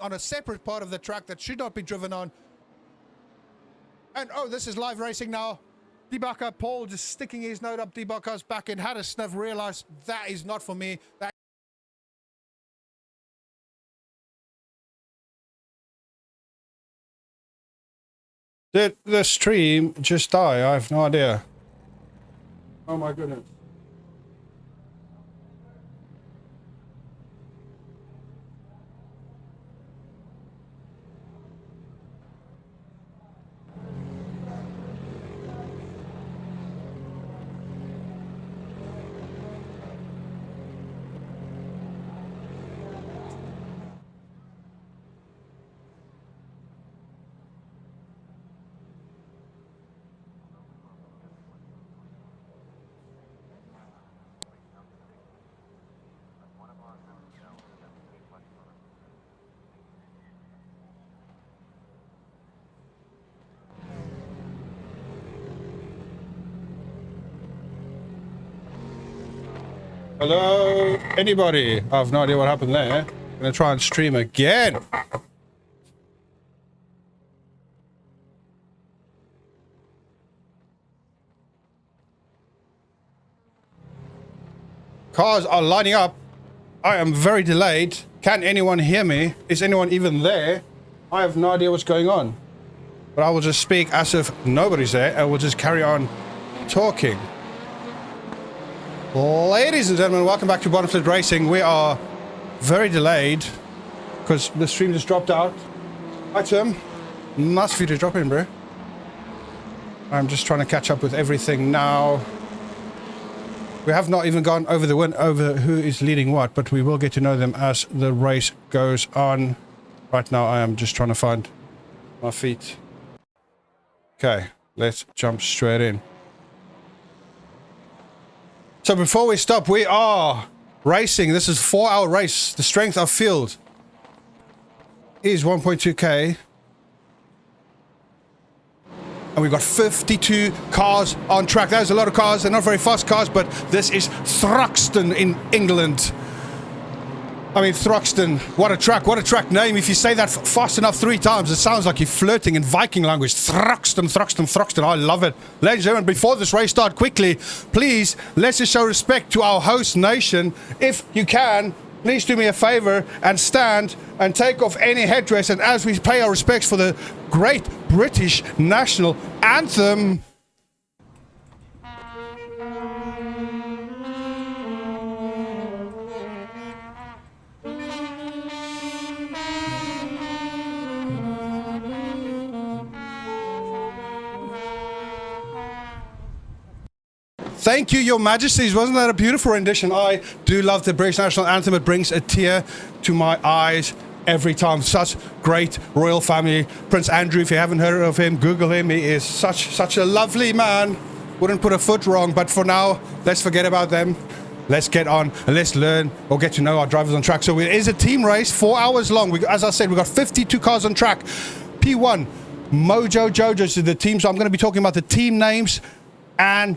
on a separate part of the track that should not be driven on. And oh, this is live racing now. Debugger Paul just sticking his note up. Debugger's back in, had a sniff, realized that is not for me. Did the stream just die? I have no idea. Oh my goodness. Hello, anybody? I have no idea what happened there. I'm gonna try and stream again. Cars are lining up. I am very delayed. Can anyone hear me? Is anyone even there? I have no idea what's going on. But I will just speak as if nobody's there and we'll just carry on talking. Ladies and gentlemen, welcome back to Bottom Racing. We are very delayed because the stream just dropped out. Hi Tim, nice for you to drop in, bro. I'm just trying to catch up with everything now. We have not even gone over over who is leading what, but we will get to know them as the race goes on. Right now I am just trying to find my feet. Okay, let's jump straight in. So before we stop, we are racing. This is a 4-hour race. The strength of field is 1.2k. And we've got 52 cars on track. That is a lot of cars. They're not very fast cars, but this is Thruxton in England. I mean, Thruxton, what a track name. If you say that fast enough 3 times, it sounds like you're flirting in Viking language. Thruxton, Thruxton, Thruxton. I love it. Ladies and gentlemen, before this race starts quickly, please, let's just show respect to our host nation. If you can, please do me a favor and stand and take off any headdress. And as we pay our respects for the great British national anthem. Thank you, Your Majesties. Wasn't that a beautiful rendition? I do love the British National Anthem. It brings a tear to my eyes every time. Such great royal family. Prince Andrew, if you haven't heard of him, Google him. He is such a lovely man. Wouldn't put a foot wrong, but for now, let's forget about them. Let's get on and let's learn or get to know our drivers on track. So it is a team race, 4 hours long. As I said, we've got 52 cars on track. P1, Mojo Jojo's the team. So I'm going to be talking about the team names and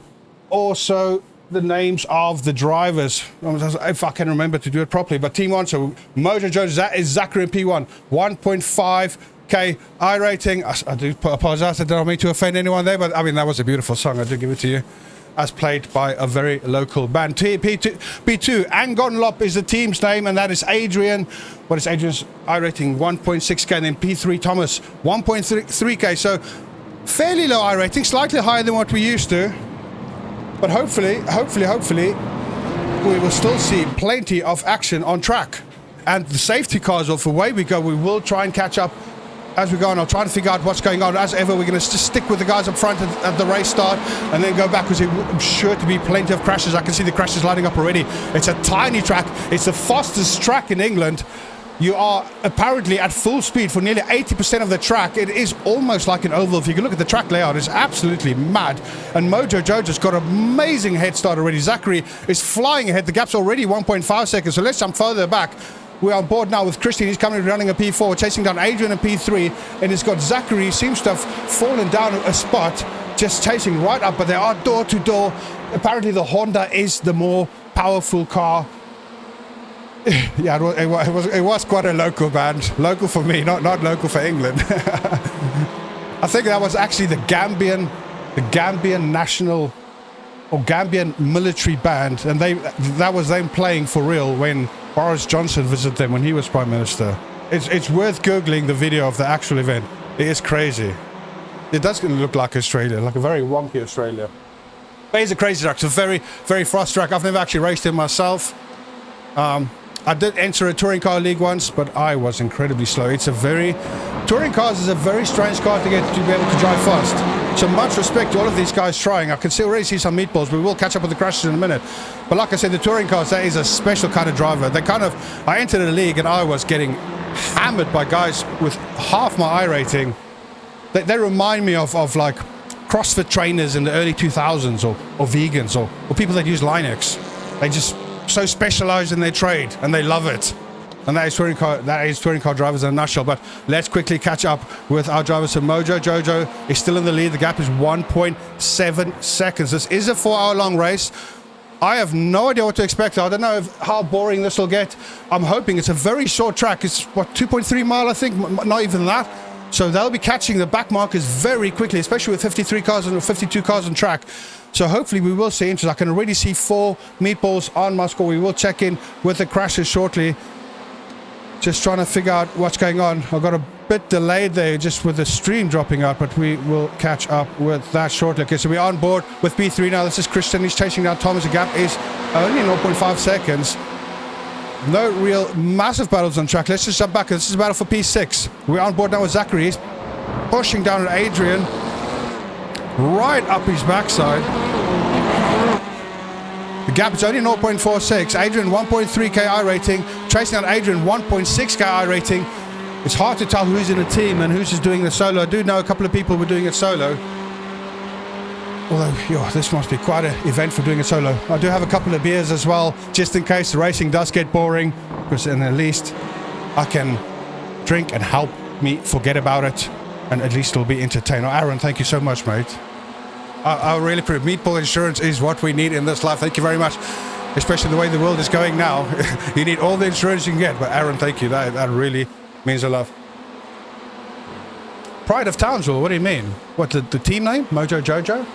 also the names of the drivers, if I can remember to do it properly. But team 1, so Mojo Jojo, that is Zachary in P1, 1.5k iRacing. I do apologize, I don't mean to offend anyone there, but I mean, that was a beautiful song, I do give it to you, as played by a very local band. P2 Angonlop is the team's name, and that is Adrian. What is Adrian's iRating? 1.6k, and then P3 Thomas, 1.3k, so fairly low iRating, slightly higher than what we used to. But hopefully, we will still see plenty of action on track. And the safety cars off, away we go. We will try and catch up as we go on. I'll try to figure out what's going on. As ever, we're going to just stick with the guys up front at the race start and then go back, because there's sure to be plenty of crashes. I can see the crashes lining up already. It's a tiny track. It's the fastest track in England. You are apparently at full speed for nearly 80% of the track. It is almost like an oval. If you can look at the track layout, it's absolutely mad. And Mojo Jojo's got an amazing head start already. Zachary is flying ahead. The gap's already 1.5 seconds. So let's jump further back. We're on board now with Christian. He's coming running a P4, chasing down Adrian in P3. And it's got Zachary, seems to have fallen down a spot, just chasing right up. But they are door to door. Apparently the Honda is the more powerful car. Yeah, it was quite a local band. Local for me, not local for England. I think that was actually the Gambian national or Gambian military band, and that was them playing for real when Boris Johnson visited them when he was Prime Minister. It's worth Googling the video of the actual event. It is crazy. It does look like Australia, like a very wonky Australia. But it's a crazy track. It's a very, very fast track. I've never actually raced it myself. I did enter a touring car league once, but I was incredibly slow. Touring cars is a very strange car to be able to drive fast. So much respect to all of these guys trying. I can already see some meatballs. We will catch up with the crashes in a minute. But like I said, the touring cars, that is a special kind of driver. I entered a league and I was getting hammered by guys with half my iRating. They remind me of like CrossFit trainers in the early 2000s or vegans or people that use Linux. They just so specialized in their trade and they love it. And that is touring car drivers in a nutshell. But let's quickly catch up with our drivers. So Mojo Jojo is still in the lead. The gap is 1.7 seconds. This is a 4-hour long race. I have no idea what to expect. I don't know how boring this will get. I'm hoping it's a very short track. It's what, 2.3 mile, I think, not even that. So they'll be catching the back markers very quickly, especially with 53 cars and 52 cars on track. So hopefully we will see interest. I can already see 4 meatballs on my score. We will check in with the crashes shortly. Just trying to figure out what's going on. I got a bit delayed there just with the stream dropping out, but we will catch up with that shortly. Okay, so we're on board with B3 now. This is Thruxton. He's chasing down Thomas. The gap is only 0.5 seconds. No real massive battles on track. Let's just jump back. This is a battle for P6. We're on board now with Zachary. He's pushing down at Adrian. Right up his backside. The gap is only 0.46. Adrian 1.3k iRating. Chasing out Adrian 1.6k iRating. It's hard to tell who's in a team and who's just doing the solo. I do know a couple of people were doing it solo. Although, this must be quite an event for doing it solo. I do have a couple of beers as well, just in case the racing does get boring, because then at least I can drink and help me forget about it, and at least it'll be entertaining. Aaron, thank you so much, mate. I really appreciate Meatball insurance is what we need in this life. Thank you very much, especially the way the world is going now. You need all the insurance you can get, but Aaron, thank you. That really means a lot. Pride of Townsville, what do you mean? What, the team name? Mojo Jojo?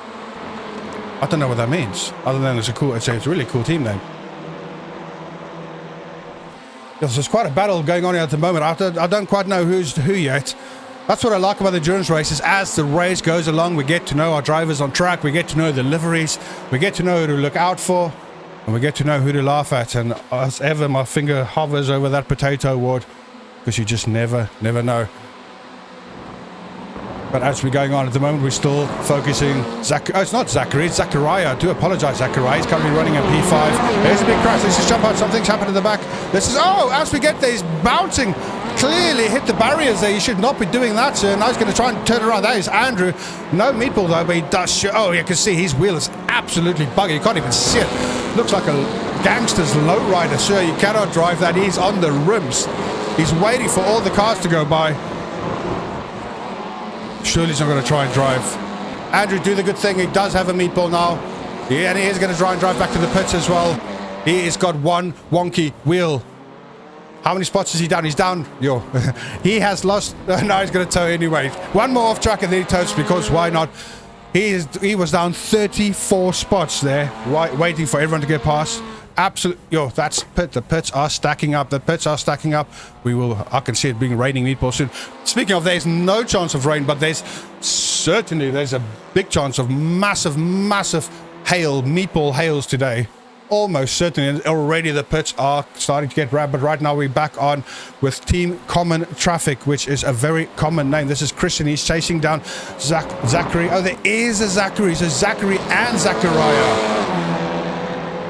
I don't know what that means, other than it's a really cool team name. There's quite a battle going on here at the moment. I don't quite know who's who yet. That's what I like about the endurance races. As the race goes along, we get to know our drivers on track, we get to know the liveries, we get to know who to look out for, and we get to know who to laugh at. And as ever, my finger hovers over that potato award, because you just never know. But as we're going on at the moment, we're still focusing. It's not Zachary, it's Zachariah. I do apologize, Zachariah. He's currently running a P5. There's a big crash. Let's just jump out. Something's happened in the back. As we get there, he's bouncing. Clearly hit the barriers there. You should not be doing that, sir. Now he's going to try and turn around. That is Andrew. No meatball though, but he does. You can see his wheel is absolutely buggy. You can't even see it. Looks like a gangster's lowrider, sir. You cannot drive that. He's on the rims. He's waiting for all the cars to go by. Surely he's not going to try and drive. Andrew, do the good thing. He does have a meatball now. Yeah, and he is going to try and drive back to the pits as well. He has got one wonky wheel. How many spots is he down? He's down. He has lost. No, he's going to tow anyway. One more off track and then he tows, because why not? He was down 34 spots there, waiting for everyone to get past. Absolutely. That's pit. The pits are stacking up. I can see it being raining meatballs soon. Speaking of, there's no chance of rain, but there's a big chance of massive hail, meatball hails today. Almost certainly. Already the pits are starting to get rammed, but right now we're back on with Team Common Traffic, which is a very common name. This is Christian. He's chasing down Zachary. Oh, there is a Zachary. So Zachary and Zachariah.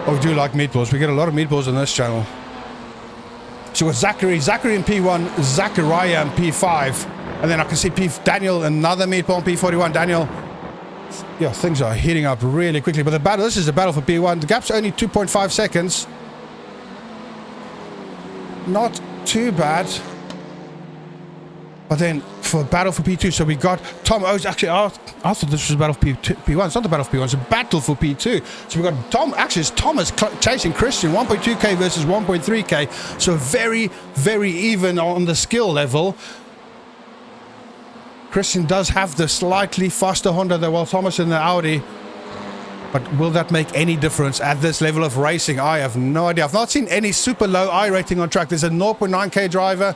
Oh, we do like meatballs. We get a lot of meatballs on this channel. So with Zachary in P1, Zachariah in P5, and then I can see Daniel, another meatball in P41. Daniel, things are heating up really quickly. But this is a battle for P1. The gap's only 2.5 seconds. Not too bad. But then for battle for P2. So we got Tom. Oh, actually, I thought this was a battle for P1. It's not the battle for P1. It's a battle for P2. So we got Tom. Actually, it's Thomas chasing Christian. 1.2k versus 1.3k. So very, very even on the skill level. Christian does have the slightly faster Honda there, while Thomas in the Audi. But will that make any difference at this level of racing? I have no idea. I've not seen any super low I rating on track. There's a 0.9k driver,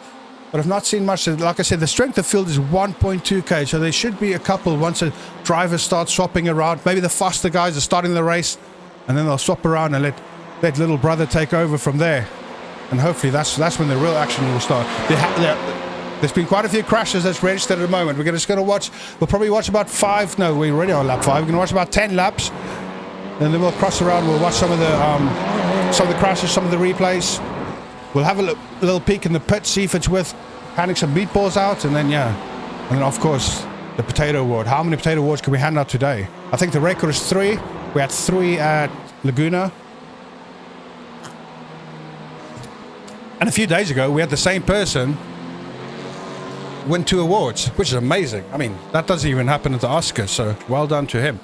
but I've not seen much. Like I said, the strength of field is 1.2k, so there should be a couple once a driver starts swapping around. Maybe the faster guys are starting the race, and then they'll swap around and let little brother take over from there. And hopefully that's when the real action will start. There's been quite a few crashes that's registered at the moment. We're just going to watch. We'll probably watch about 5. No, we're already on lap 5. We're going to watch about 10 laps. And then we'll cross around. We'll watch some of the crashes, some of the replays. We'll have a little peek in the pit, see if it's worth handing some meatballs out, and then and then of course the potato award. How many potato awards can we hand out today? I think the record is 3. We had 3 at Laguna, and a few days ago we had the same person win 2 awards, which is amazing. I mean, that doesn't even happen at the Oscars, so well done to him.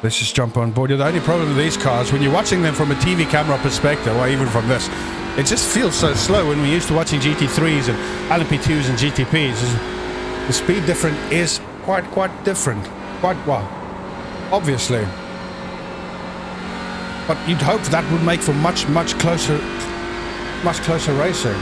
Let's just jump on board. The only problem with these cars, when you're watching them from a TV camera perspective, or even from this, it just feels so slow. When we're used to watching GT3s and LMP2s and GTPs, the speed difference is quite different. Well, obviously. But you'd hope that would make for much closer racing.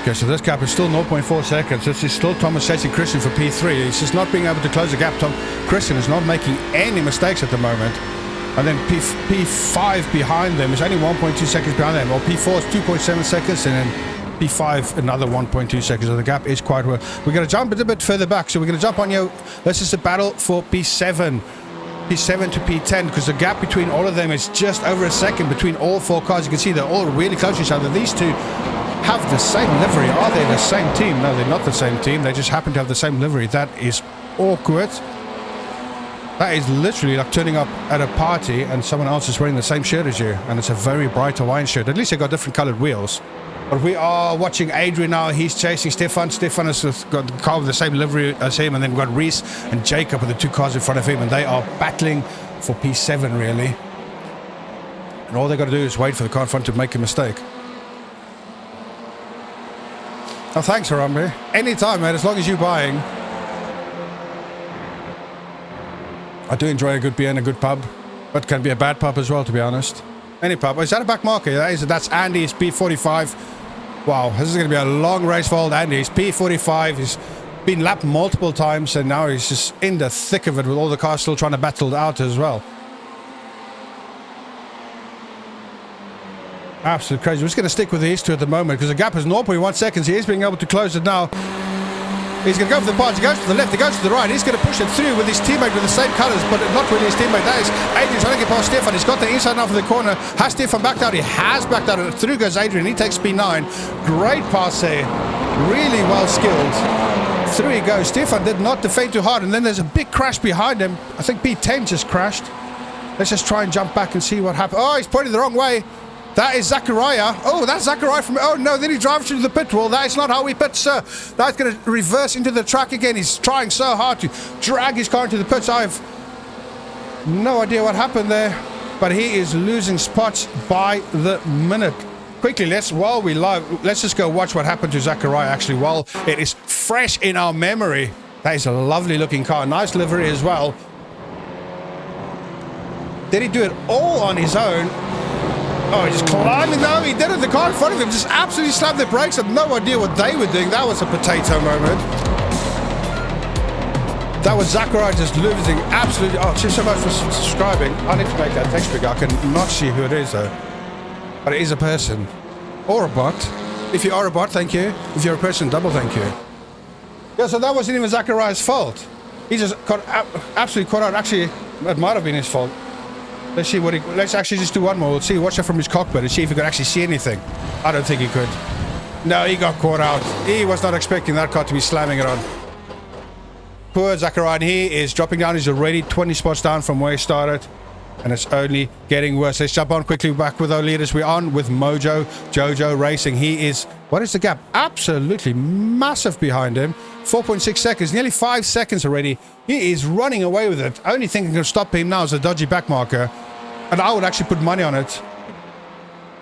Okay, so this gap is still 0.4 seconds. This is still Thomas chasing Christian for P3. He's just not being able to close the gap. Christian is not making any mistakes at the moment. And then P5 behind them is only 1.2 seconds behind them. Well, P4 is 2.7 seconds, and then P5 another 1.2 seconds. So the gap is quite well. We're going to jump a little bit further back. So we're going to jump on this is a battle for P7. P7 to P10, because the gap between all of them is just over a second between all 4 cars. You can see they're all really close to each other. These two have the same livery. Are they the same team? No, they're not the same team. They just happen to have the same livery. That is awkward. That is literally like turning up at a party and someone else is wearing the same shirt as you, and it's a very bright Hawaiian shirt. At least they got different colored wheels. But we are watching Adrian now. He's chasing Stefan. Stefan has got the car with the same livery as him, and then we've got Reese and Jacob with the 2 cars in front of him, and they are battling for P7 really. And all they got to do is wait for the car in front to make a mistake. Oh, thanks, Harambe. Anytime, man, as long as you're buying. I do enjoy a good beer and a good pub, but can be a bad pub as well, to be honest. Any pub. Oh, is that a back marker? That's Andy. It's P45. Wow, this is going to be a long race for old Andy. He's P45. He's been lapped multiple times, and now he's just in the thick of it with all the cars still trying to battle out as well. Absolutely crazy. We're just going to stick with these two at the moment because the gap is 0.1 seconds. He is being able to close it now. He's going to go for the parts. He goes to the left. He goes to the right. He's going to push it through with his teammate with the same colours, but not really his teammate. That is Adrian trying to get past Stefan. He's got the inside now for the corner. Has Stefan backed out? He has backed out. Through goes Adrian. He takes P9. Great pass there. Really well skilled. Through he goes. Stefan did not defend too hard, and then there's a big crash behind him. I think P10 just crashed. Let's just try and jump back and see what happened. Oh, he's pointing the wrong way. That is Zachariah. Oh, that's Zachariah from... Oh, no, then he drives through the pit wall. That is not how we pit, sir. That's going to reverse into the track again. He's trying so hard to drag his car into the pits. I have no idea what happened there, but he is losing spots by the minute. Quickly, while we live, let's just go watch what happened to Zachariah, actually, while it is fresh in our memory. That is a lovely looking car. Nice livery as well. Did he do it all on his own? Oh, he's just climbing. No, he did it. The car in front of him just absolutely slammed their brakes. I had no idea what they were doing. That was a potato moment. That was Zachariah just losing absolutely. Oh, thanks so much for subscribing. I need to make that text bigger. I can not see who it is, though. But it is a person. Or a bot. If you are a bot, thank you. If you're a person, double thank you. Yeah, so that wasn't even Zachariah's fault. He just got absolutely caught out. Actually, it might have been his fault. Let's see what let's actually just do one more. We'll see. Watch it from his cockpit and see if he could actually see anything. I don't think he could. No, he got caught out. He was not expecting that car to be slamming it on. Poor Zachariah. He is dropping down. He's already 20 spots down from where he started. And it's only getting worse. Let's jump on quickly back with our leaders. We're on with Mojo Jojo Racing. He is, what is the gap? Absolutely massive behind him. 4.6 seconds, nearly 5 seconds already. He is running away with it. Only thing that can stop him now is a dodgy back marker. And I would actually put money on it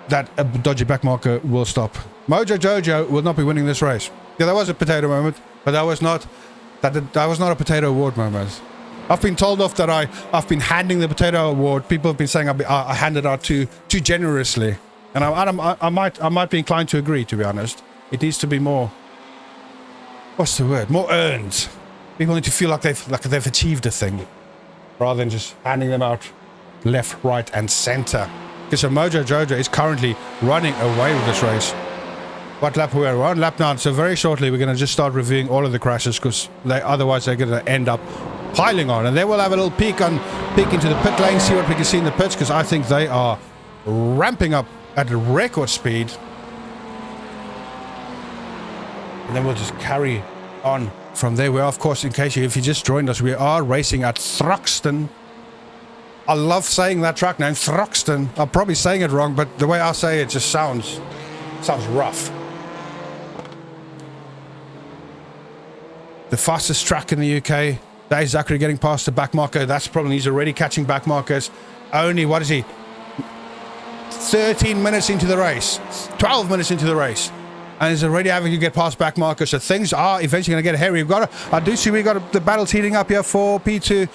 that a dodgy back marker will stop. Mojo Jojo will not be winning this race. Yeah, that was a potato moment, but that was not a potato award moment. I've been told off that I've been handing the potato award. People have been saying I handed out too generously, and I might be inclined to agree. To be honest, it needs to be more. What's the word? More earned. People need to feel like they've achieved a thing, rather than just handing them out left, right, and center. Because Mojo Jojo is currently running away with this race. What lap we are on? Lap 9. So very shortly we're going to just start reviewing all of the crashes, because otherwise they're going to end up piling on, and then we'll have a little peek into the pit lane, see what we can see in the pits, because I think they are ramping up at a record speed. And then we'll just carry on from there. We are, of course, if you just joined us, we are racing at Thruxton. I love saying that track name, Thruxton. I'm probably saying it wrong, but the way I say it just sounds rough. The fastest track in the UK. That is Zachary getting past the back marker. That's the problem. He's already catching back markers. Only, what is he? 13 minutes into the race. 12 minutes into the race. And he's already having to get past back markers. So things are eventually going to get hairy. I do see we got the battles heating up here for P2.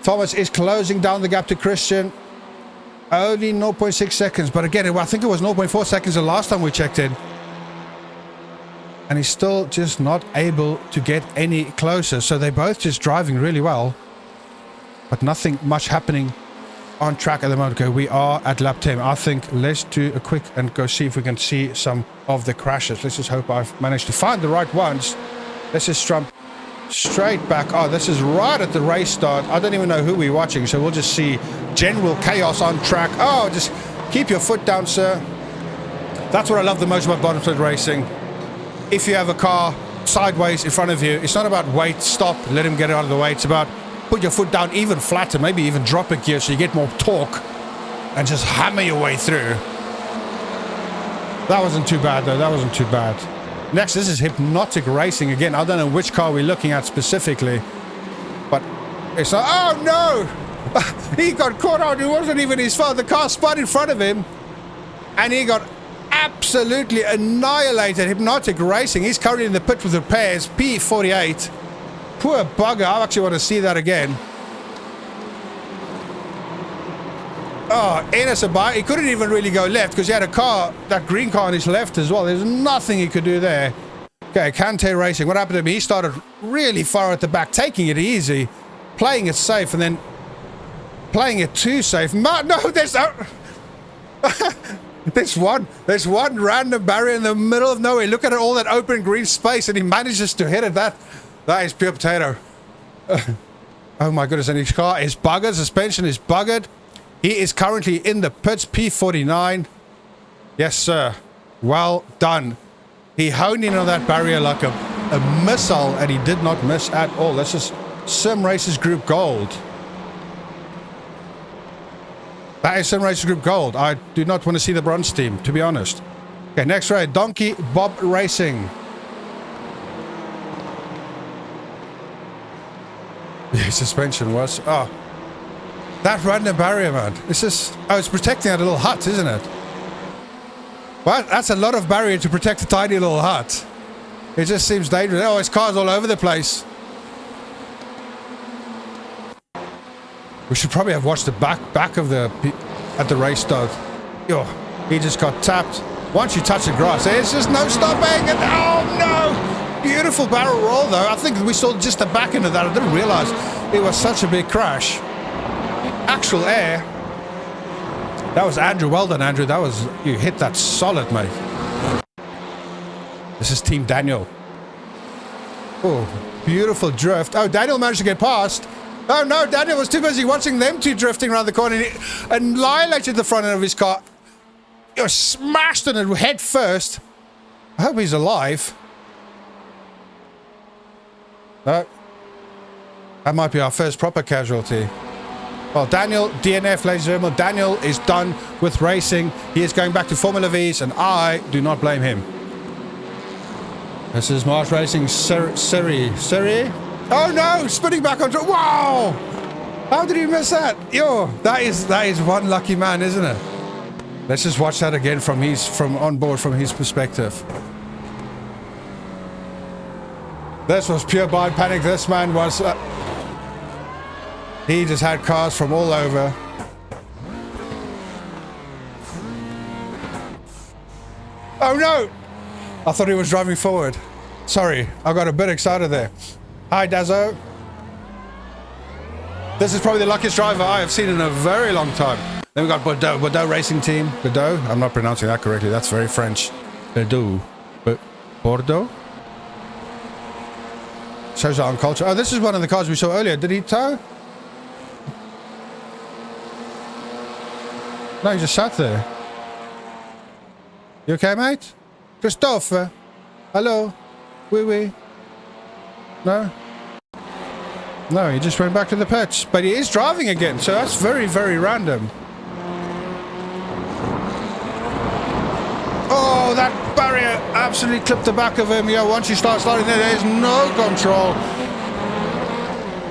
Thomas is closing down the gap to Christian. Only 0.6 seconds. But again, I think it was 0.4 seconds the last time we checked in. And he's still just not able to get any closer. So they're both just driving really well, but nothing much happening on track at the moment. Okay, we are at lap 10. I think let's do a quick and go see if we can see some of the crashes. Let's just hope I've managed to find the right ones. Let's just jump straight back. Oh, this is right at the race start. I don't even know who we're watching, so we'll just see general chaos on track. Oh, just keep your foot down, sir. That's what I love the most about bottom split racing. If you have a car sideways in front of you, it's not about wait, stop, let him get out of the way. It's about put your foot down even flatter, maybe even drop a gear so you get more torque and just hammer your way through. That wasn't too bad, though. That wasn't too bad. Next, this is Hypnotic Racing. Again, I don't know which car we're looking at specifically, but it's not... Oh, no! He got caught out. It wasn't even his fault. The car spun in front of him, and he got absolutely annihilated. Hypnotic Racing. He's currently in the pit with repairs. P48. Poor bugger. I actually want to see that again. Oh, Enes Abai. He couldn't even really go left because he had a car, that green car on his left as well. There's nothing he could do there. Okay, Kante Racing. What happened to him? He started really far at the back, taking it easy, playing it safe, and then playing it too safe. No, there's no... There's one random barrier in the middle of nowhere. Look at all that open green space, and he manages to hit it. That is pure potato. Oh my goodness, and his car is buggered. Suspension is buggered. He is currently in the pits, P49. Yes, sir. Well done. He honed in on that barrier like a missile, and he did not miss at all. This is Sim Racers Group Gold. That is Sim Racers Group Gold. I do not want to see the bronze team, to be honest. Okay, next race, Donkey Bob Racing. The suspension was... Oh. That random barrier, man. It's just... Oh, it's protecting that little hut, isn't it? Well, that's a lot of barrier to protect a tiny little hut. It just seems dangerous. Oh, his car's all over the place. We should probably have watched the back of the... at the race start. Yo, he just got tapped. Once you touch the grass, there's just no stopping. And, oh, no! Beautiful barrel roll, though. I think we saw just the back end of that. I didn't realize it was such a big crash. Actual air. That was Andrew. Well done, Andrew. That was... You hit that solid, mate. This is Team Daniel. Oh, beautiful drift. Oh, Daniel managed to get past. Oh, no, Daniel was too busy watching them two drifting around the corner. And he annihilated the front end of his car. He was smashed on it head first. I hope he's alive. No. That might be our first proper casualty. Well, Daniel, DNF, ladies and gentlemen, Daniel is done with racing. He is going back to Formula V's, and I do not blame him. This is Mars Racing Siri. Oh no! Spinning back on track. Wow! How did he miss that? Yo, that is one lucky man, isn't it? Let's just watch that again from on board from his perspective. This was pure blind panic. This man was. He just had cars from all over. Oh no! I thought he was driving forward. Sorry, I got a bit excited there. Hi, Dazzo. This is probably the luckiest driver I have seen in a very long time. Then we got Bordeaux Racing Team. Bordeaux? I'm not pronouncing that correctly. That's very French. Bordeaux. Bordeaux? Shows our own culture. Oh, this is one of the cars we saw earlier. Did he tow? No, he just sat there. You okay, mate? Christophe? Hello? Oui. No? No, he just went back to the pits. But he is driving again, so that's very, very random. Oh, that barrier absolutely clipped the back of him. Yeah, once you start sliding there's no control.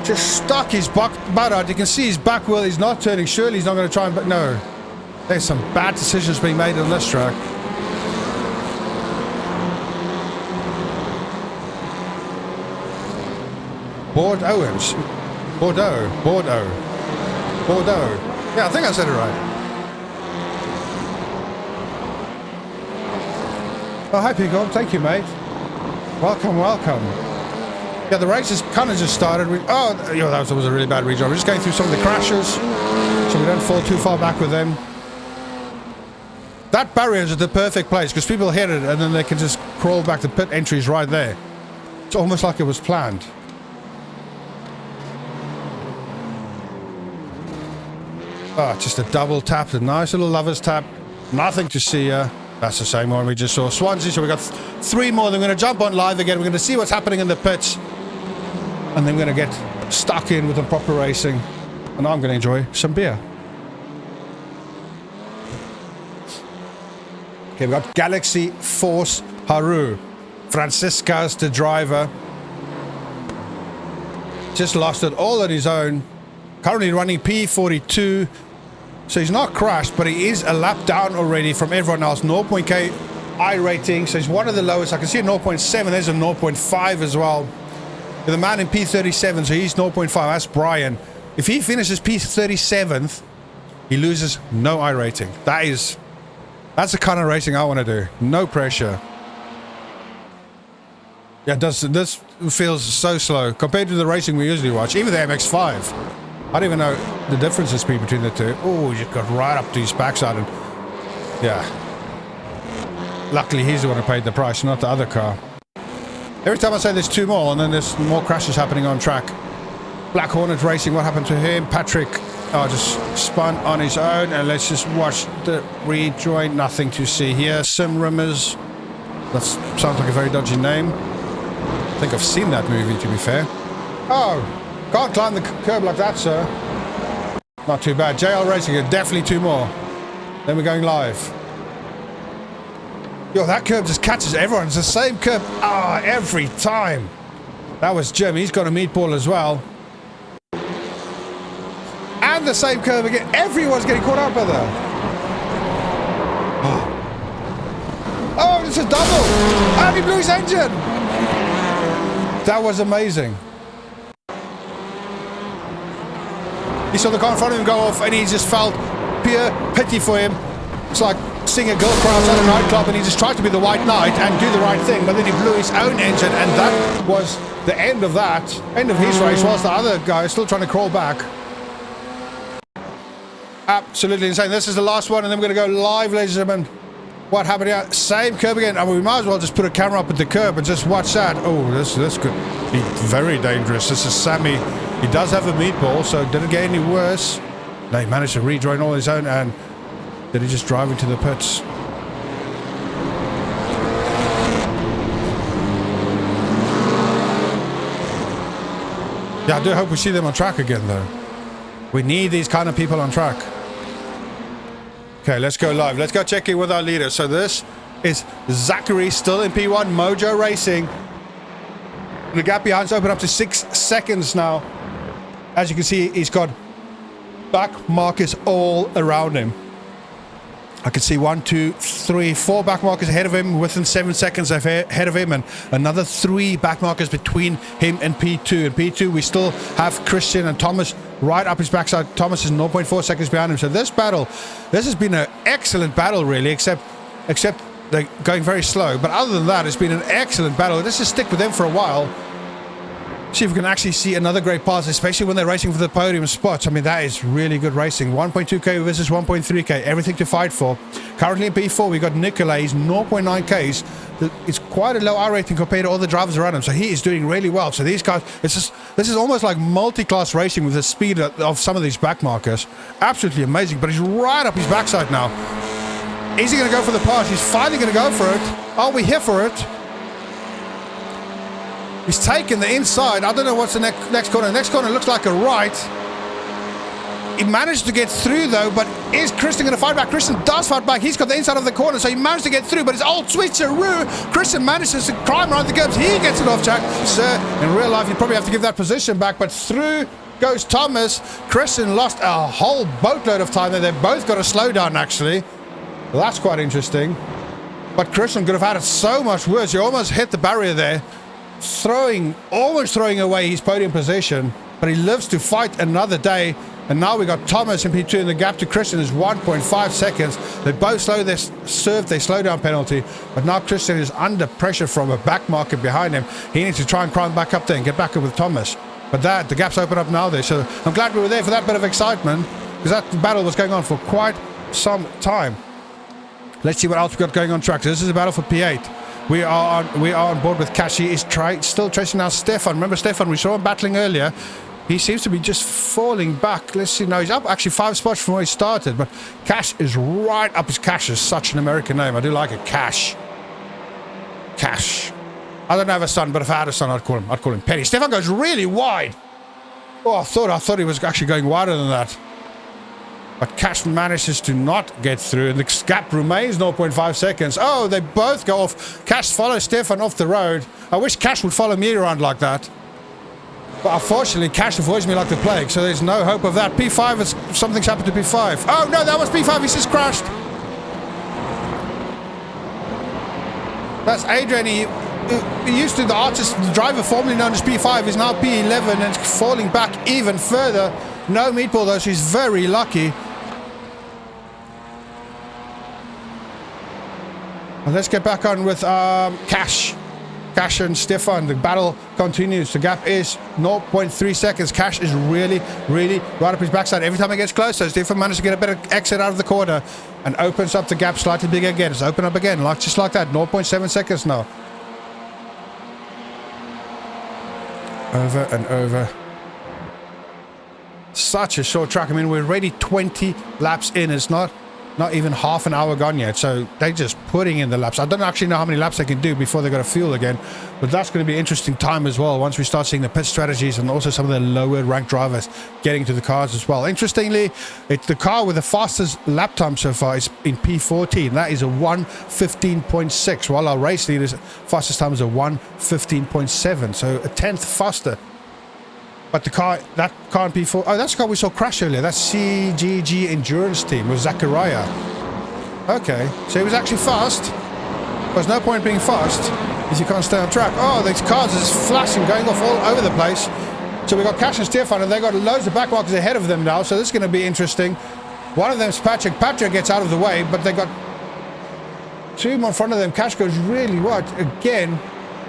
Just stuck his butt out. You can see his back wheel. He's not turning. Surely he's not going to try and... But no. There's some bad decisions being made on this track. Bordeaux. Yeah, I think I said it right. Oh, hi, Peacock. Thank you, mate. Welcome. Yeah, the race has kind of just started. That was a really bad rejoin. We're just going through some of the crashes so we don't fall too far back with them. That barrier is at the perfect place because people hit it and then they can just crawl back. The pit entries right there. It's almost like it was planned. Oh, just a double tap, a nice little lover's tap. Nothing to see here. That's the same one we just saw. Swansea, so we got 3 more. Then we're going to jump on live again. We're going to see what's happening in the pits. And then we're going to get stuck in with the proper racing. And I'm going to enjoy some beer. Okay, we've got Galaxy Force Haru. Francisca's the driver. Just lost it all on his own. Currently running P42. So he's not crashed, but he is a lap down already from everyone else. 0.K iRating, so he's one of the lowest. I can see a 0.7, there's a 0.5 as well. With a man in P37, so he's 0.5, that's Brian. If he finishes P37th, he loses no iRating. That's the kind of racing I want to do. No pressure. Yeah, this feels so slow compared to the racing we usually watch, even the MX-5. I don't even know the differences between the two. Oh, he just got right up to his backside and... Yeah. Luckily, he's the one who paid the price, not the other car. Every time I say there's 2 more, and then there's more crashes happening on track. Black Hornet Racing, what happened to him? Patrick just spun on his own, and let's just watch the rejoin. Nothing to see here. Sim Rimmers. That sounds like a very dodgy name. I think I've seen that movie, to be fair. Oh! Can't climb the curb like that, sir. Not too bad. JL Racing, definitely 2 more. Then we're going live. Yo, that curb just catches everyone. It's the same curb. Every time. That was Jim. He's got a meatball as well. And the same curve again. Everyone's getting caught up with her. Oh, it's a double. And he blew his engine. That was amazing. He saw the car in front of him go off and he just felt pure pity for him. It's like seeing a girl cry outside a nightclub and he just tried to be the white knight and do the right thing, but then he blew his own engine, and that was the end of that. End of his race, whilst the other guy is still trying to crawl back. Absolutely insane. This is the last one and then we're going to go live, ladies and gentlemen. What happened here? Same curb again. We might as well just put a camera up at the curb and just watch that. Oh, this could be very dangerous. This is Sammy. He does have a meatball, so did it get any worse? No, he managed to rejoin all his own, and did he just drive into the pits? Yeah, I do hope we see them on track again, though. We need these kind of people on track. Okay, let's go live. Let's go check in with our leader. So this is Zachary, still in P1, Mojo Racing. The gap behind's open up to 6 seconds now. As you can see, he's got back markers all around him. I can see 1, 2, 3, 4 back markers ahead of him, within 7 seconds ahead of him, and another 3 back markers between him and P2. And P2, we still have Christian and Thomas right up his backside. Thomas is 0.4 seconds behind him. So this has been an excellent battle, really, except they're going very slow. But other than that, it's been an excellent battle. Let's just stick with them for a while. See if we can actually see another great pass, especially when they're racing for the podium spots. I mean, that is really good racing. 1.2k versus 1.3k, everything to fight for. Currently in P4, we got Nikolai. He's 0.9ks. It's quite a low R rating compared to all the drivers around him, so he is doing really well. So these guys, this is almost like multi-class racing with the speed of some of these back markers. Absolutely amazing, but he's right up his backside now. Is he going to go for the pass? He's finally going to go for it. Are we here for it? He's taken the inside. I don't know what's the next corner. The next corner looks like a right. He managed to get through, though, but is Christian going to fight back? Christian does fight back. He's got the inside of the corner, so he managed to get through, but his old switcheroo. Christian manages to climb around the curbs. He gets it off track. Sir, in real life, you probably have to give that position back, but through goes Thomas. Christian lost a whole boatload of time there. They've both got a slowdown, actually. Well, that's quite interesting. But Christian could have had it so much worse. He almost hit the barrier there. Almost throwing away his podium position, but he lives to fight another day. And now we got Thomas in P2, and the gap to Christian is 1.5 seconds. They both served their slowdown penalty, but now Christian is under pressure from a back marker behind him. He needs to try and climb back up there and get back up with Thomas. But the gap's open up now there, so I'm glad we were there for that bit of excitement, because that battle was going on for quite some time. Let's see what else we got going on track. So this is a battle for P8. We are on board with Cash. He is still chasing down Stefan. Remember Stefan? We saw him battling earlier. He seems to be just falling back. Let's see. Now he's up actually 5 spots from where he started. But Cash is right up his Cash is such an American name. I do like it. Cash. Cash. I don't have a son, but if I had a son, I'd call him Penny. Stefan goes really wide. Oh, I thought he was actually going wider than that. But Cash manages to not get through, and the gap remains 0.5 seconds. Oh, they both go off. Cash follows Stefan off the road. I wish Cash would follow me around like that. But unfortunately, Cash avoids me like the plague, so there's no hope of that. P5, something's happened to P5. Oh, no, that was P5. He's just crashed. That's Adrian. He used to the artist, the driver formerly known as P5, is now P11 and falling back even further. No meatball, though, so he's very lucky. And let's get back on with Cash and Stefan. The battle continues. The gap is 0.3 seconds. Cash is really, really right up his backside. Every time it gets closer, Stefan manages to get a better exit out of the corner and opens up the gap slightly bigger again. It's open up again, just like that. 0.7 seconds now. Over and over. Such a short track. I mean, we're already 20 laps in. It's not even half an hour gone yet, so they're just putting in the laps. I don't actually know how many laps they can do before they got to fuel again, but that's going to be an interesting time as well once we start seeing the pit strategies and also some of the lower ranked drivers getting to the cars as well. Interestingly, it's the car with the fastest lap time so far is in P14. That is a 1:15.6, while our race leader's fastest time is a 1:15.7, so a tenth faster. But that car in P4, oh, that's the car we saw crash earlier. That's CGG Endurance Team with Zachariah. Okay, so he was actually fast. There's no point being fast if you can't stay on track. Oh, these cars are just flashing, going off all over the place. So we got Cash and Stefan, and they got loads of back markers ahead of them now, so this is going to be interesting. One of them's Patrick. Patrick gets out of the way, but they got 2 more in front of them. Cash goes really wide. Again,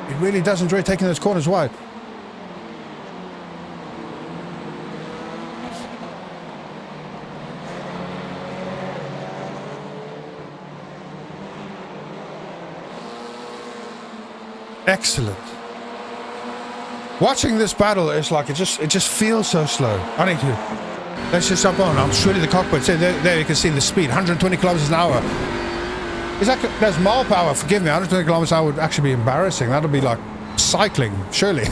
he really does enjoy taking those corners wide. Excellent. Watching this battle is like it just feels so slow. Let's just jump on. I'm surely the cockpit. So there you can see the speed, 120 kilometers an hour. That's mile power. Forgive me, 120 kilometers an hour would actually be embarrassing. That'll be like cycling, surely.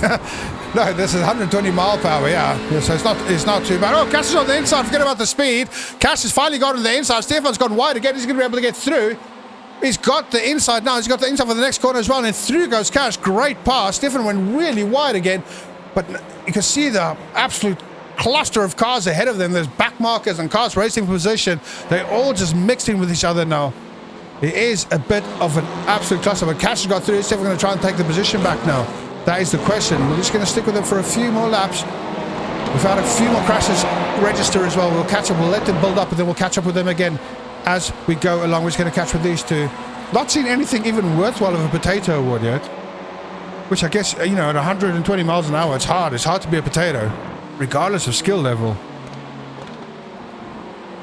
No, this is 120 mile per hour, yeah. So it's not too bad. Oh, Cash is on the inside. Forget about the speed. Cash has finally got on the inside. Stefan's gone wide again. He's going to be able to get through. He's got the inside now. He's got the inside for the next corner as well. And through goes Cash. Great pass. Stefan went really wide again. But you can see the absolute cluster of cars ahead of them. There's back markers and cars racing for position. They're all just mixed in with each other now. It is a bit of an absolute cluster. But Cash has got through. Stefan going to try and take the position back now. That is the question. We're just going to stick with them for a few more laps. We've had a few more crashes register as well. We'll catch up. We'll let them build up, and then we'll catch up with them again as we go along. We're just going to catch with these two. Not seen anything even worthwhile of a potato award yet. Which I guess, you know, at 120 miles an hour, it's hard. It's hard to be a potato, regardless of skill level.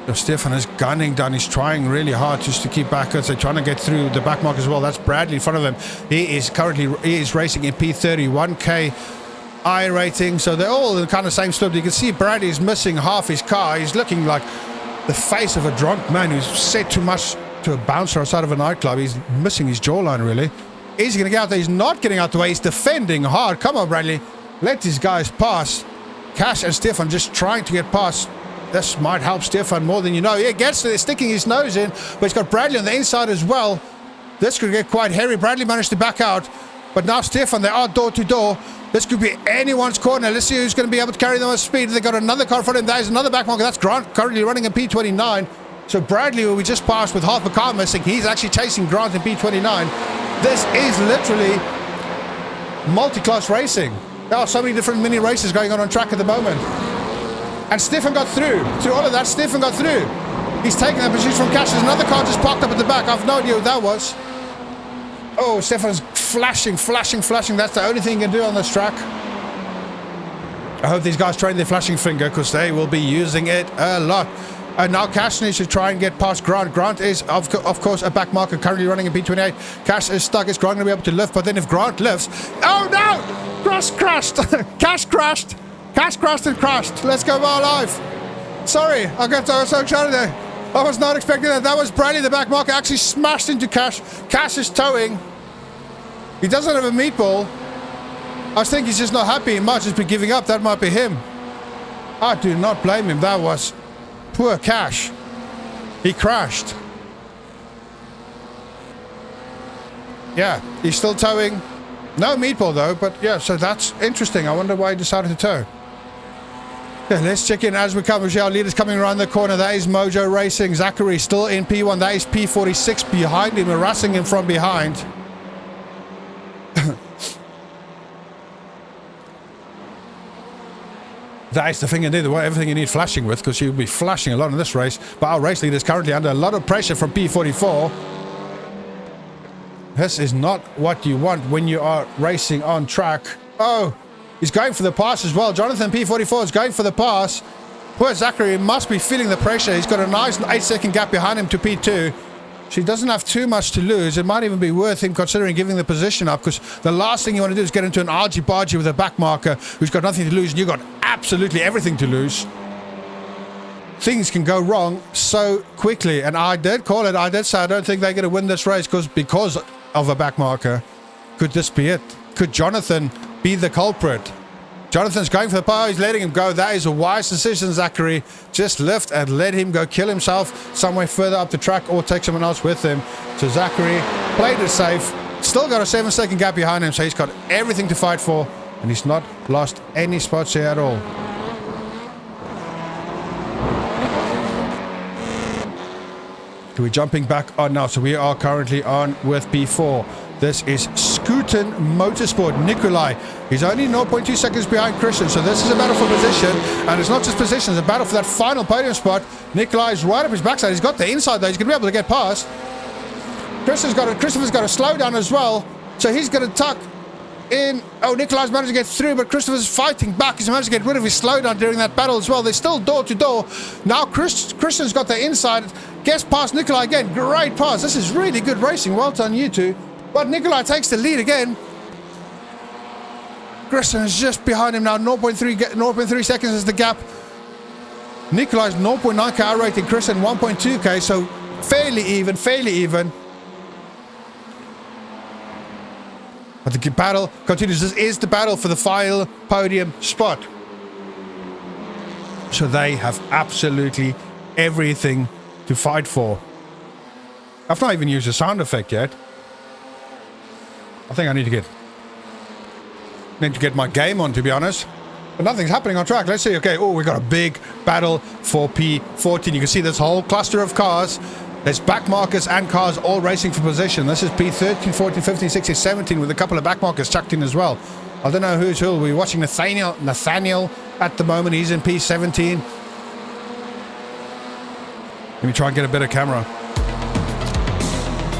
So Stefan is gunning down. He's trying really hard just to keep back. They're trying to get through the back mark as well. That's Bradley in front of him. He is racing in P30, 1K I rating. So they're all in the kind of same split. You can see Bradley is missing half his car. He's looking like the face of a drunk man who's said too much to a bouncer outside of a nightclub. He's missing his jawline, really. Is he going to get out there? He's not getting out the way. He's defending hard. Come on, Bradley. Let these guys pass. Cash and Stefan just trying to get past. This might help Stefan more than you know. He gets it, sticking his nose in, but he's got Bradley on the inside as well. This could get quite hairy. Bradley managed to back out, but now Stefan, they are door to door. This could be anyone's corner. Let's see who's going to be able to carry them at speed. They've got another car in front of him. There's another back marker. That's Grant, currently running in P29. So Bradley, who we just passed with half a car missing, he's actually chasing Grant in P29. This is literally multi-class racing. There are so many different mini races going on track at the moment. And Stefan got through. Through all of that, Stefan got through. He's taking that position from Cash. There's another car just parked up at the back. I've no idea what that was. Oh, Stefan's flashing. That's the only thing he can do on this track. I hope these guys train their flashing finger, because they will be using it a lot. And now Cash needs to try and get past Grant. Grant is, of course, a back marker, currently running in P28. Cash is stuck. Is Grant going to be able to lift? But then if Grant lifts... Oh, no! Crashed. Cash crashed. Cash crashed and crashed. Let's go while alive. Sorry, I was so excited there. I was not expecting that. That was Bradley, the back marker, actually smashed into Cash. Cash is towing. He doesn't have a meatball. I think he's just not happy. He might just be giving up. That might be him. I do not blame him. That was poor Cash. He crashed. Yeah, he's still towing. No meatball though, but yeah, so that's interesting. I wonder why he decided to tow. Yeah, let's check in as we come. Our leader's coming around the corner. That is Mojo Racing. Zachary still in P1. That is P46 behind him, harassing him from behind. That is the thing indeed, everything you need flashing with, because you'll be flashing a lot in this race. But our race leader is currently under a lot of pressure from P44. This is not what you want when you are racing on track. Oh, he's going for the pass as well. Jonathan P44 is going for the pass. Poor Zachary must be feeling the pressure. He's got a nice 8-second gap behind him to P2. So he doesn't have too much to lose. It might even be worth him considering giving the position up, because the last thing you want to do is get into an argy-bargy with a back marker who's got nothing to lose, and you've got absolutely everything to lose. Things can go wrong so quickly, and I did call it. I did say I don't think they're going to win this race because of a back marker. Could this be it? Could Jonathan be the culprit? Jonathan's going for the power. He's letting him go. That is a wise decision, Zachary. Just lift and let him go kill himself somewhere further up the track, or take someone else with him. So Zachary played it safe. Still got a 7-second gap behind him, so he's got everything to fight for, and he's not lost any spots here at all. We're jumping back on now. So we are currently on with P4. This is Scooten Motorsport. Nikolai, he's only 0.2 seconds behind Christian. So this is a battle for position. And it's not just position, it's a battle for that final podium spot. Nikolai is right up his backside. He's got the inside though. He's going to be able to get past. Christopher's got a slow down as well. So he's going to tuck in. Oh, Nikolai's managed to get through, but Christopher's fighting back. He's managed to get rid of his slowdown during that battle as well. They're still door to door. Now Christian's got the inside. Gets past Nikolai again. Great pass. This is really good racing. Well done, you two. But Nikolai takes the lead again. Christian is just behind him now. 0.3 seconds is the gap. Nikolai's 0.9k rating. Christian 1.2k. So fairly even. But the battle continues. This is the battle for the final podium spot. So they have absolutely everything to fight for. I've not even used a sound effect yet. I think I need to get my game on, to be honest. But nothing's happening on track. Let's see. Okay, oh, we got a big battle for P14. You can see this whole cluster of cars. There's back markers and cars all racing for position. This is P13, 14, 15, 16, 17 with a couple of back markers chucked in as well. I don't know who's who. We're watching Nathaniel at the moment. He's in P17. Let me try and get a better camera.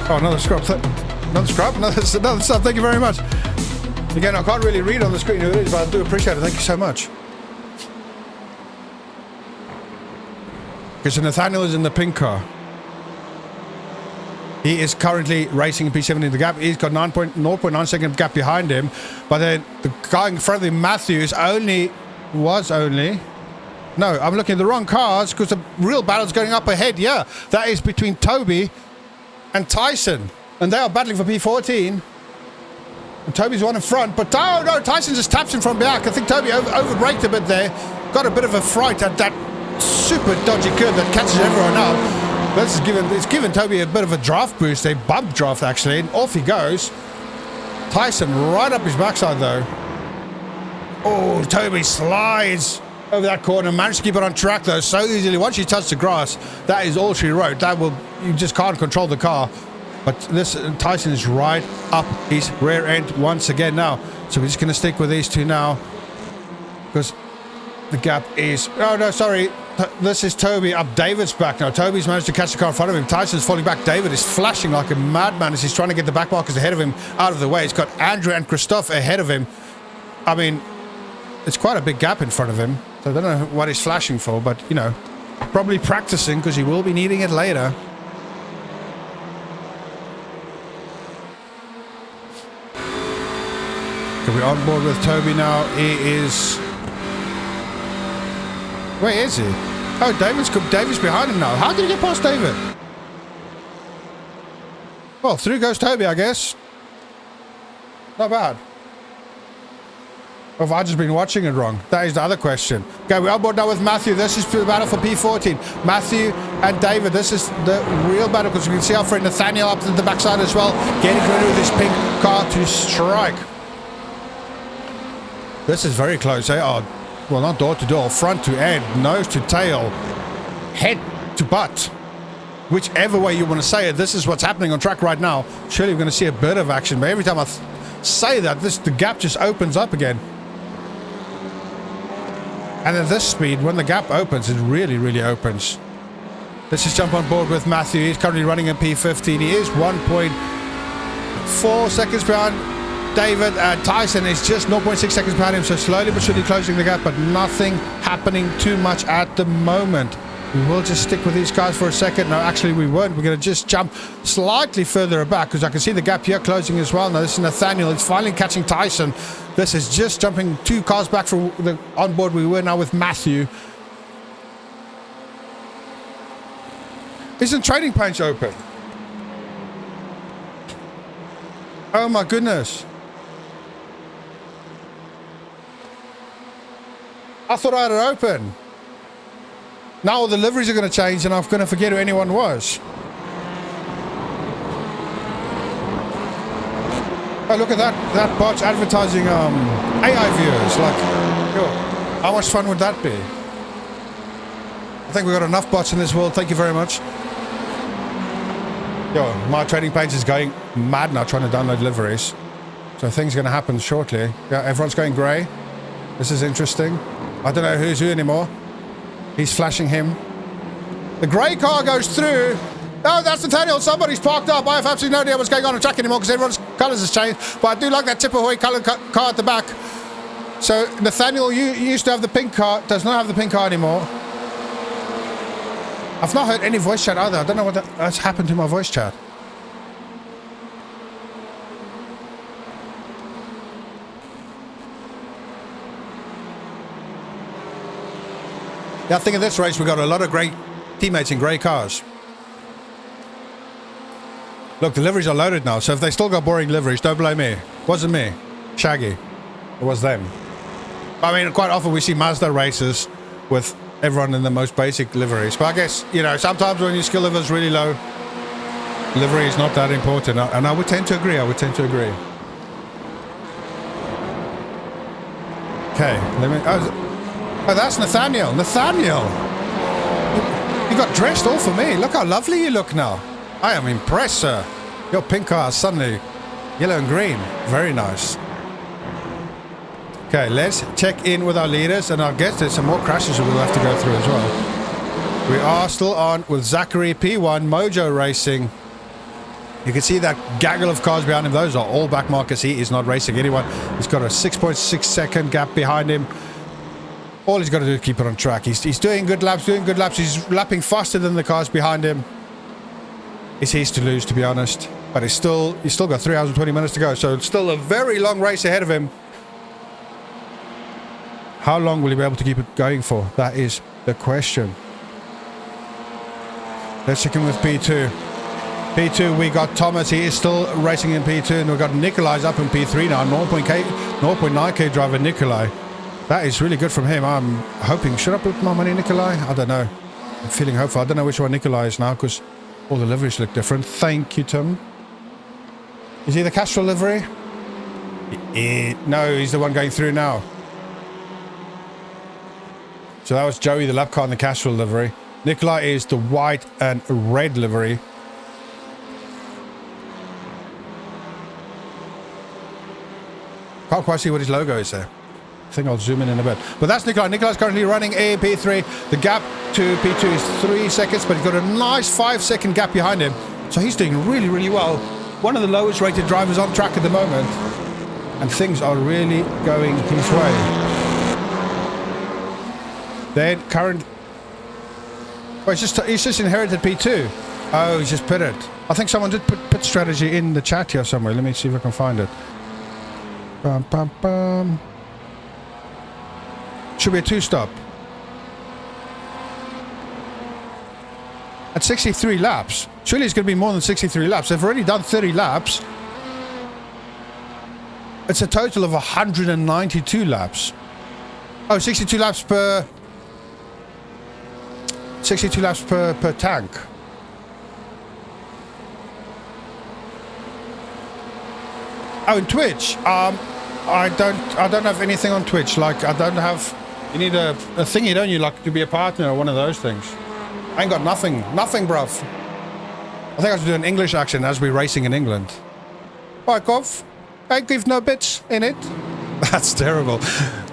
Oh, another scrub. Another scrub? Another stuff. Thank you very much. Again, I can't really read on the screen who it is, but I do appreciate it. Thank you so much. Okay, so Nathaniel is in the pink car. He is currently racing in P17. The gap, he's got 0.9 second gap behind him. But then the guy in front of him, Matthew, no, I'm looking at the wrong cars because the real battle's going up ahead. Yeah, that is between Toby and Tyson. And they are battling for P14. And Toby's one in front, but oh no, Tyson just taps him from back. I think Toby overbraked a bit there. Got a bit of a fright at that super dodgy curve that catches everyone out. But it's given Toby a bit of a draft boost, a bump draft actually, and off he goes. Tyson right up his backside though. Oh, Toby slides over that corner, managed to keep it on track though so easily. Once she touched the grass, that is all she wrote. You just can't control the car. But this Tyson is right up his rear end once again now. So we're just going to stick with these two now. Because the gap is... Oh, no, sorry. This is Toby up David's back now. Toby's managed to catch the car in front of him. Tyson's falling back. David is flashing like a madman as he's trying to get the back markers ahead of him out of the way. He's got Andrew and Christophe ahead of him. I mean, it's quite a big gap in front of him. So I don't know what he's flashing for, but, you know, probably practicing because he will be needing it later. Okay, we're on board with Toby now. He is... Where is he? Oh, David's behind him now. How did he get past David? Well, through goes Toby, I guess. Not bad. Or have I just been watching it wrong? That is the other question. Okay, we're on board now with Matthew. This is the battle for P14. Matthew and David. This is the real battle because you can see our friend Nathaniel up to the backside as well. Getting ready with this pink car to strike. This is very close. They are, well, not door to door, front to end, nose to tail, head to butt. Whichever way you want to say it, this is what's happening on track right now. Surely we're going to see a bit of action, but every time I say that, the gap just opens up again. And at this speed, when the gap opens, it really, really opens. Let's just jump on board with Matthew. He's currently running in P15. He is 1.4 seconds behind David. Tyson is just 0.6 seconds behind him, so slowly but surely closing the gap, but nothing happening too much at the moment. We will just stick with these guys for a second. No, actually we won't. We're going to just jump slightly further back because I can see the gap here closing as well. Now this is Nathaniel. It's finally catching Tyson. This is just jumping 2 cars back from the onboard we were now with Matthew. Isn't trading paints open? Oh my goodness. I thought I had it open. Now all the liveries are going to change and I'm going to forget who anyone was. Oh, look at that bot's advertising AI viewers. Like, yo, how much fun would that be? I think we've got enough bots in this world. Thank you very much. Yo, my trading page is going mad now trying to download liveries. So things are going to happen shortly. Yeah, everyone's going grey. This is interesting. I don't know who's who anymore. He's flashing him. The grey car goes through. Oh, that's Nathaniel. Somebody's parked up. I have absolutely no idea what's going on track anymore because everyone's colours has changed. But I do like that Tipperary coloured car at the back. So Nathaniel, you used to have the pink car. Does not have the pink car anymore. I've not heard any voice chat either. I don't know what that's happened to my voice chat. Yeah, I think in this race we've got a lot of great teammates in grey cars. Look, the liveries are loaded now, so if they still got boring liveries, don't blame me. Wasn't me. Shaggy. It was them. I mean, quite often we see Mazda races with everyone in the most basic liveries. But I guess, you know, sometimes when your skill level is really low, livery is not that important. And I would tend to agree. Okay, let me... Oh, that's Nathaniel. Nathaniel! You got dressed all for me. Look how lovely you look now. I am impressed, sir. Your pink car is suddenly yellow and green. Very nice. Okay, let's check in with our leaders, and I guess there's some more crashes that we'll have to go through as well. We are still on with Zachary P1, Mojo Racing. You can see that gaggle of cars behind him. Those are all back markers. He is not racing anyone. He's got a 6.6 second gap behind him. All he's got to do is keep it on track. He's doing good laps, He's lapping faster than the cars behind him. It's his to lose, to be honest. But he's still got 3 hours and 20 minutes to go. So it's still a very long race ahead of him. How long will he be able to keep it going for? That is the question. Let's check in with P2. P2, we got Thomas. He is still racing in P2. And we've got Nikolai's up in P3 now. 0.9k driver Nikolai. That is really good from him. I'm hoping. Should I put my money in Nikolai? I don't know. I'm feeling hopeful. I don't know which one Nikolai is now because all the liveries look different. Thank you, Tim. Is he the Castrol livery? No, he's the one going through now. So that was Joey, the lap car in the Castrol livery. Nikolai is the white and red livery. Can't quite see what his logo is there. I think I'll zoom in a bit. But that's Nikolai. Nikolai's currently running in P3. The gap to P2 is 3 seconds, but he's got a nice 5-second gap behind him. So he's doing really, really well. One of the lowest rated drivers on track at the moment. And things are really going his way. Then current... Oh, he's just inherited P2. Oh, he's just pitted. I think someone did put pit strategy in the chat here somewhere. Let me see if I can find it. Bum, bum, bum. Should be a 2-stop. At 63 laps. Surely it's going to be more than 63 laps. They've already done 30 laps. It's a total of 192 laps. Oh, 62 laps per... 62 laps per tank. Oh, in Twitch. I don't have anything on Twitch. Like, I don't have... You need a thingy, don't you? Like, to be a partner or one of those things. I ain't got nothing. Nothing, bruv. I think I have to do an English accent as we're racing in England. Barkov, I give no bits in it. That's terrible.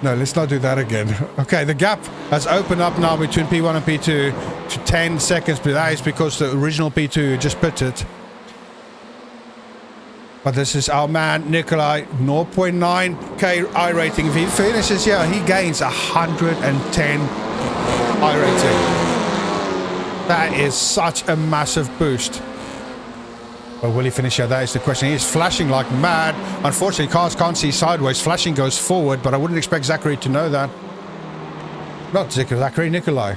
No, let's not do that again. Okay, the gap has opened up now between P1 and P2 to 10 seconds, but that is because the original P2 just pitted. But this is our man, Nikolai, 0.9k iRating. If he finishes here, he gains 110 iRating. That is such a massive boost. But will he finish here? That is the question. He is flashing like mad. Unfortunately, cars can't see sideways. Flashing goes forward, but I wouldn't expect Zachary to know that. Not Zachary, Nikolai.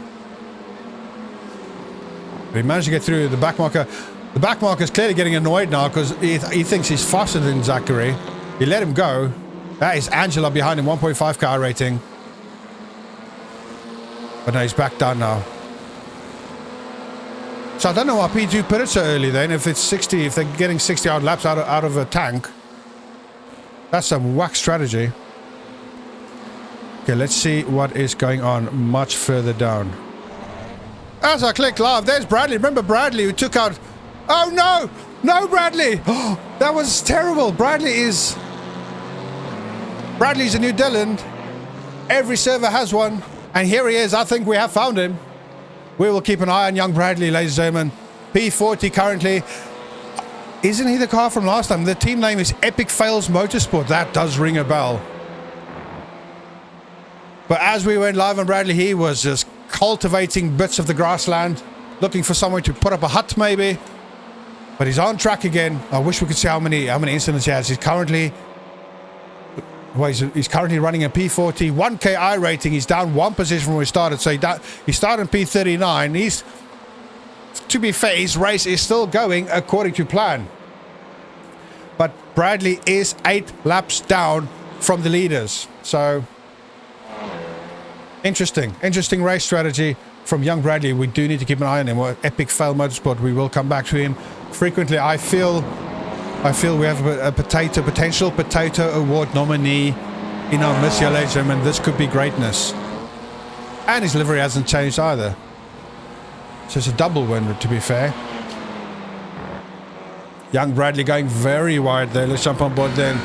But he managed to get through the back marker. The back marker is clearly getting annoyed now because he thinks he's faster than Zachary. He let him go. That is Angela behind him, 1.5 car rating. But no, he's back down now. So I don't know why P2 put it so early then. If it's 60, if they're getting 60 odd laps out of a tank. That's some whack strategy. Okay, let's see what is going on much further down. As I click live, there's Bradley. Remember Bradley who took out... Oh no! No, Bradley! Oh, that was terrible. Bradley's a new Dylan. Every server has one. And here he is. I think we have found him. We will keep an eye on young Bradley, ladies and gentlemen. P40 currently. Isn't he the car from last time? The team name is Epic Fails Motorsport. That does ring a bell. But as we went live on Bradley, he was just cultivating bits of the grassland. Looking for somewhere to put up a hut, maybe. But he's on track again. I wish we could see how many incidents he has. He's currently... Well, he's currently running a P40, 1k iRating. He's down 1 position from where he started. So he started in P39. To be fair, his race is still going according to plan. but Bradley is 8 laps down from the leaders. So interesting race strategy from young Bradley. We do need to keep an eye on him. Epic Fail Motorsport, we will come back to him frequently. I feel we have a potential potato award nominee in our Miss Yellow Gym, and this could be greatness. And his livery hasn't changed either. So it's a double win, to be fair. Young Bradley going very wide there. Let's jump on board then.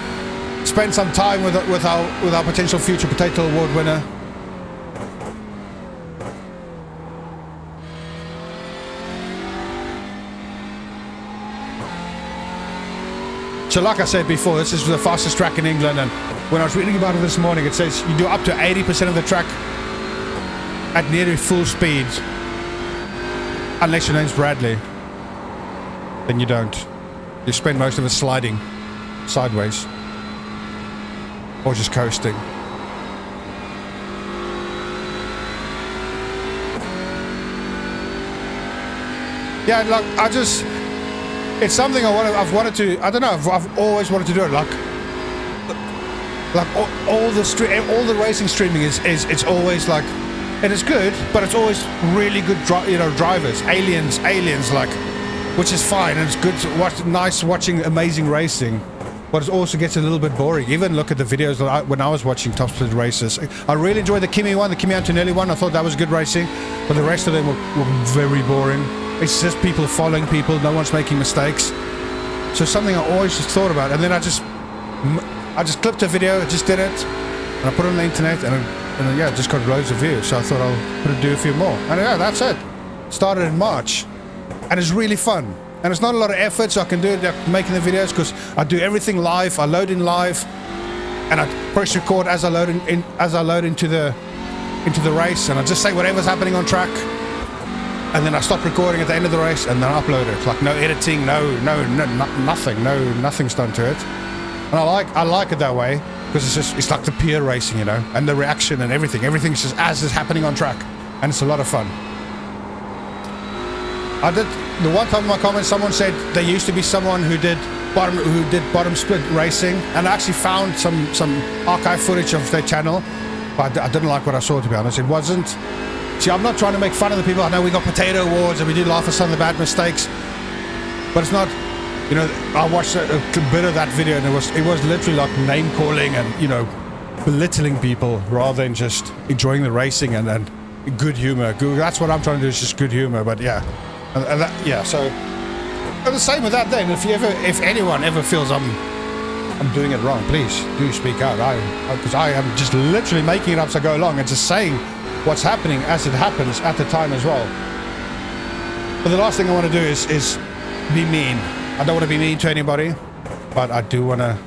Spend some time with our potential future potato award winner. So like I said before, this is the fastest track in England, and when I was reading about it this morning, it says you do up to 80% of the track at nearly full speed, unless your name's Bradley. Then you don't. You spend most of it sliding sideways or just coasting. Yeah, like it's something I've wanted to. I don't know. I've always wanted to do it. Like all the racing streaming is it's always like, it is good, but it's always really good. Drivers, aliens, like, which is fine, and it's good to watch. Nice watching amazing racing, but it also gets a little bit boring. Even look at the videos that when I was watching top split races. I really enjoyed the Kimi Antonelli one. I thought that was good racing, but the rest of them were very boring. It's just people following people. No one's making mistakes. So something I always just thought about, and then I just clipped a video, just did it, and I put it on the internet, and yeah, it just got loads of views. So I thought I'll do a few more, and yeah, that's it. Started in March, and it's really fun, and it's not a lot of effort, so I can do it making the videos because I do everything live. I load in live, and I press record as I load into the race, and I just say whatever's happening on track. And then I stop recording at the end of the race, and then I upload it. Like no editing, nothing's done to it. And I like it that way because it's like the pure racing, you know, and the reaction and everything. Everything's just as is happening on track, and it's a lot of fun. The one time in my comments, someone said there used to be someone who did bottom split racing, and I actually found some archive footage of their channel, but I didn't like what I saw, to be honest. It wasn't. See, I'm not trying to make fun of the people. I know we got potato awards and we do laugh at some of the bad mistakes, but it's not, you know, I watched a bit of that video, and it was literally like name calling and, you know, belittling people rather than just enjoying the racing and good humor. That's what I'm trying to do, is just good humor. But yeah, so and the same with that then. If anyone ever feels I'm doing it wrong, please do speak out. Because I am just literally making it up as I go along and just saying what's happening as it happens at the time as well. But the last thing I want to do is be mean. I don't want to be mean to anybody, but I do want to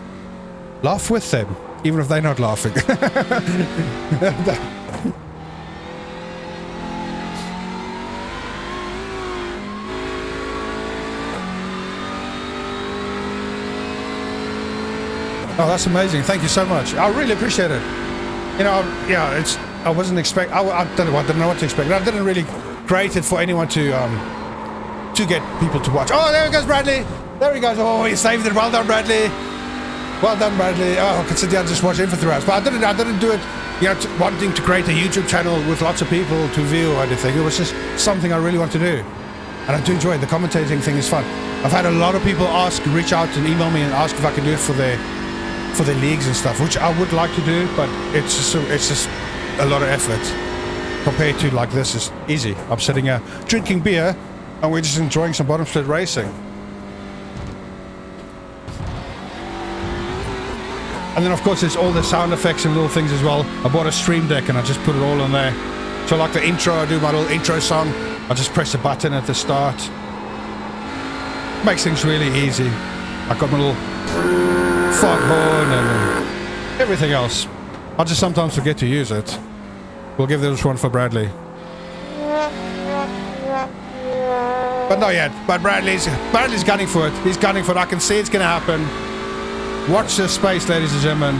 laugh with them, even if they're not laughing. Oh, that's amazing. Thank you so much. I really appreciate it. You know, yeah, I wasn't expecting. I didn't know what to expect. I didn't really create it for anyone to get people to watch. Oh, there he goes, Bradley. There he goes. Oh, he saved it. Well done, Bradley. Well done, Bradley. Oh, I could sit down and just watch him for 3 hours. But I didn't do it, you know, wanting to create a YouTube channel with lots of people to view or anything. It was just something I really want to do, and I do enjoy it. The commentating thing is fun. I've had a lot of people reach out and email me and ask if I can do it for their leagues and stuff, which I would like to do, but it's just a lot of effort compared to like this is easy. I'm sitting here drinking beer and we're just enjoying some bottom split racing. And then of course there's all the sound effects and little things as well. I bought a stream deck and I just put it all on there. So like the intro, I do my little intro song. I just press a button at the start. Makes things really easy. I got my little foghorn and everything else. I just sometimes forget to use it. We'll give this one for Bradley. But not yet. But Bradley's gunning for it. He's gunning for it. I can see it's going to happen. Watch this space, ladies and gentlemen.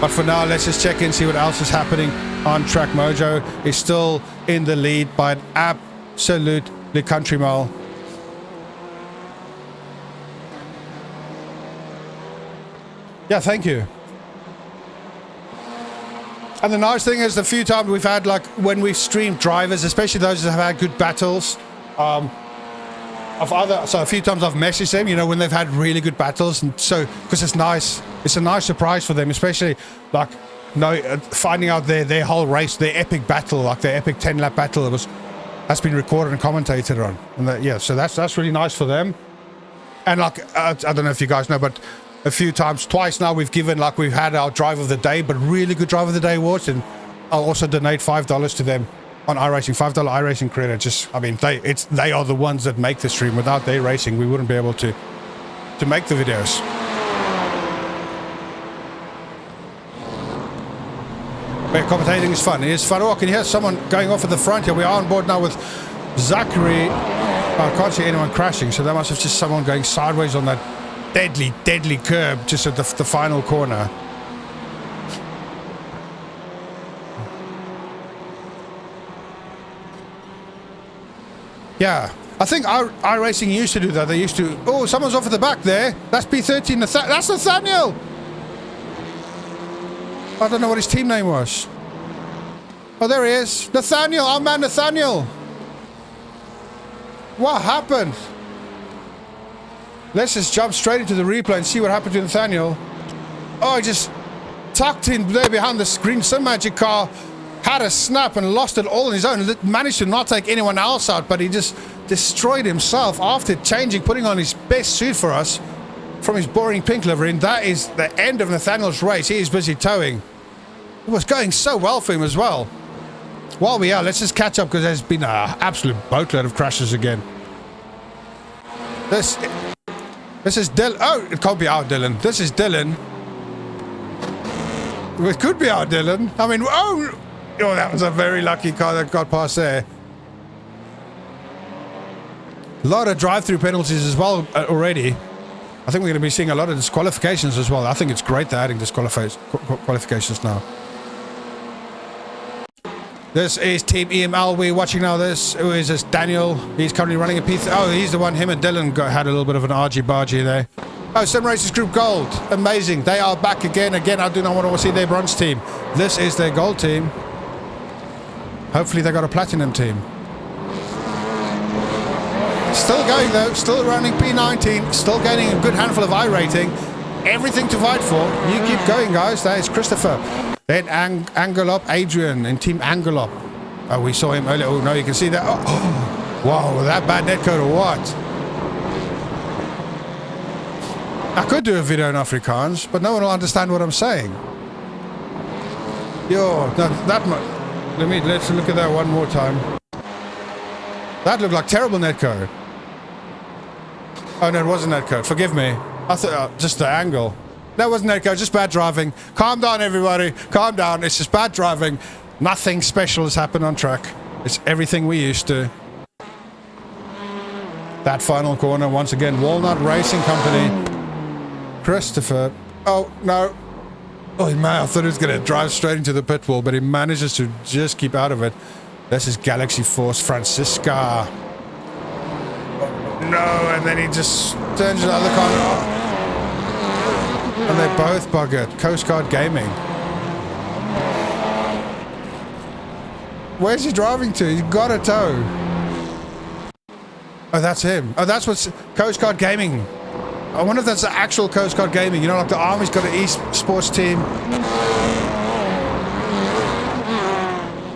But for now, let's just check in, see what else is happening on track. Mojo is still in the lead by an absolute country mile. Yeah, thank you. And the nice thing is, the few times we've had, like, when we've streamed drivers, especially those that have had good battles, so a few times I've messaged them, you know, when they've had really good battles, and so, because it's nice, it's a nice surprise for them, especially, like, finding out their whole race, their epic battle, like their epic 10-lap battle has been recorded and commentated on. And yeah, so that's really nice for them. And, like, I don't know if you guys know, but a few times, twice now, we've had our drive of the day, but really good drive of the day awards, and I'll also donate $5 to them on iRacing, $5 iRacing credit. Just, I mean, they are the ones that make the stream. Without their racing, we wouldn't be able to make the videos. But commentating is fun. It is fun. Oh, I can hear someone going off at the front here. We are on board now with Zachary. I can't see anyone crashing, so that must have just someone going sideways on that deadly curb just at the final corner. Yeah, I think iRacing used to do that. They used to... Oh, someone's off at the back there. That's P13. That's Nathaniel! I don't know what his team name was. Oh, there he is. Nathaniel! Our man Nathaniel! What happened? Let's just jump straight into the replay and see what happened to Nathaniel. Oh, he just tucked in there behind the screen. Some magic car had a snap and lost it all on his own. Managed to not take anyone else out, but he just destroyed himself after changing, putting on his best suit for us from his boring pink livery. And that is the end of Nathaniel's race. He is busy towing. It was going so well for him as well. While we are, let's just catch up because there's been an absolute boatload of crashes again. This is Dylan. Oh, it can't be our Dylan. This is Dylan. It could be our Dylan. I mean, oh, that was a very lucky car that got past there. A lot of drive-through penalties as well already. I think we're going to be seeing a lot of disqualifications as well. I think it's great they're adding qualifications now. This is Team EML. We're watching now this. Who is this? Daniel. He's currently running a P3. Oh, he's the one. Him and Dylan had a little bit of an argy-bargy there. Oh, Sim Racers Group Gold. Amazing. They are back again. Again, I do not want to see their bronze team. This is their gold team. Hopefully they got a platinum team. Still going though. Still running P19. Still gaining a good handful of I rating. Everything to fight for. You keep going, guys. That is Christopher. Then Angelop Adrian in Team Angelop. Oh, we saw him earlier. Oh, no, you can see that. Oh, wow, that bad netcode or what? I could do a video in Afrikaans, but no one will understand what I'm saying. Yo, let's look at that one more time. That looked like terrible netcode. Oh, no, it wasn't netcode. Forgive me. I thought just the angle. That wasn't netcode, just bad driving. Calm down, everybody. Calm down. It's just bad driving. Nothing special has happened on track. It's everything we used to. That final corner, once again, Walnut Racing Company. Christopher. Oh, no. Oh, man, I thought he was going to drive straight into the pit wall, but he manages to just keep out of it. This is Galaxy Force Francisca. Oh, no, and then he just turns to the other car. And they're both buggered. Coast Guard Gaming. Where's he driving to? He's got a tow. Oh, that's him. Oh, that's what's Coast Guard Gaming. I wonder if that's the actual Coast Guard Gaming. You know, like the Army's got an esports team.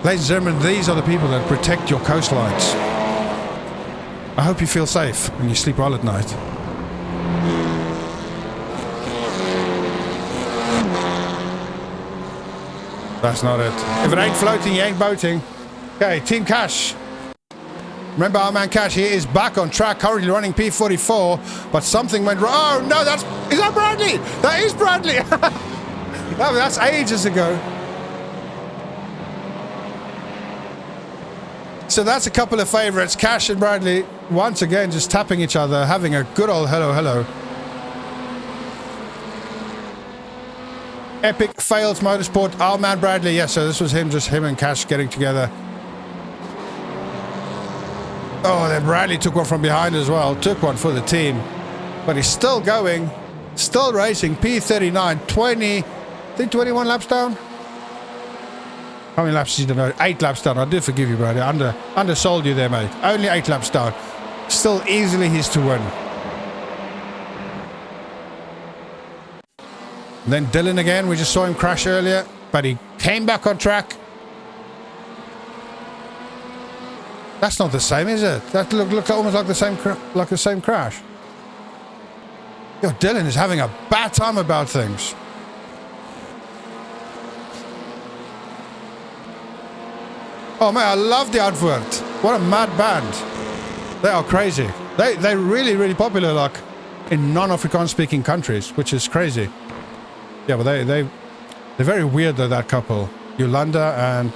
Ladies and gentlemen, these are the people that protect your coastlines. I hope you feel safe when you sleep well at night. That's not it. If it ain't floating, you ain't boating. Okay, Team Cash. Remember our man Cash, he is back on track, currently running P44, but something went wrong. Oh, no, is that Bradley? That is Bradley. No, that's ages ago. So that's a couple of favorites. Cash and Bradley, once again, just tapping each other, having a good old hello. Epic Fails Motorsport, our man Bradley. Yes, so this was just him and Cash getting together. Oh, then Bradley took one from behind as well. Took one for the team. But he's still going. Still racing. P39. 20. I think 21 laps down. How many laps did you know? 8 laps down. I do forgive you, brother. Undersold you there, mate. Only 8 laps down. Still easily his to win. And then Dylan again. We just saw him crash earlier, but he came back on track. That's not the same, is it? That looks almost like the same crash. Yo, Dylan is having a bad time about things. Oh man, I love the advert. What a mad band. They are crazy. They're really, really popular, like in non-Afrikaans speaking countries, which is crazy. Yeah, but they're very weird though, that couple. Yolanda and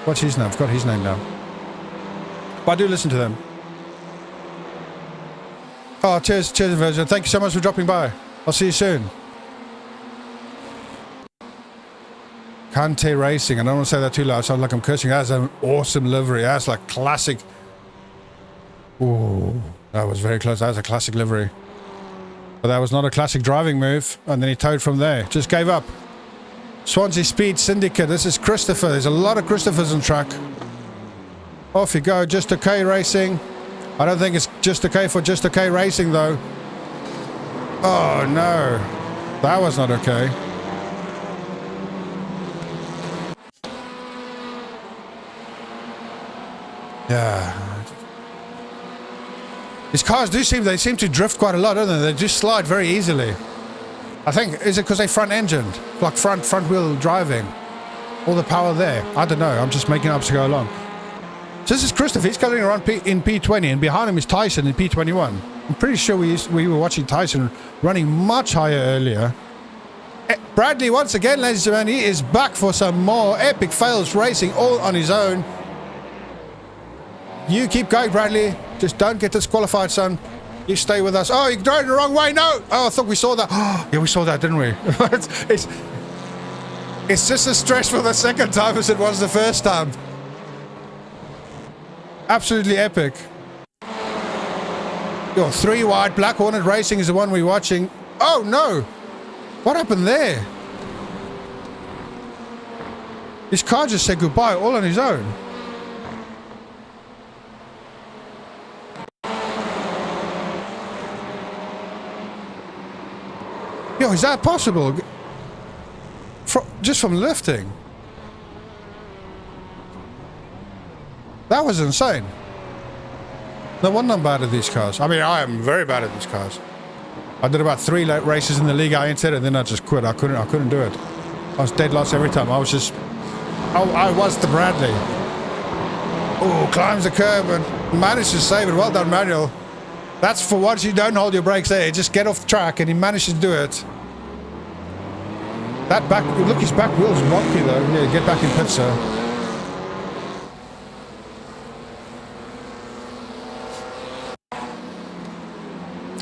what's his name? I've got his name now. But I do listen to them. Oh, cheers, Virgin. Thank you so much for dropping by. I'll see you soon. Kante Racing. I don't want to say that too loud. It sounds like I'm cursing. That's an awesome livery. That's like classic. Ooh, that was very close. That was a classic livery. But that was not a classic driving move. And then he towed from there. Just gave up. Swansea Speed Syndicate. This is Christopher. There's a lot of Christophers on track. Off you go. Just okay Racing. I don't think it's just okay for just okay Racing though. Oh no. That was not okay. Yeah. These cars do seem to drift quite a lot, don't they? They just slide very easily. I think, is it because they front-engined? Like front wheel driving? All the power there? I don't know. I'm just making up as I go along. So this is Christopher. He's coming around in P20, and behind him is Tyson in P21. I'm pretty sure we were watching Tyson running much higher earlier. Bradley, once again, ladies and gentlemen, he is back for some more epic fails racing all on his own. You keep going, Bradley. Just don't get disqualified, son. You stay with us. Oh, you're driving the wrong way. No. Oh, I thought we saw that. Oh, yeah, we saw that, didn't we? it's just as stressful the second time as it was the first time. Absolutely epic. Yo, 3 wide. Black Hornet Racing is the one we're watching. Oh, no. What happened there? His car just said goodbye all on his own. Yo, is that possible? Just from lifting? That was insane. No wonder I'm bad at these cars. I mean, I am very bad at these cars. I did about 3 races in the league I entered, and then I just quit. I couldn't do it. I was dead lost every time. I was the Bradley. Oh, climbs the curb and managed to save it. Well done, Manuel. That's for once you don't hold your brakes there. Just get off the track, and he manages to do it. That back, look, his back wheel's wonky though. Yeah, get back in pit, sir.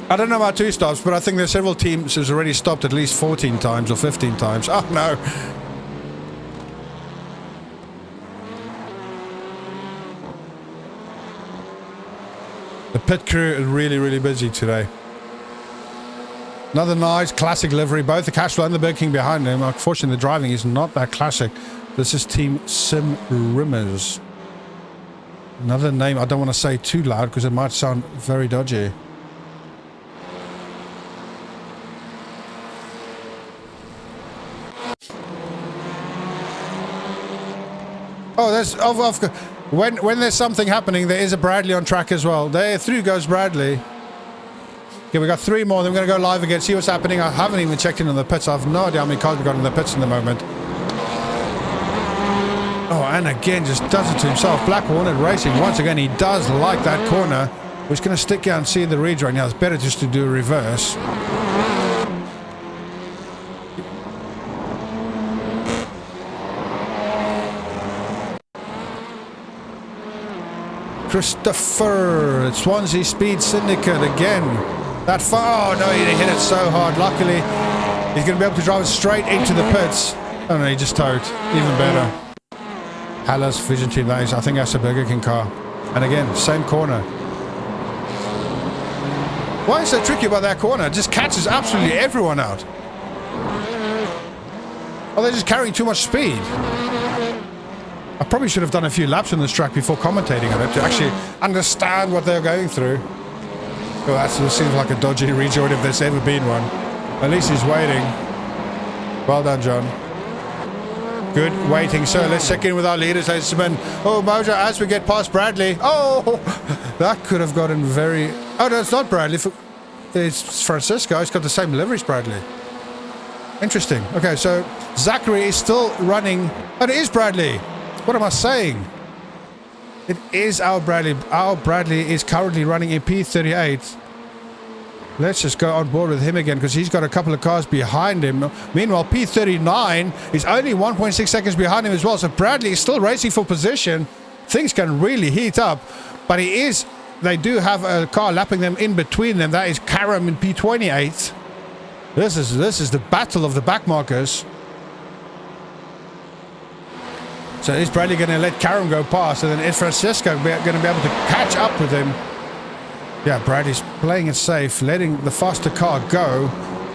I don't know about 2 stops, but I think there's several teams who's already stopped at least 14 times or 15 times. Oh no. The pit crew is really, really busy today. Another nice classic livery. Both the Cashflow and the Burger King behind him. Unfortunately, the driving is not that classic. This is Team Sim Rimmers. Another name I don't want to say too loud because it might sound very dodgy. Oh, there's when there's something happening, there is a Bradley on track as well. There, through goes Bradley. Okay, we got 3 more. Then we're going to go live again, see what's happening. I haven't even checked in on the pits. I have no idea how many cars we got in the pits in the moment. Oh, and again, just does it to himself. Black Hornet Racing, once again, he does like that corner. We're just going to stick here and see the reads right now. It's better just to do a reverse. Christopher, Swansea Speed Syndicate again. That far, oh no, he hit it so hard. Luckily, he's going to be able to drive it straight into the pits. Oh no, he just towed. Even better. Haller's Vision Team, that is, I think that's a Burger King car. And again, same corner. Why is it so tricky about that corner? It just catches absolutely everyone out. Oh, they're just carrying too much speed. I probably should have done a few laps on this track before commentating on it to actually understand what they're going through. Oh, that seems like a dodgy rejoin if there's ever been one. At least he's waiting. Well done, John. Good waiting. So let's check in with our leaders, ladies and gentlemen. Oh, Mojo, as we get past Bradley. Oh, that could have gotten very... Oh, no, it's not Bradley. It's Francisco. He's got the same livery as Bradley. Interesting. Okay, so Zachary is still running. Oh, it is Bradley. What am I saying? It is our Bradley. Our Bradley is currently running in P38. Let's just go on board with him again because he's got a couple of cars behind him. Meanwhile, P39 is only 1.6 seconds behind him as well. So Bradley is still racing for position. Things can really heat up. But they do have a car lapping them in between them. That is Karam in P28. This is the battle of the backmarkers. So is Bradley going to let Karam go past? And then is Francisco going to be able to catch up with him? Yeah, Bradley's playing it safe, letting the faster car go.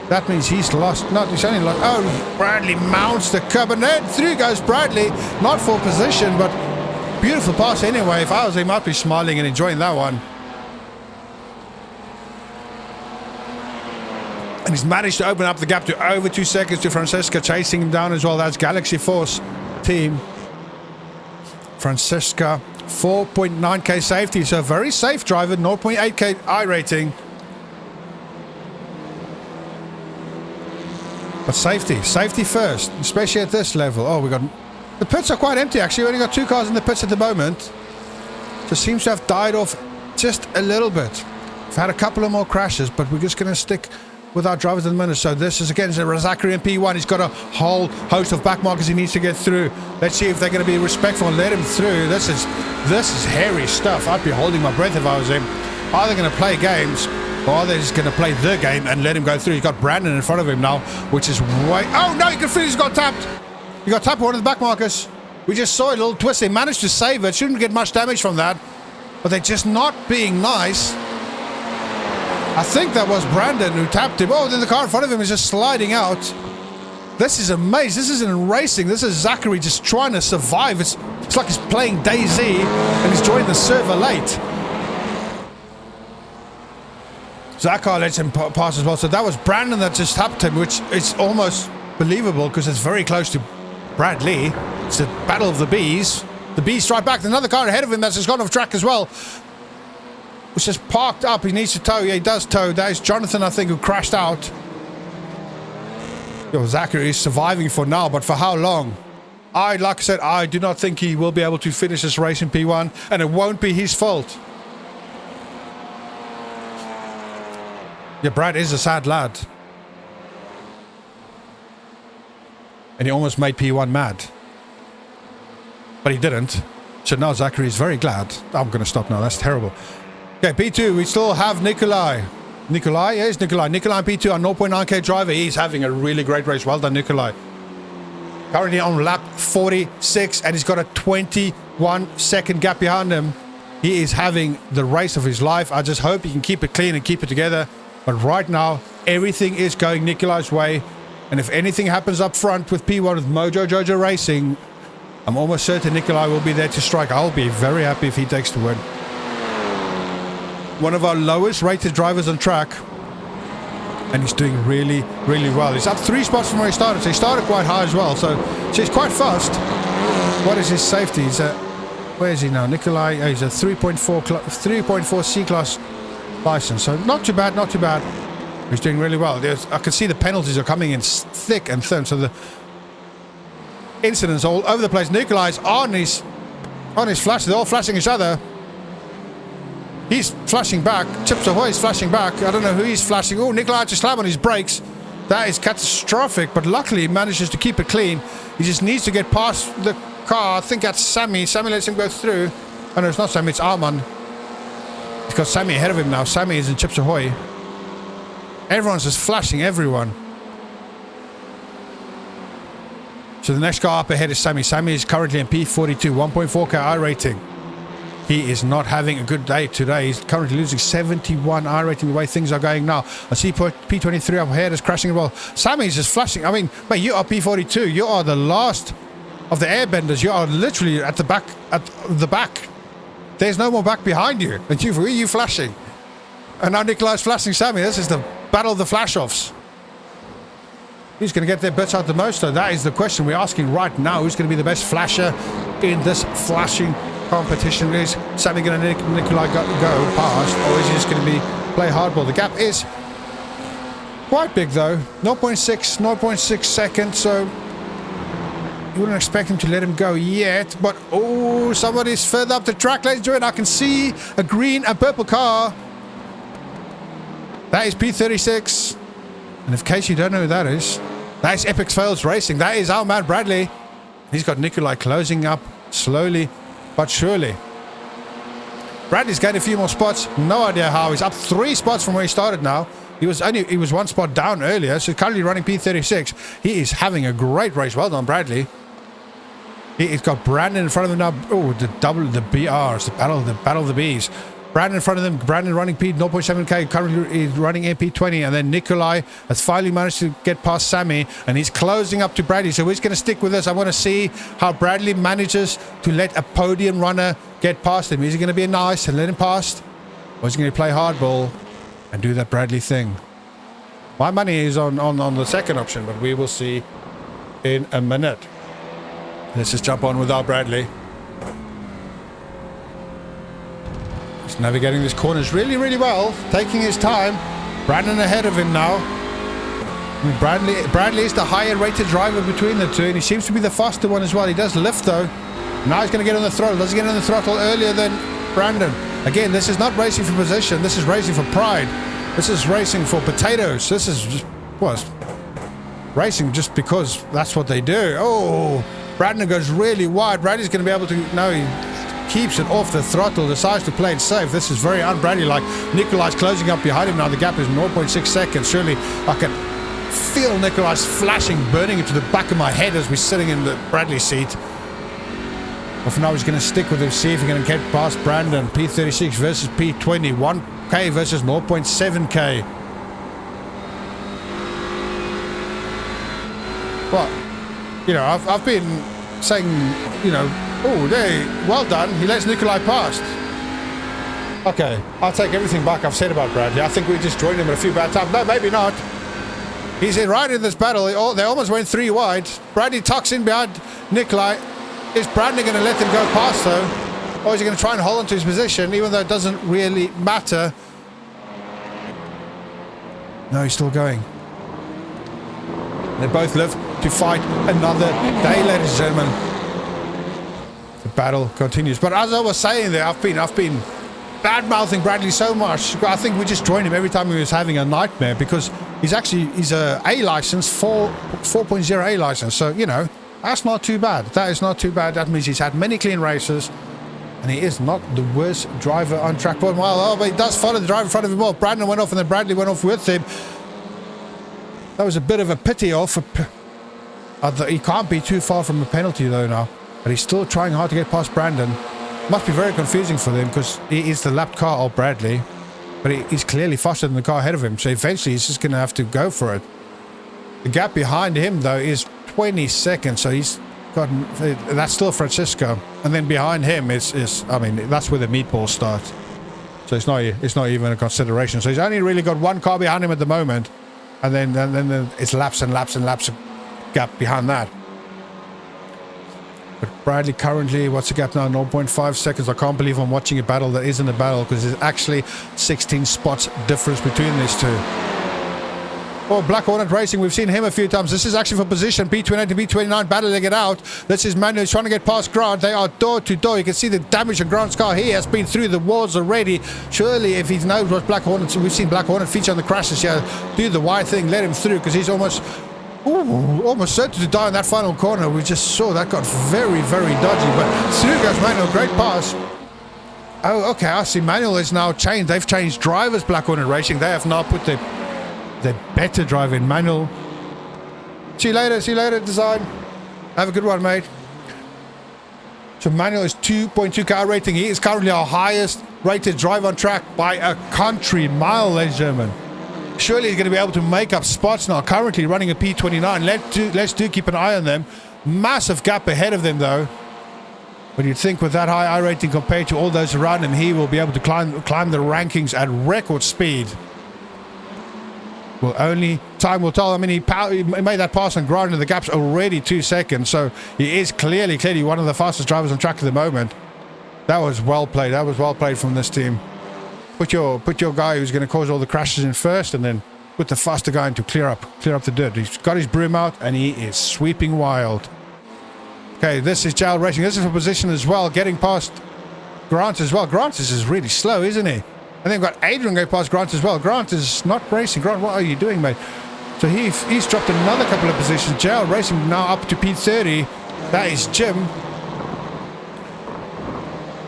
That means he's lost. Not he's only lost. Oh, Bradley mounts the curb, and then through goes Bradley. Not for position, but beautiful pass anyway. If I was him, I'd be smiling and enjoying that one. And he's managed to open up the gap to over 2 seconds to Francesca, chasing him down as well. That's Galaxy Force team. Francesca, 4.9k safety, so very safe driver, 0.8k I rating. But safety first, especially at this level. Oh, the pits are quite empty actually. We only got 2 cars in the pits at the moment. Just seems to have died off just a little bit. We've had a couple of more crashes, but we're just going to stick with our drivers in the minute. So this is again Zachary in P1. He's got a whole host of backmarkers he needs to get through. Let's see if they're going to be respectful and let him through. This is hairy stuff. I'd be holding my breath if I was him. Are they going to play games, or are they just going to play the game and let him go through? He's got Brandon in front of him now, which is way... Oh no, he can feel he's got tapped. He got tapped by one of the backmarkers. We just saw a little twist. They managed to save it. Shouldn't get much damage from that, but they're just not being nice. I think that was Brandon who tapped him. Oh, then the car in front of him is just sliding out. This is amazing. This isn't racing. This is Zachary just trying to survive. It's like he's playing DayZ and he's joined the server late. So that car lets him pass as well. So that was Brandon that just tapped him, which is almost believable because it's very close to Bradley. It's the battle of the bees. The bees strike back. There's another car ahead of him that's just gone off track as well. It's just parked up. He needs to tow. Yeah, he does tow. That is Jonathan, I think, who crashed out. Yo, Zachary is surviving for now, but for how long? Like I said, I do not think he will be able to finish this race in P1, and it won't be his fault. Yeah, Brad is a sad lad. And he almost made P1 mad. But he didn't. So now Zachary is very glad. I'm going to stop now. That's terrible. Okay, P2, we still have Nikolai. Nikolai? Yes, Nikolai. Nikolai and P2 are 0.9k driver. He's having a really great race. Well done, Nikolai. Currently on lap 46, and he's got a 21-second gap behind him. He is having the race of his life. I just hope he can keep it clean and keep it together. But right now, everything is going Nikolai's way. And if anything happens up front with P1 with Mojo Jojo Racing, I'm almost certain Nikolai will be there to strike. I'll be very happy if he takes the win. One of our lowest rated drivers on track, and he's doing really, really well. He's up 3 spots from where he started, so he started quite high as well, so he's quite fast. What is his safety? He's at, where is he now? Nikolai, he's a 3.4 C-class license, so not too bad, not too bad. He's doing really well. I can see the penalties are coming in thick and thin, so the incidents all over the place. Nikolai's on his flash, they're all flashing each other. He's flashing back. Chips Ahoy is flashing back. I don't know who he's flashing. Oh, Nikolai had to slam on his brakes. That is catastrophic, but luckily he manages to keep it clean. He just needs to get past the car. I think that's Sammy. Sammy lets him go through. Oh no, it's not Sammy, it's Arman. He's got Sammy ahead of him now. Sammy is in Chips Ahoy. Everyone's just flashing everyone. So the next car up ahead is Sammy. Sammy is currently in P42, 1.4k I rating. He is not having a good day today. He's currently losing 71 I rating the way things are going now. I see P23 up ahead is crashing as well. Sammy's just flashing. I mean, mate, you are P42. You are the last of the airbenders. You are literally at the back. There's no more back behind you. And you flashing. And now Nikolai's flashing Sammy. This is the battle of the flash-offs. Who's going to get their bits out the most, though? That is the question we're asking right now. Who's going to be the best flasher in this flashing competition? Is Sammy going to let Nikolai go past, or is he just going to play hardball? The gap is quite big, though. 0.6 seconds, so you wouldn't expect him to let him go yet. But, oh, somebody's further up the track. Ladies and gentlemen, I can see a green and purple car. That is P36. And in case you don't know who that is Epic Fails Racing. That is our man Bradley. He's got Nikolai closing up slowly but surely. Bradley's gained a few more spots. No idea how. He's up 3 spots from where he started now. He was 1 spot down earlier, so currently running P36. He is having a great race. Well done, Bradley. He's got Brandon in front of him now. Oh, the BRs, the battle of the Bs. Brandon in front of them. Brandon running P 0.7k. Currently is running MP20. And then Nikolai has finally managed to get past Sammy. And he's closing up to Bradley. So he's going to stick with us. I want to see how Bradley manages to let a podium runner get past him. Is he going to be nice and let him past? Or is he going to play hardball and do that Bradley thing? My money is on the second option. But we will see in a minute. Let's just jump on with our Bradley. He's navigating these corners really, really well, taking his time. Brandon ahead of him now. I mean, Bradley is the higher rated driver between the two, and he seems to be the faster one as well. He does lift though. Now he's going to get on the throttle. Does he get on the throttle earlier than Brandon? Again, this is not racing for position. This is racing for pride. This is racing for potatoes. This is just, well, racing just because that's what they do. Oh, Brandon goes really wide. Bradley's going to be able to, no, he keeps it off the throttle, decides to play it safe. This is very un-Bradley-like. Nikolai's closing up behind him now. The gap is 0.6 seconds. Surely I can feel Nikolai's flashing, burning into the back of my head as we're sitting in the Bradley seat. But for now, he's going to stick with him, see if he's going to get past Brandon. P36 versus P20. 1k versus 0.7k. Well, you know, I've been saying, you know, oh, there, well done. He lets Nikolai past. Okay, I'll take everything back I've said about Bradley. I think we just joined him at a few bad times. No, maybe not. He's in right in this battle. They almost went 3 wide. Bradley tucks in behind Nikolai. Is Brandon going to let them go past, though? Or is he going to try and hold on to his position, even though it doesn't really matter? No, he's still going. They both live to fight another day, ladies and gentlemen. The battle continues. But as I was saying there, I've been bad-mouthing Bradley so much. I think we just joined him every time he was having a nightmare, because he's a A license, 4.0 A license. So, you know, that's not too bad. That is not too bad. That means he's had many clean races, and he is not the worst driver on track. But he does follow the driver in front of him off. Brandon went off, and then Bradley went off with him. That was a bit of a pity off. He can't be too far from the penalty though now. But he's still trying hard to get past Brandon. Must be very confusing for them, because he is the lapped car of Bradley. But he's clearly faster than the car ahead of him. So eventually he's just going to have to go for it. The gap behind him though is 20 seconds. So he's got, that's still Francisco. And then behind him is I mean, that's where the meatballs start. So it's not even a consideration. So he's only really got 1 car behind him at the moment. And then it's laps and laps and laps of gap behind that. But Bradley currently, what's the gap now? 0.5 seconds. I can't believe I'm watching a battle that isn't a battle, because there's actually 16 spots difference between these two. Oh, Black Hornet Racing, we've seen him a few times. This is actually for position. P28 to P29 battling it out. This is Manuel. He's trying to get past Grant. They are door to door. You can see the damage on Grant's car. He has been through the walls already. Surely, if he knows what Black Hornet, we've seen Black Hornet feature on the crashes here. Do the wide thing, let him through, because he's almost certain to die in that final corner. We just saw that got very, very dodgy. But through goes Manuel. Great pass. Oh, okay. I see Manuel is now changed. They've changed drivers, Black Hornet Racing. They have now put the better driver in Manuel. See you later, Design. Have a good one, mate. So Manuel is 2.2 car rating. He is currently our highest rated driver on track by a country mile, ladies and gentlemen. Surely he's going to be able to make up spots now. Currently running a P29. Let's keep an eye on them. Massive gap ahead of them, though. But you'd think with that high I rating compared to all those around him, he will be able to climb the rankings at record speed. Well, only time will tell. I mean, he made that pass on Grant, and the gap's already 2 seconds. So he is clearly one of the fastest drivers on track at the moment. That was well played. That was well played from this team. Put your guy who's going to cause all the crashes in first, and then put the faster guy in to clear up the dirt. He's got his broom out, and he is sweeping wild. Okay, this is JL Racing. This is for position as well, getting past Grant as well. Grant is really slow, isn't he? And then we've got Adrian going past Grant as well. Grant is not racing. Grant, what are you doing, mate? So he's dropped another couple of positions. JL Racing now up to P30. That is Jim.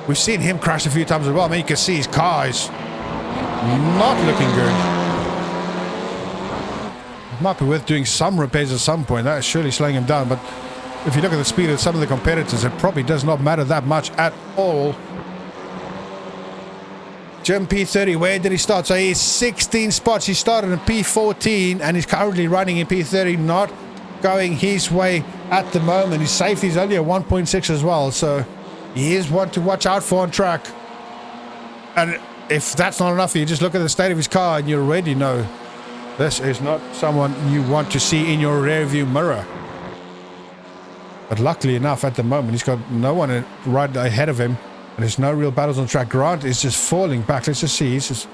We've seen him crash a few times as well. I mean, you can see his car is not looking good. Might be worth doing some repairs at some point. That is surely slowing him down, but if you look at the speed of some of the competitors, it probably does not matter that much at all. Jim P30, where did he start? So he's 16 spots. He started in P14 and he's currently running in P30, not going his way at the moment. His safety is only a 1.6 as well, so he is one to watch out for on track. And if that's not enough, you just look at the state of his car and you already know this is not someone you want to see in your rear view mirror. But luckily enough, at the moment, he's got no one right ahead of him. And there's no real battles on track. Grant is just falling back. Let's just see. He's just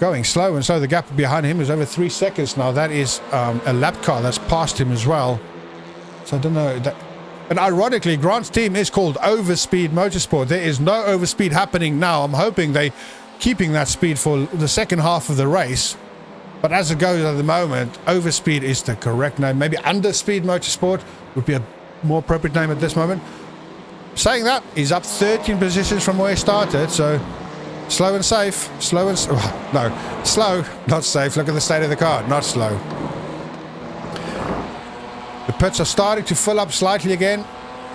going slow. And so the gap behind him is over 3 seconds now. That is a lap car that's passed him as well. So I don't know. And ironically, Grant's team is called Overspeed Motorsport. There is no overspeed happening now. I'm hoping they're keeping that speed for the second half of the race. But as it goes at the moment, Overspeed is the correct name. Maybe Underspeed Motorsport would be a more appropriate name at this moment. Saying that, he's up 13 positions from where he started, so slow and safe. Slow, not safe. Look at the state of the car, not slow. The pits are starting to fill up slightly again.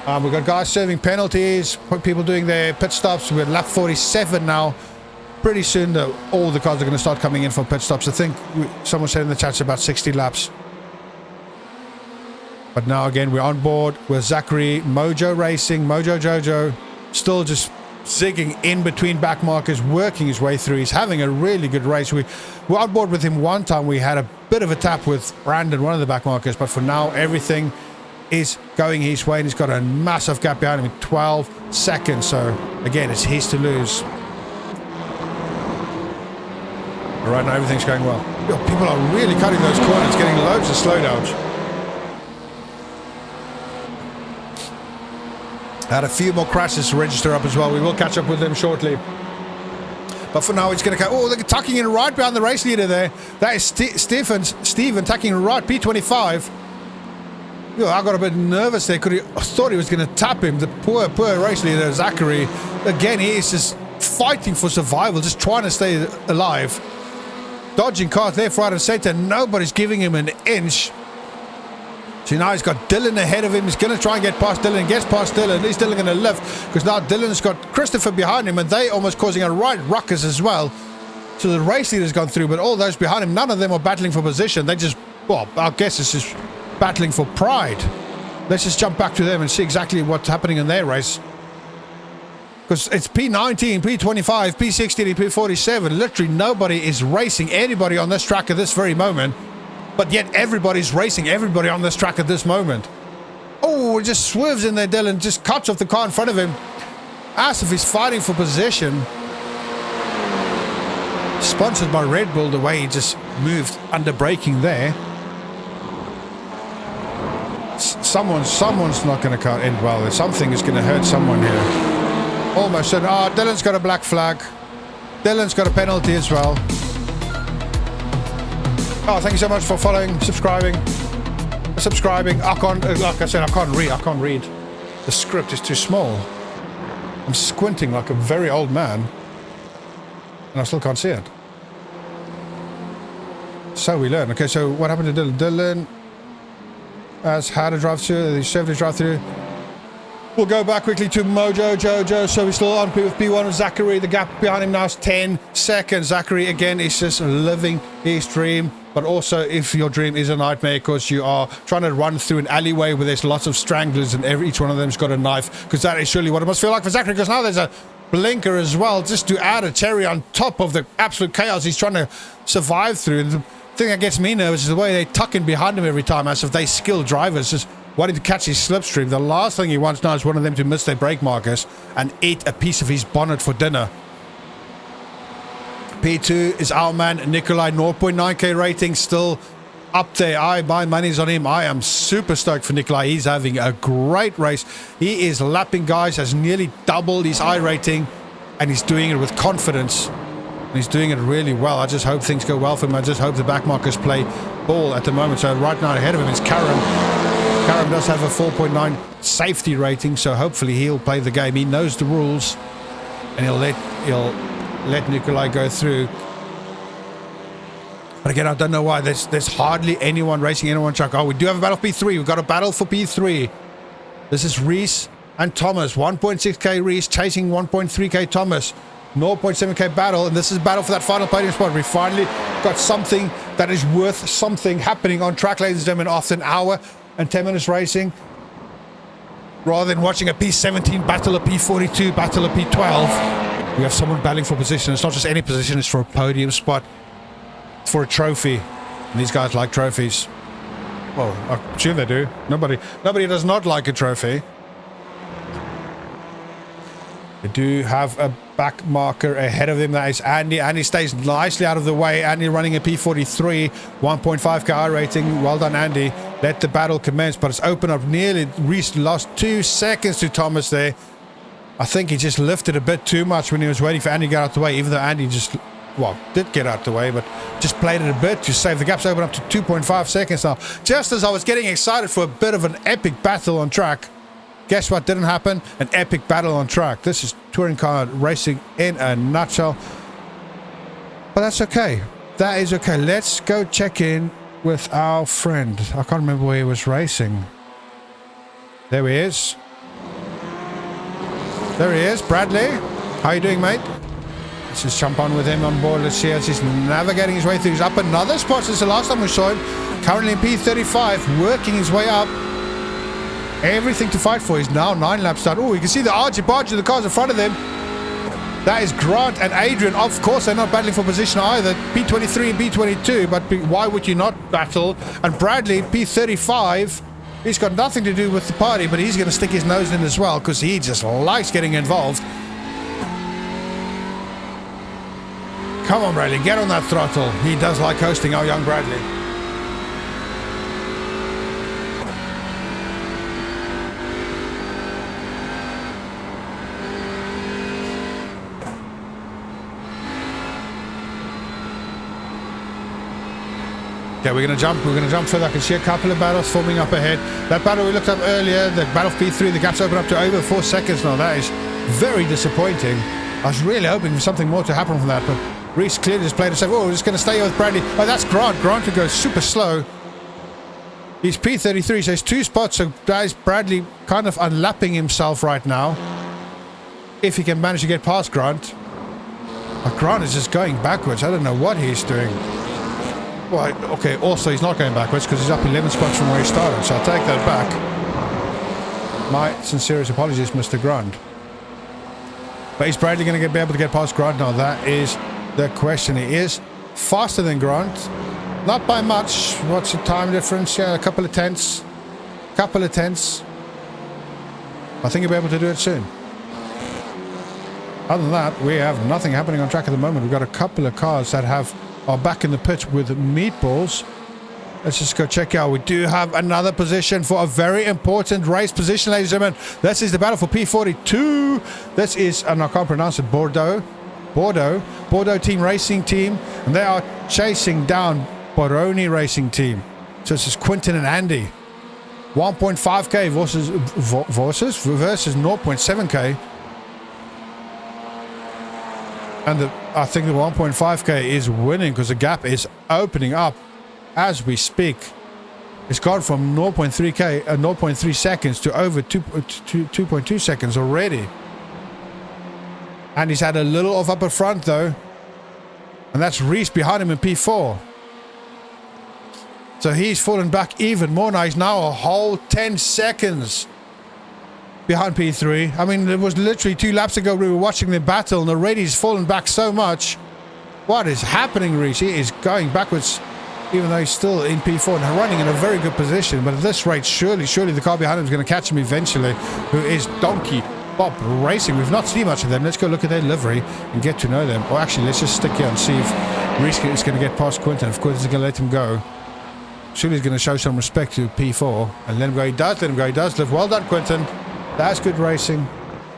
We've got guys serving penalties, people doing their pit stops. We're at lap 47 now. Pretty soon, all the cars are going to start coming in for pit stops. I think someone said in the chat it's about 60 laps. But now again, we're on board with Zachary, Mojo Racing, Mojo Jojo, still just zigging in between back markers, working his way through. He's having a really good race. We were on board with him one time. We had a bit of a tap with Brandon, one of the back markers, but for now, everything is going his way, and he's got a massive gap behind him in 12 seconds. So again, it's his to lose. All right, now everything's going well. Yo, people are really cutting those corners, getting loads of slowdowns. Had a few more crashes to register up as well. We will catch up with them shortly. But for now, it's going to go. Oh, they're tucking in right behind the race leader there. That is Stephen tucking right, P25. Yo, I got a bit nervous there because I thought he was going to tap him. The poor race leader, Zachary. Again, he is just fighting for survival, just trying to stay alive. Dodging cars left, right, and center. Nobody's giving him an inch. So now he's got Dylan ahead of him. He's going to try and get past Dylan. Gets past Dylan. Is Dylan going to lift? Because now Dylan's got Christopher behind him, and they almost causing a right ruckus as well. So the race leader's gone through, but all those behind him, none of them are battling for position. They just, well, I guess it's just battling for pride. Let's just jump back to them and see exactly what's happening in their race. Because it's P19, P25, P16, and P47. Literally nobody is racing anybody on this track at this very moment. But yet everybody's racing everybody on this track at this moment. Oh, it just swerves in there, Dylan. Just cuts off the car in front of him. As if he's fighting for position. Sponsored by Red Bull, the way he just moved under braking there. Someone's not going to end well. Something is going to hurt someone here. Almost. Oh, Dylan's got a black flag. Dylan's got a penalty as well. Oh, thank you so much for following, subscribing. I can't, like I said, I can't read. The script is too small. I'm squinting like a very old man. And I still can't see it. So we learn. Okay, so what happened to Dylan? Dylan has had a drive-through. He served his drive-through. We'll go back quickly to Mojo Jojo. So we're still on with P1 with Zachary. The gap behind him now is 10 seconds. Zachary, again, is just living his dream. But also, if your dream is a nightmare because you are trying to run through an alleyway where there's lots of stranglers and each one of them's got a knife, because that is surely what it must feel like for Zachary, because now there's a blinker as well, just to add a cherry on top of the absolute chaos he's trying to survive through. And the thing that gets me nervous is the way they tuck in behind him every time, as if they skilled drivers just wanting to catch his slipstream. The last thing he wants now is one of them to miss their brake markers and eat a piece of his bonnet for dinner. P2 is our man Nikolai, 0.9k rating, still up there. My money's on him. I am super stoked for Nikolai. He's having a great race. He is lapping guys, has nearly doubled his iRating, and he's doing it with confidence. And he's doing it really well. I just hope things go well for him. I just hope the back markers play ball at the moment. So right now ahead of him is Karen. Karen does have a 4.9 safety rating, so hopefully he'll play the game. He knows the rules, and he'll let Nikolai go through. But again, I don't know why there's hardly anyone racing anyone truck. Oh, we do have a battle for P3. We've got a battle for P3. This is Reese and Thomas. 1.6k Reese chasing 1.3k Thomas. 0.7k battle, and this is battle for that final podium spot. We finally got something that is worth something happening on track, ladies and gentlemen, after an hour and 10 minutes racing. Rather than watching a P17 battle, a P42 battle, a P12, we have someone battling for position. It's not just any position, it's for a podium spot, for a trophy. And these guys like trophies. Well, I'm sure they do. Nobody does not like a trophy. They do have a back marker ahead of him. That is Andy. Andy stays nicely out of the way. Andy running a P43, 1.5k rating. Well done, Andy. Let the battle commence, but it's open up nearly. Reese lost 2 seconds to Thomas there. I think he just lifted a bit too much when he was waiting for Andy to get out the way, even though Andy just, well, did get out the way, but just played it a bit to save. The gap's open up to 2.5 seconds now. Just as I was getting excited for a bit of an epic battle on track, guess what didn't happen? An epic battle on track. This is touring car racing in a nutshell. But that's okay. That is okay. Let's go check in with our friend. I can't remember where he was racing. There he is. There he is, Bradley. How you doing, mate? Let's just jump on with him on board. Let's see as he's navigating his way through. He's up another spot since the last time we saw him. Currently in P35, working his way up. Everything to fight for. He's now 9 laps down. Oh, you can see the argy-bargy of the cars in front of them. That is Grant and Adrian. Of course, they're not battling for position either. P23 and P22, but why would you not battle? And Bradley, P35, he's got nothing to do with the party, but he's going to stick his nose in as well because he just likes getting involved. Come on, Bradley, get on that throttle. He does like hosting our young Bradley. Okay, we're going to jump further. I can see a couple of battles forming up ahead. That battle we looked up earlier, the battle for P3, the gap's open up to over 4 seconds now. That is very disappointing. I was really hoping for something more to happen from that, but Reese clearly just played it safe. Oh, we're just going to stay with Bradley. Oh, that's Grant. Grant who goes super slow. He's P33, so he's 2 spots. So guys, Bradley kind of unlapping himself right now. If he can manage to get past Grant. But Grant is just going backwards. I don't know what he's doing. Well, okay, also he's not going backwards because he's up 11 spots from where he started, so I'll take that back. My sincerest apologies, Mr. Grant. But is Bradley going to be able to get past Grant now? That is the question. He is faster than Grant. Not by much. What's the time difference? Yeah, a couple of tenths. Couple of tenths. I think he'll be able to do it soon. Other than that, we have nothing happening on track at the moment. We've got a couple of cars that are back in the pit with meatballs. Let's just go check out. We do have another position for a very important race position, ladies and gentlemen. This is the battle for P42. This is, and I can't pronounce it, Bordeaux Team Racing Team. And they are chasing down Boroni Racing Team. So this is Quinton and Andy. 1.5k versus 0.7k. And I think the 1.5k is winning because the gap is opening up as we speak. It's gone from 0.3 seconds to over 2.2 seconds already. And he's had a little off up at front though. And that's Reese behind him in P4. So he's fallen back even more now. He's now a whole 10 seconds behind P3. I mean, it was literally 2 laps ago we were watching the battle and already he's fallen back so much. What is happening, Reese? He is going backwards. Even though he's still in P4 and running in a very good position. But at this rate, surely the car behind him is going to catch him eventually. Who is Donkey Bob Racing. We've not seen much of them. Let's go look at their livery and get to know them. Or actually, let's just stick here and see if Reese is going to get past Quinton. If Quinton's going to let him go. Surely he's going to show some respect to P4 and let him go. He does let him go. He does live. Well done, Quinton. That's good racing.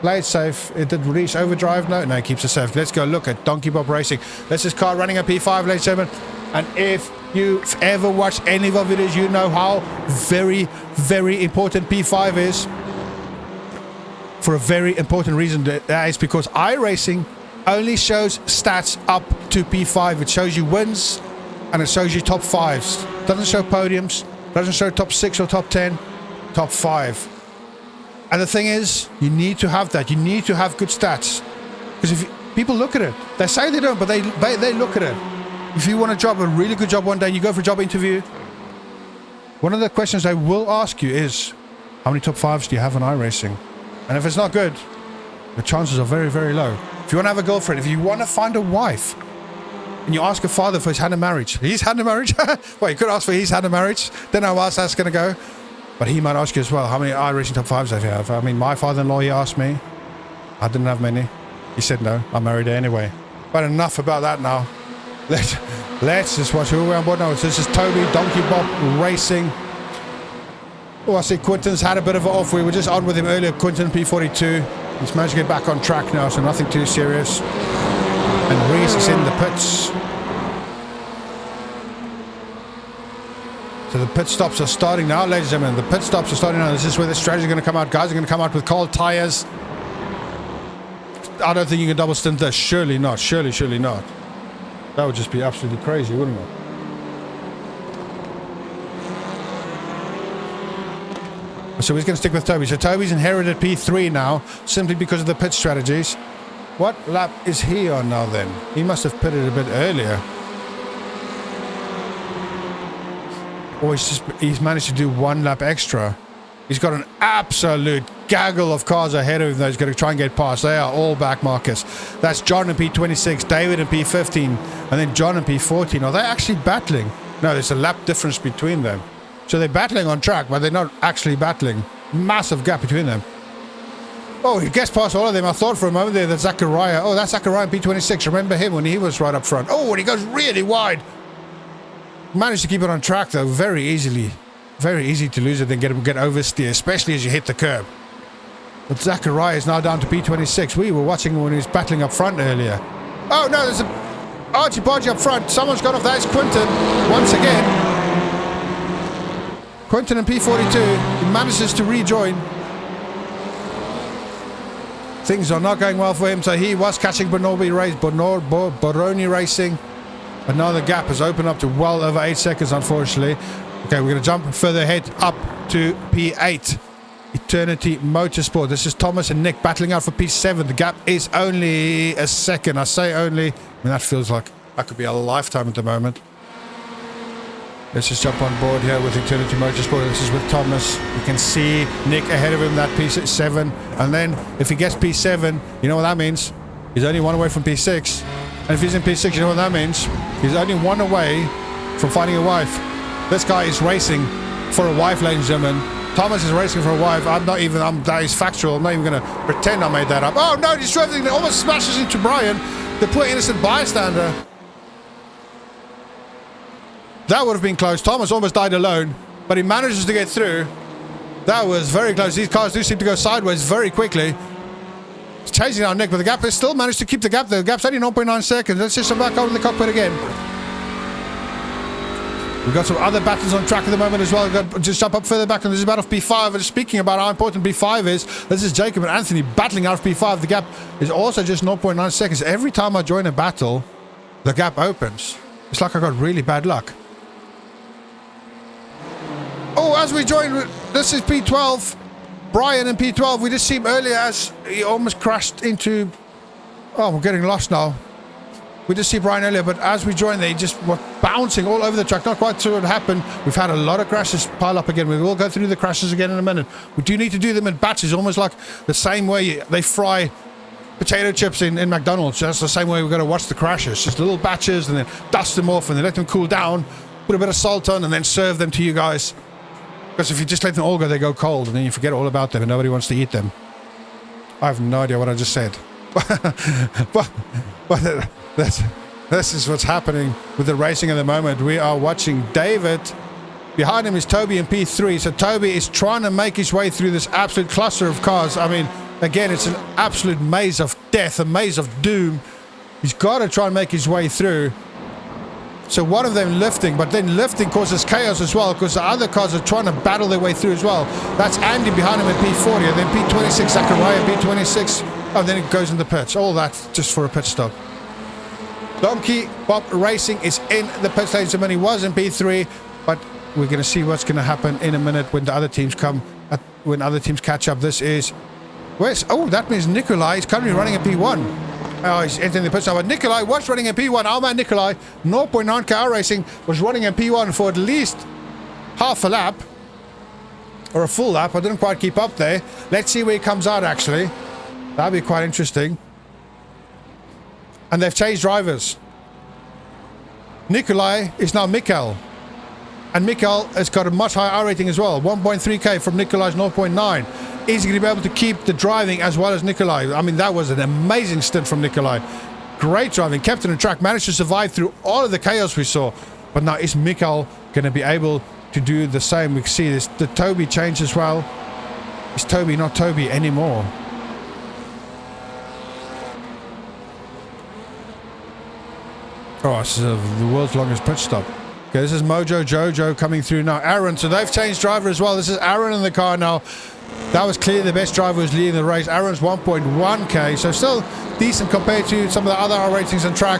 Play it safe. It did Reese overdrive? No, he keeps it safe. Let's go look at Donkey Bob Racing. That's his car running at P5, ladies and gentlemen. And if you've ever watched any of our videos, you know how very, very important P5 is. For a very important reason. That is because iRacing only shows stats up to P5. It shows you wins and it shows you top 5s. Doesn't show podiums. Doesn't show top 6 or top 10. Top 5. And the thing is, you need to have that. You need to have good stats. Because if people look at it, they say they don't, but they look at it. If you want a job, a really good job one day, and you go for a job interview, one of the questions they will ask you is, how many top 5s do you have on iRacing? And if it's not good, the chances are very, very low. If you want to have a girlfriend, if you want to find a wife, and you ask a father for his hand in marriage, he's hand in marriage? Well, you could ask for his hand in marriage. Don't know how else that's going to go. But he might ask you as well, how many iRacing top 5s do you have? I mean, my father-in-law, he asked me. I didn't have many. He said no, I'm married anyway. But enough about that now. Let's just watch who we're on board now. This is Toby, Donkey Bob Racing. Oh, I see Quinton's had a bit of an off. We were just on with him earlier. Quinton P42. He's managed to get back on track now, so nothing too serious. And Reese is in the pits. So the pit stops are starting now, ladies and gentlemen. The pit stops are starting now. This is where the strategy is going to come out. Guys are going to come out with cold tires. I don't think you can double stint this. Surely not. Surely not. That would just be absolutely crazy, wouldn't it? So he's going to stick with Toby. So Toby's inherited P3 now, simply because of the pit strategies. What lap is he on now then? He must have pitted a bit earlier. Or he's managed to do 1 lap extra. He's got an absolute gaggle of cars ahead of him that he's going to try and get past. They are all back markers. That's John in P26, David in P15, and then John in P14. Are they actually battling? No, there's a lap difference between them. So they're battling on track, but they're not actually battling. Massive gap between them. Oh, he gets past all of them. I thought for a moment there that Zachariah. Oh, that's Zachariah in P26. Remember him when he was right up front. Oh, and he goes really wide. Managed to keep it on track, though, very easily. Very easy to lose it and get oversteer, especially as you hit the curb. But Zachariah is now down to P26. We were watching him when he was battling up front earlier. Oh, no, there's a argy-bargy up front. Someone's got off. That's Quinton once again. Quinton in P42. He manages to rejoin. Things are not going well for him, so he was catching Boroni Racing. But now the gap has opened up to well over 8 seconds, unfortunately. Okay, we're going to jump further ahead up to P8. Eternity Motorsport. This is Thomas and Nick battling out for P7. The gap is only a second. I say only. I mean, that feels like that could be a lifetime at the moment. Let's just jump on board here with Eternity Motorsport. This is with Thomas. You can see Nick ahead of him, that P7. And then if he gets P7, you know what that means? He's only 1 away from P6. And if he's in P6, you know what that means? He's only 1 away from finding a wife. This guy is racing for a wife, ladies and gentlemen. Thomas is racing for a wife. That is factual. I'm not even going to pretend I made that up. Oh, no, he's driving. It almost smashes into Brian, the poor innocent bystander. That would have been close. Thomas almost died alone, but he manages to get through. That was very close. These cars do seem to go sideways very quickly. He's chasing down Nick, but the gap has still managed to keep the gap there. The gap's only 0.9 seconds. Let's just come back over to the cockpit again. We've got some other battles on track at the moment as well. We've got to just jump up further back, and this is battle of P5. And speaking about how important P5 is, this is Jacob and Anthony battling out of P5. The gap is also just 0.9 seconds. Every time I join a battle, the gap opens. It's like I got really bad luck. as we join, this is P12. Brian in P12. We just see him earlier as he almost crashed into... Oh, we're getting lost now. We just see Brian earlier, but as we joined, they just were bouncing all over the track. Not quite sure what happened. We've had a lot of crashes pile up again. We will go through the crashes again in a minute. We do need to do them in batches, almost like the same way they fry potato chips in McDonald's. That's the same way we've got to watch the crashes. Just little batches and then dust them off and then let them cool down, put a bit of salt on and then serve them to you guys. Because if you just let them all go, they go cold and then you forget all about them and nobody wants to eat them. I have no idea what I just said. but this is what's happening with the racing at the moment. We are watching David. Behind him is Toby in P3. So Toby is trying to make his way through this absolute cluster of cars. I mean, again, it's an absolute maze of death, a maze of doom. He's got to try and make his way through. So one of them lifting, but then lifting causes chaos as well because the other cars are trying to battle their way through as well. That's Andy behind him at P40, and then P26, Zachariah, P26. Oh, then it goes in the pits. All that just for a pit stop. Donkey Bob Racing is in the pit stage. He was in P3, but we're going to see what's going to happen in a minute when the other teams when other teams catch up. This is... that means Nikolai is currently running a P1. Oh, he's entering the pit stop. But Nikolai was running a P1. Our man Nikolai, 0.9 iRacing, was running a P1 for at least half a lap. Or a full lap. I didn't quite keep up there. Let's see where he comes out, actually. That'd be quite interesting. And they've changed drivers. Nikolai is now Mikkel. And Mikkel has got a much higher R rating as well. 1.3k from Nikolai's 0.9. Is he going to be able to keep the driving as well as Nikolai? I mean, that was an amazing stint from Nikolai. Great driving. Kept on the track. Managed to survive through all of the chaos we saw. But now is Mikkel going to be able to do the same? We can see this. The Toby change as well. Is Toby not Toby anymore? Oh, this is the world's longest pit stop. Okay, this is Mojo Jojo coming through now. Aaron, so they've changed driver as well. This is Aaron in the car now. That was clearly the best driver who's leading the race. Aaron's 1.1k, so still decent compared to some of the other R ratings on track.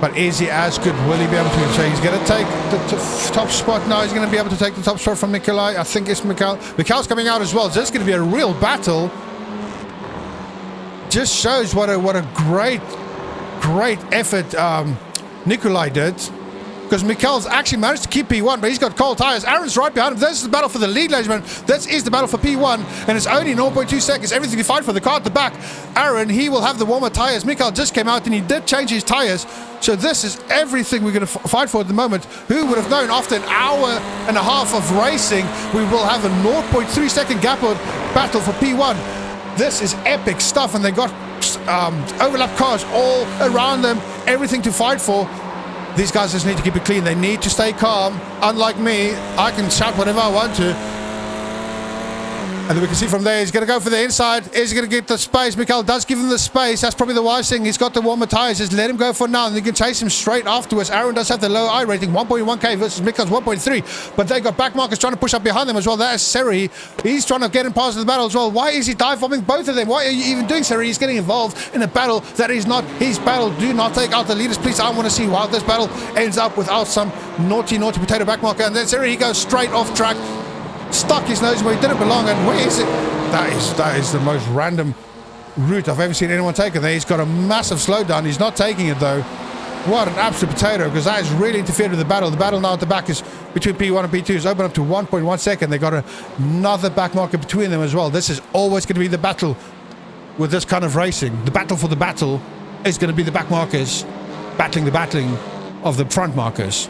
But is he as good? Will he be able to? So he's going to take the top spot now. He's going to be able to take the top spot from Nikolai. I think it's Mikkel. Mikkel's coming out as well. So it's going to be a real battle. Just shows what a great effort Nikolai did. Because Mikkel's actually managed to keep P1, but he's got cold tires. Aaron's right behind him. This is the battle for the lead, ladies and gentlemen. This is the battle for P1, and it's only 0.2 seconds. Everything to fight for. The car at the back. Aaron, he will have the warmer tires. Mikkel just came out, and he did change his tires. So this is everything we're going to fight for at the moment. Who would have known after an hour and a half of racing, we will have a 0.3 second gap battle for P1. This is epic stuff, and they got overlap cars all around them. Everything to fight for. These guys just need to keep it clean. They need to stay calm. Unlike me, I can shout whatever I want to. And then we can see from there, he's going to go for the inside. Is he going to get the space? Mikkel does give him the space. That's probably the wise thing. He's got the warmer tires. Just let him go for now, and they can chase him straight afterwards. Aaron does have the low I rating, 1.1k versus Mikkel's 1.3. But they got back markers trying to push up behind them as well. That is Seri. He's trying to get in past the battle as well. Why is he dive bombing both of them? Why are you even doing Seri? He's getting involved in a battle that is not his battle. Do not take out the leaders, please. I want to see how this battle ends up without some naughty potato back marker. And then Seri, he goes straight off track. Stuck his nose where he didn't belong, and where is it? That is the most random route I've ever seen anyone take it there. He's got a massive slowdown. He's not taking it though. What an absolute potato, because that has really interfered with the battle. The battle now at the back is between P1 and P2 is open up to 1.1 second. They got another back marker between them as well. This is always going to be the battle with this kind of racing. The battle for the battle is going to be the back markers battling the battling of the front markers.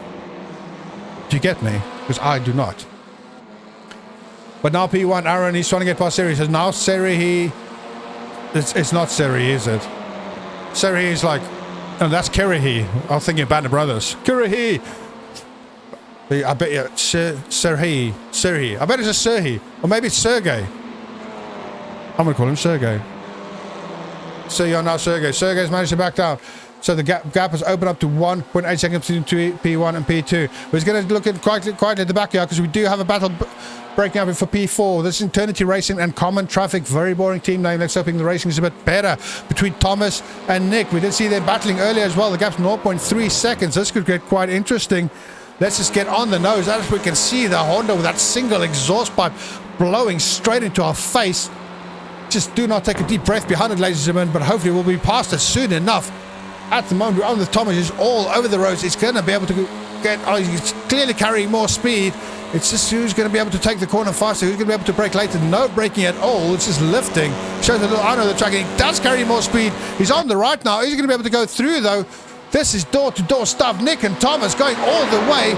Do you get me? Because I do not. But now P1, Aaron, he's trying to get past Seri. He says, now Seri, it's not Seri, is it? Seri is like, oh, that's Kirihi. I was thinking Band of Brothers. Kirihi! I bet you, Serhi. I bet it's a Serhi. Or maybe it's Sergey. I'm going to call him Sergey. So you're now Sergey. Sergey's managed to back down. So the gap has opened up to 1.8 seconds between P1 and P2. We're going to look at quietly at the backyard because we do have a battle breaking up for P4. This is Eternity Racing and Common Traffic. Very boring team name. Let's hoping the racing is a bit better between Thomas and Nick. We did see them battling earlier as well. The gap's 0.3 seconds. This could get quite interesting. Let's just get on the nose. As we can see, the Honda with that single exhaust pipe blowing straight into our face. Just do not take a deep breath behind it, ladies and gentlemen, but hopefully we'll be past it soon enough. At the moment, we're on the Thomas, is all over the roads. It's going to be able to get, he's clearly carrying more speed. It's just who's going to be able to take the corner faster, who's going to be able to brake later. No braking at all, it's just lifting. Shows a little eye on the track, and he does carry more speed. He's on the right now. He's going to be able to go through, though. This is door-to-door stuff. Nick and Thomas going all the way.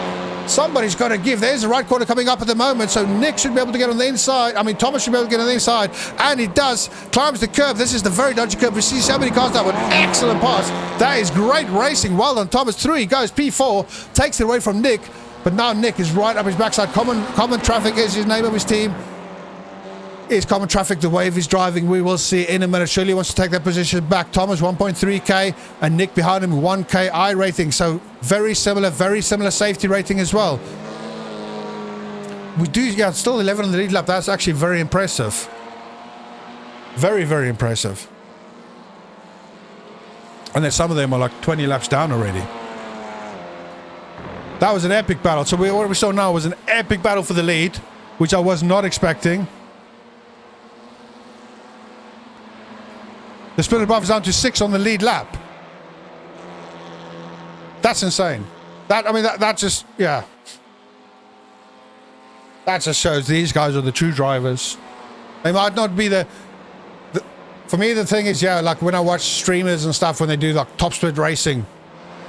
Somebody's got to give. There's the right corner coming up at the moment, so Nick should be able to get on the inside. I mean, Thomas should be able to get on the inside, and he does. Climbs the curb. This is the very dodgy curb. We see so many cars now with excellent pass. That is great racing. Well done, Thomas. Through he goes. P4 takes it away from Nick, but now Nick is right up his backside. Common Traffic is his name of his team. Is Common Traffic the wave he's driving? We will see in a minute. Surely wants to take that position back. Thomas 1.3k and Nick behind him 1k iRacing. So very similar safety rating as well. We do, yeah, still 11 on the lead lap. That's actually very impressive. Very, very impressive. And then some of them are like 20 laps down already. That was an epic battle. So what we saw now was an epic battle for the lead, which I was not expecting. The split above is down to 6 on the lead lap. That's insane. That just, yeah. That just shows these guys are the true drivers. They might not be for me, the thing is, yeah, like when I watch streamers and stuff, when they do like top split racing,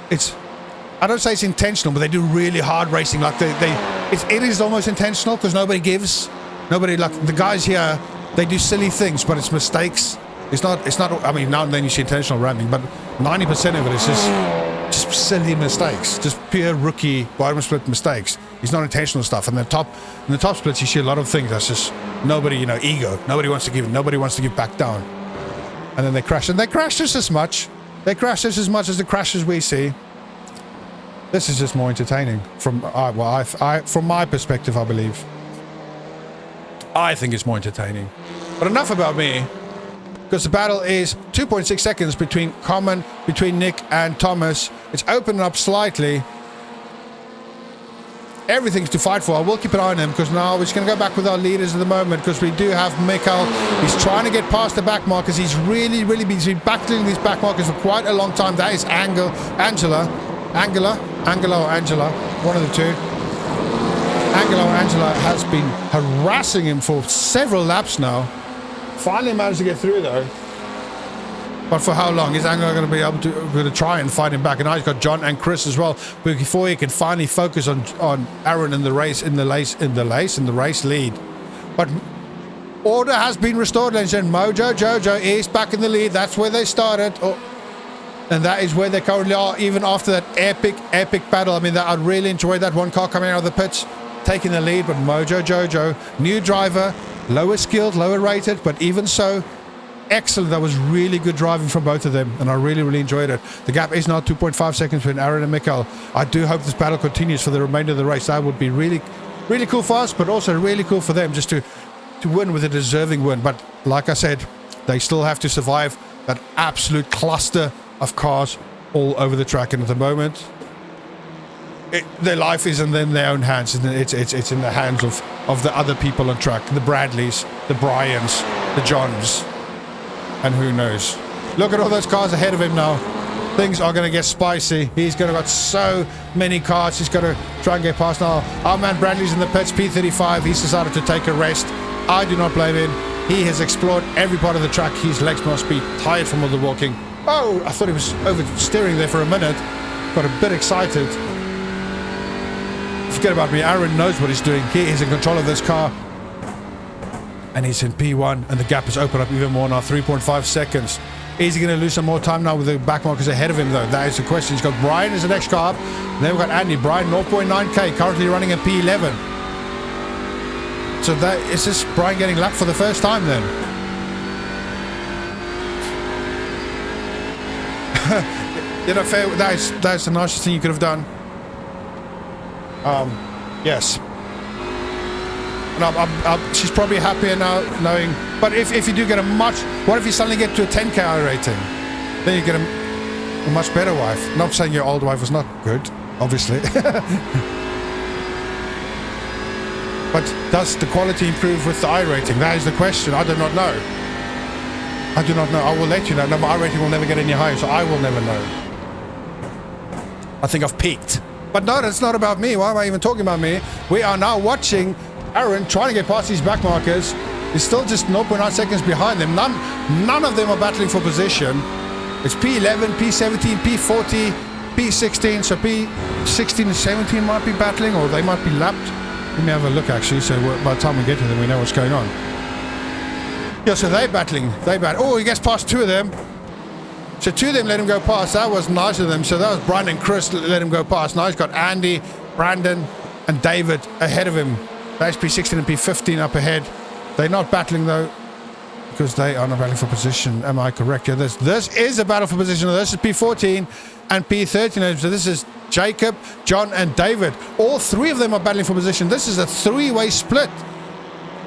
I don't say it's intentional, but they do really hard racing. Like it is almost intentional because nobody gives. Nobody, like the guys here, they do silly things, but it's mistakes. It's not, I mean, now and then you see intentional ramming, but 90% of it is just silly mistakes, just pure rookie bottom split mistakes. It's not intentional stuff. And in the top splits, you see a lot of things that's just nobody, ego. Nobody wants to give back down. And then they crash. And they crash just as much. They crash just as much as the crashes we see. This is just more entertaining from my perspective, I believe. I think it's more entertaining. But enough about me. Because the battle is 2.6 seconds between Nick and Thomas. It's opened up slightly. Everything's to fight for. I will keep an eye on him because now we're just going to go back with our leaders at the moment because we do have Mikkel. He's trying to get past the back markers. He's really been battling these back markers for quite a long time. That is Angela or Angela, one of the two. Angela or Angela has been harassing him for several laps now. Finally managed to get through though. But for how long? Is Angela going to be able to try and fight him back? And now he's got John and Chris as well. Before he can finally focus on Aaron in the race lead. But order has been restored, ladies and gentlemen. Mojo Jojo is back in the lead. That's where they started. And that is where they currently are, even after that epic battle. I mean, I really enjoyed that one car coming out of the pits, taking the lead. But Mojo Jojo, new driver, lower skilled, lower rated, but even so, excellent. That was really good driving from both of them, and I really enjoyed it. The gap is now 2.5 seconds between Aaron and Mikkel. I do hope this battle continues for the remainder of the race. That would be really cool for us, but also really cool for them just to win with a deserving win. But like I said, they still have to survive that absolute cluster of cars all over the track, and at the moment their life is in their own hands. It's in the hands of the other people on track, the Bradleys, the Bryans, the Johns, and who knows. Look at all those cars ahead of him now. Things are going to get spicy. He's going to got so many cars. He's got to try and get past now. Our man Bradley's in the pits, P35. He's decided to take a rest. I do not blame him. He has explored every part of the track. His legs must be tired from all the walking. Oh, I thought he was oversteering there for a minute. Got a bit excited. Forget about me. Aaron knows what he's doing. He is in control of this car. And he's in P1, and the gap has opened up even more now, 3.5 seconds. Is he going to lose some more time now with the back markers ahead of him, though? That is the question. He's got Brian as the next car up. And then we've got Andy. Brian, 0.9k, currently running at P11. So that is just Brian getting lapped for the first time then. Fair. That's the nicest thing you could have done. Yes. And she's probably happier now knowing. But if you do get what if you suddenly get to a 10k rating? Then you get a much better wife. Not saying your old wife was not good, obviously. But does the quality improve with the iRating? That is the question. I do not know. I do not know. I will let you know. No, my iRating will never get any higher, so I will never know. I think I've peaked. But no, that's not about me. Why am I even talking about me? We are now watching Aaron trying to get past these back markers. He's still just 0.9 seconds behind them. None of them are battling for position. It's P11, P17, P40, P16. So P16 and 17 might be battling, or they might be lapped. Let me have a look, actually, so by the time we get to them, we know what's going on. Yeah, so they're battling. Oh, he gets past two of them. So two of them let him go past. That was nice of them. So that was Brian and Chris let him go past. Now he's got Andy, Brandon, and David ahead of him. That's P16 and P15 up ahead. They're not battling, though, because they are not battling for position. Am I correct? Yeah, this is a battle for position. This is P14 and P13. So this is Jacob, John, and David. All three of them are battling for position. This is a three-way split.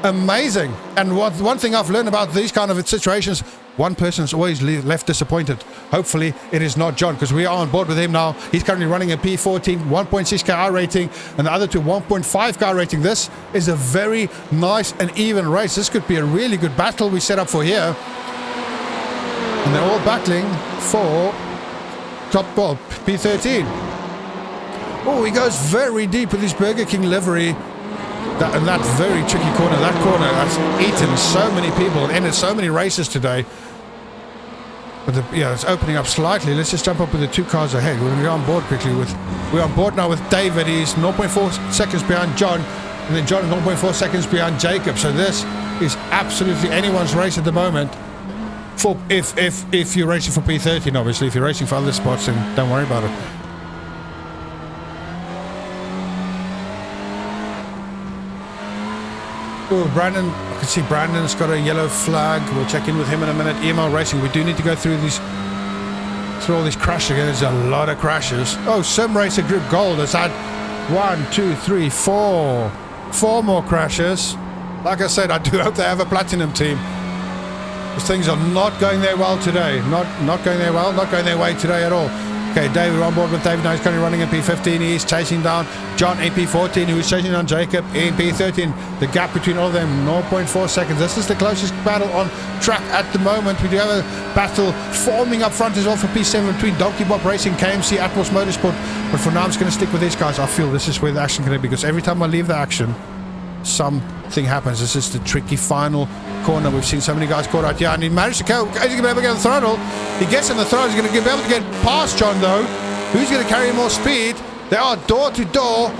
Amazing. And one thing I've learned about these kind of situations, one person's always left disappointed. Hopefully it is not John, because we are on board with him now. He's currently running a P14, 1.6 car rating, and the other two 1.5 car rating. This is a very nice and even race. This could be a really good battle we set up for here. And they're all battling for top ball, P13. Oh, he goes very deep with his Burger King livery. That very tricky corner. That corner that's eaten so many people and ended so many races today. But it's opening up slightly. Let's just jump up with the two cars ahead. We're going to go on board quickly. We're on board now with David. He's 0.4 seconds behind John. And then John is 0.4 seconds behind Jacob. So this is absolutely anyone's race at the moment. For if you're racing for P13, obviously. If you're racing for other spots, then don't worry about it. Oh, Brandon, I can see Brandon's got a yellow flag. We'll check in with him in a minute. EML Racing, we do need to go through all these crashes again. There's a lot of crashes. Oh, Sim Racer Group Gold has had 1, 2, 3, 4 more crashes. Like I said, I do hope they have a platinum team. Because things are not going their well today. Not going their well, not going their way today at all. Okay, David, we're on board with David now. He's currently running in P15. He's chasing down John in P14, who is chasing down Jacob in P13. The gap between all of them, 0.4 seconds. This is the closest battle on track at the moment. We do have a battle forming up front as well for P7 between Donkey Bob Racing, KMC, Atmos Motorsport. But for now, I'm just going to stick with these guys. I feel this is where the action is going to be, because every time I leave the action, something happens. This is the tricky final corner. We've seen so many guys caught out here, and he managed to go. He's going to be able to get on the throttle. He gets on the throttle. He's going to be able to get past John, though. Who's going to carry more speed? They are door to door.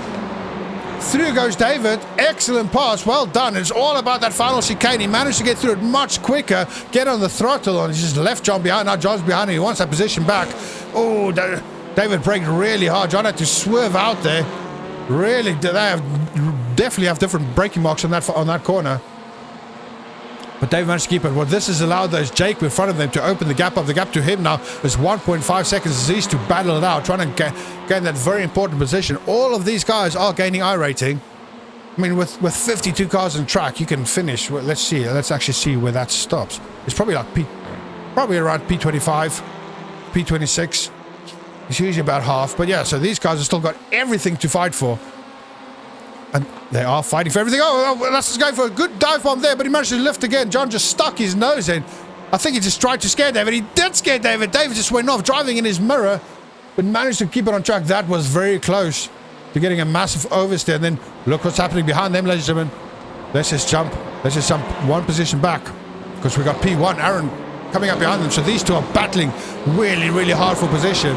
Through goes David. Excellent pass. Well done. It's all about that final chicane. He managed to get through it much quicker, get on the throttle, and he just left John behind. Now John's behind him. He wants that position back. Oh, David braked really hard. John had to swerve out there. Really, they definitely have different braking marks on that corner. But Dave managed to keep it. What this has allowed, though, is Jake in front of them to open the gap up. The gap to him now is 1.5 seconds as he's to battle it out, trying to gain that very important position. All of these guys are gaining iRating. I mean, with 52 cars on track, you can finish. Well, let's see. Let's actually see where that stops. It's probably like probably around P25, P26. It's usually about half. But yeah, so these guys have still got everything to fight for. And they are fighting for everything. Oh, that's just going for a good dive bomb there, but he managed to lift again. John just stuck his nose in. I think he just tried to scare David. He did scare David. David just went off, driving in his mirror, but managed to keep it on track. That was very close to getting a massive oversteer. And then look what's happening behind them, ladies and gentlemen. Let's just jump one position back, because we got P1, Aaron, coming up behind them. So these two are battling really, really hard for position.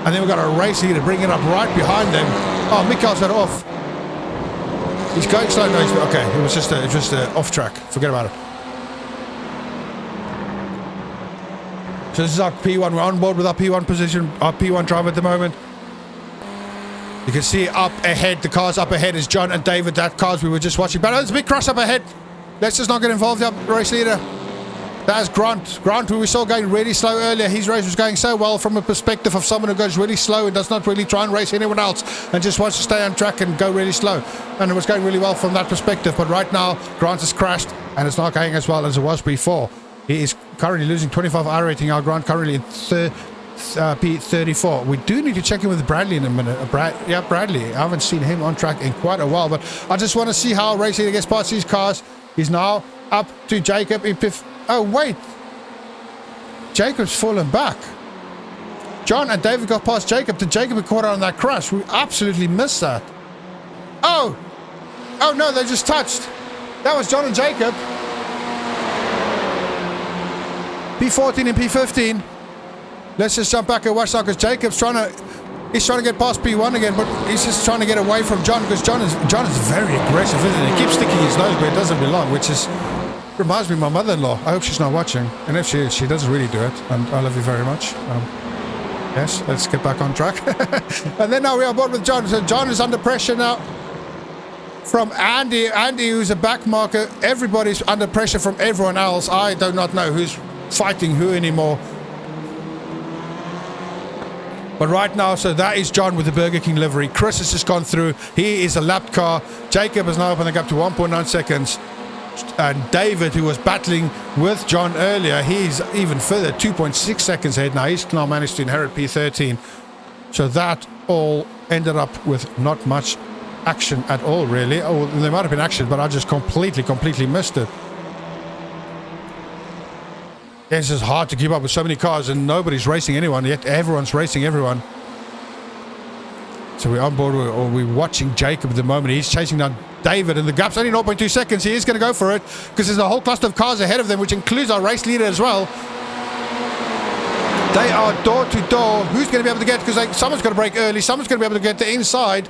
And then we've got a race here to bring it up right behind them. Oh, Mikhail's got off. He's going slow. No, okay. It was just off track. Forget about it. So this is our P1. We're on board with our P1 position, our P1 driver at the moment. You can see up ahead, the cars up ahead is John and David. That cars we were just watching. But there's a big crash up ahead. Let's just not get involved, the race leader. That is Grant. Grant, who we saw going really slow earlier. His race was going so well from a perspective of someone who goes really slow and does not really try and race anyone else and just wants to stay on track and go really slow. And it was going really well from that perspective. But right now, Grant has crashed and it's not going as well as it was before. He is currently losing 25 iRating. Our Grant currently in P34. We do need to check in with Bradley in a minute. Bradley. I haven't seen him on track in quite a while, but I just want to see how Racing gets past these cars. He's now up to Jacob in oh, wait. Jacob's fallen back. John and David got past Jacob. Did Jacob get caught out on that crash? We absolutely missed that. Oh! Oh no, they just touched. That was John and Jacob. P14 and P15. Let's just jump back and watch that because Jacob's he's trying to get past P1 again, but he's just trying to get away from John because John is very aggressive, isn't he? He keeps sticking his nose where it doesn't belong, which reminds me of my mother-in-law. I hope she's not watching, and if she is, she doesn't really do it, and I love you very much. Yes, let's get back on track. And then now we are aboard with John. So John is under pressure now from Andy. Andy, who's a back marker. Everybody's under pressure from everyone else. I do not know who's fighting who anymore. But right now, so that is John with the Burger King livery. Chris has just gone through. He is a lapped car. Jacob has now opened the gap to 1.9 seconds. And David, who was battling with John earlier, he's even further, 2.6 seconds ahead now. He's now managed to inherit P13. So that all ended up with not much action at all, really. Oh, there might have been action, but I just completely missed it. It's just hard to keep up with so many cars and nobody's racing anyone, yet everyone's racing everyone. So we're on board, or we're watching Jacob at the moment. He's chasing down David, and the gap's only 0.2 seconds. He is going to go for it because there's a whole cluster of cars ahead of them, which includes our race leader as well. They are door to door. Who's going to be able to get? Because someone's going to brake early. Someone's going to be able to get the inside.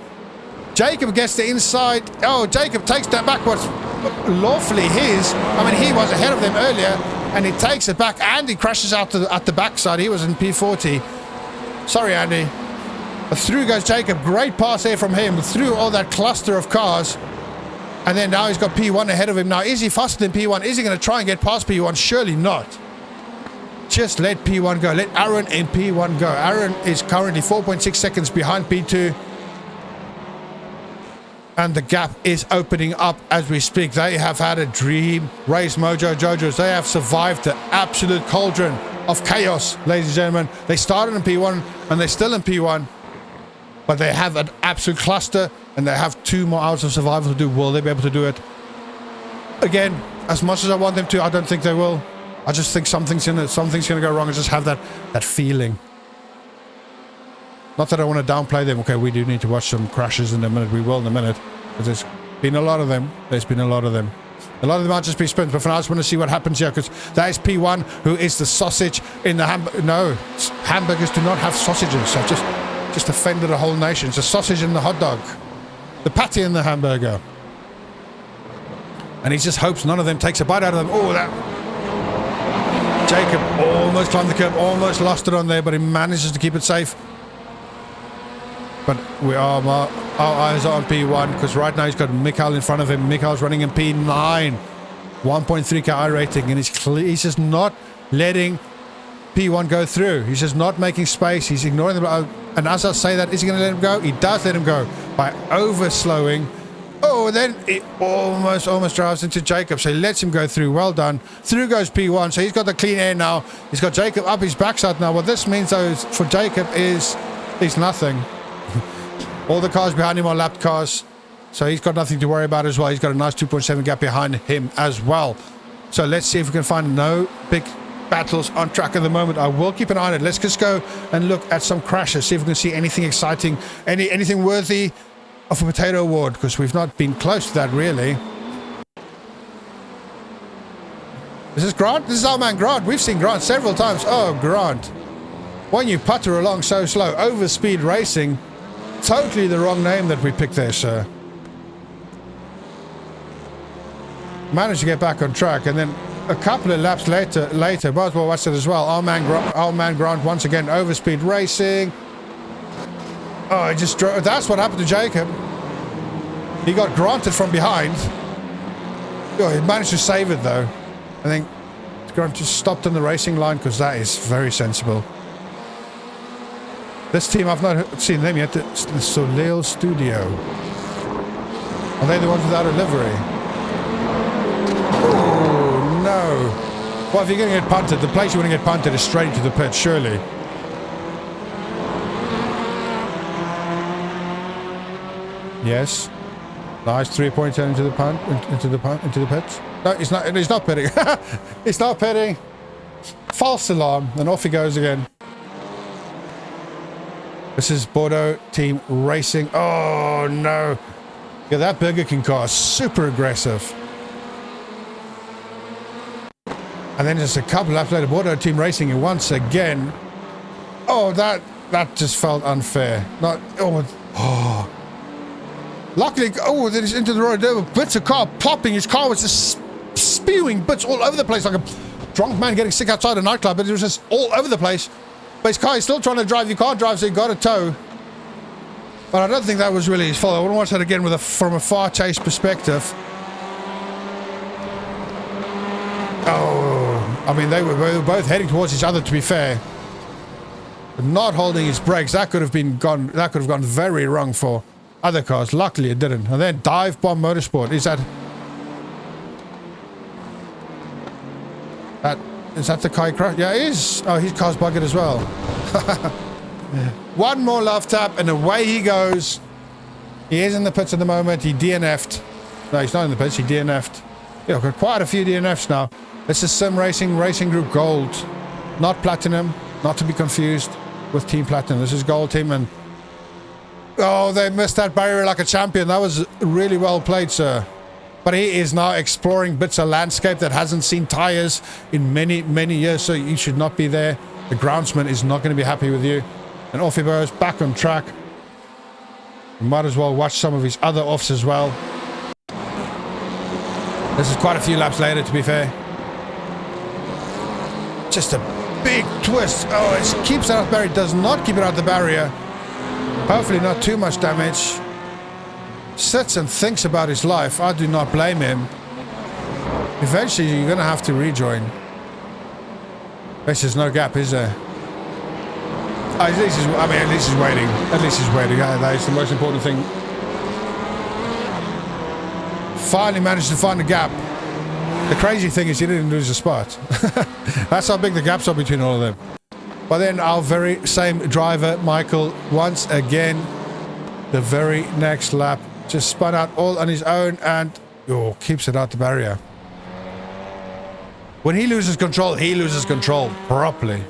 Jacob gets the inside. Oh, Jacob takes that back. What's lawfully his. I mean, he was ahead of them earlier, and he takes it back. Andy crashes out at the backside. He was in P40. Sorry, Andy. But through goes Jacob. Great pass there from him through all that cluster of cars. And then now he's got P1 ahead of him. Now, is he faster than P1? Is he going to try and get past P1? Surely not. Just let P1 go. Let Aaron in P1 go. Aaron is currently 4.6 seconds behind P2. And the gap is opening up as we speak. They have had a dream race, Mojo Jojos. They have survived the absolute cauldron of chaos, ladies and gentlemen. They started in P1 and they're still in P1. But they have an absolute cluster and they have 2 more hours of survival to do. Will they be able to do it? Again, as much as I want them to, I don't think they will. I just think something's gonna go wrong. I just have that feeling. Not that I want to downplay them. Okay, we do need to watch some crashes in a minute. We will in a minute. But there's been a lot of them. There's been a lot of them. A lot of them might just be spins. But for now, I just want to see what happens here. Because that is P1, who is the sausage in the hamburger. No, hamburgers do not have sausages. I've just offended a whole nation. It's a sausage in the hot dog. The patty in the hamburger. And he just hopes none of them takes a bite out of them. Oh, that... Jacob almost climbed the curb. Almost lost it on there. But he manages to keep it safe. But our eyes are on P1 because right now he's got Mikhail in front of him. Mikhail's running in P9. 1.3k iRating, and he's just not letting P1 go through. He's just not making space. He's ignoring them. And as I say that, is he going to let him go? He does let him go by over-slowing. Oh, then it almost drives into Jacob. So he lets him go through. Well done. Through goes P1. So he's got the clean air now. He's got Jacob up his backside now. What this means, though, is for Jacob is nothing. All the cars behind him are lapped cars. So he's got nothing to worry about as well. He's got a nice 2.7 gap behind him as well. So let's see if we can find no big battles on track at the moment. I will keep an eye on it. Let's just go and look at some crashes. See if we can see anything exciting. Anything worthy of a potato award. Because we've not been close to that really. Is this Grant? This is our man Grant. We've seen Grant several times. Oh, Grant. When you putter along so slow. Overspeed racing. Totally the wrong name that we picked there, sir. Managed to get back on track, and then a couple of laps later, might as well watch it as well. Our man Grant once again overspeed racing. Oh, he just drove. That's what happened to Jacob. He got granted from behind. Oh, he managed to save it though. I think Grant just stopped on the racing line because that is very sensible. This team, I've not seen them yet. The Soleil Studio. Are they the ones without a livery? Oh, no. Well, if you're going to get punted, the place you want to get punted is straight into the pit, surely. Yes. Nice 3-point turn into the punt, into the pit. No, he's not pitting. He's not pitting. False alarm, and off he goes again. This is Bordeaux Team Racing. Oh no. Yeah, that Burger King car is super aggressive. And then just a couple laps later, Bordeaux Team Racing, and once again. Oh, that just felt unfair. Not. Oh. Luckily, then he's into the road. There were bits of car popping. His car was just spewing bits all over the place like a drunk man getting sick outside a nightclub. But it was just all over the place. But his car is still trying to drive. You can't drive, so he got a tow. But I don't think that was really his fault. I want to watch that again from a far chase perspective. Oh, I mean, they were both heading towards each other, to be fair. But not holding his brakes, that could have gone very wrong for other cars. Luckily it didn't. And then Dive Bomb Motorsport. Is that the car he crashed? Yeah, it is. Oh, his car's buggered as well. One more love tap and away he goes. He is in the pits at the moment. He DNF'd. No, he's not in the pits. He DNF'd. Yeah, got quite a few DNFs now. This is Sim Racing Group Gold. Not Platinum. Not to be confused with Team Platinum. This is Gold Team, and oh, they missed that barrier like a champion. That was really well played, sir. But he is now exploring bits of landscape that hasn't seen tires in many, many years, so you should not be there. The groundsman is not going to be happy with you. And off he goes, back on track. You might as well watch some of his other offs as well. This is quite a few laps later, to be fair. Just a big twist. Oh, it keeps it out the barrier. Does not keep it out the barrier. Hopefully not too much damage. Sits and thinks about his life. I do not blame him. Eventually you're going to have to rejoin. There's no gap, is there? At least he's waiting. At least he's waiting. That is the most important thing. Finally managed to find a gap. The crazy thing is he didn't lose a spot. That's how big the gaps are between all of them. But then our very same driver, Michael, once again, the very next lap, just spun out all on his own and keeps it out the barrier. When he loses control properly.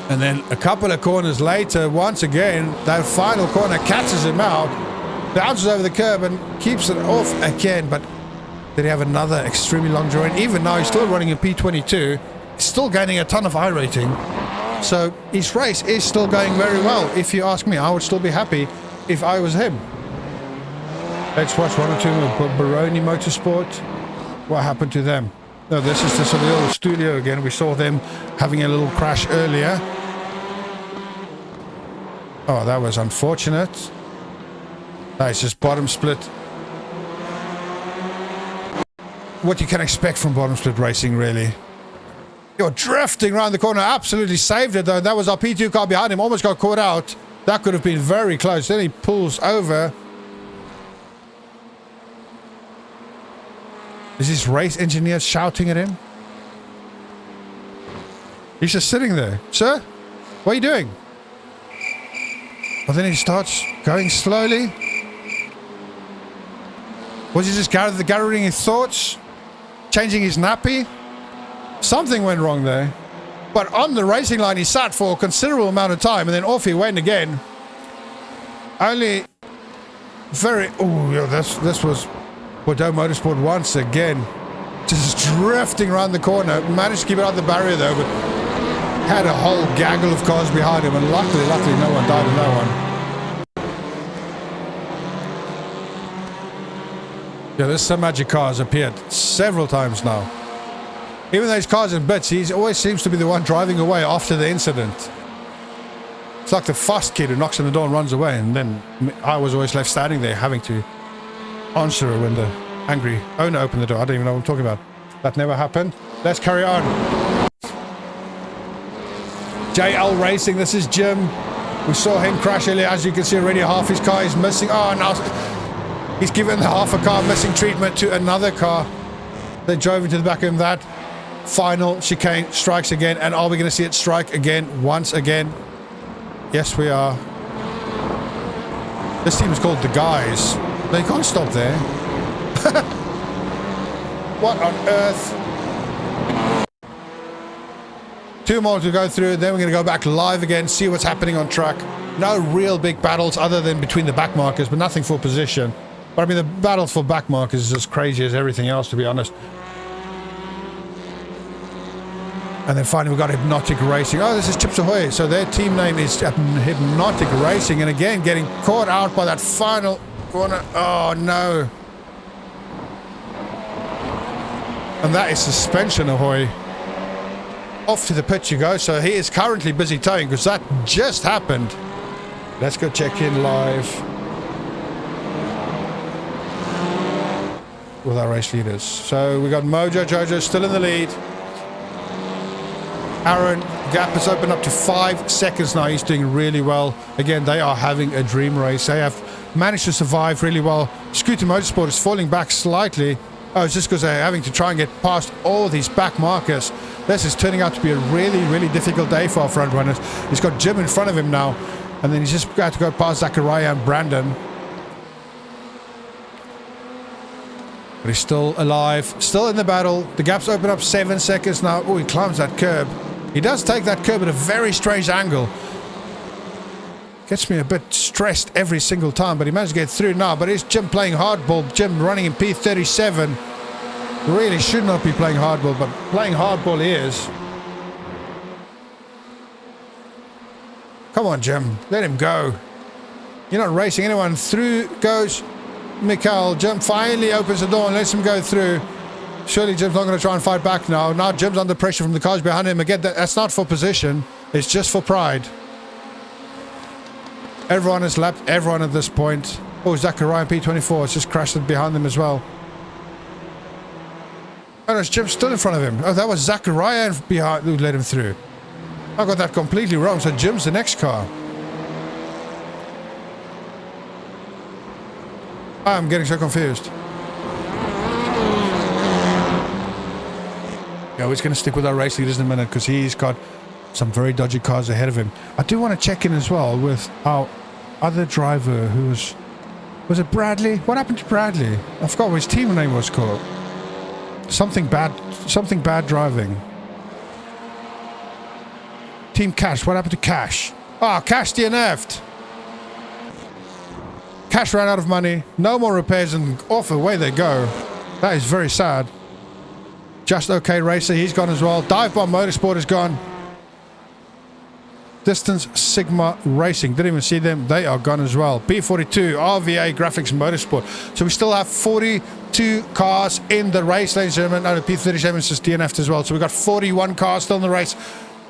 And then a couple of corners later, once again, that final corner catches him out, bounces over the curb and keeps it off again. But did he have another extremely long joint? Even now, he's still running a P22. He's still gaining a ton of iRating. So his race is still going very well. If you ask me, I would still be happy if I was him. Let's watch one or two of Baroni Motorsport. What happened to them? No, this is just a little studio again. We saw them having a little crash earlier. Oh, that was unfortunate. Nice, just bottom split. What you can expect from bottom split racing, really. You're drifting around the corner. Absolutely saved it, though. That was our P2 car behind him. Almost got caught out. That could have been very close. Then he pulls over. Is his race engineer shouting at him? He's just sitting there. Sir, what are you doing? Well, then he starts going slowly. Was he just gathering his thoughts? Changing his nappy? Something went wrong there. But on the racing line, he sat for a considerable amount of time, and then off he went again. Only very... Oh, yeah, this was Bordeaux Motorsport once again. Just drifting around the corner. Managed to keep it out the barrier, though, but had a whole gaggle of cars behind him, and luckily no one died in that one. Yeah, this Some Magic car has appeared several times now. Even though his car's in bits, he always seems to be the one driving away after the incident. It's like the fast kid who knocks on the door and runs away, and then I was always left standing there having to answer when the angry owner opened the door. I don't even know what I'm talking about. That never happened. Let's carry on. JL Racing, this is Jim. We saw him crash earlier. As you can see already, half his car is missing. Oh, no. He's given half a car missing treatment to another car. They drove into the back of him. That final chicane strikes again. And are we going to see it strike again once again? Yes, we are. This team is called The Guys. They can't stop there. What on earth? 2 more to go through, then we're going to go back live again, see what's happening on track. No real big battles other than between the back markers, but nothing for position. But I mean, the battle for back markers is as crazy as everything else, to be honest. And then finally, we've got Hypnotic Racing. Oh, this is Chips Ahoy. So their team name is Hypnotic Racing. And again, getting caught out by that final corner. Oh, no. And that is Suspension Ahoy. Off to the pit you go. So he is currently busy towing because that just happened. Let's go check in live with our race leaders. So we got Mojo Jojo still in the lead. Aaron, gap has opened up to 5 seconds now. He's doing really well. Again, they are having a dream race. They have managed to survive really well. Scooter Motorsport is falling back slightly. Oh, it's just because they're having to try and get past all these back markers. This is turning out to be a really, really difficult day for our front runners. He's got Jim in front of him now. And then he's just got to go past Zachariah and Brandon. But he's still alive, still in the battle. The gap's open up 7 seconds now. Oh, he climbs that curb. He does take that curb at a very strange angle. Gets me a bit stressed every single time, but he managed to get through now. But it's Jim playing hardball. Jim running in P37. Really should not be playing hardball, but playing hardball he is. Come on, Jim. Let him go. You're not racing anyone. Through goes Mikhail. Jim finally opens the door and lets him go through. Surely Jim's not going to try and fight back now. Now Jim's under pressure from the cars behind him. Again, that's not for position. It's just for pride. Everyone has lapped everyone at this point. Oh, Zachariah P24 has just crashed it behind them as well. Oh, no, it's Jim still in front of him. Oh, that was Zachariah behind who let him through. I got that completely wrong. So Jim's the next car. I'm getting so confused. Yeah, we're just going to stick with our race leaders in a minute because he's got some very dodgy cars ahead of him. I do want to check in as well with our other driver who was it Bradley? What happened to Bradley? I forgot what his team name was called. Something bad driving. Team Cash. What happened to Cash? Ah, Cash DNF'd. Cash ran out of money. No more repairs and off away they go. That is very sad. Just Okay Racer, he's gone as well. Dive Bomb Motorsport is gone. Distance Sigma Racing, didn't even see them. They are gone as well. P42, RVA Graphics Motorsport. So we still have 42 cars in the race, ladies and gentlemen. No, the P37 is just DNF'd as well. So we've got 41 cars still in the race.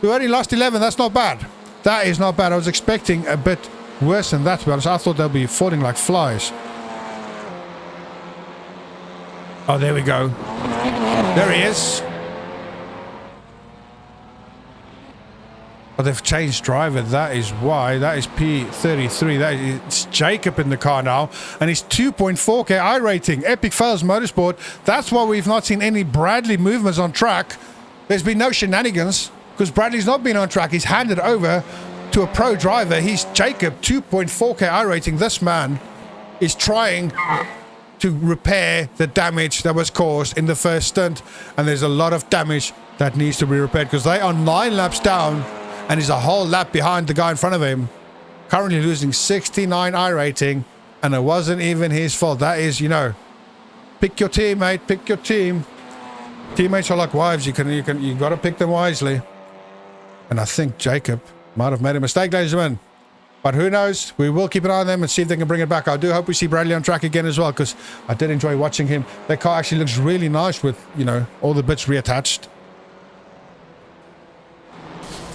We've only lost 11. That's not bad. That is not bad. I was expecting a bit worse than that, to be honest. I thought they'll be falling like flies. Oh, there we go. There he is. Oh, they've changed driver. That is why. That is P33. It's Jacob in the car now. And he's 2.4K iRating. Epic Fails Motorsport. That's why we've not seen any Bradley movements on track. There's been no shenanigans because Bradley's not been on track. He's handed over to a pro driver. He's Jacob, 2.4K iRating. This man is trying to repair the damage that was caused in the first stint, and there's a lot of damage that needs to be repaired because they are 9 laps down and he's a whole lap behind the guy in front of him, currently losing 69 iRating, and it wasn't even his fault. That is, you know, pick your team, mate, pick your team. Teammates are like wives. You got to pick them wisely. And I think Jacob might have made a mistake, ladies and gentlemen. But who knows? We will keep an eye on them and see if they can bring it back. I do hope we see Bradley on track again as well, because I did enjoy watching him. That car actually looks really nice with, you know, all the bits reattached.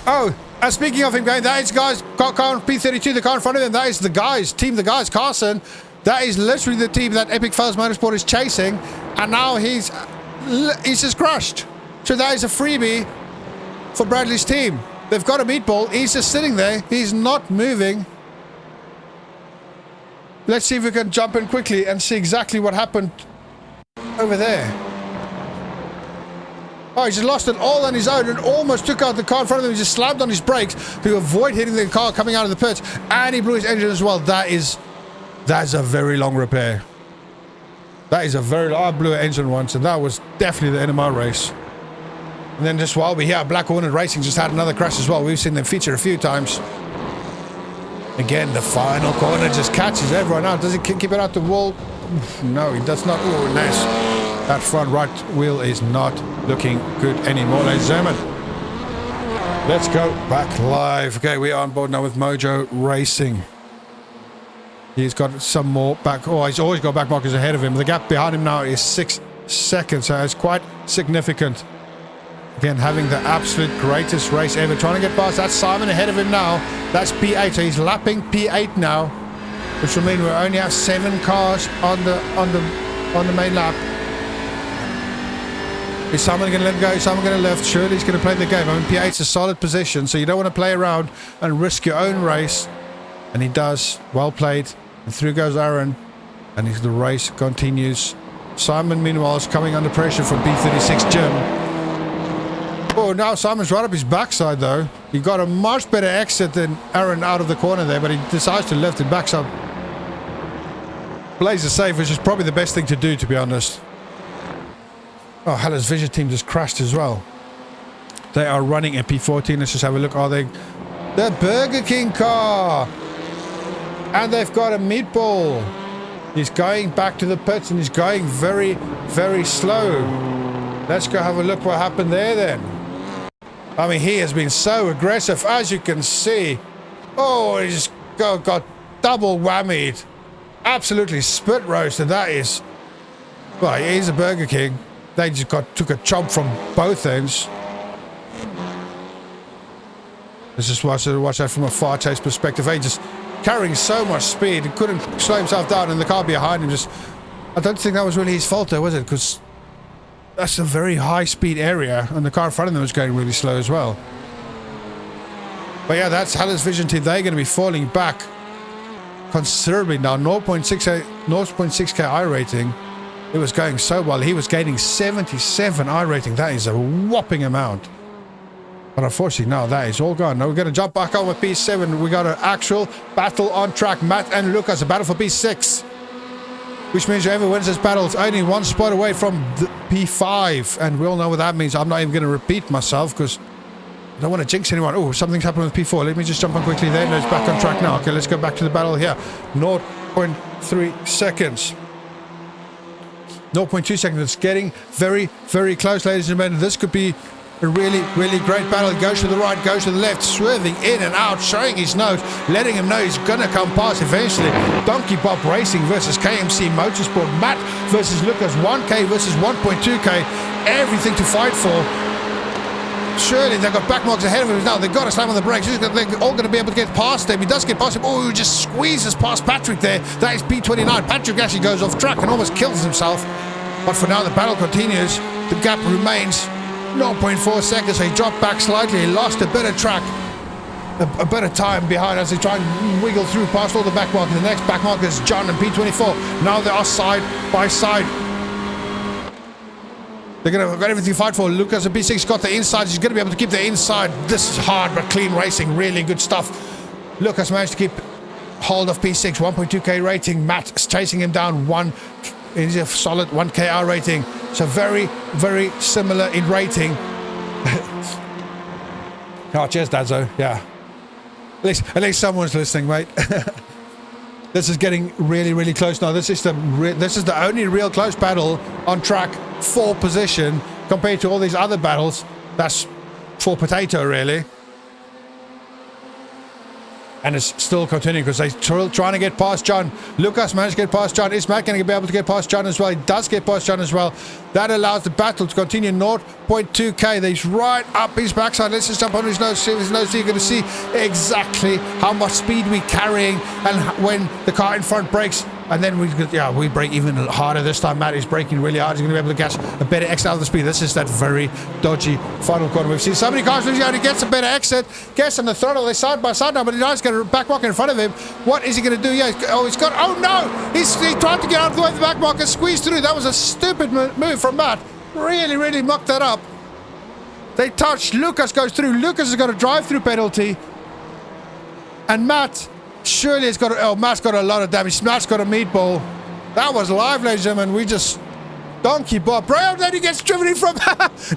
Oh, and speaking of him going, that is guys, car P32, the car in front of him. That is the guys, team the guys, Carson. That is literally the team that Epic Fails Motorsport is chasing. And now he's just crushed. So that is a freebie for Bradley's team. They've got a meatball. He's just sitting there. He's not moving. Let's see if we can jump in quickly and see exactly what happened over there. Oh, he just lost it all on his own and almost took out the car in front of him. He just slammed on his brakes to avoid hitting the car coming out of the pits. And he blew his engine as well. That is That's a very long repair. That is a very long... I blew an engine once, and that was definitely the end of my race. And then just while we're here, Black Hornet Racing just had another crash as well. We've seen them feature a few times. Again, the final corner just catches everyone out. Does he keep it out the wall? No, he does not. Oh, nice. That front right wheel is not looking good anymore, ladies and gentlemen. Let's go back live. Okay, we are on board now with Mojo Racing. He's got some more back. Oh, he's always got back markers ahead of him. The gap behind him now is 6 seconds, so it's quite significant. Again, having the absolute greatest race ever. Trying to get past. That's Simon ahead of him now. That's P8, so he's lapping P8 now, which will mean we only have 7 cars on the main lap. Is Simon going to let him go? Is Simon going to left? Surely he's going to play the game. I mean, P8's a solid position, so you don't want to play around and risk your own race. And he does. Well played. And through goes Aaron. And the race continues. Simon, meanwhile, is coming under pressure from B36 Jim. Oh, now Simon's right up his backside, though. He got a much better exit than Aaron out of the corner there, but he decides to lift it back, so plays it safe, which is probably the best thing to do, to be honest. Oh, Hellas Vision team just crashed as well. They are running a P14. Let's just have a look. Are they... The Burger King car! And they've got a meatball. He's going back to the pits, and he's going very, very slow. Let's go have a look what happened there, then. I mean, he has been so aggressive, as you can see. Oh, he just got double whammied. Absolutely spit roasted, that is. Well, he's a Burger King. They just took a chomp from both ends. Let's just watch that from a far chase perspective. He just carrying so much speed. He couldn't slow himself down, and the car behind him just... I don't think that was really his fault, though, was it? Because... that's a very high-speed area, and the car in front of them was going really slow as well. But yeah, that's Hellas Vision team. They're going to be falling back considerably now. 0.6k iRating. It was going so well. He was gaining 77 iRating. That is a whopping amount. But unfortunately, now that is all gone. Now we're going to jump back on with P7. We got an actual battle on track. Matt and Lucas, a battle for P6. Which means whoever wins this battle is only 1 spot away from the P5. And we all know what that means. I'm not even going to repeat myself because I don't want to jinx anyone. Oh, something's happened with P4. Let me just jump on quickly there. No, it's back on track now. Okay, let's go back to the battle here. 0.3 seconds. 0.2 seconds. It's getting very, very close, ladies and gentlemen. This could be a really, really great battle. He goes to the right, goes to the left, swerving in and out, showing his nose, letting him know he's going to come past eventually. Donkey Bob Racing versus KMC Motorsport. Matt versus Lucas. 1K versus 1.2K. Everything to fight for. Surely they've got back marks ahead of him now. They've got to slam on the brakes. They're all going to be able to get past him. He does get past him. Oh, he just squeezes past Patrick there. That is P29. Patrick actually goes off track and almost kills himself. But for now, the battle continues. The gap remains 0.4 seconds. So he dropped back slightly. He lost a bit of track, a bit of time behind as they try and wiggle through past all the back markers. The next back marker is John and P24. Now they are side by side. They're going to have everything to fight for. Lucas and P6 got the inside. He's going to be able to keep the inside. This is hard but clean racing. Really good stuff. Lucas managed to keep hold of P6. 1.2k rating. Matt is chasing him down. He's a solid 1k R rating. So very, very similar in rating. Oh, cheers, Dadzo. Yeah. At least someone's listening, mate. This is getting really, really close now. This is the only real close battle on track for position compared to all these other battles. That's for potato, really. And it's still continuing because they're trying to get past John. Lucas managed to get past John. Is Matt going to be able to get past John as well? He does get past John as well. That allows the battle to continue. 0.2k. He's right up his backside. Let's just jump on his nose. See his nose. So you're going to see exactly how much speed we're carrying and when the car in front brakes. And then we brake even harder this time. Matt is braking really hard. He's going to be able to catch a better exit out of the speed. This is that very dodgy final corner. We've seen so many cars losing out. He gets a better exit. Gets on the throttle. They're side by side now, but he's got a back marker in front of him. What is he going to do? Yeah, oh no! He tried to get out of the way of the back marker, squeezed through. That was a stupid move from Matt. Really, really mucked that up. They touched. Lucas goes through. Lucas has got a drive-through penalty. And Matt Surely it's got... Oh, Matt's got a lot of damage. Matt's got a meatball. That was live, ladies and gentlemen. We just... Donkey Bob. Brown then he gets driven in from...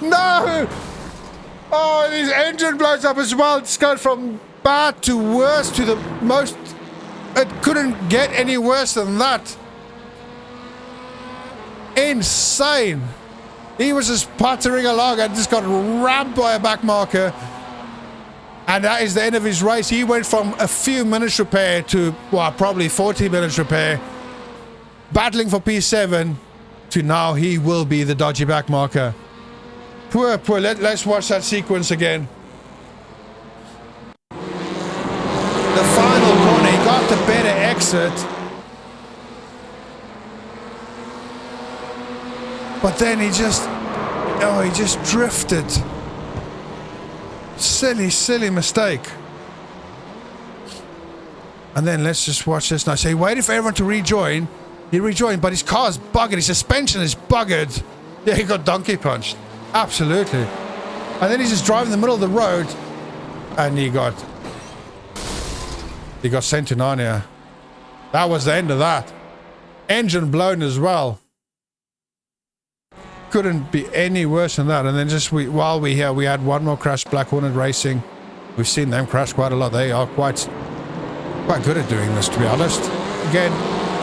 No! Oh, his engine blows up as well. It's gone from bad to worse to the most... It couldn't get any worse than that. Insane. He was just puttering along and just got rammed by a back marker. And that is the end of his race. He went from a few minutes repair to, well, probably 40 minutes repair, battling for P7, to now he will be the dodgy back marker. Poor. Let's watch that sequence again. The final corner, he got the better exit. But then he just drifted. Silly mistake. And then let's just watch this now. So he waited for everyone to rejoin. He rejoined, but his car's buggered. His suspension is buggered. Yeah, he got donkey punched. Absolutely. And then he's just driving in the middle of the road. And he got sent to Narnia. That was the end of that. Engine blown as well. Couldn't be any worse than that. And then just while we here, we had one more crash, Black Hornet Racing. We've seen them crash quite a lot. They are quite good at doing this, to be honest. Again,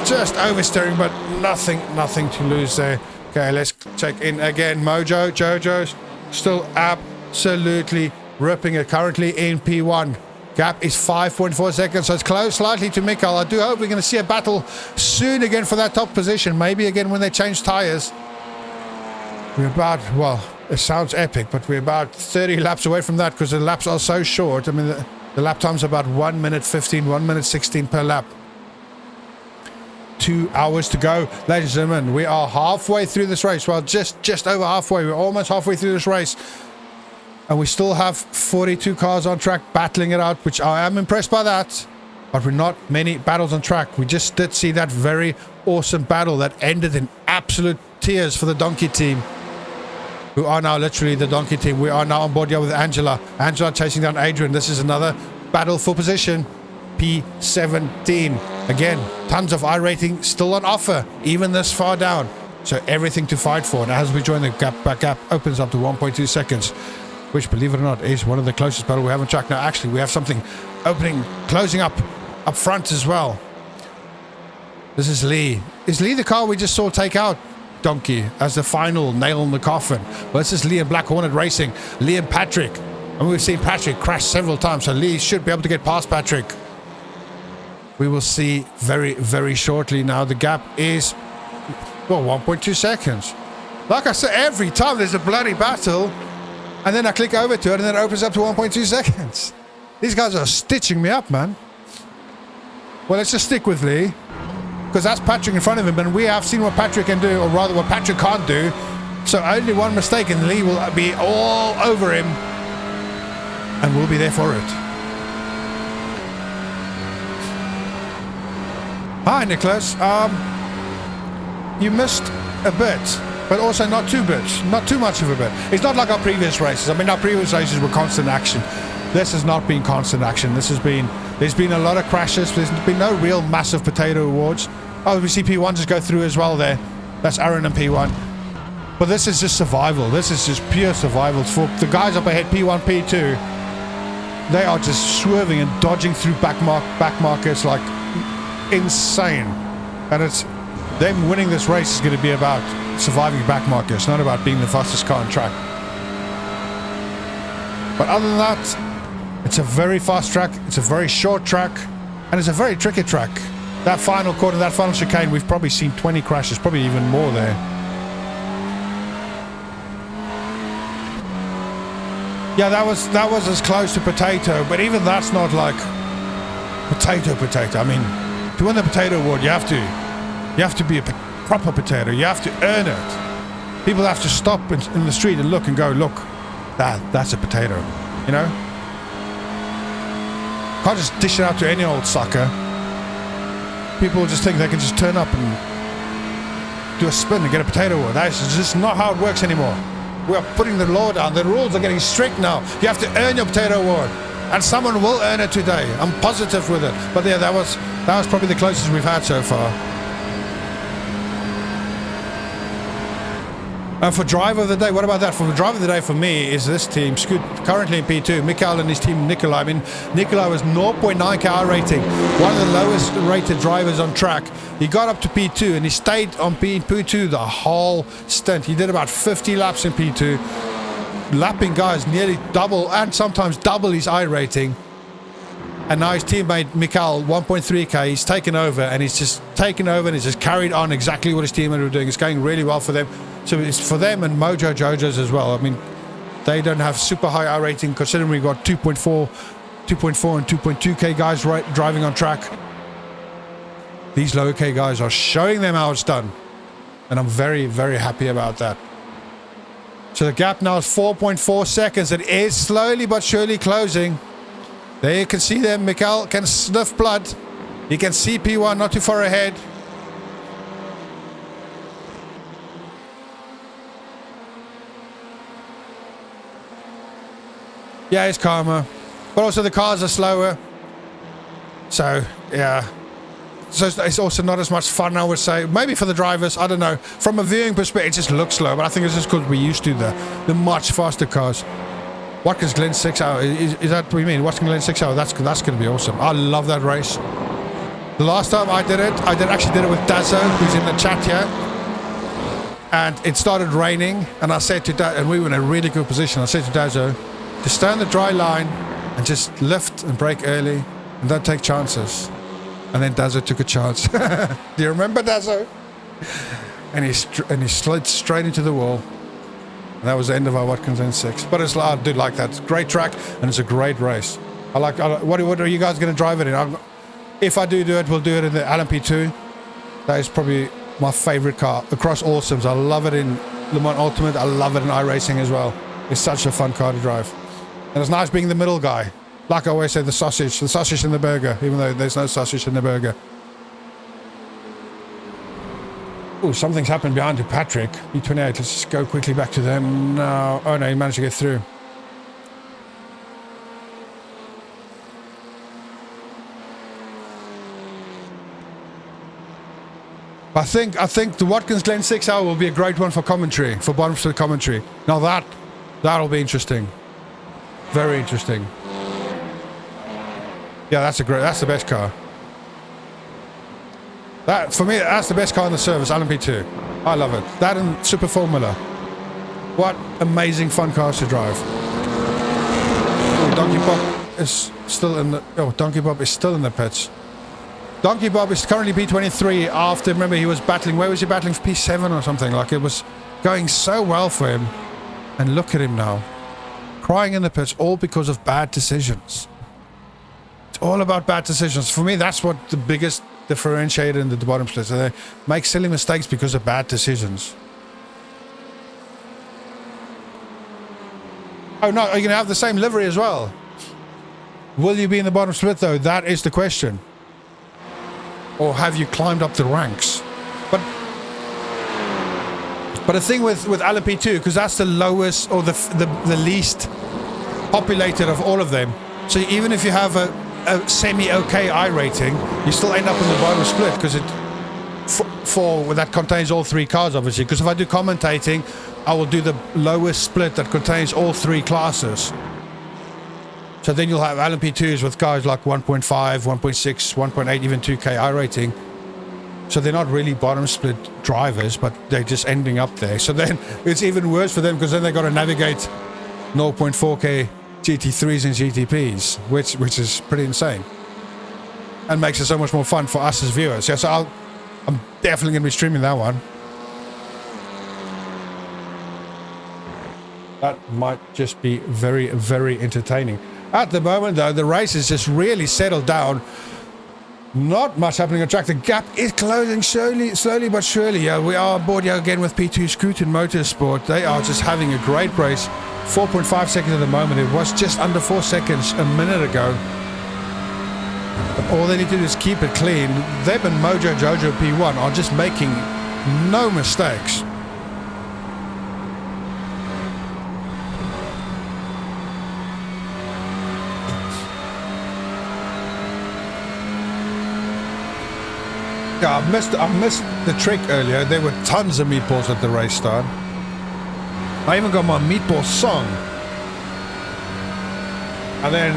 just oversteering, but nothing to lose there. Okay, let's check in again. Jojo's still absolutely ripping it. Currently in P1. Gap is 5.4 seconds, so it's close slightly to Mikkel. I do hope we're going to see a battle soon again for that top position. Maybe again when they change tires. We're about, well, it sounds epic, but we're about 30 laps away from that because the laps are so short. I mean, the lap time's about 1 minute 15, 1 minute 16 per lap. 2 hours to go. Ladies and gentlemen, we are halfway through this race. Well, just over halfway. We're almost halfway through this race. And we still have 42 cars on track battling it out, which I am impressed by that. But we're not many battles on track. We just did see that very awesome battle that ended in absolute tears for the donkey team, who are now literally the donkey team. We are now on board here with Angela. Angela chasing down Adrian. This is another battle for position. P17. Again, tons of iRacing still on offer, even this far down. So everything to fight for. And as we join the gap opens up to 1.2 seconds, which, believe it or not, is one of the closest battles we have on track. Now, actually, we have something closing up front as well. This is Lee. Is Lee the car we just saw take out Donkey as the final nail in the coffin? Well, this is Lee and Black Hornet Racing. Lee and Patrick. And we've seen Patrick crash several times, so Lee should be able to get past Patrick. We will see very, very shortly now. The gap is, well, 1.2 seconds. Like I said, every time there's a bloody battle, and then I click over to it, and then it opens up to 1.2 seconds. These guys are stitching me up, man. Well, let's just stick with Lee, because that's Patrick in front of him, and we have seen what Patrick can do, or rather what Patrick can't do. So only one mistake, and Lee will be all over him, and we'll be there for it. Hi, Nicholas. You missed a bit, but also not too much of a bit. It's not like our previous races. I mean, our previous races were constant action. This has not been constant action. There's been a lot of crashes. There's been no real massive potato awards. Oh, we see P1 just go through as well there. That's Aaron and P1. But this is just survival. This is just pure survival. For the guys up ahead, P1, P2, they are just swerving and dodging through back markers like insane. And it's them winning this race is going to be about surviving back markers, not about being the fastest car on track. But other than that, it's a very fast track, it's a very short track, and it's a very tricky track. That final corner, that final chicane, we've probably seen 20 crashes, probably even more there. Yeah, that was as close to potato, but even that's not like potato. I mean, to win the potato award, you have to be a proper potato. You have to earn it. People have to stop in the street and look and go, look, that's a potato, you know? Can't just dish it out to any old sucker. People just think they can just turn up and do a spin and get a potato award. That's just not how it works anymore. We are putting the law down. The rules are getting strict now. You have to earn your potato award. And someone will earn it today. I'm positive with it. But yeah, that was probably the closest we've had so far. And for driver of the day, what about that? For the driver of the day for me is this team, Scoot, currently in P2, Mikael and his team Nikolai. I mean, Nikolai was 0.9 car rating, one of the lowest rated drivers on track. He got up to P2 and he stayed on P2 the whole stint. He did about 50 laps in P2, lapping guys nearly double and sometimes double his I rating. And now his teammate Mikael, 1.3k, he's taken over and he's just taken over and he's just carried on exactly what his teammate were doing. It's going really well for them. So it's for them and Mojo Jojo's as well. I mean, they don't have super high I rating considering we got 2.4 and 2.2k guys driving on track. These low K guys are showing them how it's done. And I'm very, very happy about that. So the gap now is 4.4 seconds. It is slowly but surely closing. There you can see them. Mikael can sniff blood. You can see P1 not too far ahead. Yeah, it's calmer. But also the cars are slower. So, yeah. So it's also not as much fun, I would say. Maybe for the drivers, I don't know. From a viewing perspective, it just looks slow. But I think it's just because we're used to the much faster cars. Watkins Glen 6 hour. Is that what you mean? Watkins Glen 6 hour. That's going to be awesome. I love that race. The last time I did it, actually did it with Dazzo, who's in the chat here. And it started raining. And I said to Dazzo, and we were in a really good position. I said to Dazzo, just stay on the dry line and just lift and brake early and don't take chances. And then Dazzo took a chance. Do you remember Dazzo? And he slid straight into the wall. And that was the end of our Watkins N6. But I do like that. It's a great track and it's a great race. What are you guys going to drive it in? If I do it, we'll do it in the LMP2. That is probably my favorite car across all sims. I love it in Le Mans Ultimate. I love it in iRacing as well. It's such a fun car to drive. And it's nice being the middle guy. Like I always say, the sausage in the burger, even though there's no sausage in the burger. Oh, something's happened behind you, Patrick. E28, let's just go quickly back to them. No. Oh no, he managed to get through. I think the Watkins Glen 6 hour will be a great one for commentary, for bottom split commentary. Now that'll be interesting. Very interesting. Yeah, that's the best car. That, for me, that's the best car in the service, LMP2. I love it. That and Super Formula. What amazing fun cars to drive. Oh, Donkey Bob is still in the... Oh, Donkey Bob is still in the pits. Donkey Bob is currently P23 after, remember, he was battling... Where was he battling? For P7 or something. Like, it was going so well for him. And look at him now. Crying in the pits, all because of bad decisions. It's all about bad decisions. For me, that's what the biggest differentiator in the bottom split. So they make silly mistakes because of bad decisions. Oh no, are you going to have the same livery as well? Will you be in the bottom split though? That is the question. Or have you climbed up the ranks? But the thing with LMP2, because that's the lowest or the least populated of all of them. So even if you have a semi-okay I rating, you still end up in the bottom split because that contains all three cars, obviously. Because if I do commentating, I will do the lowest split that contains all three classes. So then you'll have LMP2s with guys like 1.5, 1.6, 1.8, even 2k I rating. So they're not really bottom split drivers, but they're just ending up there. So then it's even worse for them because then they got to navigate 0.4k GT3s and GTPs, which is pretty insane, and makes it so much more fun for us as viewers. Yeah, so I'm definitely going to be streaming that one. That might just be very, very entertaining. At the moment, though, the race is just really settled down. Not much happening on track. The gap is closing slowly but surely. Yeah, we are on board here again with P2 Scooter Motorsport. They are just having a great race. 4.5 seconds at the moment. It was just under 4 seconds a minute ago. But all they need to do is keep it clean. Them and Mojo Jojo P1 are just making no mistakes. Yeah, I missed the trick earlier. There were tons of meatballs at the race start. I even got my meatball song. And then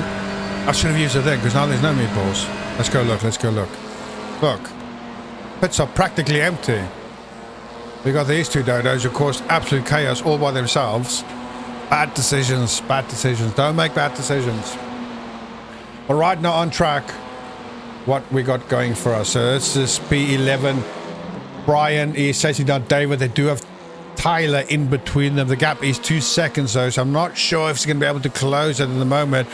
I should have used it then because now there's no meatballs. Let's go look. Look. Pits are practically empty. We got these two dodos who caused absolute chaos all by themselves. Bad decisions. Don't make bad decisions. But right now on track, what we got going for us. So this is P11. Brian is chasing down David. They do have Tyler in between them. The gap is 2 seconds though, so I'm not sure if he's going to be able to close it at the moment.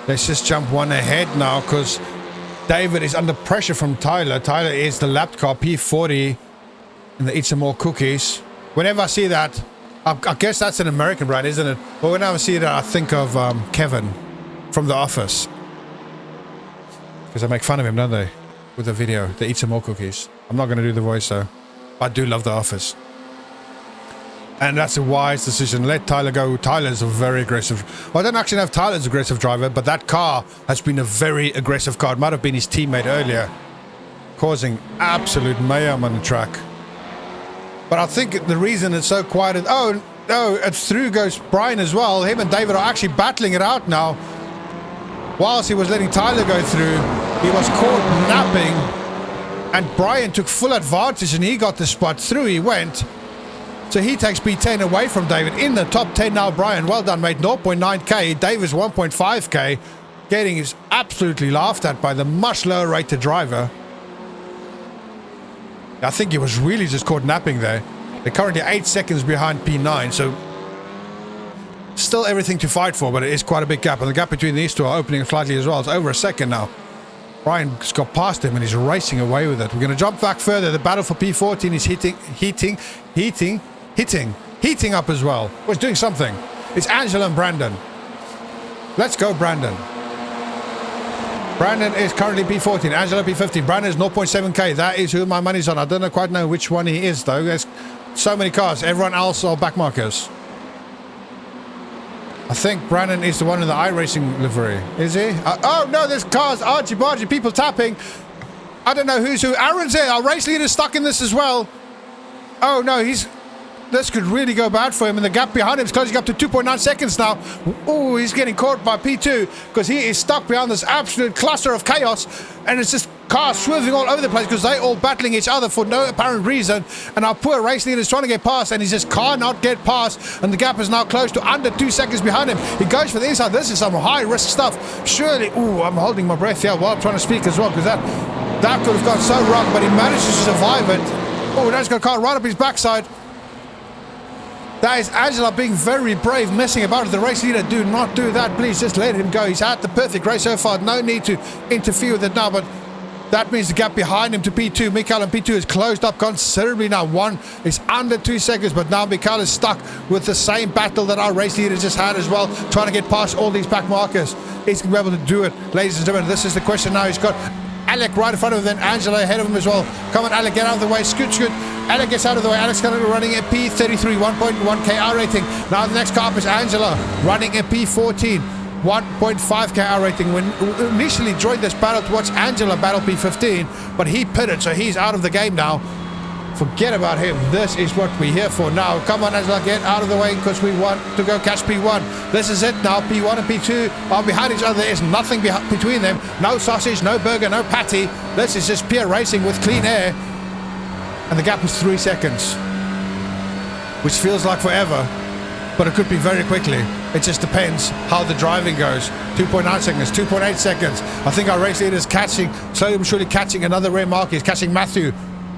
Let's just jump one ahead now because David is under pressure from Tyler. Tyler is the lapped car, P40, and they eat some more cookies. Whenever I see that, I guess that's an American brand, isn't it? But whenever I see that, I think of Kevin from The Office. Because they make fun of him, don't they? With the video. They eat some more cookies. I'm not going to do the voice, though. I do love The Office. And that's a wise decision. Let Tyler go. Tyler's a very aggressive... Well, I don't actually have Tyler's aggressive driver, but that car has been a very aggressive car. It might have been his teammate earlier, causing absolute mayhem on the track. But I think the reason it's so quiet is... Oh, and through goes Brian as well. Him and David are actually battling it out now. Whilst he was letting Tyler go through, he was caught napping. And Brian took full advantage and he got the spot. Through he went. So he takes P10 away from David. In the top 10 now, Brian. Well done, mate. 0.9k. David's 1.5k. Getting is absolutely laughed at by the much lower rated driver. I think he was really just caught napping there. They're currently 8 seconds behind P9, so still everything to fight for, but it is quite a big gap. And the gap between these two are opening slightly as well. It's over a second now. Brian's got past him and he's racing away with it. We're going to jump back further. The battle for P14 is heating up as well. Well, it's doing something. It's Angela and Brandon. Let's go, Brandon. Brandon is currently P14. Angela P15. Brandon is 0.7k. That is who my money's on. I don't quite know which one he is, though. There's so many cars. Everyone else are backmarkers. I think Brandon is the one in the iRacing livery. Is he? Oh, no, there's cars. Archie-bargy, people tapping. I don't know who's who. Aaron's here. Our race leader's stuck in this as well. Oh, no, this could really go bad for him, and the gap behind him is closing up to 2.9 seconds now. Oh, he's getting caught by P2 because he is stuck behind this absolute cluster of chaos, and it's just cars swerving all over the place because they're all battling each other for no apparent reason. And our poor race leader is trying to get past, and he just cannot get past, and the gap is now close to under 2 seconds behind him. He goes for the inside. This is some high-risk stuff. Surely, I'm holding my breath here while I'm trying to speak as well because that could have gone so wrong, but he manages to survive it. Oh, now he's got a car right up his backside. That is Angela being very brave, messing about with the race leader. Do not do that, please. Just let him go. He's had the perfect race so far. No need to interfere with it now, but that means the gap behind him to P2. Mikael and P2 is closed up considerably now. One is under 2 seconds, but now Mikael is stuck with the same battle that our race leader just had as well, trying to get past all these back markers. Is he going to be able to do it? Ladies and gentlemen, this is the question now. He's got Alec right in front of him, then Angela ahead of him as well. Come on, Alec, get out of the way. Scoot. Alec gets out of the way. Alec's currently running a P33, 1.1k R rating. Now the next car up is Angela, running a P14, 1.5k R rating. When initially joined this battle to watch Angela battle P15, but he pitted, so he's out of the game now. Forget about him. This is what we're here for now. Come on, Angela, get out of the way because we want to go catch P1. This is it now. P1 and P2 are behind each other. There is nothing between them. No sausage, no burger, no patty. This is just pure racing with clean air. And the gap is 3 seconds, which feels like forever, but it could be very quickly. It just depends how the driving goes. 2.9 seconds, 2.8 seconds. I think our race leader is slowly but surely catching another rare mark. He's catching Matthew,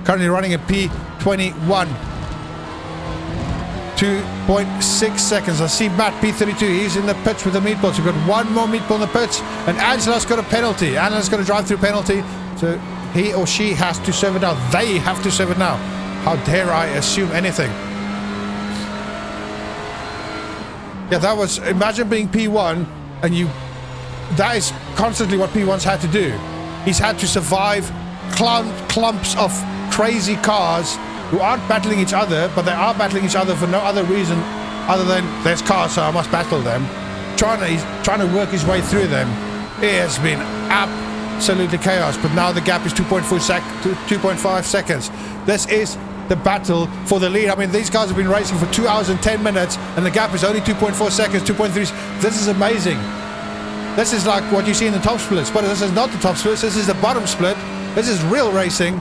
currently running a P21. 2.6 seconds. I see Matt, P32. He's in the pits with the meatballs. We've got one more meatball in the pits, and Angela's got a penalty. Angela's got a drive-through penalty, so he or she has to serve it now. They have to serve it now. How dare I assume anything? Yeah, that was... Imagine being P1 and you... That is constantly what P1's had to do. He's had to survive clumps of crazy cars who aren't battling each other, but they are battling each other for no other reason other than there's cars, so I must battle them. He's trying to work his way through them. It has been absolutely chaos. But now the gap is 2.5 seconds. This is the battle for the lead. I mean, these guys have been racing for 2 hours and 10 minutes, and the gap is only 2.4 seconds, 2.3. This is amazing. This is like what you see in the top splits, but this is not the top splits. This is the bottom split. This is real racing,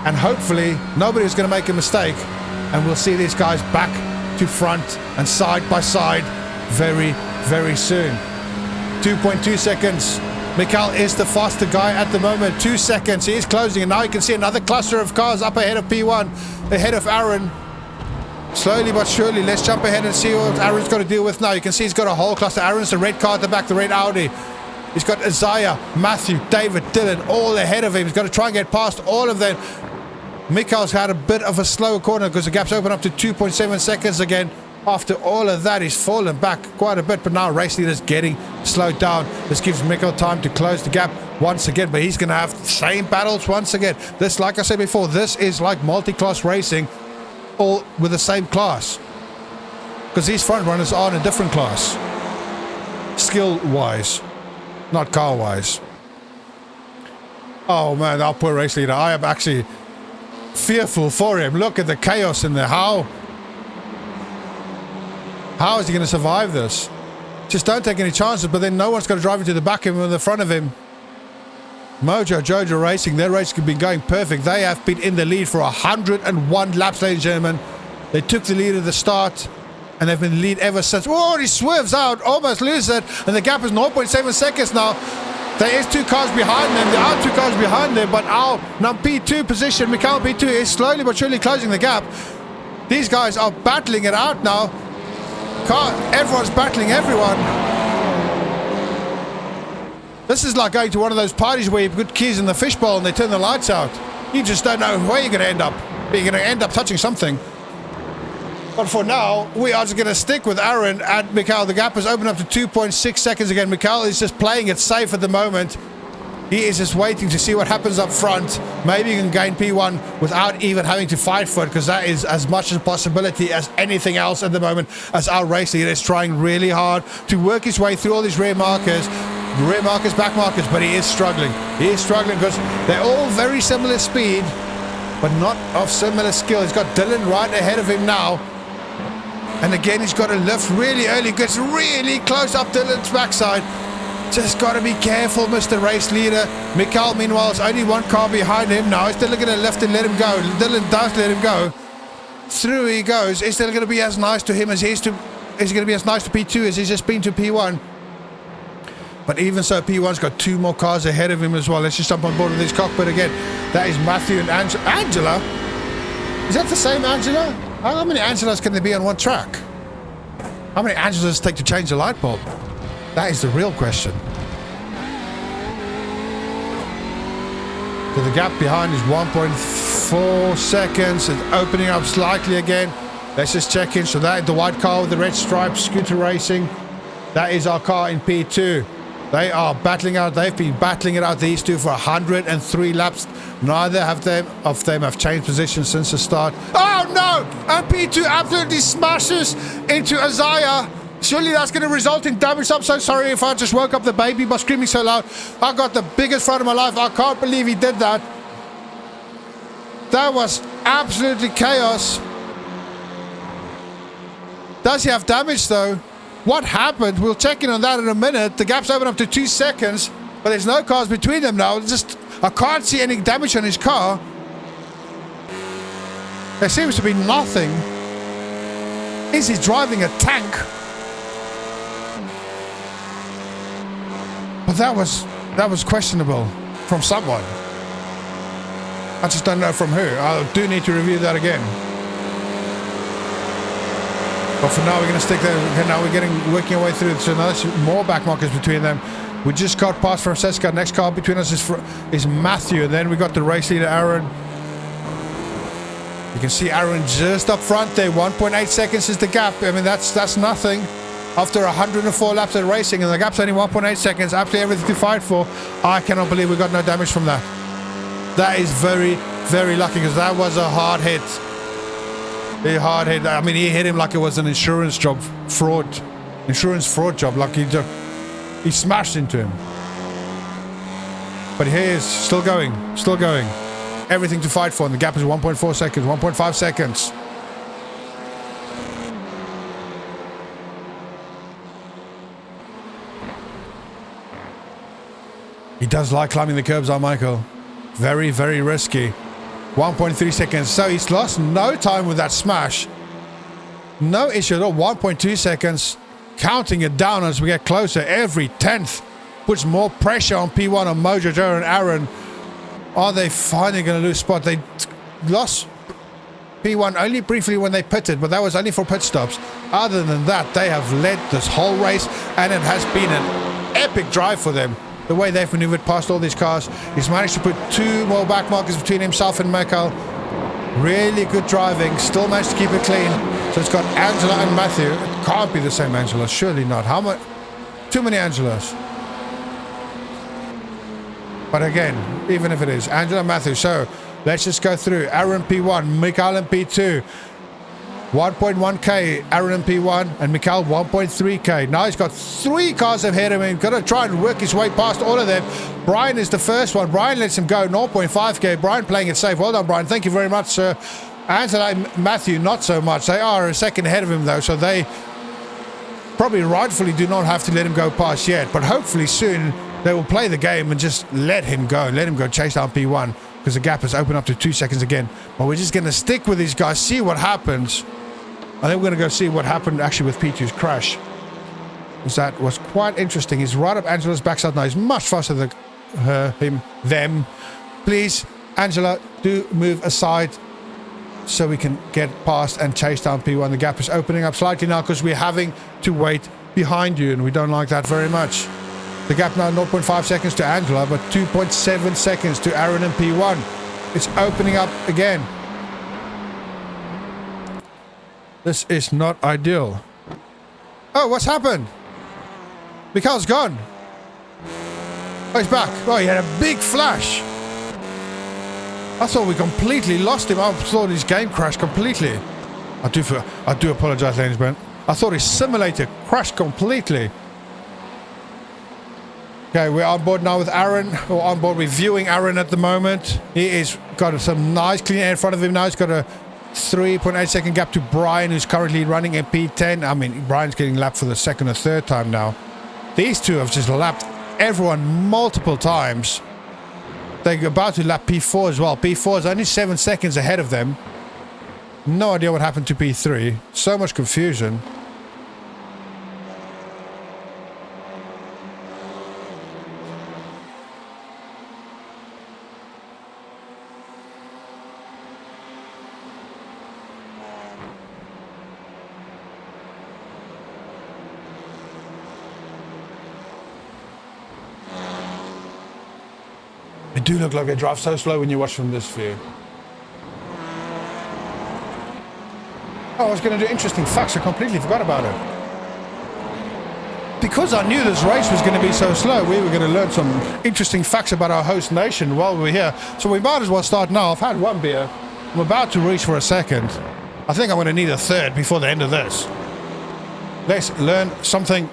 and hopefully nobody is going to make a mistake, and we'll see these guys back to front and side by side very, very soon. 2.2 seconds. Mikael is the faster guy at the moment. 2 seconds. He is closing, and now you can see another cluster of cars up ahead of P1, ahead of Aaron. Slowly but surely, let's jump ahead and see what Aaron's got to deal with now. You can see he's got a whole cluster. Aaron's the red car at the back, the red Audi. He's got Isaiah, Matthew, David, Dylan, all ahead of him. He's got to try and get past all of them. Mikael's had a bit of a slower corner because the gap's open up to 2.7 seconds again. After all of that, he's fallen back quite a bit, but now race leader's getting slowed down. This gives Mikael time to close the gap once again, but he's going to have the same battles once again. This, like I said before, this is like multi-class racing, all with the same class. Because these front runners are in a different class. Skill-wise, not car-wise. Oh man, our poor race leader. I am actually fearful for him. Look at the chaos in there. How is he going to survive this? Just don't take any chances, but then no one's going to drive into the back of him or the front of him. Mojo Jojo Racing, their race could be going perfect. They have been in the lead for 101 laps, ladies and gentlemen. They took the lead at the start, and they've been in the lead ever since. Oh, he swerves out, almost loses it, and the gap is 0.7 seconds now. There is 2 cars behind them. There are 2 cars behind them, but our P2 position, Mikael P2, is slowly but surely closing the gap. These guys are battling it out now. Everyone's battling everyone. This is like going to one of those parties where you put keys in the fishbowl and they turn the lights out. You just don't know where you're going to end up. You're going to end up touching something. But for now, we are just going to stick with Aaron and Mikael. The gap has opened up to 2.6 seconds again. Mikael is just playing it safe at the moment. He is just waiting to see what happens up front. Maybe you can gain P1 without even having to fight for it, because that is as much a possibility as anything else at the moment, as our race leader is trying really hard to work his way through all these rear markers, back markers, but he is struggling. He is struggling because they're all very similar speed, but not of similar skill. He's got Dylan right ahead of him now. And again, he's got to lift really early, gets really close up Dylan's backside. Just got to be careful, Mr. Race Leader. Mikael, meanwhile, is only 1 car behind him now. He's still going to lift and let him go. Dylan does let him go. Through he goes. Is still going to be as nice to him as he is to... Is he going to be as nice to P2 as he's just been to P1? But even so, P1's got 2 more cars ahead of him as well. Let's just jump on board with this cockpit again. That is Matthew and Angela. Is that the same Angela? How many Angelas can there be on one track? How many Angelas does it take to change a light bulb? That is the real question. So the gap behind is 1.4 seconds. It's opening up slightly again. Let's just check in. So that the white car with the red stripes, Scooter Racing. That is our car in P2. They are battling out. They've been battling it out, these two, for 103 laps. Neither of them have changed position since the start. Oh no! And P2 absolutely smashes into Isaiah. Surely that's going to result in damage. I'm so sorry if I just woke up the baby by screaming so loud. I got the biggest fright of my life. I can't believe he did that. That was absolutely chaos. Does he have damage though? What happened? We'll check in on that in a minute. The gap's open up to 2 seconds, but there's no cars between them now. I can't see any damage on his car. There seems to be nothing. Is he driving a tank? But that was questionable from someone. I just don't know from who. I do need to review that again. But for now, we're going to stick there. Okay, now we're working our way through. So now there's more back markers between them. We just got past Francesca. Next car between us is Matthew. And then we got the race leader, Aaron. You can see Aaron just up front there. 1.8 seconds is the gap. I mean, that's nothing. After 104 laps of racing, and the gap's only 1.8 seconds, absolutely everything to fight for. I cannot believe we got no damage from that. That is very, very lucky, because that was a hard hit. A hard hit. I mean, he hit him like it was an insurance fraud job. Like he smashed into him. But he is still going. Still going. Everything to fight for. And the gap is 1.4 seconds. 1.5 seconds. He does like climbing the curbs, Michael. Very, very risky. 1.3 seconds. So he's lost no time with that smash. No issue at all. 1.2 seconds. Counting it down as we get closer. Every 10th puts more pressure on P1, on Mojo, Joe, and Aaron. Are they finally going to lose spot? They lost P1 only briefly when they pitted, but that was only for pit stops. Other than that, they have led this whole race, and it has been an epic drive for them. The way they've maneuvered past all these cars. He's managed to put 2 more back markers between himself and Michael. Really good driving. Still managed to keep it clean. So it's got Angela and Matthew. It can't be the same Angela. Surely not. How much? Too many Angelas. But again, even if it is, Angela and Matthew. So let's just go through. Aaron P1, Michael and P2. 1.1k Aaron and P1 and Mikhail 1.3k. Now he's got 3 cars ahead of him. Got to try and work his way past all of them. Brian is the first one. Brian lets him go 0.5k. Brian playing it safe. Well done, Brian. Thank you very much, sir. Angela and Matthew not so much. They are a second ahead of him though, so they probably rightfully do not have to let him go past yet, but hopefully soon they will play the game and just let him go chase down P1, because the gap has opened up to 2 seconds again. But we're just going to stick with these guys, see what happens. I think we're going to go see what happened actually with P2's crash. Because that was quite interesting. He's right up Angela's backside now. He's much faster than her, him, them. Please, Angela, do move aside so we can get past and chase down P1. The gap is opening up slightly now because we're having to wait behind you, and we don't like that very much. The gap now 0.5 seconds to Angela, but 2.7 seconds to Aaron and P1. It's opening up again. This is not ideal. Oh, what's happened? Mikhail's gone. Oh, he's back. Oh, he had a big flash. I thought we completely lost him. I thought his game crashed completely. I do apologize, ladies and gentlemen. I thought his simulator crashed completely. Okay, we're on board now with Aaron. We're on board reviewing Aaron at the moment. He is got some nice clean air in front of him now. He's got a 3.8 second gap to Brian, who's currently running in P10. I mean, Brian's getting lapped for the second or third time now. These two have just lapped everyone multiple times. They're about to lap P4 as well. P4 is only 7 seconds ahead of them. No idea what happened to P3. So much confusion. They do look like they drive so slow when you watch from this view. Oh, I was going to do interesting facts. I completely forgot about it. Because I knew this race was going to be so slow, we were going to learn some interesting facts about our host nation while we were here. So we might as well start now. I've had 1 beer. I'm about to reach for a second. I think I'm going to need a third before the end of this. Let's learn something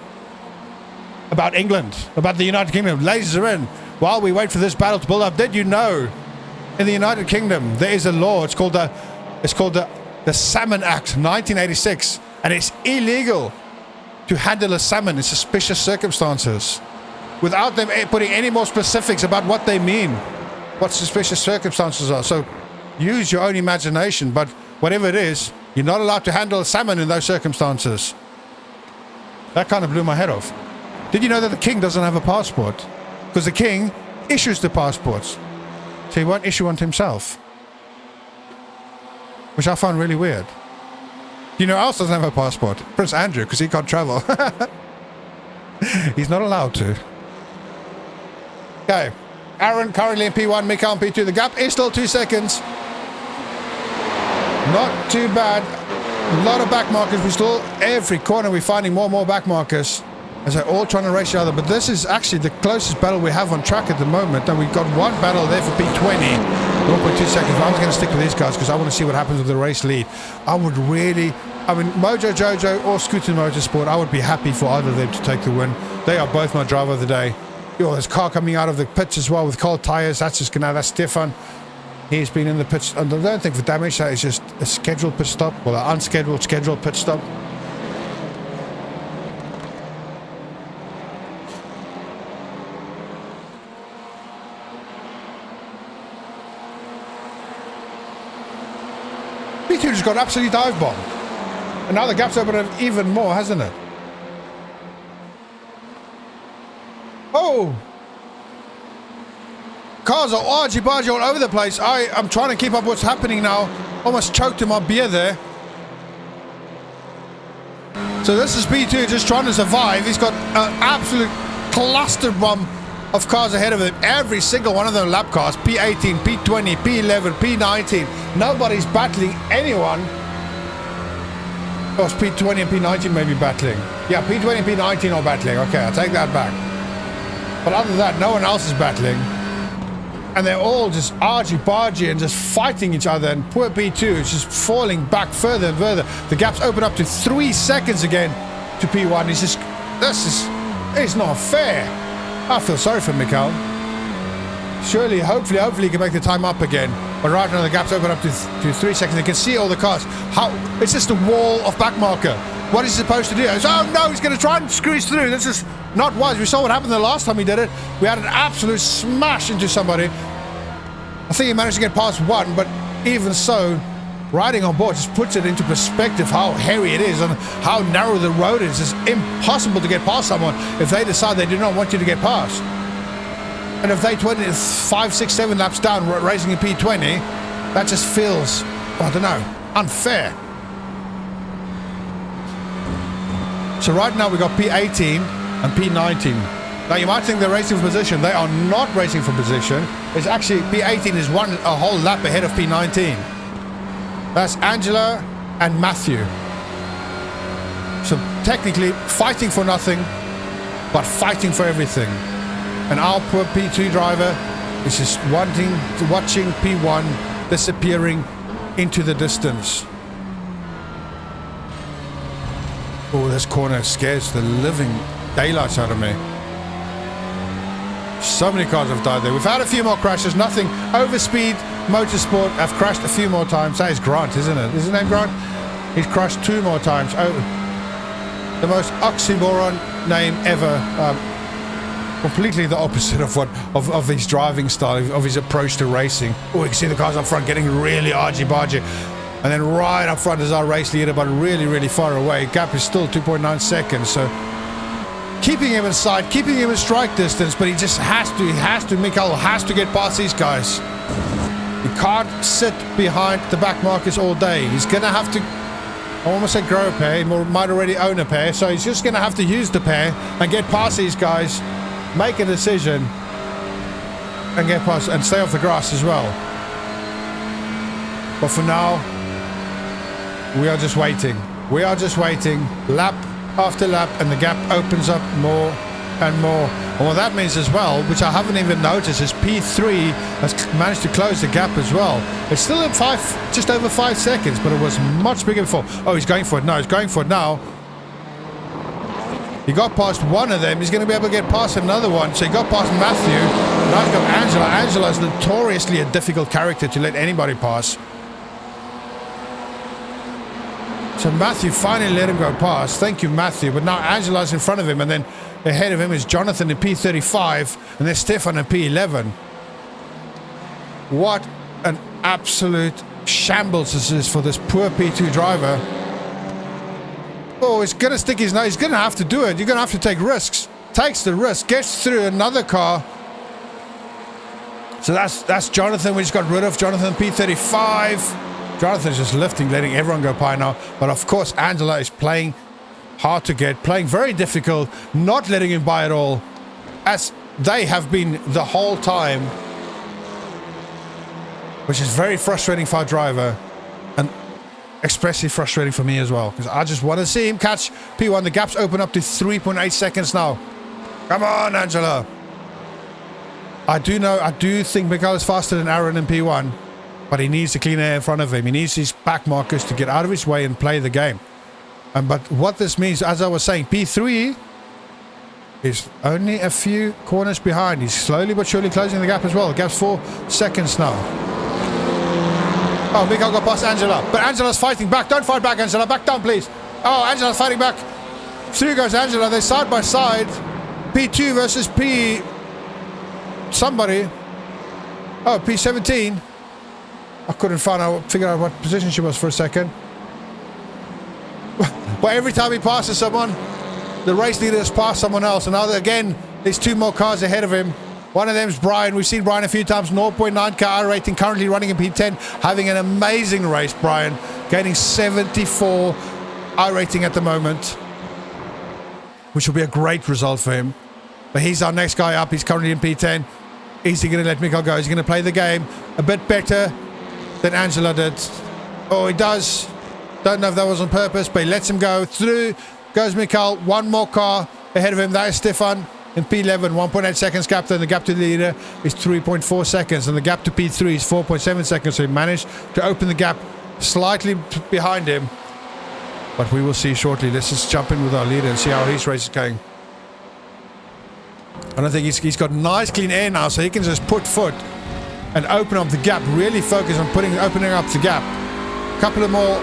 about England, about the United Kingdom. Ladies and gentlemen, while we wait for this battle to build up, did you know in the United Kingdom there is a law? It's called the Salmon Act 1986, and it's illegal to handle a salmon in suspicious circumstances without them putting any more specifics about what they mean, what suspicious circumstances are. So use your own imagination, but whatever it is, you're not allowed to handle a salmon in those circumstances. That kind of blew my head off. Did you know that the king doesn't have a passport? Because the king issues the passports. So he won't issue one to himself. Which I found really weird. You know who else doesn't have a passport? Prince Andrew, because he can't travel. He's not allowed to. Okay. Aaron currently in P1, Mikhail in P2. The gap is still 2 seconds. Not too bad. A lot of back markers. We still, every corner we're finding more and more back markers. As they're all trying to race each other, but this is actually the closest battle we have on track at the moment. And we've got one battle there for P20, 1.2 seconds. But I'm going to stick with these guys because I want to see what happens with the race lead. I would really, Mojo Jojo or Scooter Motorsport, I would be happy for either of them to take the win. They are both my driver of the day. Oh, there's a car coming out of the pits as well with cold tires. That's just gonna. That's Stefan. He's been in the pits. I don't think for damage. That is just a scheduled pit stop. Well, an unscheduled scheduled pit stop. P2 just got absolutely dive bombed. And now the gap's opened up even more, hasn't it? Oh! Cars are argy-bargy all over the place. I'm trying to keep up what's happening now. Almost choked in my beer there. So this is P2 just trying to survive. He's got an absolute cluster bomb of cars ahead of him. Every single one of them lap cars. P18, P20, P11, P19. Nobody's battling anyone. Oh, it's P20 and P19 maybe battling. Yeah, P20 and P19 are battling. Okay, I'll take that back. But other than that, no one else is battling. And they're all just argy-bargy and just fighting each other. And poor P2 is just falling back further and further. The gap's open up to 3 seconds again to P1. He's just, it's not fair. I feel sorry for Mikael. Surely, hopefully he can make the time up again. But right now the gap's open up to 3 seconds. You can see all the cars. It's just a wall of back marker. What is he supposed to do? Oh no, he's going to try and squeeze through. This is not wise. We saw what happened the last time he did it. We had an absolute smash into somebody. I think he managed to get past one, but even so, riding on board just puts it into perspective how hairy it is and how narrow the road is. It's impossible to get past someone if they decide they do not want you to get past. And if they 5, 6, 7 laps down racing in P20, that just feels, I don't know, unfair. So right now we've got P18 and P19. Now you might think they're racing for position. They are not racing for position. It's actually P18 is a whole lap ahead of P19. That's Angela and Matthew. So technically fighting for nothing, but fighting for everything. And our poor P2 driver is just watching P1 disappearing into the distance. Oh, this corner scares the living daylights out of me. So many cars have died there. We've had a few more crashes. Nothing. Overspeed Motorsport have crashed a few more times. That is Grant, isn't it? Is his name Grant? He's crashed 2 more times. Oh, the most oxymoron name ever. Completely the opposite of his driving style, of his approach to racing. Oh, you can see the cars up front getting really argy-bargy. And then right up front is our race leader, but really, really far away. Gap is still 2.9 seconds, so keeping him in sight, keeping him in strike distance, but he just has to, Mikael has to get past these guys. He can't sit behind the back markers all day. He's going to have to, I almost said grow a pair, he might already own a pair, so he's just going to have to use the pair and get past these guys, make a decision, and get past, and stay off the grass as well. But for now, we are just waiting. We are just waiting, lap after lap, and the gap opens up more and more. And what that means as well, which I haven't even noticed, is P3 has managed to close the gap as well. It's still at just over 5 seconds, but it was much bigger before. Oh, he's going for it now. He's going for it now. He got past one of them. He's going to be able to get past another one. So he got past Matthew. Now he's got Angela. Angela is notoriously a difficult character to let anybody pass. So Matthew finally let him go past. Thank you, Matthew. But now Angela's in front of him, and then ahead of him is Jonathan in P35, and there's Stefan in P11. What an absolute shambles this is for this poor P2 driver. Oh, he's going to stick his nose. He's going to have to do it. You're going to have to take risks. Takes the risk. Gets through another car. So that's Jonathan. We just got rid of Jonathan P35. Jonathan's just lifting, letting everyone go by now. But of course, Angela is playing hard to get, playing very difficult, not letting him by at all, as they have been the whole time, which is very frustrating for our driver, and especially frustrating for me as well, because I just want to see him catch P1. The gap's open up to 3.8 seconds now. Come on, Angela. I do think Mikael is faster than Aaron in P1. But he needs the clean air in front of him. He needs his back markers to get out of his way and play the game. But what this means, as I was saying, P3 is only a few corners behind. He's slowly but surely closing the gap as well. The gap's 4 seconds now. Oh, Mikael got past Angela. But Angela's fighting back. Don't fight back, Angela. Back down, please. Oh, Angela's fighting back. Through goes Angela. They're side by side. P2 versus P... somebody. Oh, P17. I couldn't figure out what position she was for a second. But every time he passes someone, the race leader has passed someone else. And now again, there's 2 more cars ahead of him. One of them is Brian. We've seen Brian a few times. 0.9k iRacing, currently running in P10. Having an amazing race, Brian. Gaining 74 iRacing at the moment, which will be a great result for him. But he's our next guy up. He's currently in P10. Is he going to let Mikael go? Is he going to play the game a bit better than Angela did? Oh, he does. Don't know if that was on purpose, but he lets him go. Through goes Mikael. 1 more car ahead of him. That is Stefan in P11. 1.8 seconds gap. Then the gap to the leader is 3.4 seconds. And the gap to P3 is 4.7 seconds. So he managed to open the gap slightly behind him. But we will see shortly. Let's just jump in with our leader and see how his race is going. And I think he's got nice clean air now, so he can just put foot and open up the gap. Really focus on opening up the gap. A couple of more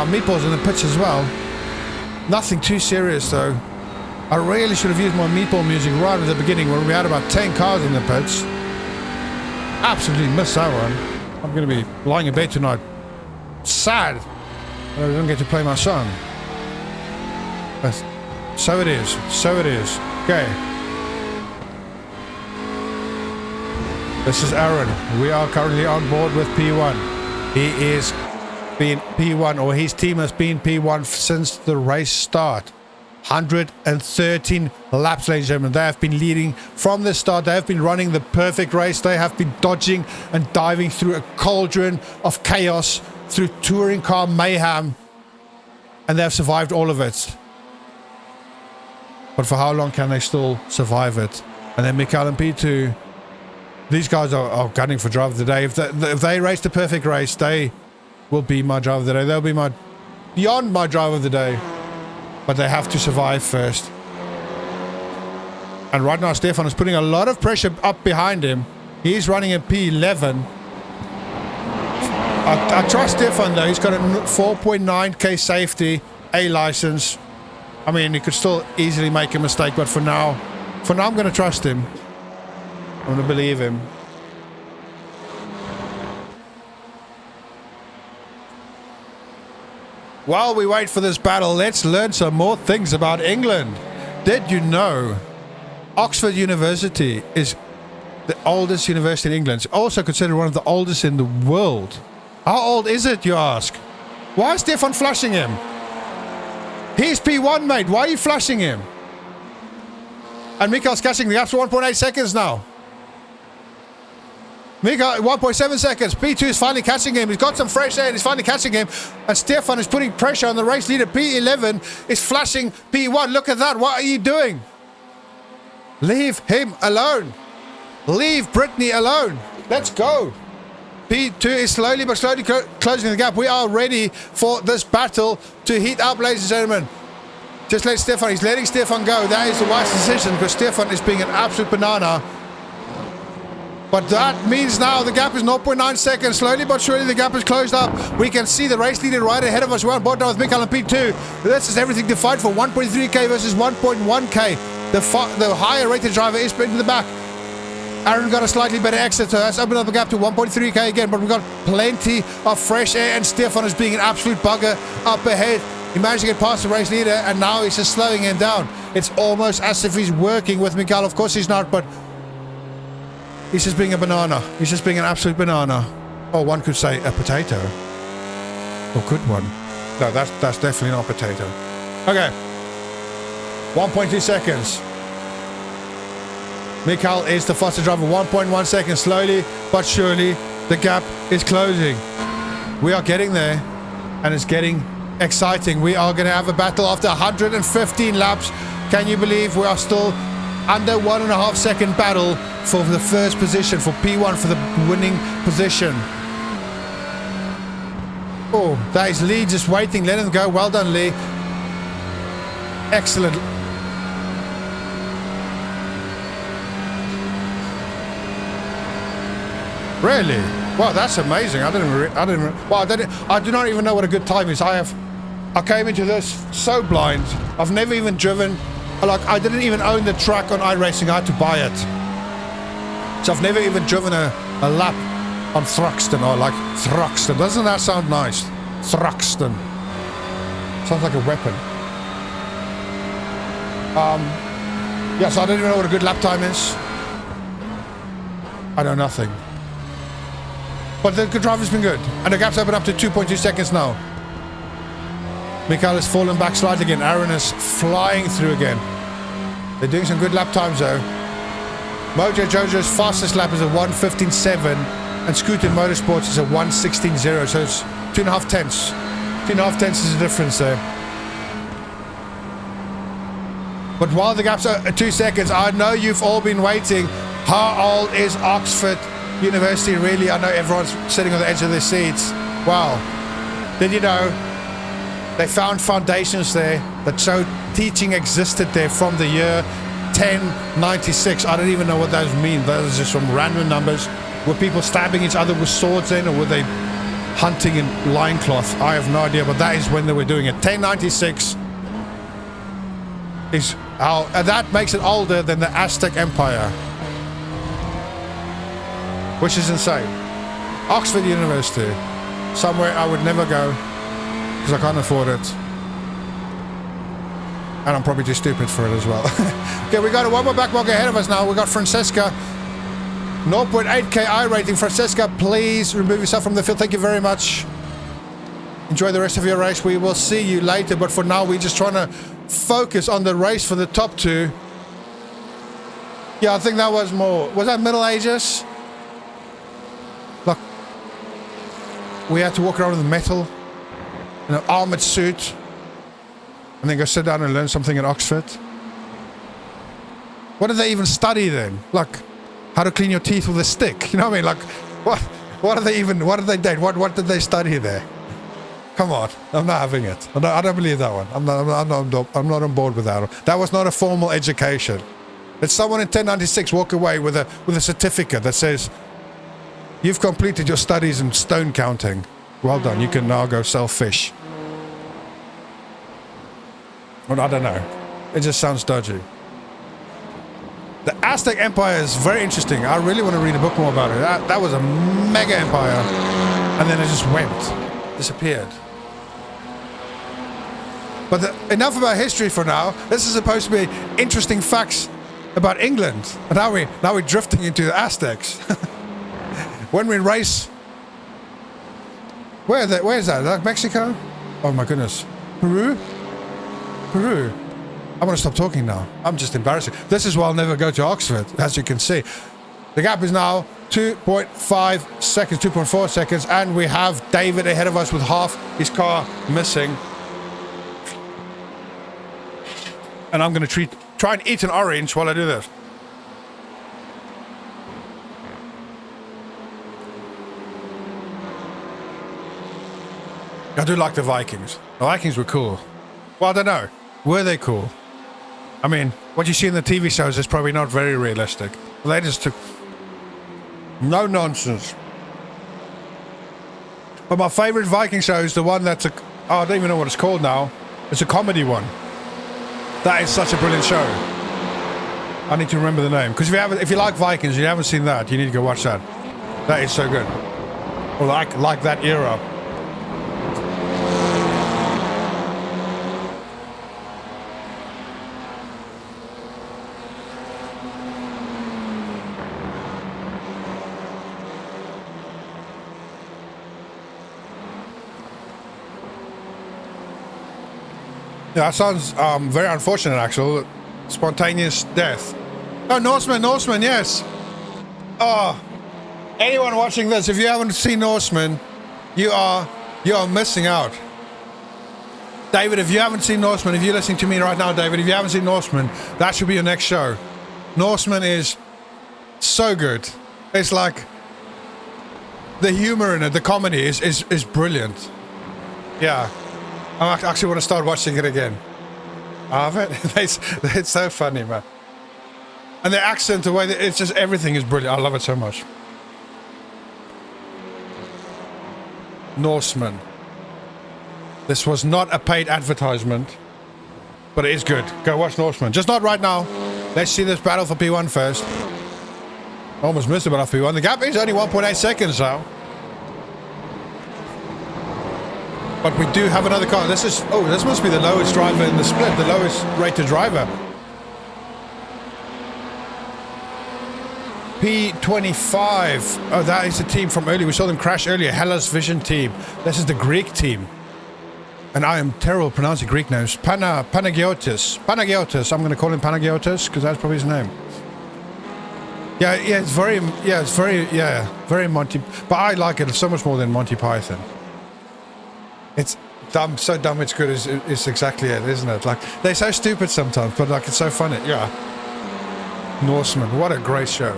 meatballs in the pits as well. Nothing too serious though. I really should have used my meatball music right at the beginning when we had about 10 cars in the pits. Absolutely missed that one. I'm going to be lying in bed tonight. Sad that I didn't get to play my song. But so it is. So it is. Okay. This is Aaron. We are currently on board with P1. He is being P1, or his team has been P1 since the race start. 113 laps, ladies and gentlemen. They have been leading from the start. They have been running the perfect race. They have been dodging and diving through a cauldron of chaos, through touring car mayhem, and they have survived all of it. But for how long can they still survive it? And then Mikael and P2, these guys are gunning for driver of the day. If they race the perfect race, they will be my driver of the day. They'll be beyond my driver of the day. But they have to survive first. And right now Stefan is putting a lot of pressure up behind him. He's running a P11. I trust Stefan though. He's got a 4.9k safety, A license. I mean, he could still easily make a mistake, but for now I'm going to trust him. I'm going to believe him. While we wait for this battle, let's learn some more things about England. Did you know Oxford University is the oldest university in England? It's also considered one of the oldest in the world. How old is it, you ask? Why is Stefan flashing him? He's P1, mate. Why are you flashing him? And Mikael's catching the gap for 1.8 seconds now. Mikael, 1.7 seconds. P2 is finally catching him. He's got some fresh air and he's finally catching him. And Stefan is putting pressure on the race leader. P11 is flashing P1. Look at that. What are you doing? Leave him alone. Leave Brittany alone. Let's go. P2 is slowly but slowly closing the gap. We are ready for this battle to heat up, ladies and gentlemen. Just let Stefan. He's letting Stefan go. That is the wise decision because Stefan is being an absolute banana. But that means now the gap is 0.9 seconds. Slowly but surely the gap is closed up. We can see the race leader right ahead of us. We're on board now with Mikael and P2. This is everything to fight for. 1.3k versus 1.1k. The higher rated driver is in the back. Aaron got a slightly better exit, so that's opened up the gap to 1.3k again, but we've got plenty of fresh air, and Stefan is being an absolute bugger up ahead. He managed to get past the race leader, and now he's just slowing him down. It's almost as if he's working with Mikael. Of course he's not, but he's just being a banana. He's just being an absolute banana. Or one could say a potato. Or could one? No, that's definitely not a potato. Okay. 1.2 seconds. Mikael is the faster driver, 1.1 seconds. Slowly but surely, the gap is closing. We are getting there, and it's getting exciting. We are going to have a battle after 115 laps. Can you believe we are still under 1.5 second battle for the first position, for P1, for the winning position? Oh, that is Lee just waiting. Let him go. Well done, Lee. Excellent. Really? Wow, that's amazing. I do not even know what a good time is. I came into this so blind. I've never even driven. Like, I didn't even own the track on iRacing. I had to buy it. So I've never even driven a lap on Thruxton, or like Thruxton. Doesn't that sound nice? Thruxton. Sounds like a weapon. Yeah, so I don't even know what a good lap time is. I know nothing. But the driver's been good. And the gap's open up to 2.2 seconds now. Mikael has fallen back slightly again. Aaron is flying through again. They're doing some good lap times though. Mojo Jojo's fastest lap is a 1:15.7 and Scooter Motorsports is a 1:16.0, so it's 2.5 tenths. 2.5 tenths is the difference there. But while the gap's at 2 seconds, I know you've all been waiting. How old is Oxford University really? I know everyone's sitting on the edge of their seats. Wow. Did you know they found foundations there that showed teaching existed there from the year 1096. I don't even know what those mean. Those are just some random numbers. Were people stabbing each other with swords then, or were they hunting in loincloth? I have no idea, but that is when they were doing it. 1096 is how, and that makes it older than the Aztec Empire, which is insane. Oxford University, somewhere I would never go because I can't afford it. And I'm probably too stupid for it as well. Okay, we got one more backmarker ahead of us now. We got Francesca. 0.8k I rating. Francesca, please remove yourself from the field. Thank you very much. Enjoy the rest of your race. We will see you later. But for now, we're just trying to focus on the race for the top two. Yeah, I think that was more... Was that Middle Ages? Look. We had to walk around with metal. In an armored suit. And then go sit down and learn something at Oxford. What did they even study then? Like, how to clean your teeth with a stick? You know what I mean? Like, what did they date? What did they study there? Come on, I'm not having it. I don't believe that one. I'm not on board with that one. That was not a formal education. Did someone in 1096 walk away with a certificate that says, you've completed your studies in stone counting. Well done, you can now go sell fish. Well, I don't know. It just sounds dodgy. The Aztec Empire is very interesting. I really want to read a book more about it. That was a mega empire. And then it just went. Disappeared. But enough about history for now. This is supposed to be interesting facts about England. And now we're drifting into the Aztecs. When we race... Where is that? Like Mexico? Oh my goodness. Peru? Peru. I want to stop talking now. I'm just embarrassing. This is why I'll never go to Oxford, as you can see. The gap is now 2.5 seconds, 2.4 seconds, and we have David ahead of us with half his car missing. And I'm going to try and eat an orange while I do this. I do like the Vikings. The Vikings were cool. Well, I don't know. Were they cool? I mean, what you see in the TV shows is probably not very realistic. They just took... No nonsense. But my favorite Viking show is the one that's I don't even know what it's called now. It's a comedy one. That is such a brilliant show. I need to remember the name. Because if you like Vikings and you haven't seen that, you need to go watch that. That is so good. Or like that era. Yeah, that sounds very unfortunate, actually. Spontaneous death. Oh, Norseman, yes. Oh, anyone watching this, if you haven't seen Norseman, you are missing out. David, if you haven't seen Norseman, if you're listening to me right now, David, if you haven't seen Norseman, that should be your next show. Norseman is so good. It's like the humor in it, the comedy is brilliant. Yeah. I actually want to start watching it again. It's so funny, man. And the accent, the way it's just everything is brilliant. I love it so much. Norseman. This was not a paid advertisement, but it is good. Go watch Norseman. Just not right now. Let's see this battle for P1 first. Almost missed the battle for P1. The gap is only 1.8 seconds now. But we do have another car. This must be the lowest driver in the split, the lowest rated driver. P25. Oh, that is the team from earlier. We saw them crash earlier. Hellas Vision team. This is the Greek team. And I am terrible at pronouncing Greek names. Panagiotis. Panagiotis. I'm going to call him Panagiotis because that's probably his name. It's very Monty. But I like it so much more than Monty Python. It's dumb, so dumb it's good. It's exactly it, isn't it? Like, they're so stupid sometimes, but like, it's so funny. Yeah. Norseman. What a great show.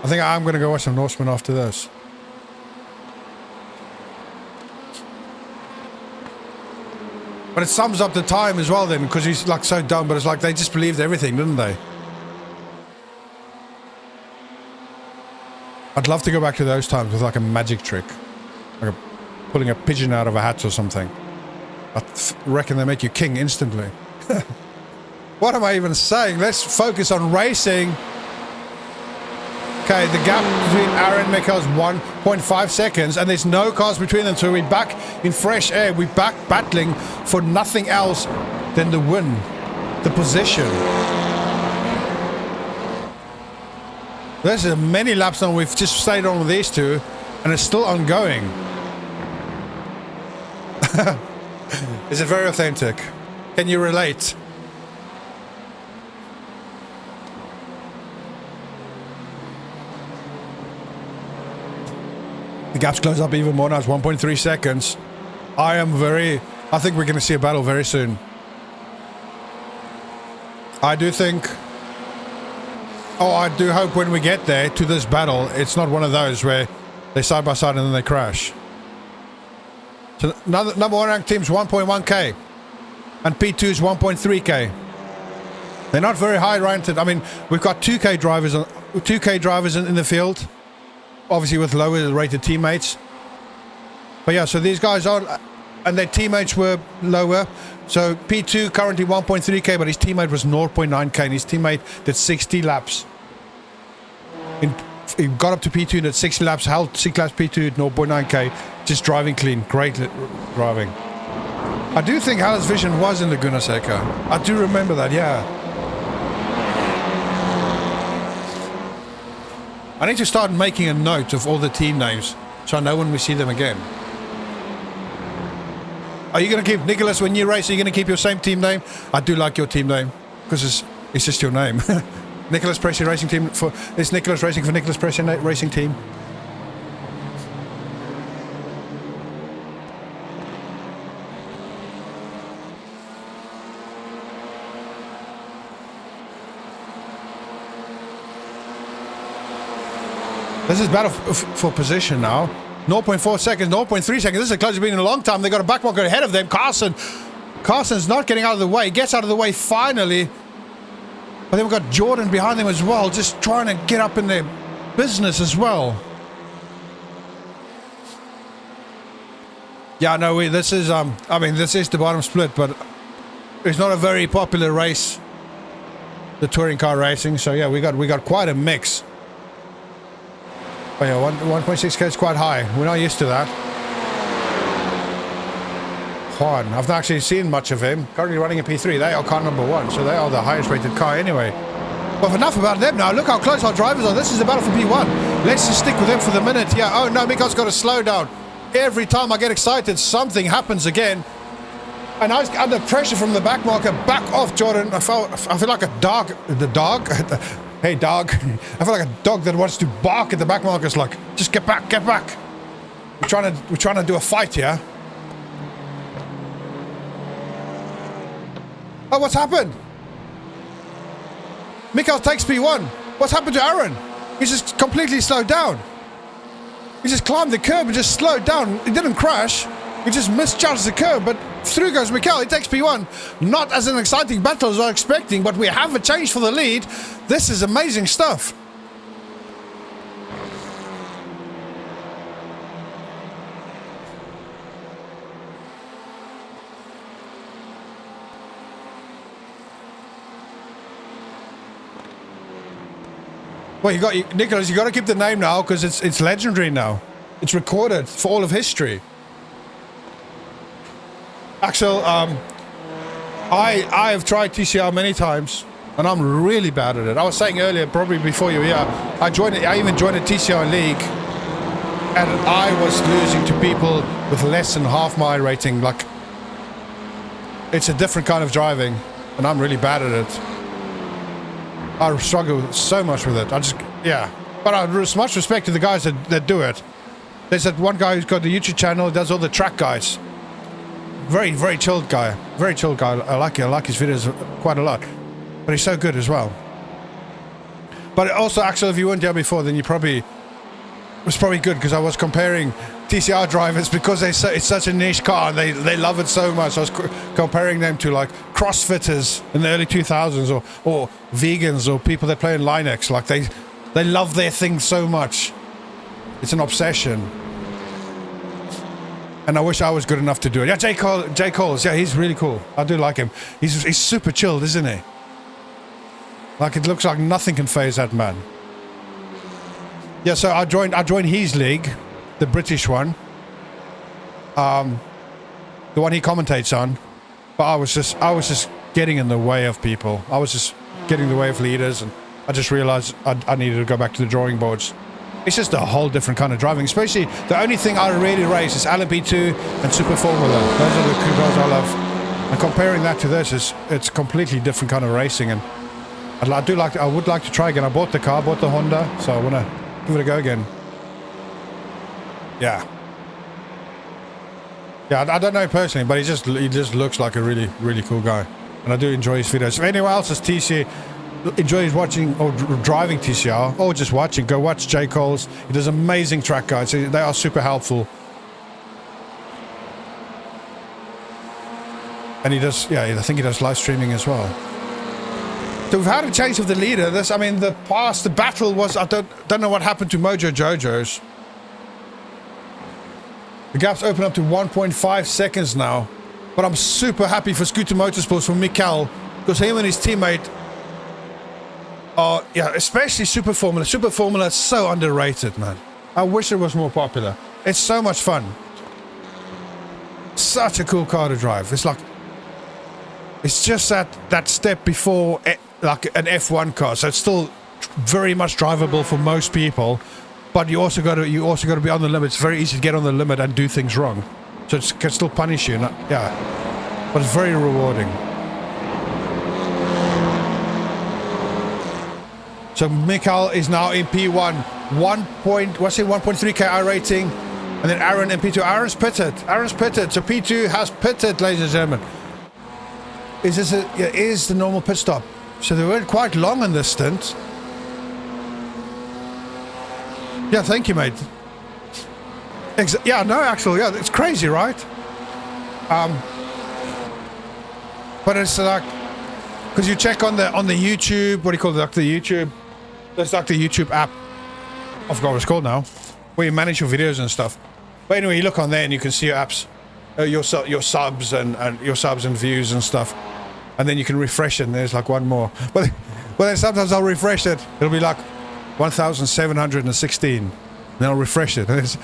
I think I'm going to go watch some Norseman after this. But it sums up the time as well then, because he's like so dumb, but it's like they just believed everything, didn't they? I'd love to go back to those times with like a magic trick. Like pulling a pigeon out of a hat or something. I reckon they make you king instantly. What am I even saying? Let's focus on racing. Okay, the gap between Aaron and Mikhail is 1.5 seconds, and there's no cars between them, so we're back in fresh air. We're back battling for nothing else than the win, the position. There's many laps now. We've just stayed on with these two, and it's still ongoing. Is it very authentic? Can you relate? The gap's closed up even more now. It's 1.3 seconds. I think we're going to see a battle very soon. I do hope when we get there to this battle, it's not one of those where they're side by side and then they crash. So number one ranked team's 1.1k and P2 is 1.3k. They're not very high ranked. I mean, we've got 2k drivers in the field, obviously with lower rated teammates. But yeah, so these guys are, and their teammates were lower. So P2 currently 1.3k, but his teammate was 0.9k, and his teammate did 60 laps. He got up to P2 and did 60 laps, held 6 laps P2 at 0.9k, just driving clean, great driving. I do think Hellas Vision was in Laguna Seca. I do remember that, yeah. I need to start making a note of all the team names, so I know when we see them again. Are you going to keep, Nicholas, when you race, are you going to keep your same team name? I do like your team name, because it's just your name. Nicholas Pressy Racing Team, it's Nicholas Racing for Nicholas Pressy Racing Team. This is battle for position now. 0.4 seconds, 0.3 seconds. This is the closest been in a long time. They got a backmarker ahead of them. Carson's not getting out of the way. Gets out of the way finally. But then we've got Jordan behind them as well, just trying to get up in their business as well. Yeah, no, this is the bottom split, but it's not a very popular race, the touring car racing. So yeah, we got quite a mix. Oh yeah, 1.6k is quite high. We're not used to that. Juan, I've not actually seen much of him. Currently running a P3. They are car number 1, so they are the highest rated car anyway. But enough about them now. Look how close our drivers are. This is the battle for P1. Let's just stick with them for the minute. Yeah. Oh no, Miko's got to slow down. Every time I get excited, something happens again. And I was under pressure from the back marker. Back off, Jordan. I feel like a dog. The dog? Hey, dog. I feel like a dog that wants to bark at the back markers like, just get back, get back. We're trying to do a fight here. Oh, what's happened? Mikhail takes P1. What's happened to Aaron? He's just completely slowed down. He just climbed the curb and just slowed down. He didn't crash. He just misjudged the curb, but through goes Mikhail. He takes P1. Not as an exciting battle as I was expecting, but we have a change for the lead. This is amazing stuff. Well, Nicholas, you got to keep the name now because it's legendary now. It's recorded for all of history. Axel, I have tried TCR many times, and I'm really bad at it. I was saying earlier, probably before you were here, I even joined a TCR league, and I was losing to people with less than half my rating. Like, it's a different kind of driving, and I'm really bad at it. I struggle so much with it. But I have much respect to the guys that do it. There's that one guy who's got the YouTube channel, does all the track guys. Very, very chilled guy. Very chilled guy. I like his videos quite a lot. But he's so good as well. But also, actually, if you weren't here before, then it was probably good because I was comparing TCR drivers because it's such a niche car and they love it so much. I was comparing them to like CrossFitters in the early 2000s or vegans or people that play in Linux. Like they love their thing so much. It's an obsession. And I wish I was good enough to do it. Yeah, J. Coles, yeah, he's really cool. I do like him. He's super chilled, isn't he? Like, it looks like nothing can phase that man. Yeah, so I joined his league, the British one. The one he commentates on. But I was just getting in the way of people. I was just getting in the way of leaders, and I just realized I needed to go back to the drawing boards. It's just a whole different kind of driving. Especially, the only thing I really race is LMP2 and Super Formula. Those are the two cars I love. And comparing that to this, it's completely different kind of racing. And I would like to try again. I bought the car, bought the Honda, so I want to give it a go again. Yeah. Yeah, I don't know personally, but he just looks like a really, really cool guy. And I do enjoy his videos. If anyone else is TC enjoys watching or driving TCR or just watching, go watch J. Coles. He does amazing track guides. They are super helpful. And he does, I think he does live streaming as well. So we've had a change of the leader. The battle was, I don't know what happened to Mojo Jojo's. The gap's open up to 1.5 seconds now. But I'm super happy for Scooter Motorsports, for Mikael, because him and his teammate especially Super Formula. Super Formula is so underrated, man. I wish it was more popular. It's so much fun. Such a cool car to drive. It's just that step before like an F1 car. So it's still very much drivable for most people. But you also got to be on the limit. It's very easy to get on the limit and do things wrong. So it can still punish you. But it's very rewarding. So Mikael is now in P1, 1.3k iRacing, and then Aaron in P2. Aaron's pitted. So P2 has pitted, ladies and gentlemen. Is the normal pit stop. So they weren't quite long in this stint. Yeah, thank you, mate. It's crazy, right? But it's like, because you check on the YouTube, what do you call it, like the YouTube. There's like the YouTube app. I forgot what it's called now, where you manage your videos and stuff. But anyway, you look on there and you can see your apps, your subs and your subs and views and stuff. And then you can refresh it, and there's like one more. But then sometimes I'll refresh it. It'll be like 1,716. Then I'll refresh it, and it's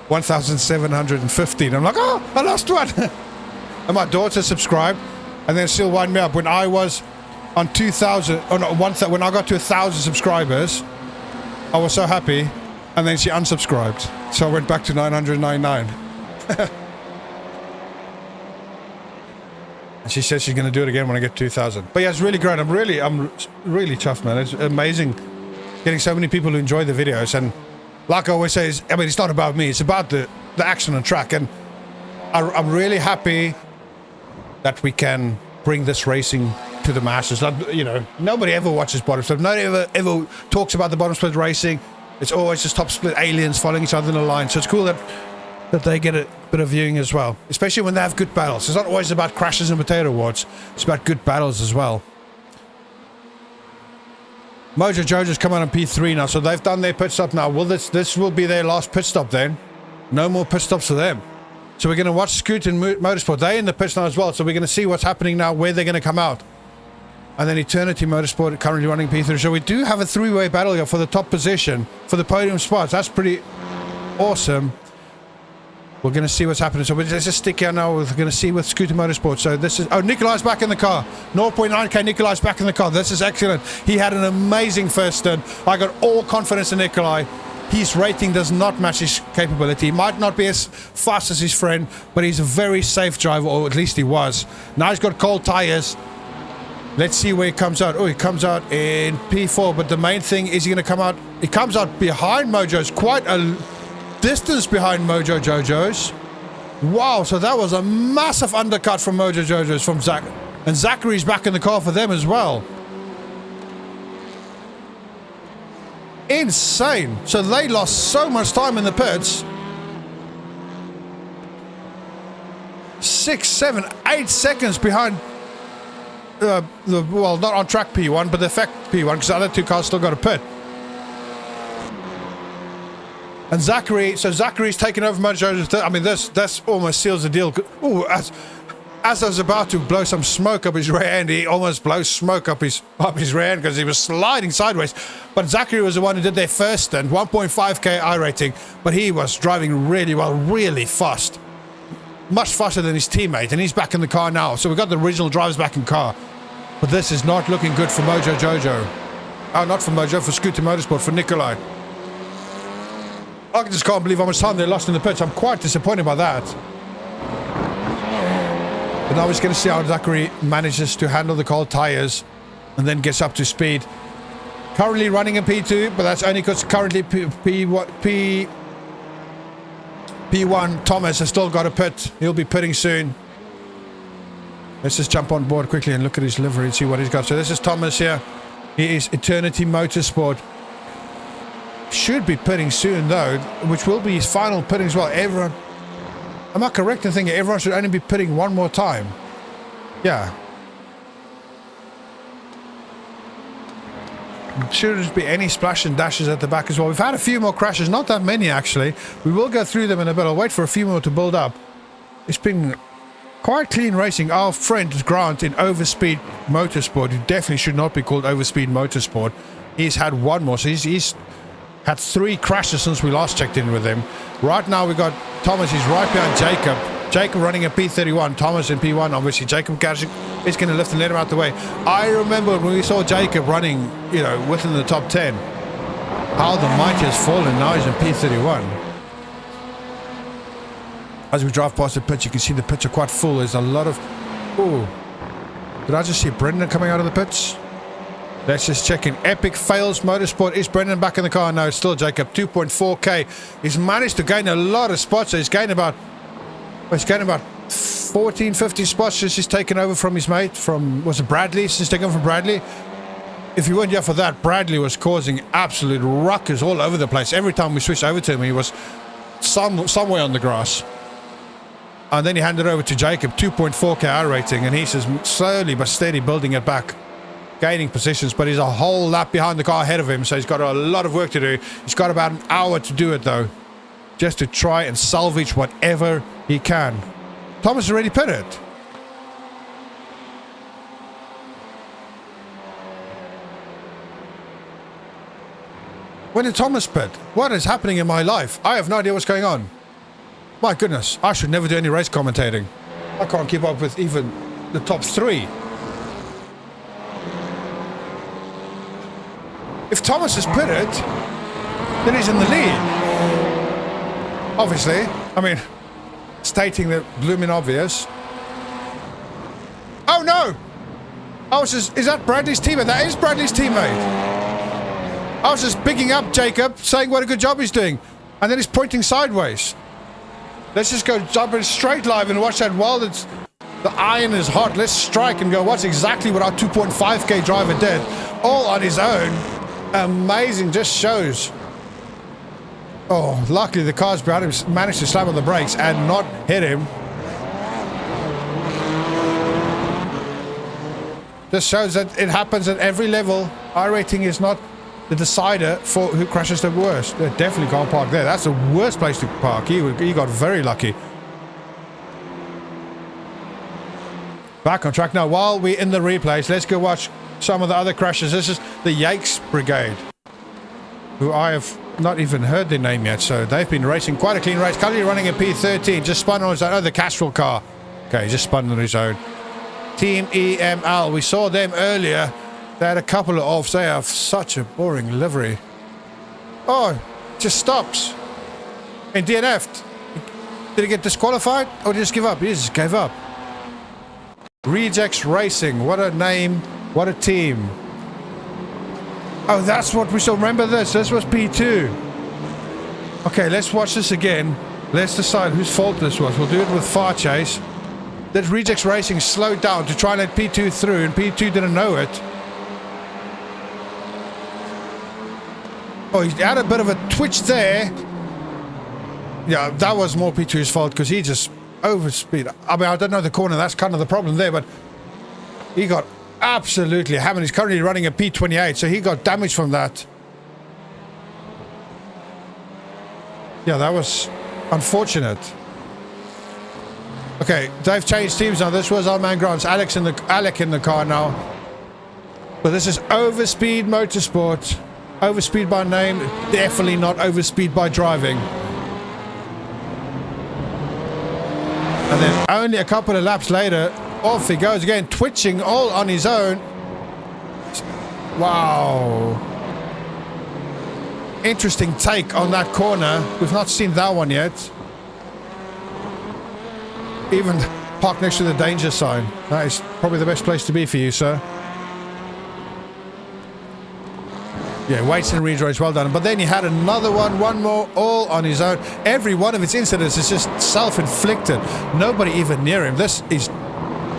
1,715. I'm like, oh, I lost one. And my daughter subscribed, and then she'll wind me up. When I was on 2,000, when I got to 1,000 subscribers, I was so happy, and then she unsubscribed. So I went back to 999. And she said she's going to do it again when I get 2,000. But yeah, it's really great. I'm really chuffed, man. It's amazing getting so many people who enjoy the videos. And like I always say, it's not about me. It's about the action and track. And I'm really happy that we can bring this racing to the masses. Nobody ever watches bottom split. Nobody ever talks about the bottom split racing. It's always just top split aliens following each other in a line. So it's cool that they get a bit of viewing as well, especially when they have good battles. It's not always about crashes and potato awards. It's about good battles as well. Mojo Jojo's come out on P3 now, so they've done their pit stop now. Well, this will be their last pit stop then. No more pit stops for them. So we're going to watch Scoot and Motorsport. They're in the pits now as well, so we're going to see what's happening now, where they're going to come out. And then Eternity Motorsport currently running P3. So we do have a three-way battle here for the top position, for the podium spots. That's pretty awesome. We're going to see what's happening. So let's just stick here now. We're going to see with Scooter Motorsport. So this is... Oh, Nikolai's back in the car. 0.9k Nikolai's back in the car. This is excellent. He had an amazing first stint. I got all confidence in Nikolai. His rating does not match his capability. He might not be as fast as his friend, but he's a very safe driver, or at least he was. Now he's got cold tires. Let's see where he comes out. Oh, he comes out in P4, but the main thing is he going to come out... He comes out behind Mojo's, quite a distance behind Mojo Jojo's. Wow, so that was a massive undercut from Mojo Jojo's from Zach. And Zachary's back in the car for them as well. Insane. So they lost so much time in the pits. 6, 7, 8 seconds behind well, not on track P1, but the effect P1, because the other two cars still got a pit. And Zachary, so Zachary's taken over Mojo. I mean, that's almost seals the deal. Ooh, as I was about to blow some smoke up his rear end, he almost blows smoke up his rear end because he was sliding sideways. But Zachary was the one who did their first stint, 1.5k iRating, but he was driving really well, really fast. Much faster than his teammate, and he's back in the car now. So we've got the original drivers back in car. But this is not looking good for Mojo Jojo. Oh, not for Mojo, for Scooter Motorsport, for Nikolai. I just can't believe how much time they lost in the pits. I'm quite disappointed by that. But now we're just going to see how Zachary manages to handle the cold tires and then gets up to speed. Currently running in P2, but that's only because currently P1 Thomas has still got a pit. He'll be pitting soon. Let's just jump on board quickly and look at his livery and see what he's got. So this is Thomas here. He is Eternity Motorsport. Should be pitting soon though, which will be his final pitting as well. Everyone, am I correct in thinking everyone should only be pitting one more time? Yeah. Shouldn't be any splash and dashes at the back as well. We've had a few more crashes, not that many actually. We will go through them in a bit. I'll wait for a few more to build up. It's been quite clean racing. Our friend Grant in Overspeed Motorsport, who definitely should not be called Overspeed Motorsport, he's had one more. So he's had 3 crashes since we last checked in with him. Right now we got Thomas, he's right behind Jacob. Jacob running at P31, Thomas in P1. Obviously Jacob is going to lift and let him out the way. I remember when we saw Jacob running, you know, within the top 10, how the mighty has fallen. Now he's in P31. As we drive past the pits, you can see the pits are quite full. There's a lot of... Ooh. Did I just see Brendan coming out of the pits? Let's just check in. Epic Fails Motorsport. Is Brendan back in the car? No, it's still Jacob. 2.4k. He's managed to gain a lot of spots. So he's gained about 14, 15 spots since he's taken over from his mate. Was it Bradley? Since he's taken over from Bradley. If you weren't here for that, Bradley was causing absolute ruckus all over the place. Every time we switched over to him, he was somewhere on the grass. And then he handed over to Jacob, 2.4k iRating, and he's just slowly but steady building it back, gaining positions, but he's a whole lap behind the car ahead of him, so he's got a lot of work to do. He's got about an hour to do it, though, just to try and salvage whatever he can. Thomas already pitted. When did Thomas pit? What is happening in my life? I have no idea what's going on. My goodness, I should never do any race commentating. I can't keep up with even the top 3. If Thomas has pitted, then he's in the lead. Obviously. I mean, stating the blooming obvious. Oh no! Is that Bradley's teammate? That is Bradley's teammate. I was just bigging up Jacob, saying what a good job he's doing. And then he's pointing sideways. Let's just go jump in straight live and watch that while the iron is hot. Let's strike and go watch exactly what our 2.5k driver did. All on his own. Amazing, just shows. Oh, luckily the cars behind him managed to slam on the brakes and not hit him. This shows that it happens at every level. iRating is not the decider for who crashes the worst. They definitely can't park there. That's the worst place to park. He got very lucky. Back on track now. While we're in the replays, let's go watch some of the other crashes. This is the Yakes Brigade, who I have not even heard their name yet. So they've been racing quite a clean race. Currently running a P13, just spun on his own. Oh, the Castrol car. Okay, just spun on his own. Team EML, we saw them earlier. They had a couple of offs. They have such a boring livery. Oh, just stops. And DNF'd. Did he get disqualified or did he just give up? He just gave up. Rejects Racing. What a name. What a team. Oh, that's what we saw. Remember this. This was P2. Okay, let's watch this again. Let's decide whose fault this was. We'll do it with Far Chase. That Rejects Racing slowed down to try and let P2 through, and P2 didn't know it. Oh, he had a bit of a twitch there. Yeah, that was more P2's fault because he just overspeed. I mean, I don't know the corner. That's kind of the problem there, but he got absolutely hammered. He's currently running a P28, so he got damage from that. Yeah, that was unfortunate. Okay, they've changed teams now. This was our man Grant's. Alec in the car now. But this is Overspeed Motorsport. Overspeed by name, definitely not overspeed by driving. And then only a couple of laps later, off he goes again, twitching all on his own. Wow. Interesting take on that corner. We've not seen that one yet. Even parked next to the danger sign. That is probably the best place to be for you, sir. Yeah, waits and redrives, well done. But then he had another one more, all on his own. Every one of its incidents is just self-inflicted. Nobody even near him. This is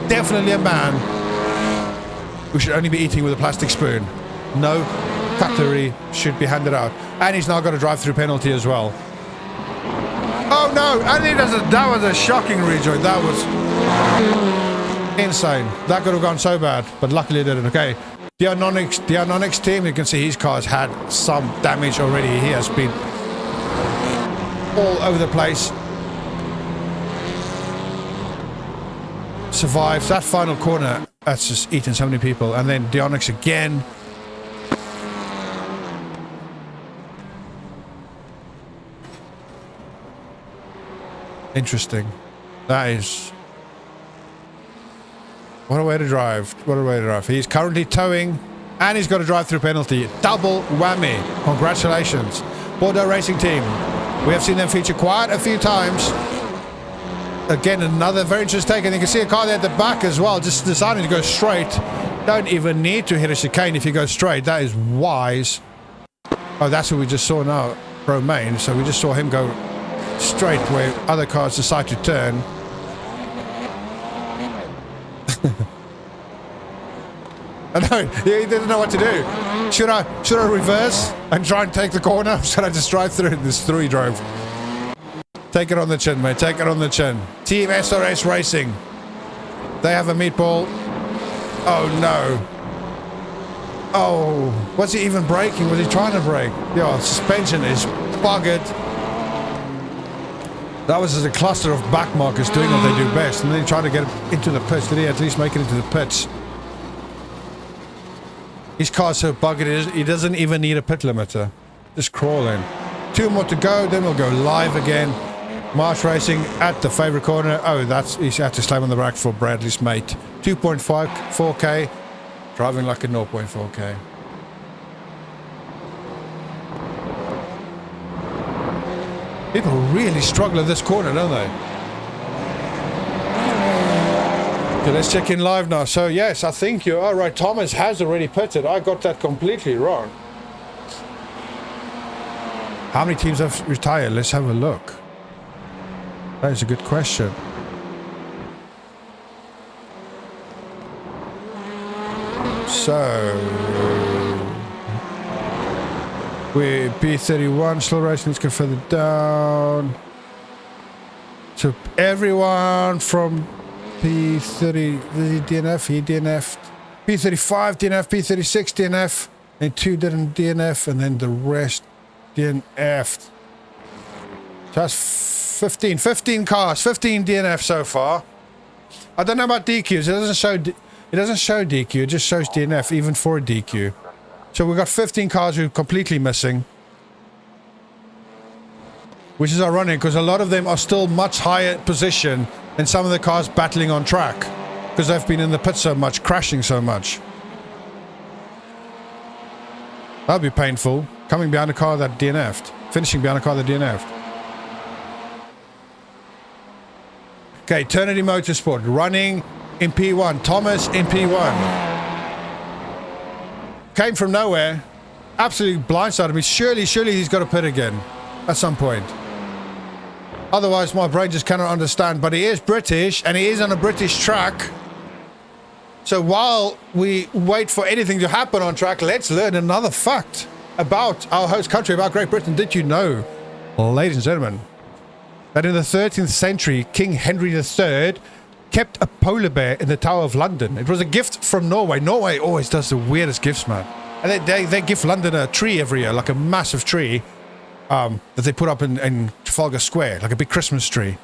definitely a man who should only be eating with a plastic spoon. No cutlery should be handed out. And he's now got a drive-through penalty as well. Oh no! And he does that was a shocking rejoin. That was insane. That could have gone so bad, but luckily it didn't. Okay. The Anonix team, you can see his car's had some damage already. He has been all over the place. Survives that final corner. That's just eaten so many people. And then Dionix again. Interesting. That is... What a way to drive. What a way to drive. He's currently towing and he's got a drive-through penalty. Double whammy. Congratulations. Bordeaux Racing Team. We have seen them feature quite a few times. Again, another very interesting take. And you can see a car there at the back as well, just deciding to go straight. Don't even need to hit a chicane if you go straight. That is wise. Oh, that's what we just saw now. Romain. So we just saw him go straight where other cars decide to turn. I know, he didn't know what to do. Should I reverse and try and take the corner? Or should I just drive through it? This through he drove. Take it on the chin, mate. Take it on the chin. Team SRS Racing. They have a meatball. Oh no. Oh, was he even braking? Was he trying to brake? Yeah, suspension is buggered. That was just a cluster of back markers doing what they do best, and then he tried to get into the pits. Did he at least make it into the pits? His car's so buggered, he doesn't even need a pit limiter. Just crawl in. 2 more to go, then we'll go live again. March Racing at the favourite corner. Oh, he's had to slam on the rack for Bradley's mate. 2.4K. Driving like a 0.4K. People really struggle at this corner, don't they? Okay, let's check in live now. So, yes, I think you're all right. Thomas has already pitted. I got that completely wrong. How many teams have retired? Let's have a look. That is a good question. So... we're B31, slow racing, let's go further down. So everyone from P30, the DNF, he DNF'd. P35 DNF, P36 DNF, and 2 didn't DNF, and then the rest DNF'd. So that's 15 cars, 15 DNF so far. I don't know about DQs, it doesn't show It doesn't show DQ, it just shows DNF, even for a DQ. So we've got 15 cars who are completely missing. Which is ironic, because a lot of them are still much higher position than some of the cars battling on track. Because they've been in the pit so much, crashing so much. That'll be painful. Coming behind a car that DNF'd. Finishing behind a car that DNF'd. Okay, Eternity Motorsport. Running in P1. Thomas in P1. Came from nowhere. Absolutely blindsided me. Surely he's got to pit again. At some point. Otherwise, my brain just cannot understand. But he is British, and he is on a British track. So while we wait for anything to happen on track, let's learn another fact about our host country, about Great Britain. Did you know, ladies and gentlemen, that in the 13th century, King Henry III kept a polar bear in the Tower of London? It was a gift from Norway. Norway always does the weirdest gifts, man. And they give London a tree every year, like a massive tree. That they put up in Trafalgar Square, like a big Christmas tree.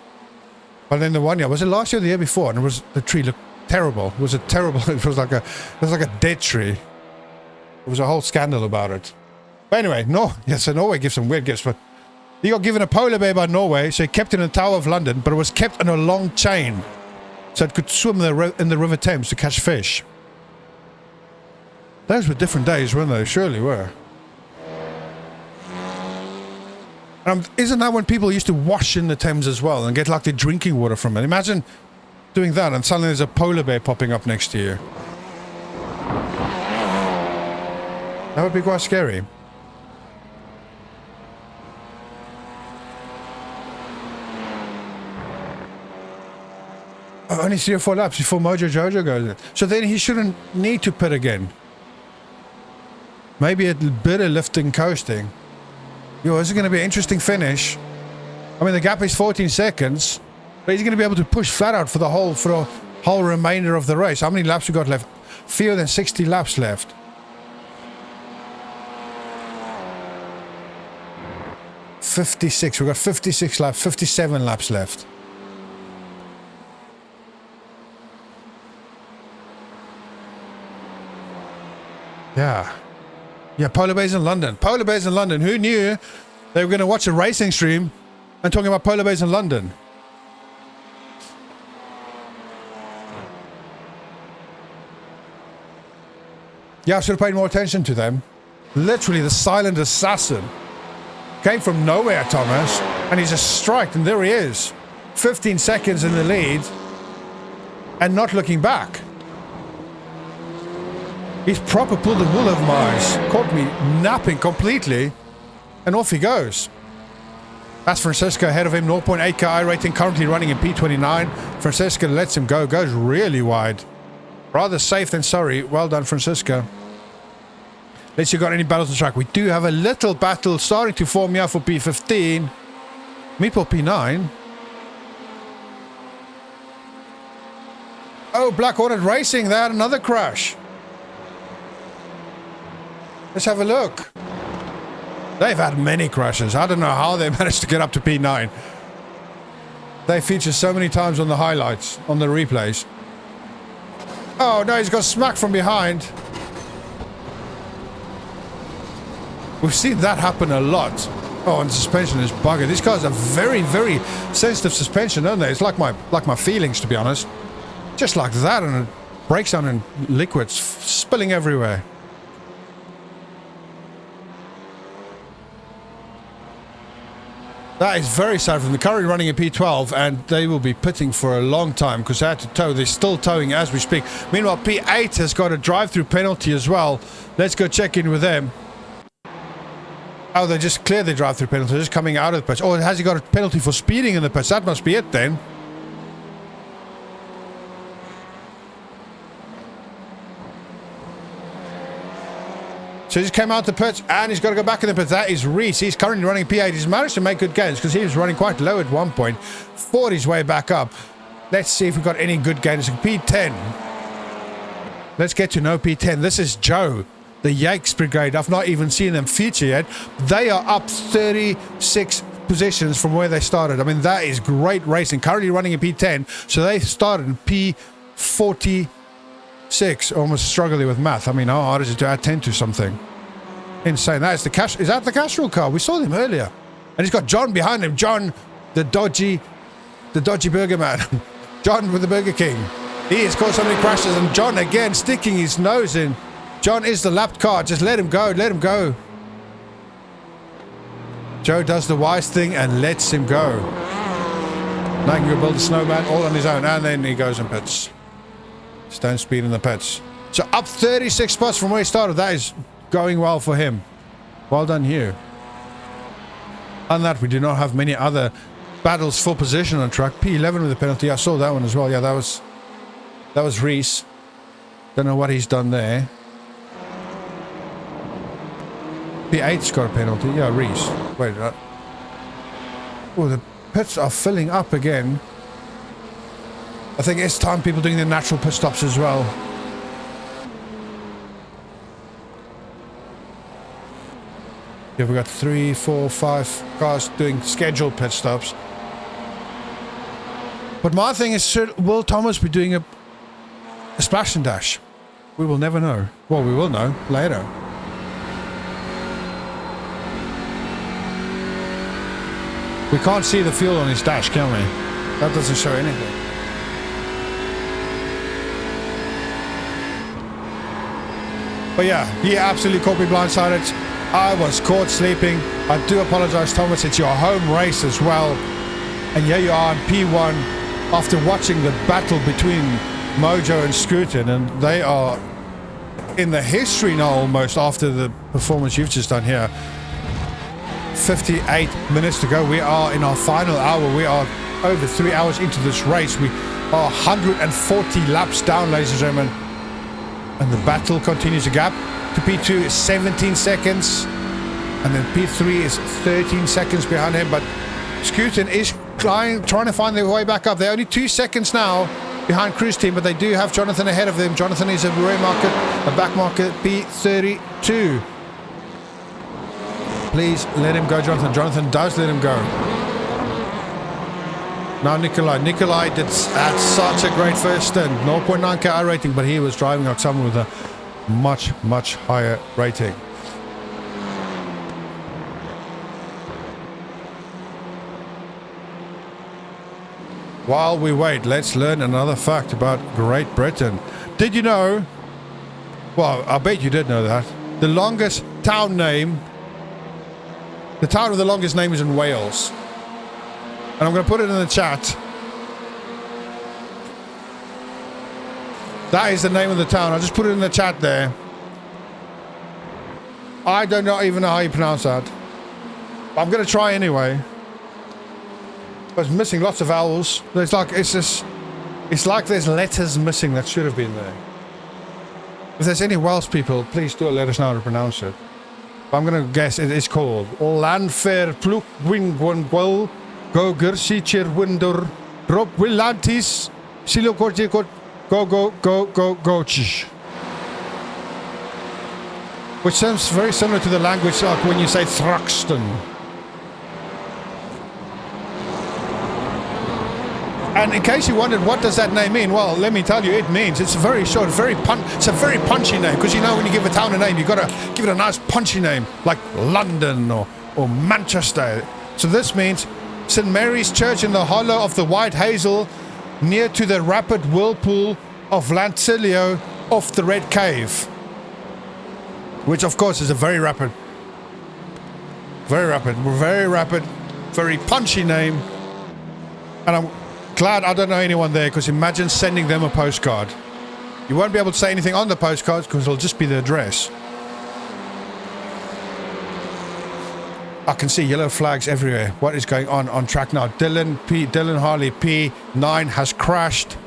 But then the one year, was it last year or the year before? And the tree looked terrible. It was like a dead tree. It was a whole scandal about it. But anyway, so Norway gives some weird gifts, but he got given a polar bear by Norway, so he kept it in the Tower of London, but it was kept on a long chain, so it could swim in the River Thames to catch fish. Those were different days, weren't they? Surely were. Isn't that when people used to wash in the Thames as well and get like their drinking water from it? Imagine doing that and suddenly there's a polar bear popping up next to you. That would be quite scary. Only 3 or 4 laps before Mojo Jojo goes in. So then he shouldn't need to pit again. Maybe a bit of lifting coasting. Yo, this is going to be an interesting finish. I mean, the gap is 14 seconds, but he's going to be able to push flat out for the whole remainder of the race. How many laps we got left? Fewer than 60 laps left. We've got 56 laps, 57 laps left. Yeah, polar bears in London. Polar bears in London. Who knew they were going to watch a racing stream and talking about polar bears in London? Yeah, I should have paid more attention to them. Literally, the silent assassin came from nowhere, Thomas, and he just striked, and there he is. 15 seconds in the lead and not looking back. He's proper pulled the wool over my eyes. Caught me napping completely. And off he goes. That's Francisco ahead of him. 0.8k iRacing, currently running in P29. Francisco lets him go. Goes really wide. Rather safe than sorry. Well done, Francisco. Let's see if you got any battles on track. We do have a little battle starting to form here for P15. Meeple P9. Oh, Black Hornet Racing. They had another crash. Let's have a look. They've had many crashes. I don't know how they managed to get up to P9. They feature so many times on the highlights, on the replays. Oh no, he's got smacked from behind. We've seen that happen a lot. Oh, and suspension is buggered. These cars are very, very sensitive suspension, don't they? It's like my feelings, to be honest. Just like that, and it breaks down in liquids, spilling everywhere. That is very sad for them. They're currently running in P12 and they will be pitting for a long time because they had to tow. They're still towing as we speak. Meanwhile, P8 has got a drive-through penalty as well. Let's go check in with them. Oh, they just cleared the drive-through penalty. They're just coming out of the pits. Oh, has he got a penalty for speeding in the pits? That must be it then. So he just came out the pits and he's got to go back in the pits. That is Reese. He's currently running P8. He's managed to make good gains because he was running quite low at one point. Fought his way back up. Let's see if we've got any good gains. P10. Let's get to know P10. This is Joe, the Yakes Brigade. I've not even seen them feature yet. They are up 36 positions from where they started. I mean, that is great racing. Currently running in P10. So they started in P40. 6. Almost struggling with math. I mean, how hard is it to add 10 to something? Insane. That is the cash. Is that the Castrol car? We saw him earlier. And he's got John behind him. John, the dodgy burger man. John with the Burger King. He has caused so many crashes. And John again sticking his nose in. John is the lapped car. Just let him go. Let him go. Joe does the wise thing and lets him go. Now he can build a snowman all on his own. And then he goes and pits. Stone speed in the pits. So up 36 spots from where he started. That is going well for him. Well done, Hugh. On that, we do not have many other battles for position on track. P11 with the penalty. I saw that one as well. Yeah, that was Reese. Don't know what he's done there. P8's got a penalty. Yeah, Reese. Wait. Oh, the pits are filling up again. I think it's time people doing their natural pit stops as well. Yeah, we've got 3, 4, 5 cars doing scheduled pit stops. But my thing is, will Thomas be doing a splash and dash? We will never know. Well, we will know later. We can't see the fuel on his dash, can we? That doesn't show anything. But yeah, he absolutely caught me blindsided. I was caught sleeping. I do apologize, Thomas. It's your home race as well. And here you are on P1 after watching the battle between Mojo and Scootin. And they are in the history now almost after the performance you've just done here. 58 minutes to go. We are in our final hour. We are over 3 hours into this race. We are 140 laps down, ladies and gentlemen. And the battle continues. A gap to P2 is 17 seconds. And then P3 is 13 seconds behind him. But Scootin is trying to find their way back up. They're only 2 seconds now behind Cruise Team, but they do have Jonathan ahead of them. Jonathan is a rear market, a back market, P32. Please let him go, Jonathan. Jonathan does let him go. Now Nikolai had such a great first stint. 0.9 KI rating, but he was driving like someone with a much, much higher rating. While we wait, let's learn another fact about Great Britain. Did you know? Well, I bet you did know that. The longest town name, the town with the longest name is in Wales. And I'm going to put it in the chat. That is the name of the town. I just put it in the chat there. I do not even know how you pronounce that. I'm going to try anyway. But it's missing lots of vowels. It's like there's letters missing that should have been there. If there's any Welsh people, please do let us know how to pronounce it. But I'm going to guess it is called Lanfair Pluk Wingwangwel Gogursi Chirwinder Rob Willantis Silokortikot Go. Which sounds very similar to the language like when you say Thruxton. And in case you wondered what does that name mean, well, let me tell you, it means it's very short, it's a very punchy name, because you know when you give a town a name, you've got to give it a nice punchy name, like London or Manchester. So this means St. Mary's Church in the hollow of the White Hazel, near to the rapid whirlpool of Lantilio off the Red Cave. Which of course is a very rapid, very punchy name. And I'm glad I don't know anyone there, because imagine sending them a postcard. You won't be able to say anything on the postcards because it'll just be the address. I can see yellow flags everywhere. What is going on track now? Dylan Harley P9 has crashed.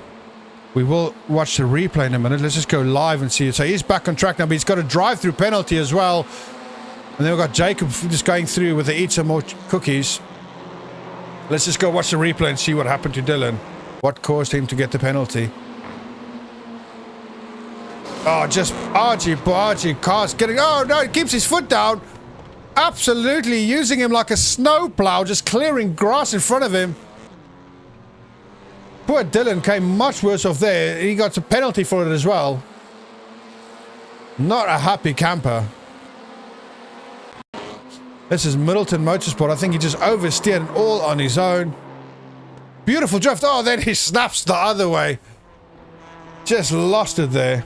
We will watch the replay in a minute. Let's just go live and see it. So he's back on track now, but he's got a drive-through penalty as well. And then we've got Jacob just going through with the eat some more cookies. Let's just go watch the replay and see what happened to Dylan. What caused him to get the penalty? Oh, just argy-bargy cars getting... Oh, no, he keeps his foot down. Absolutely using him like a snowplow, just clearing grass in front of him. Poor Dylan came much worse off there. He got a penalty for it as well. Not a happy camper. This is Middleton Motorsport. I think he just oversteered all on his own. Beautiful drift. Oh, then he snaps the other way. Just lost it there.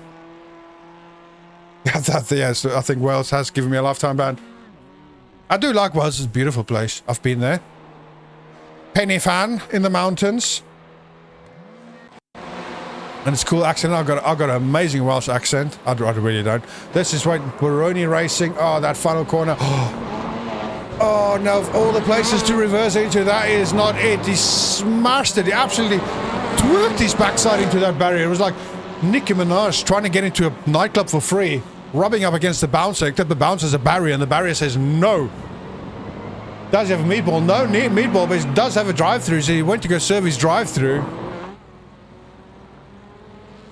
Yes, I think Wales has given me a lifetime ban. I do like Wales. It's a beautiful place. I've been there. Penny fan in the mountains. And it's a cool accent. I've got an amazing Welsh accent. I really don't. This is when Baroni Racing. Oh, that final corner. Oh no, of all the places to reverse into, that is not it. He smashed it. He absolutely twerked his backside into that barrier. It was like Nicki Minaj trying to get into a nightclub for free, rubbing up against the bouncer, except the bouncer's a barrier and the barrier says no. Does he have a meatball? No meatball, but he does have a drive-through, so he went to go serve his drive-through.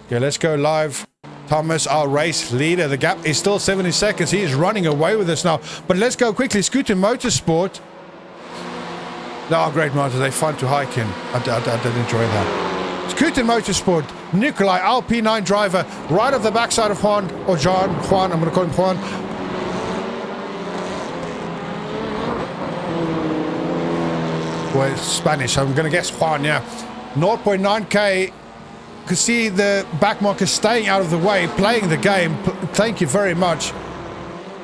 Okay, let's go live. Thomas, our race leader. The gap is still 70 seconds. He is running away with us now. But let's go quickly. Scooter Motorsport. Oh, great mountains. They're fun to hike in. I did enjoy that. Scooter Motorsport. Nikolai, LP9 driver. Right off the backside of Juan. Or John. Juan. I'm going to call him Juan. Well, it's Spanish. I'm going to guess Juan, yeah. 0.9k. You can see the back marker staying out of the way, playing the game. Thank you very much.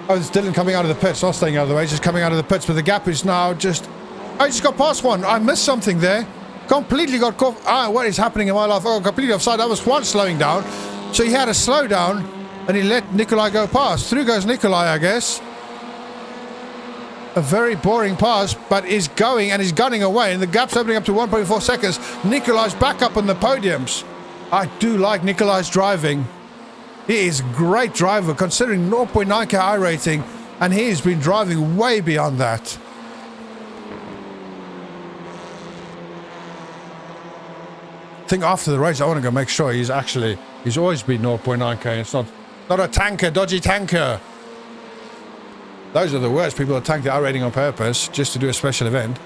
Oh, it's Dylan coming out of the pits, not staying out of the way, just coming out of the pits. But the gap is now just... I just got past one. I missed something there. Completely got caught. Ah, what is happening in my life? Oh, completely offside. That was Juan slowing down. So he had to slow down, and he let Nikolai go past. Through goes Nikolai, I guess. A very boring pass, but he's going and he's gunning away, and the gap's opening up to 1.4 seconds. Nikolai's back up on the podiums. I do like Nikolai's driving. He is a great driver considering 0.9k iRating, and he's been driving way beyond that. I think after the race I want to go make sure he's always been 0.9k. It's not a tanker, dodgy tanker. Those are the worst people that tank the iRating on purpose just to do a special event.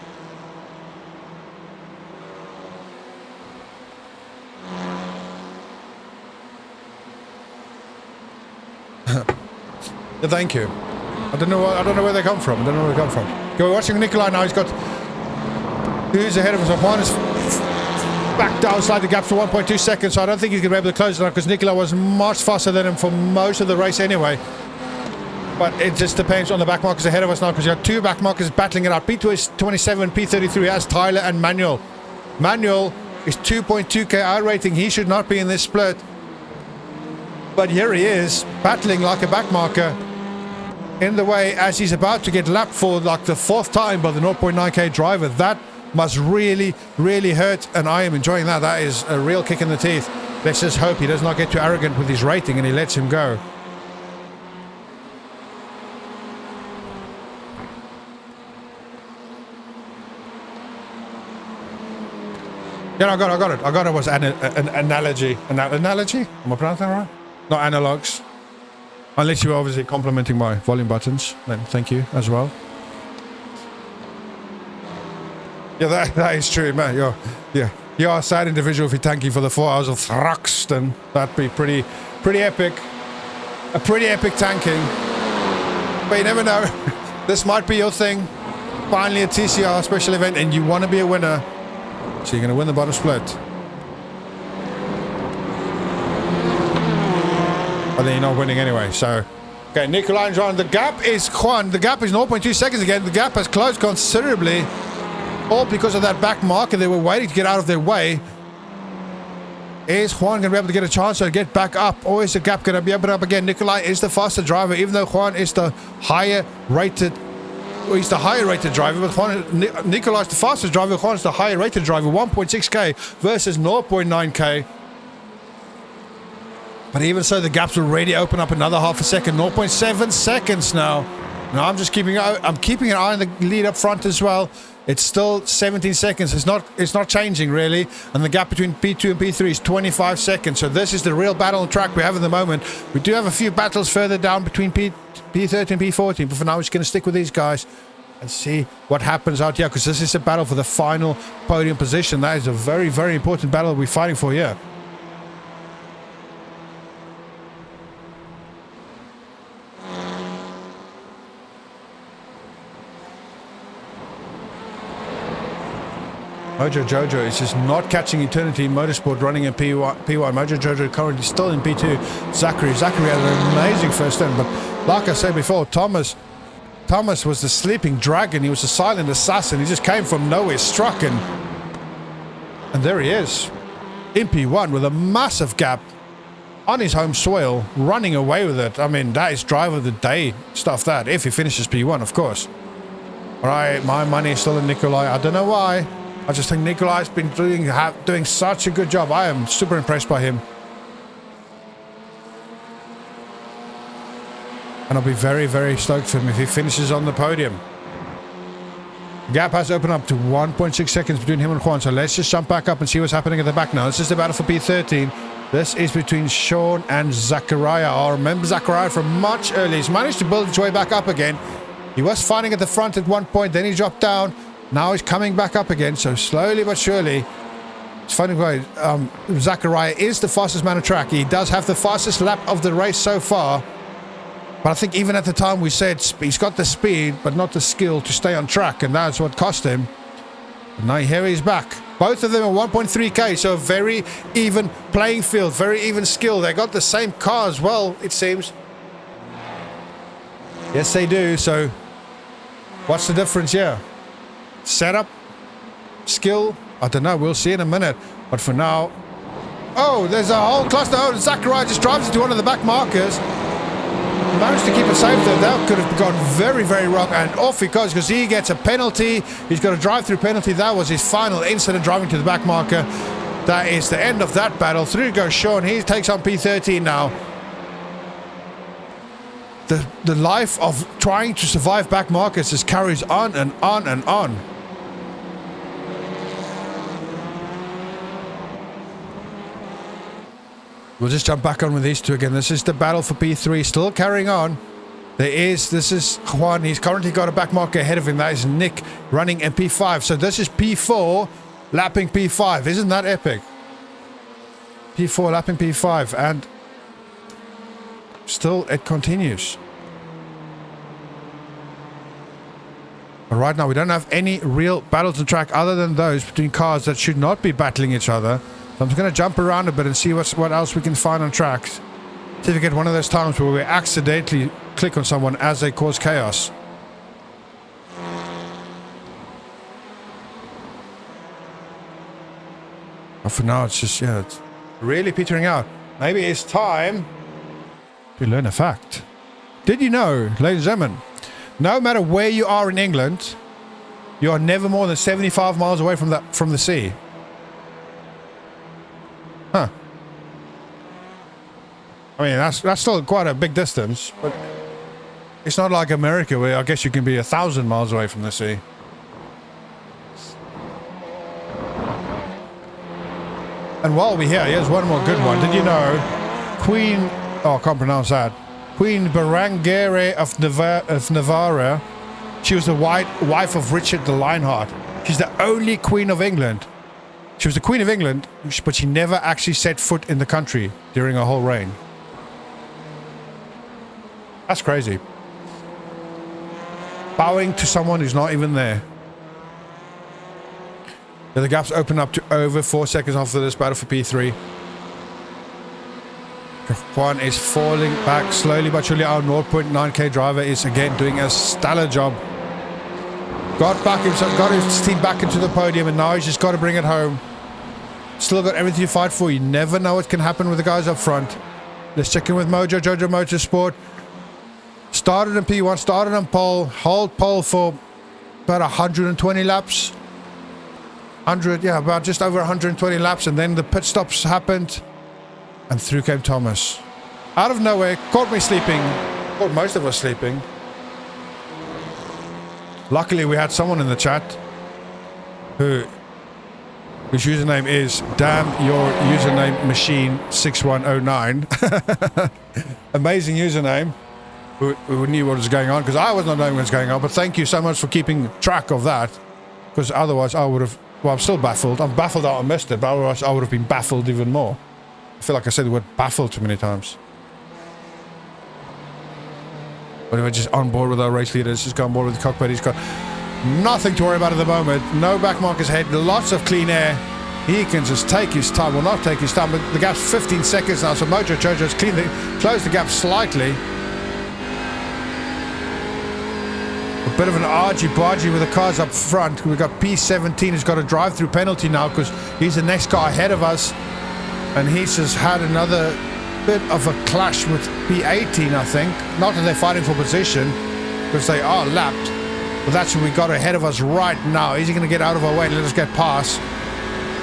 Thank you. I don't know where they come from. Okay, we're watching Nikolai now. He's got... Who's ahead of us? Juan is back down slightly, gap to 1.2 seconds, so I don't think he's going to be able to close it now because Nikolai was much faster than him for most of the race anyway. But it just depends on the back markers ahead of us now because you have two back markers battling it out. P27, P33 has Tyler and Manuel. Manuel is 2.2k iRating. He should not be in this split. But here he is, battling like a back marker in the way as he's about to get lapped for like the fourth time by the 0.9k driver. That must really, really hurt, and I am enjoying that. That is a real kick in the teeth. Let's just hope he does not get too arrogant with his rating and he lets him go. Yeah, I got it. I got it was an analogy. Analogy? Am I pronouncing that right? Not analogs. Unless you're obviously complimenting my volume buttons, then thank you as well. Yeah, that is true, man. You're a sad individual if you're tanking for the 4 hours of Thruxton. That'd be pretty epic. A pretty epic tanking. But you never know. This might be your thing. Finally a TCR special event and you want to be a winner. So you're going to win the bottom split. But then you're not winning anyway, so... Okay, Nikolai and John. The gap is Juan. The gap is 0.2 seconds again. The gap has closed considerably. All because of that back marker. They were waiting to get out of their way. Is Juan going to be able to get a chance to get back up? Or is the gap going to be opened up again? Nikolai is the faster driver, even though Juan is the higher rated... Well, he's the higher rated driver, but Nikolai's the fastest driver. Juan's the higher rated driver. 1.6k versus 0.9k. But even so, the gaps will already open up another half a second. 0.7 seconds now. Now I'm just keeping an eye on the lead up front as well. It's still 17 seconds. It's not changing really. And the gap between P2 and P3 is 25 seconds. So this is the real battle on track we have at the moment. We do have a few battles further down between P13 and P14. But for now, we're just going to stick with these guys and see what happens out here. Because this is a battle for the final podium position. That is a very, very important battle we're fighting for here. Mojo Jojo is just not catching Eternity Motorsport running in P1. Mojo Jojo currently still in P2. Zachary had an amazing first turn, but like I said before, Thomas was the sleeping dragon. He was a silent assassin. He just came from nowhere, struck, and there he is in P1 with a massive gap on his home soil, running away with it. I mean, that is driver of the day stuff, that, if he finishes P1, of course. All right, my money is still in Nikolai. I don't know why. I just think Nikolai's been doing such a good job. I am super impressed by him. And I'll be very, very stoked for him if he finishes on the podium. The gap has opened up to 1.6 seconds between him and Juan. So let's just jump back up and see what's happening at the back now. This is the battle for P13. This is between Sean and Zachariah. I remember Zachariah from much earlier. He's managed to build his way back up again. He was fighting at the front at one point. Then he dropped down. Now he's coming back up again. So slowly but surely. It's funny, Zachariah is the fastest man on track. He does have the fastest lap of the race so far. But I think even at the time we said he's got the speed, but not the skill to stay on track. And that's what cost him. And now here he's back. Both of them are 1.3k. So a very even playing field, very even skill. They got the same car as well, it seems. Yes, they do. So what's the difference here? Setup? Skill? I don't know. We'll see in a minute. But for now... Oh, there's a whole cluster. Oh, Zachariah just drives into one of the back markers. Managed to keep it safe though. That could have gone very, very wrong. And off he goes because he gets a penalty. He's got a drive-through penalty. That was his final incident, driving to the back marker. That is the end of that battle. Through goes Sean. He takes on P13 now. The life of trying to survive back markers just carries on and on and on. We'll just jump back on with these two again. This is the battle for P3, still carrying on. This is Juan. He's currently got a back marker ahead of him. That is Nick running in P5. So this is P4 lapping P5. Isn't that epic? P4 lapping P5, and still it continues. But right now we don't have any real battles on track other than those between cars that should not be battling each other. So I'm just going to jump around a bit and see what else we can find on tracks. See if we get one of those times where we accidentally click on someone as they cause chaos. But for now, it's just, yeah, it's really petering out. Maybe it's time to learn a fact. Did you know, ladies and gentlemen, no matter where you are in England, you are never more than 75 miles away from the sea. Huh. I mean, that's still quite a big distance, but it's not like America where I guess you can be 1,000 miles away from the sea. And while we're here, here's one more good one. Did you know Queen... Oh, I can't pronounce that. Queen Berengaria of Navarra. She was the wife of Richard the Lionheart. She's the only Queen of England. She was the Queen of England, but she never actually set foot in the country during her whole reign. That's crazy. Bowing to someone who's not even there. Yeah, the gaps open up to over 4 seconds after this battle for P3. Juan is falling back slowly but surely. Our 0.9k driver is again doing a stellar job. Got his team back into the podium, and now he's just got to bring it home. Still got everything to fight for. You never know what can happen with the guys up front. Let's check in with Mojo Jojo Motorsport. Started in P1, started on pole, hold pole for about 120 laps. About just over 120 laps, and then the pit stops happened, and through came Thomas. Out of nowhere, caught me sleeping, caught most of us sleeping. Luckily, we had someone in the chat whose username is damn your username machine 6109. Amazing username. Who knew what was going on, because I was not knowing what was going on. But thank you so much for keeping track of that, because otherwise I would have... Well, I'm still baffled. I'm baffled that I missed it, but otherwise I would have been baffled even more. I feel like I said the word baffled too many times. But anyway, just on board with our race leader. Let's just go on board with the cockpit. He's got Nothing to worry about at the moment. No back markers ahead. Lots of clean air. He can just take his time. Well, not take his time, but the gap's 15 seconds now. So Mojo Jojo's closed the gap slightly. A bit of an argy-bargy with the cars up front. We've got P17 who's got a drive-through penalty now because he's the next car ahead of us. And he's just had another bit of a clash with P18, I think. Not that they're fighting for position, because they are lapped. But that's what we got ahead of us right now. Is he going to get out of our way and let us get past?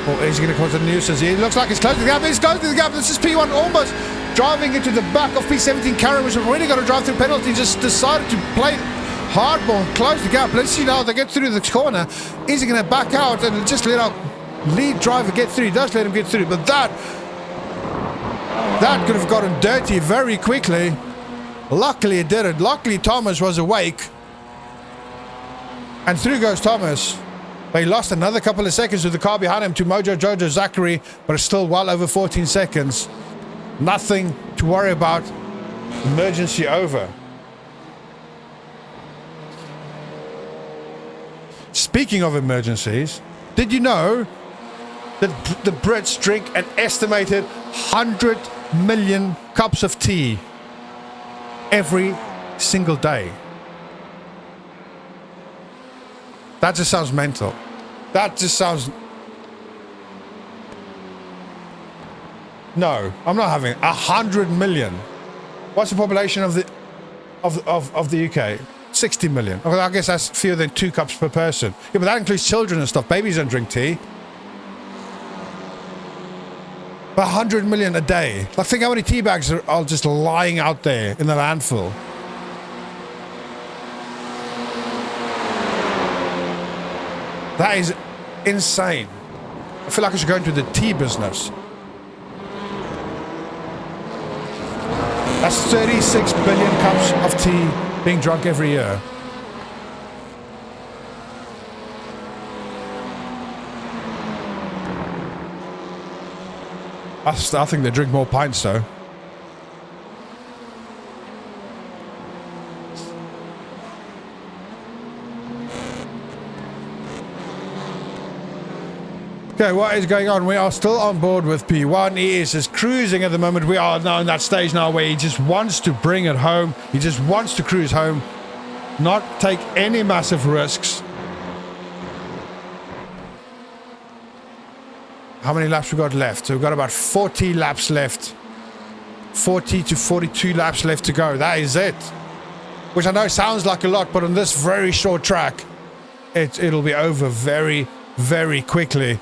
Or is he going to cause a nuisance? It looks like he's closing the gap. He's closing the gap. This is P1 almost driving into the back of P17. Karen, which have already got a drive-through penalty, just decided to play hardball and close the gap. Let's see now they get through the corner. Is he going to back out and just let our lead driver get through? He does let him get through, but that could have gotten dirty very quickly. Luckily it didn't. Luckily Thomas was awake. And through goes Thomas. But he lost another couple of seconds with the car behind him to Mojo Jojo Zachary, but it's still well over 14 seconds. Nothing to worry about. Emergency over. Speaking of emergencies, did you know that the Brits drink an estimated 100 million cups of tea every single day? That just sounds mental. That just sounds... No, I'm not having 100 million. What's the population of the UK? 60 million. Well, I guess that's fewer than 2 cups per person. Yeah, but that includes children and stuff. Babies don't drink tea. But 100 million a day. Like, think how many tea bags are just lying out there in the landfill. That is insane. I feel like I should go into the tea business. That's 36 billion cups of tea being drunk every year. I think they drink more pints though. Okay, what is going on? We are still on board with P1. He is just cruising at the moment. We are now in that stage now where he just wants to bring it home. He just wants to cruise home, not take any massive risks. How many laps we got left? So we've got about 40 laps left. 40 to 42 laps left to go. That is it. Which I know sounds like a lot, but on this very short track, it'll be over very, very quickly.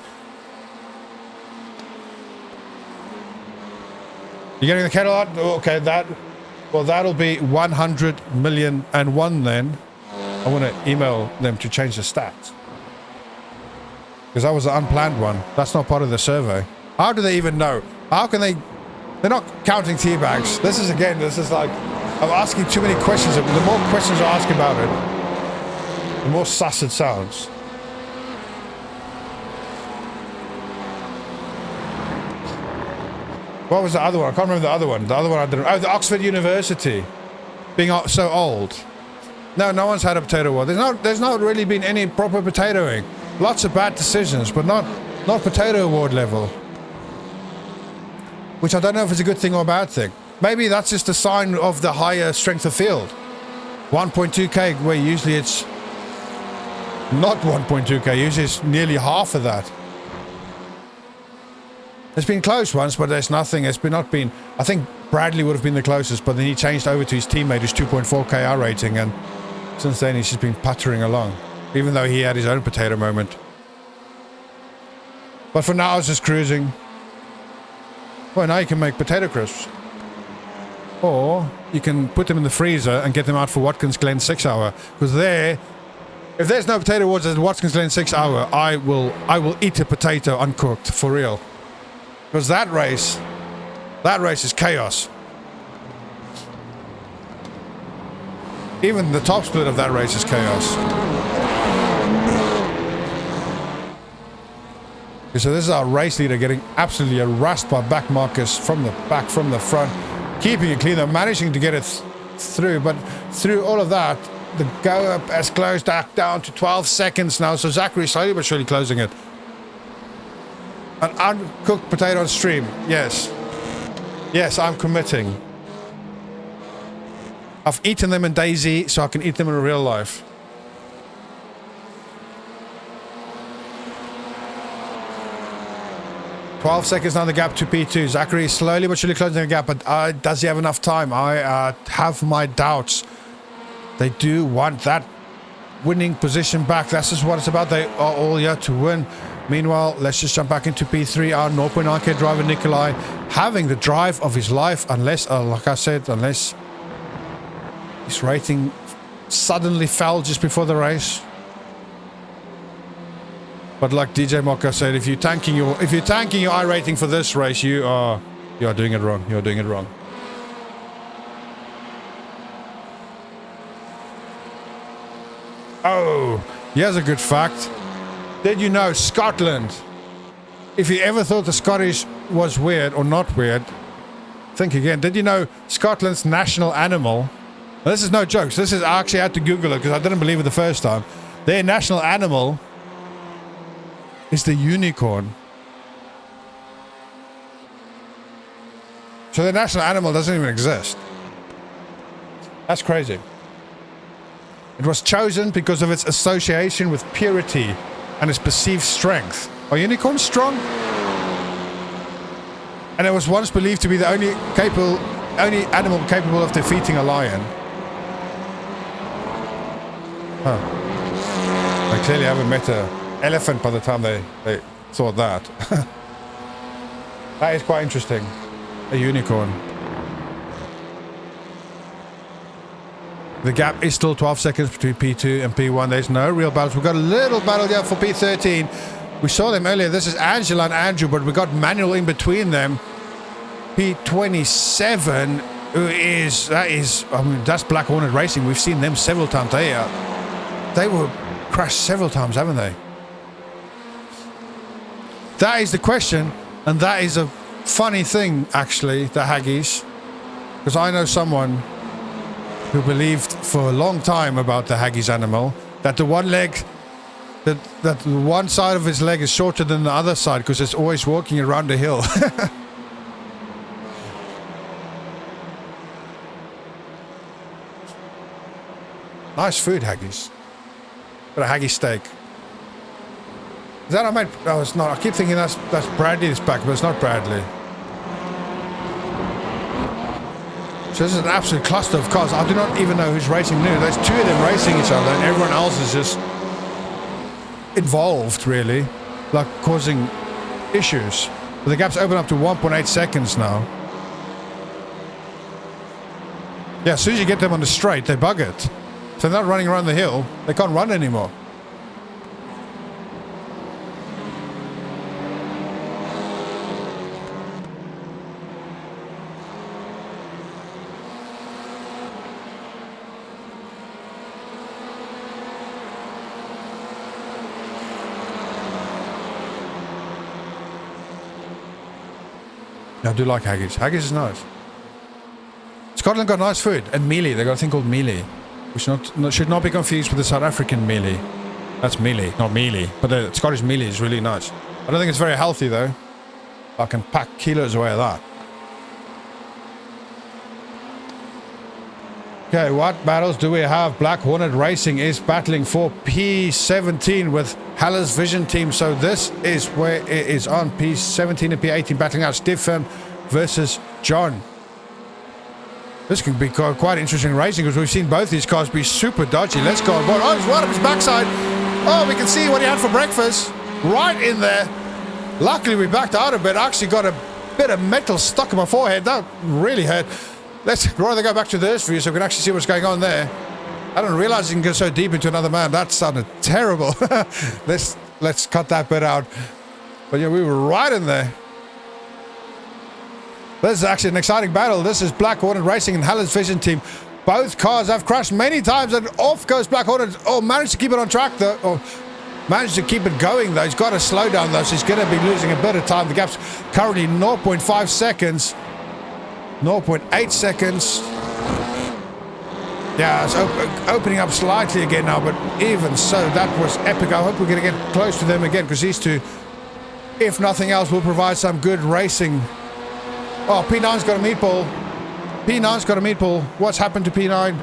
You getting the kettle out? Okay, that'll be 100 million and one then. I want to email them to change the stats. Because that was an unplanned one. That's not part of the survey. How do they even know? How can they... They're not counting tea bags. This is like... I'm asking too many questions. The more questions I ask about it, the more sus it sounds. What was the other one? I can't remember the other one. The other one I didn't... Oh, the Oxford University. Being so old. No one's had a potato war. There's not really been any proper potatoing. Lots of bad decisions, but not potato award level. Which I don't know if it's a good thing or a bad thing. Maybe that's just a sign of the higher strength of field. 1.2k, where usually it's not 1.2k. Usually it's nearly half of that. It's been close once, but there's nothing. Not been. I think Bradley would have been the closest, but then he changed over to his teammate, who's 2.4k iRacing, and since then he's just been puttering along, even though he had his own potato moment. But for now, it's just cruising. Well, now you can make potato crisps, or you can put them in the freezer and get them out for Watkins Glen 6 hour. Because if there's no potato awards at Watkins Glen 6 hour, I will eat a potato uncooked for real. Because that race is chaos. Even the top split of that race is chaos. Okay, so this is our race leader getting absolutely harassed by back markers from the back, from the front, keeping it clean. They're managing to get it through, but through all of that, the go-up has closed back down to 12 seconds now, so Zachary slowly but surely closing it. An uncooked potato on stream. Yes. Yes, I'm committing. I've eaten them in DayZ, so I can eat them in real life. "12 seconds now the gap to P2. Zachary is slowly but surely closing the gap, but does he have enough time? I have my doubts. They do want that winning position back. That's just what it's about. They are all here to win. Meanwhile, let's just jump back into P3. Our 0.9k driver Nikolai having the drive of his life, unless, like I said, unless his rating suddenly fell just before the race. But like DJ Mocka said, if you're tanking your iRating for this race, you are doing it wrong. You're doing it wrong. Oh, here's a good fact. Did you know Scotland? If you ever thought the Scottish was weird or not weird, think again. Did you know Scotland's national animal? Now, this is no jokes. This is, I actually had to Google it because I didn't believe it the first time. Their national animal is the unicorn. So the national animal doesn't even exist. That's crazy. It was chosen because of its association with purity and its perceived strength. Are unicorns strong? And it was once believed to be the only animal capable of defeating a lion. Huh. They clearly haven't met an elephant by the time they thought that. That is quite interesting. A unicorn. The gap is still 12 seconds between P2 and P1. There's no real battles. We've got a little battle here for P13. We saw them earlier. This is Angela and Andrew, but we got Manuel in between them. P27, that's Black Hornet Racing. We've seen them several times. They were crashed several times, haven't they? That is the question, and that is a funny thing, actually, the Haggies. Because I know someone who believed for a long time about the Haggis animal, that the one leg, that the one side of his leg is shorter than the other side because it's always walking around the hill. Nice food, Haggis. But a Haggis steak. Is that I made? No, it's not. I keep thinking that's Bradley that's back, but it's not Bradley. So this is an absolute cluster of cars. I do not even know who's racing new. There's two of them racing each other, and everyone else is just involved, really, like causing issues. But the gap's open up to 1.8 seconds now. Yeah, as soon as you get them on the straight, they bug it. So they're not running around the hill. They can't run anymore. I do like haggis. Haggis is nice. Scotland got nice food. And mealie. They got a thing called mealie. Which should not be confused with the South African mealie. That's mealie, not mealie. But the Scottish mealie is really nice. I don't think it's very healthy though. I can pack kilos away of that. Okay, what battles do we have? Black Hornet Racing is battling for P17 with Haller's Vision Team. So this is where it is on. P17 and P18 battling out. Stefan versus John. This could be quite interesting racing because we've seen both these cars be super dodgy. Let's go on board. Oh, it's right up his backside. Oh, we can see what he had for breakfast. Right in there. Luckily, we backed out a bit. I actually got a bit of metal stuck in my forehead. That really hurt. Let's rather go back to this view so we can actually see what's going on there. I didn't realize you can go so deep into another man. That sounded terrible. Let's cut that bit out. But yeah, we were right in there. This is actually an exciting battle. This is Black Hornet Racing and Haller's Vision Team. Both cars have crashed many times and off goes Black Hornet. Oh, managed to keep it on track though. Oh, managed to keep it going though. He's got to slow down though, so he's going to be losing a bit of time. The gap's currently 0.5 seconds. 0.8 seconds. Yeah, it's opening up slightly again now, but even so, that was epic. I hope we're going to get close to them again, because these two, if nothing else, will provide some good racing. Oh, P9's got a meatball. P9's got a meatball. What's happened to P9?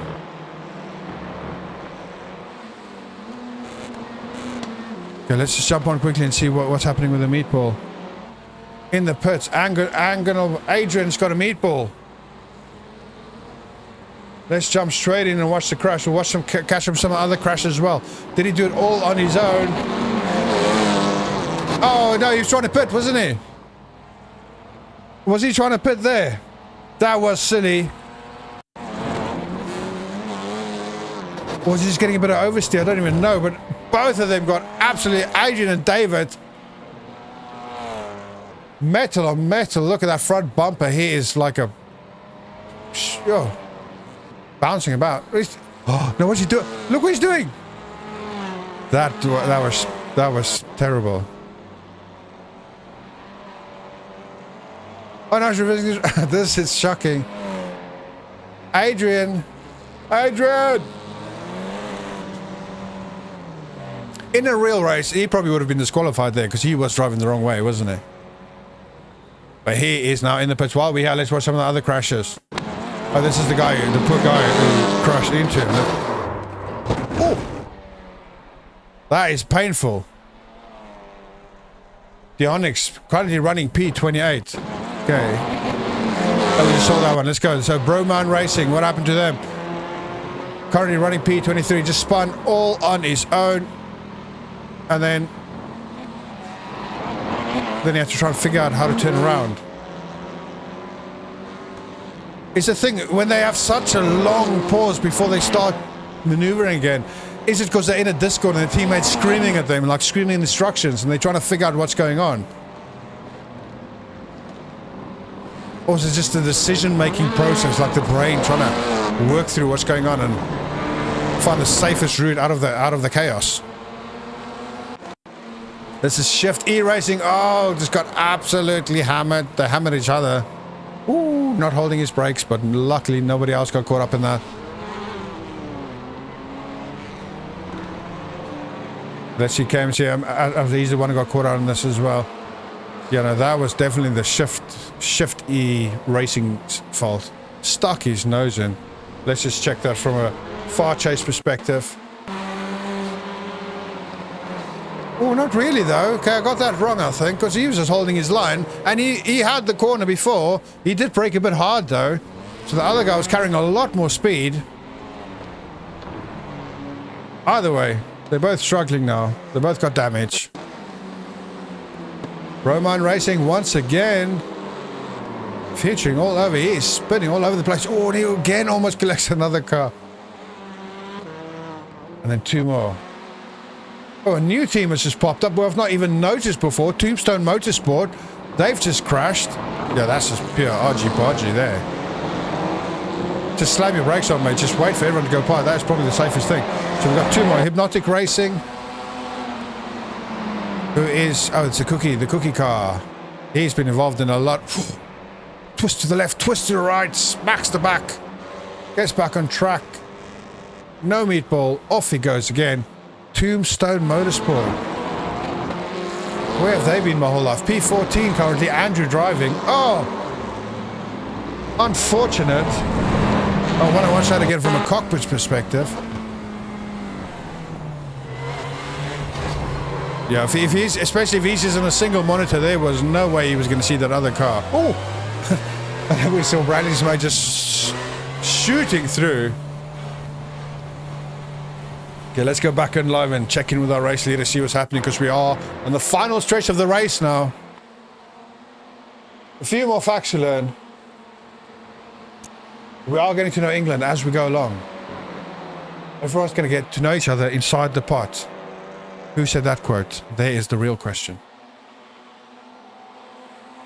Okay, let's just jump on quickly and see what's happening with the meatball. In the pits, Adrian's got a meatball. Let's jump straight in and watch the crash. We'll watch some catch up some other crashes as well. Did he do it all on his own? Oh no, he was trying to pit, wasn't he? Was he trying to pit there? That was silly. Or was he just getting a bit of oversteer? I don't even know, but both of them got absolutely, Adrian and David, metal on metal. Look at that front bumper here is like a bouncing about. Oh no, what's he doing? Look what he's doing. That was terrible. Oh no, this is shocking. Adrian. In a real race, he probably would have been disqualified there because he was driving the wrong way, wasn't he? But he is now in the pits. While we have, let's watch some of the other crashes. Oh, this is the guy, the poor guy who crashed into him. Oh! That is painful. The Onyx currently running P28. Okay. Oh, we just saw that one. Let's go. So, Broman Racing, what happened to them? Currently running P23, just spun all on his own. And then you have to try and figure out how to turn around. It's the thing, when they have such a long pause before they start maneuvering again, is it because they're in a Discord and the teammates screaming at them, like screaming instructions, and they're trying to figure out what's going on? Or is it just a decision-making process, like the brain trying to work through what's going on and find the safest route out of the chaos? This is Shift iRacing. Oh, just got absolutely hammered. They hammered each other. Ooh, not holding his brakes, but luckily nobody else got caught up in that. Let's see, KMC. He's the one who got caught out on this as well. Yeah, no, that was definitely the Shift iRacing's fault. Stuck his nose in. Let's just check that from a far chase perspective. Oh, not really though. Okay, I got that wrong, I think, because he was just holding his line, and he had the corner before. He did brake a bit hard though, so the other guy was carrying a lot more speed. Either way, they're both struggling now. They both got damage. Roman Racing once again featuring all over. He is spinning all over the place. Oh, and he again almost collects another car. And then two more. Oh, a new team has just popped up. Well, I've not even noticed before. Tombstone Motorsport. They've just crashed. Yeah, that's just pure argy-bargy there. Just slam your brakes on, mate. Just wait for everyone to go by. That's probably the safest thing. So we've got two more. Hypnotic Racing. Who is... Oh, it's the cookie car. He's been involved in a lot. Twist to the left, twist to the right. Smacks the back. Gets back on track. No meatball. Off he goes again. Tombstone Motorsport. Where have they been my whole life? P14 currently, Andrew driving. Oh! Unfortunate. I want to watch that again from a cockpit perspective. Yeah, if he's, especially if he's just on a single monitor, there was no way he was going to see that other car. Oh! And then we saw Bradley's mate just shooting through. Okay, let's go back on live and check in with our race leader, see what's happening, because we are on the final stretch of the race now. A few more facts to learn. We are getting to know England as we go along. Everyone's going to get to know each other inside the pot. Who said that quote? There is the real question.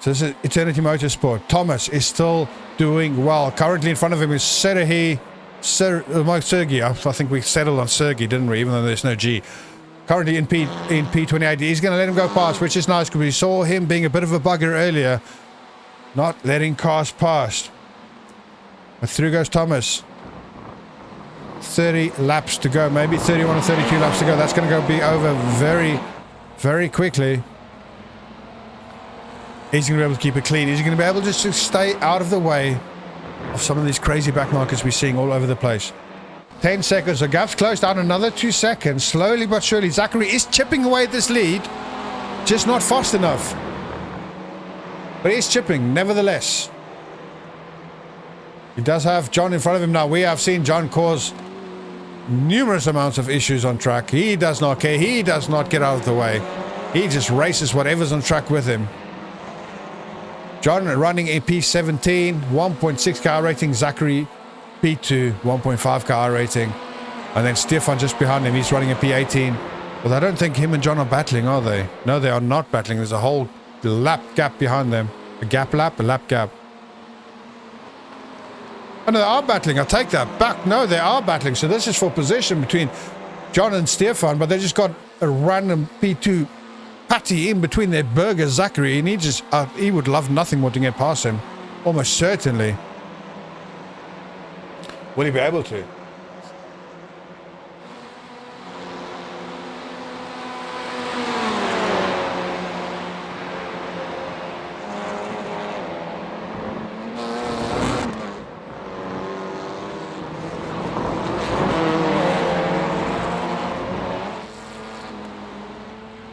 So this is Eternity Motorsport. Thomas is still doing well. Currently in front of him is Sergey. I think we settled on Sergey, didn't we? Even though there's no G. Currently in P28. He's going to let him go past, which is nice because we saw him being a bit of a bugger earlier. Not letting cars past. But through goes Thomas. 30 laps to go, maybe 31 or 32 laps to go. That's going to be over very, very quickly. He's going to be able to keep it clean. He's going to be able just to stay out of the way of some of these crazy back markers we're seeing all over the place. 10 seconds. The gap's closed down another 2 seconds. Slowly but surely, Zachary is chipping away at this lead. Just not fast enough. But he's chipping, nevertheless. He does have John in front of him now. We have seen John cause numerous amounts of issues on track. He does not care. He does not get out of the way. He just races whatever's on track with him. John running a P17, 1.6 car rating. Zachary P2, 1.5 car rating. And then Stefan just behind him. He's running a P18. But I don't think him and John are battling, are they? No, they are not battling. There's a whole lap gap behind them. A lap gap. Oh, no, they are battling. I'll take that back. No, they are battling. So this is for position between John and Stefan, but they just got a random P2 patty in between their burger, Zachary, and he would love nothing more to get past him. Almost certainly. Will he be able to?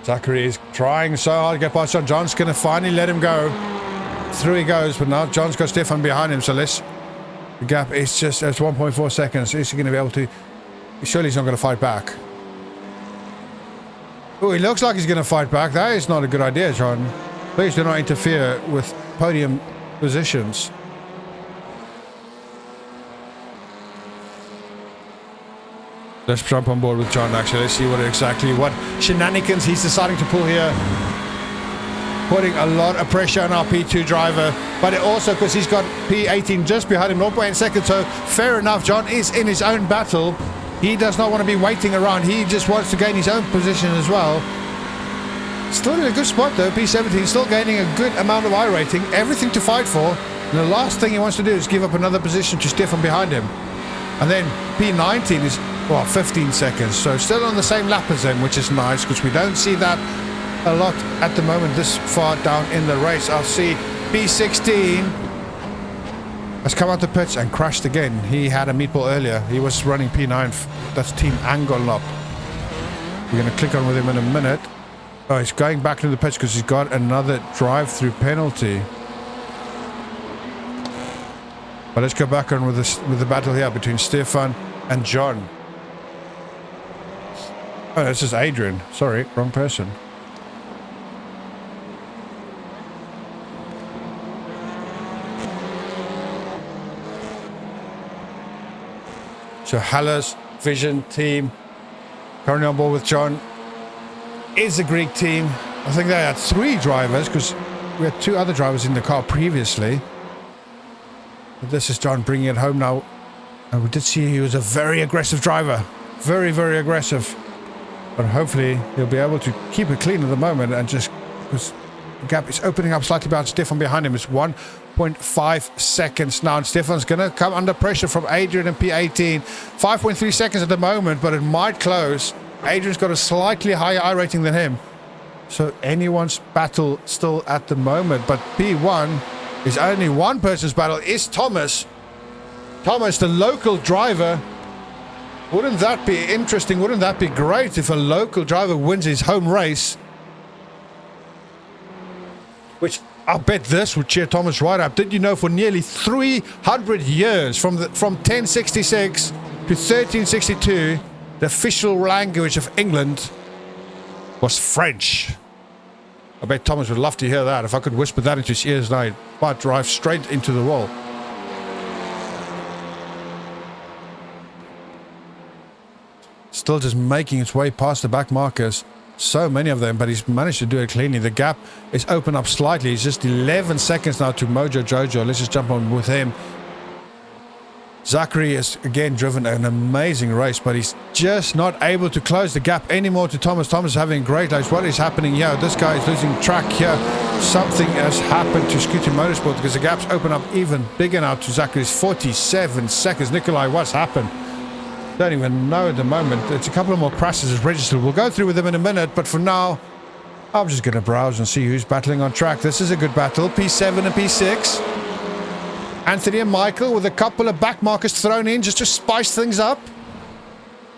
Zachary is trying so hard to get past John. John's going to finally let him go. Through he goes, but now John's got Stefan behind him, so the gap is just, it's 1.4 seconds. Is he going to be able to, surely he's not going to fight back. Oh, he looks like he's going to fight back. That is not a good idea, John. Please do not interfere with podium positions. Let's jump on board with John, actually. Let's see what shenanigans he's deciding to pull here. Putting a lot of pressure on our P2 driver, but it also, because he's got P18 just behind him, 0.8 seconds, so fair enough. John is in his own battle. He does not want to be waiting around. He just wants to gain his own position as well. Still in a good spot, though. P17 still gaining a good amount of iRating. Everything to fight for. And the last thing he wants to do is give up another position to Stefan behind him. And then P19 is, well, 15 seconds. So still on the same lap as him, which is nice, because we don't see that a lot at the moment this far down in the race. I'll see P16 has come out the pits and crashed again. He had a meatball earlier. He was running P9. That's Team Angolop. We're going to click on with him in a minute. Oh, he's going back to the pits because he's got another drive-through penalty. But let's go back on with the battle here between Stefan and John. Oh, this is Adrian. Sorry, wrong person. So Haller's Vision team currently on board with John is a Greek team. I think they had 3 drivers because we had 2 other drivers in the car previously. But this is John bringing it home now. And we did see he was a very aggressive driver. Very, very aggressive. But hopefully he'll be able to keep it clean at the moment and just, because the gap is opening up slightly behind Stefan behind him. It's 1.5 seconds now. And Stefan's going to come under pressure from Adrian and P18. 5.3 seconds at the moment, but it might close. Adrian's got a slightly higher iRating than him. So anyone's battle still at the moment. But P1 is only one person's battle. Is Thomas. Thomas, the local driver. Wouldn't that be interesting? Wouldn't that be great if a local driver wins his home race? Which I bet this would cheer Thomas right up. Did you know for nearly 300 years, from 1066 to 1362, the official language of England was French? I bet Thomas would love to hear that. If I could whisper that into his ears now, I'd drive straight into the wall. Still just making its way past the back markers. So many of them, but he's managed to do it cleanly. The gap is open up slightly. It's just 11 seconds now to Mojo Jojo. Let's just jump on with him. Zachary has again driven an amazing race, but he's just not able to close the gap anymore to Thomas. Thomas is having a great race. What is happening here? This guy is losing track here. Something has happened to Scooter Motorsport because the gap's open up even bigger now to Zachary's 47 seconds. Nikolai, what's happened? Don't even know at the moment. It's a couple of more crashes is registered. We'll go through with them in a minute, but for now, I'm just going to browse and see who's battling on track. This is a good battle. P7 and P6. Anthony and Michael with a couple of back markers thrown in just to spice things up.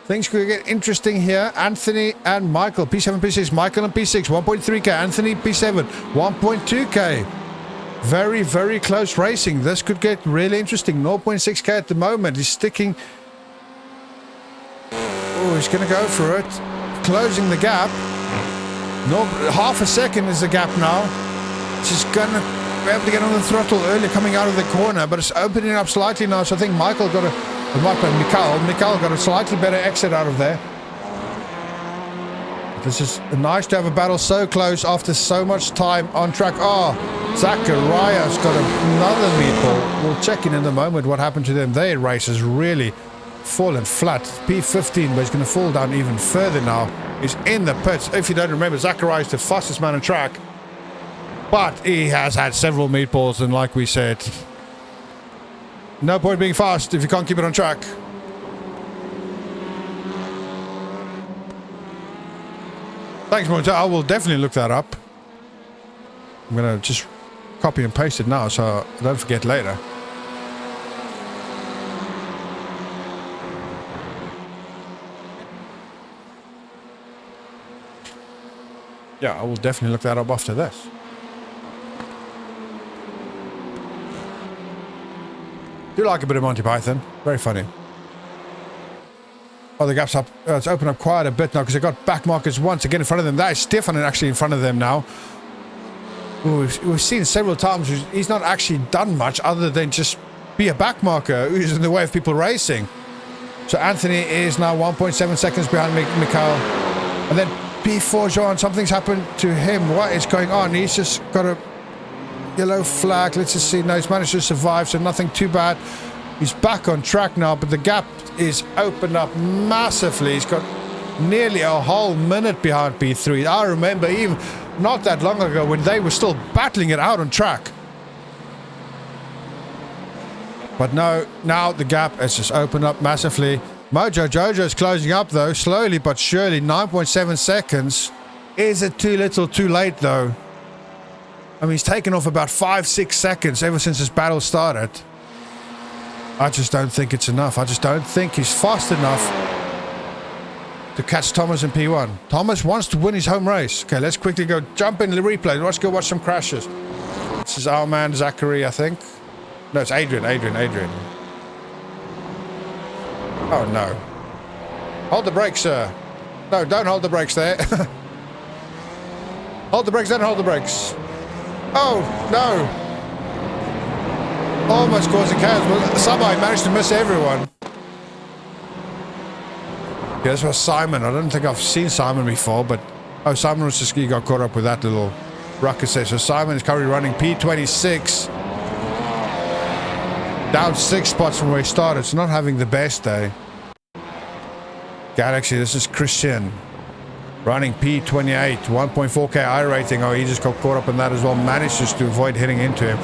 Things could get interesting here. Anthony and Michael, P7, P6. Michael and P6, 1.3k. Anthony, P7, 1.2k. Very, very close racing. This could get really interesting. 0.6k at the moment. He's sticking. Oh, he's going to go for it. Closing the gap. No, half a second is the gap now. She's going to be able to get on the throttle earlier coming out of the corner, but it's opening up slightly now, so I think Michael got Mikhail got a slightly better exit out of there. This is nice to have a battle so close after so much time on track. Oh, Zachariah's got another meatball. We'll check in a moment what happened to them. Their race has really fallen flat. P15, but he's going to fall down even further now. He's in the pits. If you don't remember, Zachariah is the fastest man on track. But he has had several meatballs, and like we said, no point being fast if you can't keep it on track. Thanks, Monta. I will definitely look that up. I'm going to just copy and paste it now so I don't forget later. Yeah, I will definitely look that up after this. Do like a bit of Monty Python. Very funny. Oh, the gap's up. It's opened up quite a bit now because they've got back markers once again in front of them. That is Stefan actually in front of them now. Ooh, we've seen several times he's not actually done much other than just be a back marker who's in the way of people racing. So Anthony is now 1.7 seconds behind Mikhail. And then P4 Jean, something's happened to him. What is going on? He's just got a yellow flag. Let's just see. No, he's managed to survive, so nothing too bad. He's back on track now, but the gap is opened up massively. He's got nearly a whole minute behind P3. I remember even not that long ago when they were still battling it out on track. But no, now the gap has just opened up massively. Mojo Jojo is closing up though, slowly but surely. 9.7 seconds. Is it too little too late though? I mean, he's taken off about 5-6 seconds ever since this battle started. I just don't think it's enough. I just don't think he's fast enough to catch Thomas in P1. Thomas wants to win his home race. Okay, let's quickly go jump in the replay. Let's go watch some crashes. This is our man Zachary, I think. No, it's Adrian. Oh, no. Hold the brakes, sir. No, don't hold the brakes there. Hold the brakes, don't hold the brakes. Oh, no. Almost causing chaos, but somehow he managed to miss everyone. Yeah, this was Simon. I don't think I've seen Simon before, but... Oh, Simon was just... He got caught up with that little ruckus there. So Simon is currently running P26. Down 6 spots from where he started, so not having the best day. Galaxy, this is Christian. Running P28, 1.4k iRacing. Oh, he just got caught up in that as well. Managed just to avoid hitting into him.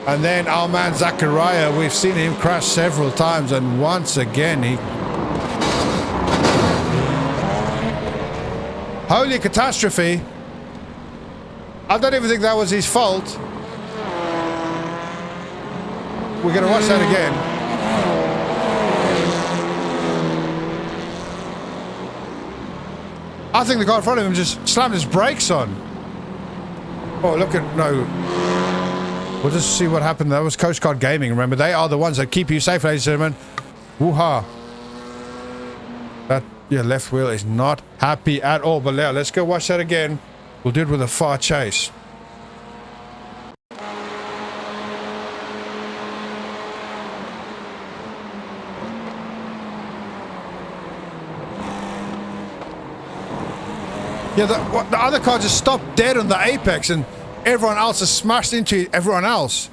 And then our man Zachariah, we've seen him crash several times, and once again he... Holy catastrophe. I don't even think that was his fault. We're going to watch that again. I think the guy in front of him just slammed his brakes on. Oh, look at... No. We'll just see what happened. That was Coast Guard Gaming, remember? They are the ones that keep you safe, ladies and gentlemen. Woo-ha. That, your left wheel is not happy at all. But now, let's go watch that again. We'll do it with a far chase. Yeah, the other car just stopped dead on the apex and everyone else has smashed into everyone else.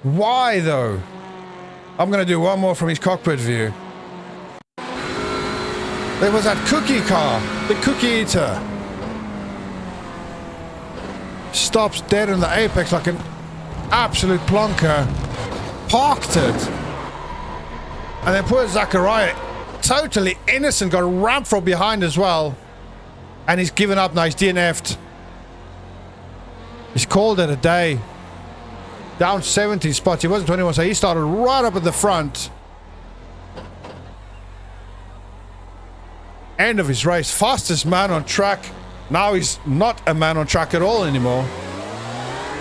Why, though? I'm going to do one more from his cockpit view. There was that cookie car, the cookie eater. Stops dead on the apex like an absolute plonker. Parked it. And then poor Zachariah, totally innocent, got rammed from behind as well. And he's given up now. He's DNF'd. He's called it a day. Down 17 spots. He wasn't 21, so he started right up at the front. End of his race. Fastest man on track. Now he's not a man on track at all anymore.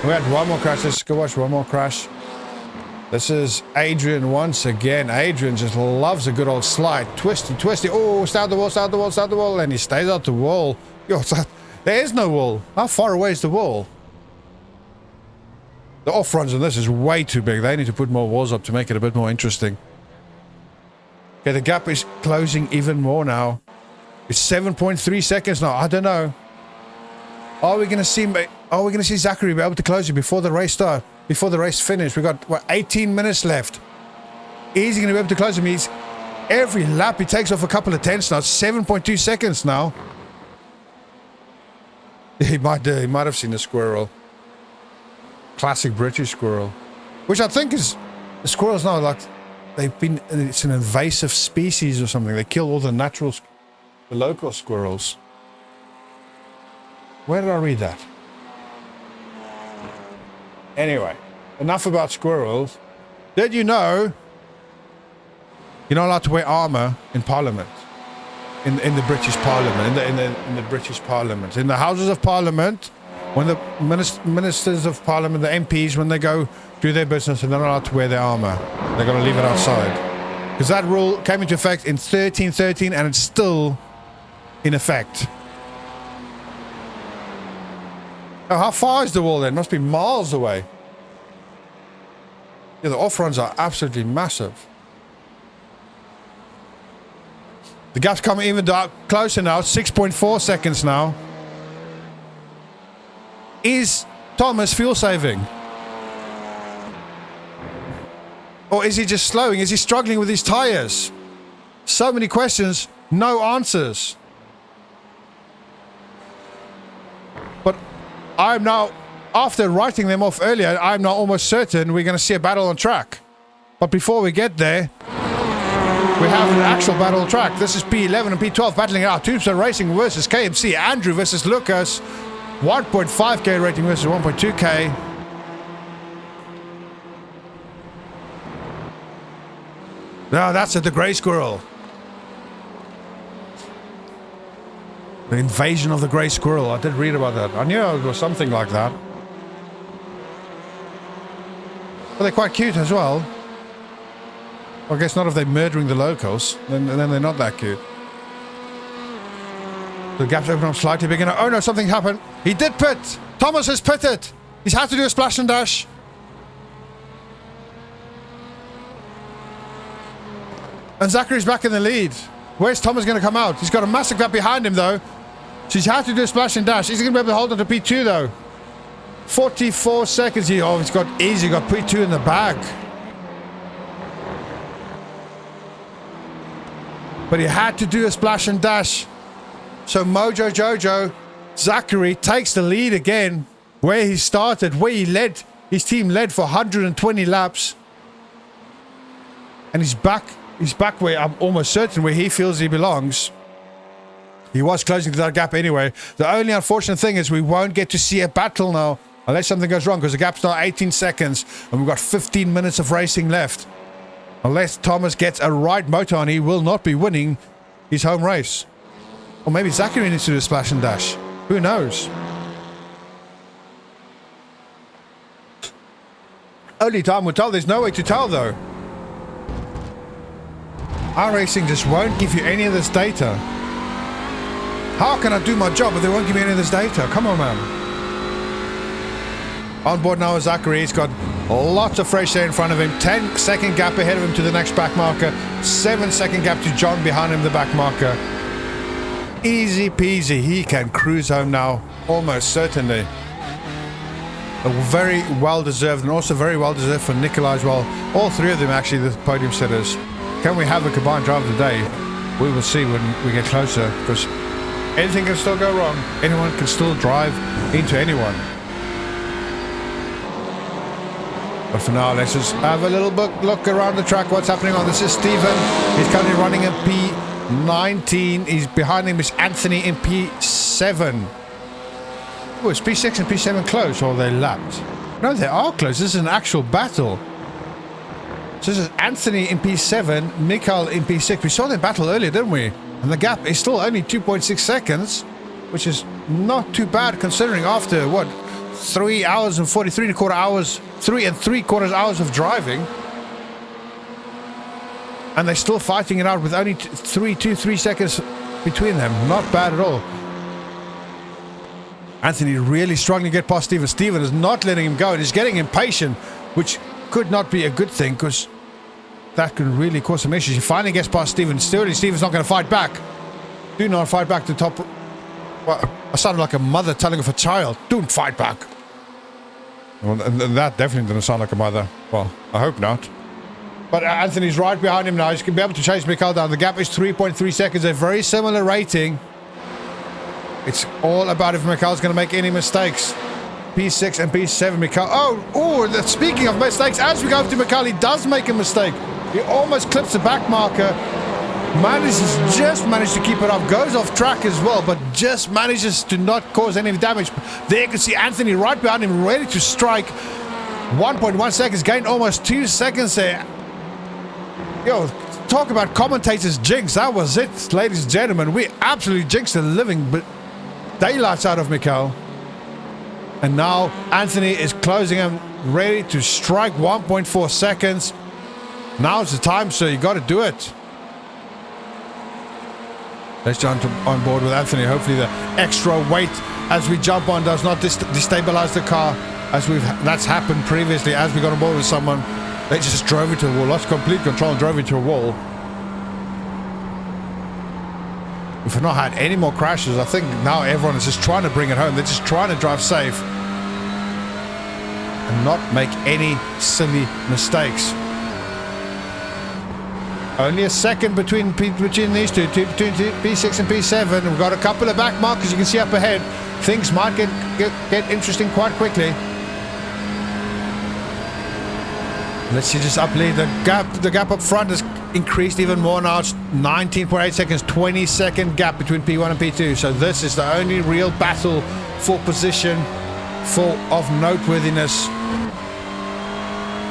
We had one more crash. Let's go watch one more crash. This is Adrian once again. Adrian just loves a good old slide. Twisty, twisty. Oh, start the wall, start the wall, start the wall. And he stays out the wall. Yo, there is no wall. How far away is the wall? The off-runs on this is way too big. They need to put more walls up to make it a bit more interesting. Okay, the gap is closing even more now. It's 7.3 seconds now. I don't know. Are we gonna see Zachary be able to close it before the race starts? Before the race finishes? We got what, 18 minutes left. Is he gonna be able to close him? He's every lap he takes off a couple of tenths now. It's 7.2 seconds now. He might have seen a squirrel. Classic British squirrel, which I think is the squirrels now, like it's an invasive species or something. They kill all the local squirrels. Where did I read that? Anyway, enough about squirrels. Did you know you're not allowed to wear armor in Parliament? In the British Parliament, in the British Parliament, in the Houses of Parliament, when the ministers of Parliament, the MPs, when they go do their business, and they're not allowed to wear their armor, they're going to leave it outside. Because that rule came into effect in 1313, and it's still in effect. Oh, how far is the wall then? It must be miles away. Yeah, the off-runs are absolutely massive. The gap's coming even closer now. 6.4 seconds now. Is Thomas fuel saving? Or is he just slowing? Is he struggling with his tires? So many questions, no answers. But I'm now, after writing them off earlier, I'm now almost certain we're going to see a battle on track. But before we get there, we have an actual battle on track. This is P11 and P12 battling it out. Tombstone Racing versus KMC. Andrew versus Lucas. 1.5k rating versus 1.2k. Now that's at the Grey Squirrel. The invasion of the Grey Squirrel. I did read about that. I knew it was something like that. But they're quite cute as well. Well, I guess not if they're murdering the locals. Then they're not that cute. The gap's open up slightly bigger now. Oh no, something happened. He did pit. Thomas has pitted. He's had to do a splash and dash. And Zachary's back in the lead. Where's Thomas going to come out? He's got a massive gap behind him though. So he's had to do a splash and dash. He's going to be able to hold on to P2 though. 44 seconds here. Oh, he's got P2 in the bag. But he had to do a splash and dash. So Mojo Jojo, Zachary takes the lead again where he started, where he led. His team led for 120 laps. And he's back where I'm almost certain where he feels he belongs. He was closing to that gap anyway. The only unfortunate thing is we won't get to see a battle now unless something goes wrong, because the gap's now 18 seconds and we've got 15 minutes of racing left. Unless Thomas gets a right motor on, he will not be winning his home race. Or maybe Zachary needs to do a splash and dash. Who knows? Only time will tell. There's no way to tell though. iRacing just won't give you any of this data. How can I do my job if they won't give me any of this data? Come on, man. On board now is Zachary. He's got lots of fresh air in front of him. 10-second gap ahead of him to the next back marker. 7-second gap to John behind him, the back marker. Easy peasy. He can cruise home now, almost certainly. A very well deserved, and also very well deserved for Nikolai as well. All three of them actually, the podium sitters. Can we have a combined drive of the day? We will see when we get closer, because anything can still go wrong. Anyone can still drive into anyone. But for now, let's just have a little look around the track. What's happening on this is Stephen. He's currently running in P19. He's behind him is Anthony in P7. Oh, is P6 and P7 close, or are they lapped? No, they are close. This is an actual battle. So this is Anthony in P7, Mikael in P6. We saw them battle earlier, didn't we? And the gap is still only 2.6 seconds, which is not too bad considering after, what, 3 hours and 43 and a quarter hours, 3 3/4 hours of driving. And they're still fighting it out with only 3 seconds between them. Not bad at all. Anthony really struggling to get past Steven. Steven is not letting him go and he's getting impatient, which could not be a good thing because that can really cause some issues. He finally gets past Steven. Still, Steven's not going to fight back. Do not fight back to top. Well, I sounded like a mother telling of a child, don't fight back. Well, and that definitely didn't sound like a mother. Well, I hope not. But Anthony's right behind him now. He's going to be able to chase Mikael down. The gap is 3.3 seconds. A very similar rating. It's all about if Mikael's going to make any mistakes. P6 and P7, Mikael. Speaking of mistakes, as we go up to Mikael, he does make a mistake. He almost clips the back marker. Just managed to keep it up. Goes off track as well, but just manages to not cause any damage. There you can see Anthony right behind him, ready to strike. 1.1 seconds, gained almost 2 seconds there. Yo, talk about commentators jinx. That was it, ladies and gentlemen. We absolutely jinxed the living daylights out of Mikael. And now Anthony is closing him, ready to strike. 1.4 seconds. Now's the time, so you got to do it. Let's jump on board with Anthony. Hopefully the extra weight as we jump on does not destabilize the car, as that's happened previously. As we got on board with someone, they just drove into a wall, lost complete control and drove into a wall. We've not had any more crashes. I think now everyone is just trying to bring it home. They're just trying to drive safe and not make any silly mistakes. Only a second between these two, between P6 and P7. We've got a couple of back markers you can see up ahead. Things might get interesting quite quickly. Let's see, just up lead. The gap up front has increased even more now. It's 19.8 seconds, 20-second gap between P1 and P2. So this is the only real battle for position, of noteworthiness.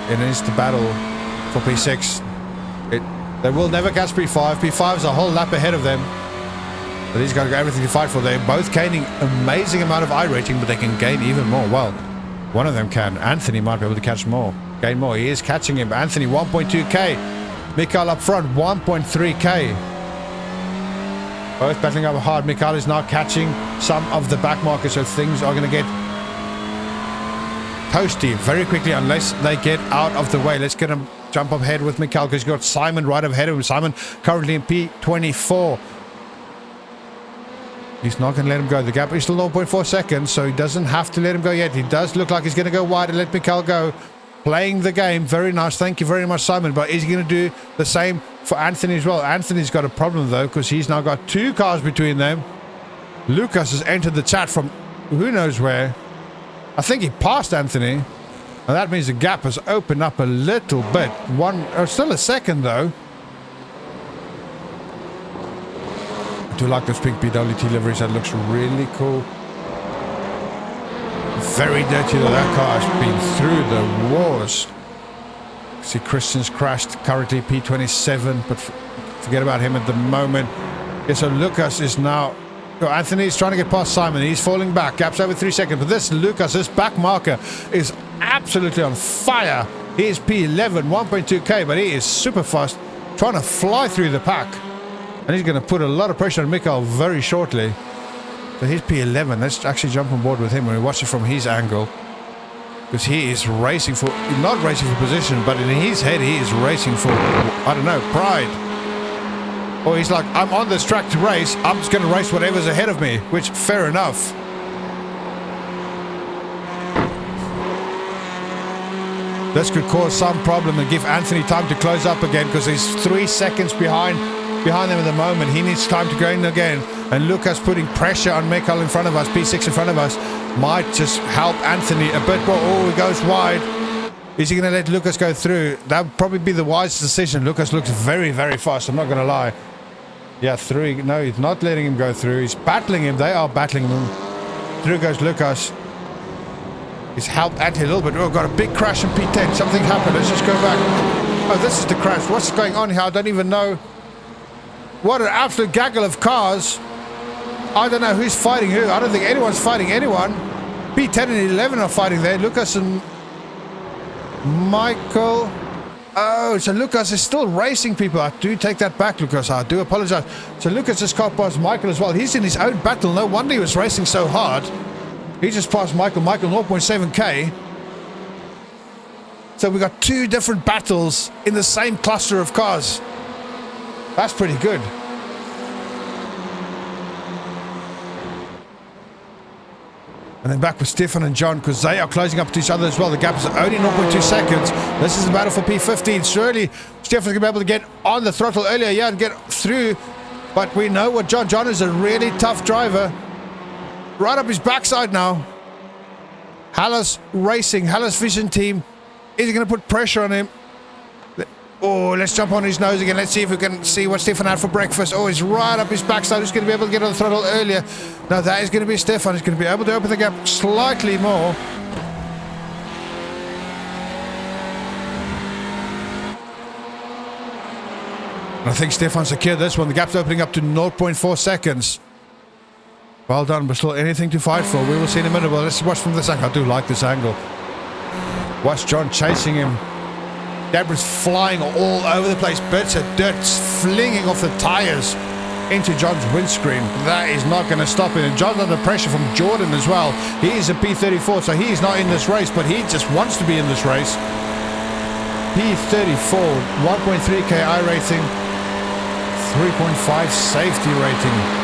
It is the battle for P6. They will never catch P5. P5 is a whole lap ahead of them. But he's got everything to fight for. They're both gaining amazing amount of iRating, but they can gain even more. Well, one of them can. Anthony might be able to catch more. Gain more. He is catching him. Anthony 1.2k. Mikael up front 1.3k. Both battling up hard. Mikael is now catching some of the back markers, so things are going to get toasty very quickly unless they get out of the way. Let's get him jump up ahead with Mikael because he's got Simon right ahead of him. Simon currently in P24. He's not going to let him go. The gap is still 0.4 seconds, so he doesn't have to let him go yet. He does look like he's going to go wide and let Mikael go. Playing the game. Very nice. Thank you very much, Simon. But is he going to do the same for Anthony as well? Anthony's got a problem, though, because he's now got 2 cars between them. Lucas has entered the chat from who knows where. I think he passed Anthony. And that means the gap has opened up a little bit. Still a second, though. I do like those pink BWT liveries. That looks really cool. Very dirty, though. That car has been through the wars. See, Christian's crashed. Currently P27, but forget about him at the moment. Yeah, so Lucas is now... Anthony is trying to get past Simon. He's falling back. Gap's over 3 seconds. But this back marker is absolutely on fire. He is P11, 1.2k, but he is super fast, trying to fly through the pack. And he's going to put a lot of pressure on Mikael very shortly. So he's P11. Let's actually jump on board with him when we watch it from his angle. Because he is racing for, not racing for position, but in his head he is racing for, I don't know, pride. Or he's like, I'm on this track to race, I'm just going to race whatever's ahead of me, which, fair enough. This could cause some problem and give Anthony time to close up again, because he's 3 seconds behind them at the moment. He needs time to go in again. And Lucas putting pressure on Mikael in front of us, P6 in front of us, might just help Anthony a bit more. Oh, he goes wide. Is he going to let Lucas go through? That would probably be the wise decision. Lucas looks very, very fast. I'm not going to lie. Yeah, through. No, he's not letting him go through. He's battling him. They are battling him. Through goes Lucas. He's helped Anthony a little bit. Oh, got a big crash in P10. Something happened. Let's just go back. Oh, this is the crash. What's going on here? I don't even know. What an absolute gaggle of cars. I don't know who's fighting who. I don't think anyone's fighting anyone. P10 and 11 are fighting there. Lucas and Michael. Oh, so Lucas is still racing people. I do take that back, Lucas. I do apologize. So Lucas just got past Michael as well. He's in his own battle. No wonder he was racing so hard. He just passed Michael. Michael 0.7k. So we got two different battles in the same cluster of cars. That's pretty good. And then back with Stefan and John, because they are closing up to each other as well. The gap is only 0.2 seconds. This is the battle for P15. Surely Stefan's going to be able to get on the throttle earlier, yeah, and get through. But we know what John is a really tough driver. Right up his backside now. Hallis Racing, Hallis Vision Team. Is he going to put pressure on him? Oh, let's jump on his nose again. Let's see if we can see what Stefan had for breakfast. Oh, he's right up his backside. He's going to be able to get on the throttle earlier. No, that is going to be Stefan. He's going to be able to open the gap slightly more. And I think Stefan secured this one. The gap's opening up to 0.4 seconds. Well done, but still anything to fight for. We will see in a minute. Well, let's watch from this angle. I do like this angle. Watch John chasing him. Deborah's flying all over the place. Bits of dirt flinging off the tires into John's windscreen. That is not going to stop him. And John's under pressure from Jordan as well. He is a P34, so he's not in this race, but he just wants to be in this race. P34, 1.3k iRacing, 3.5 safety rating.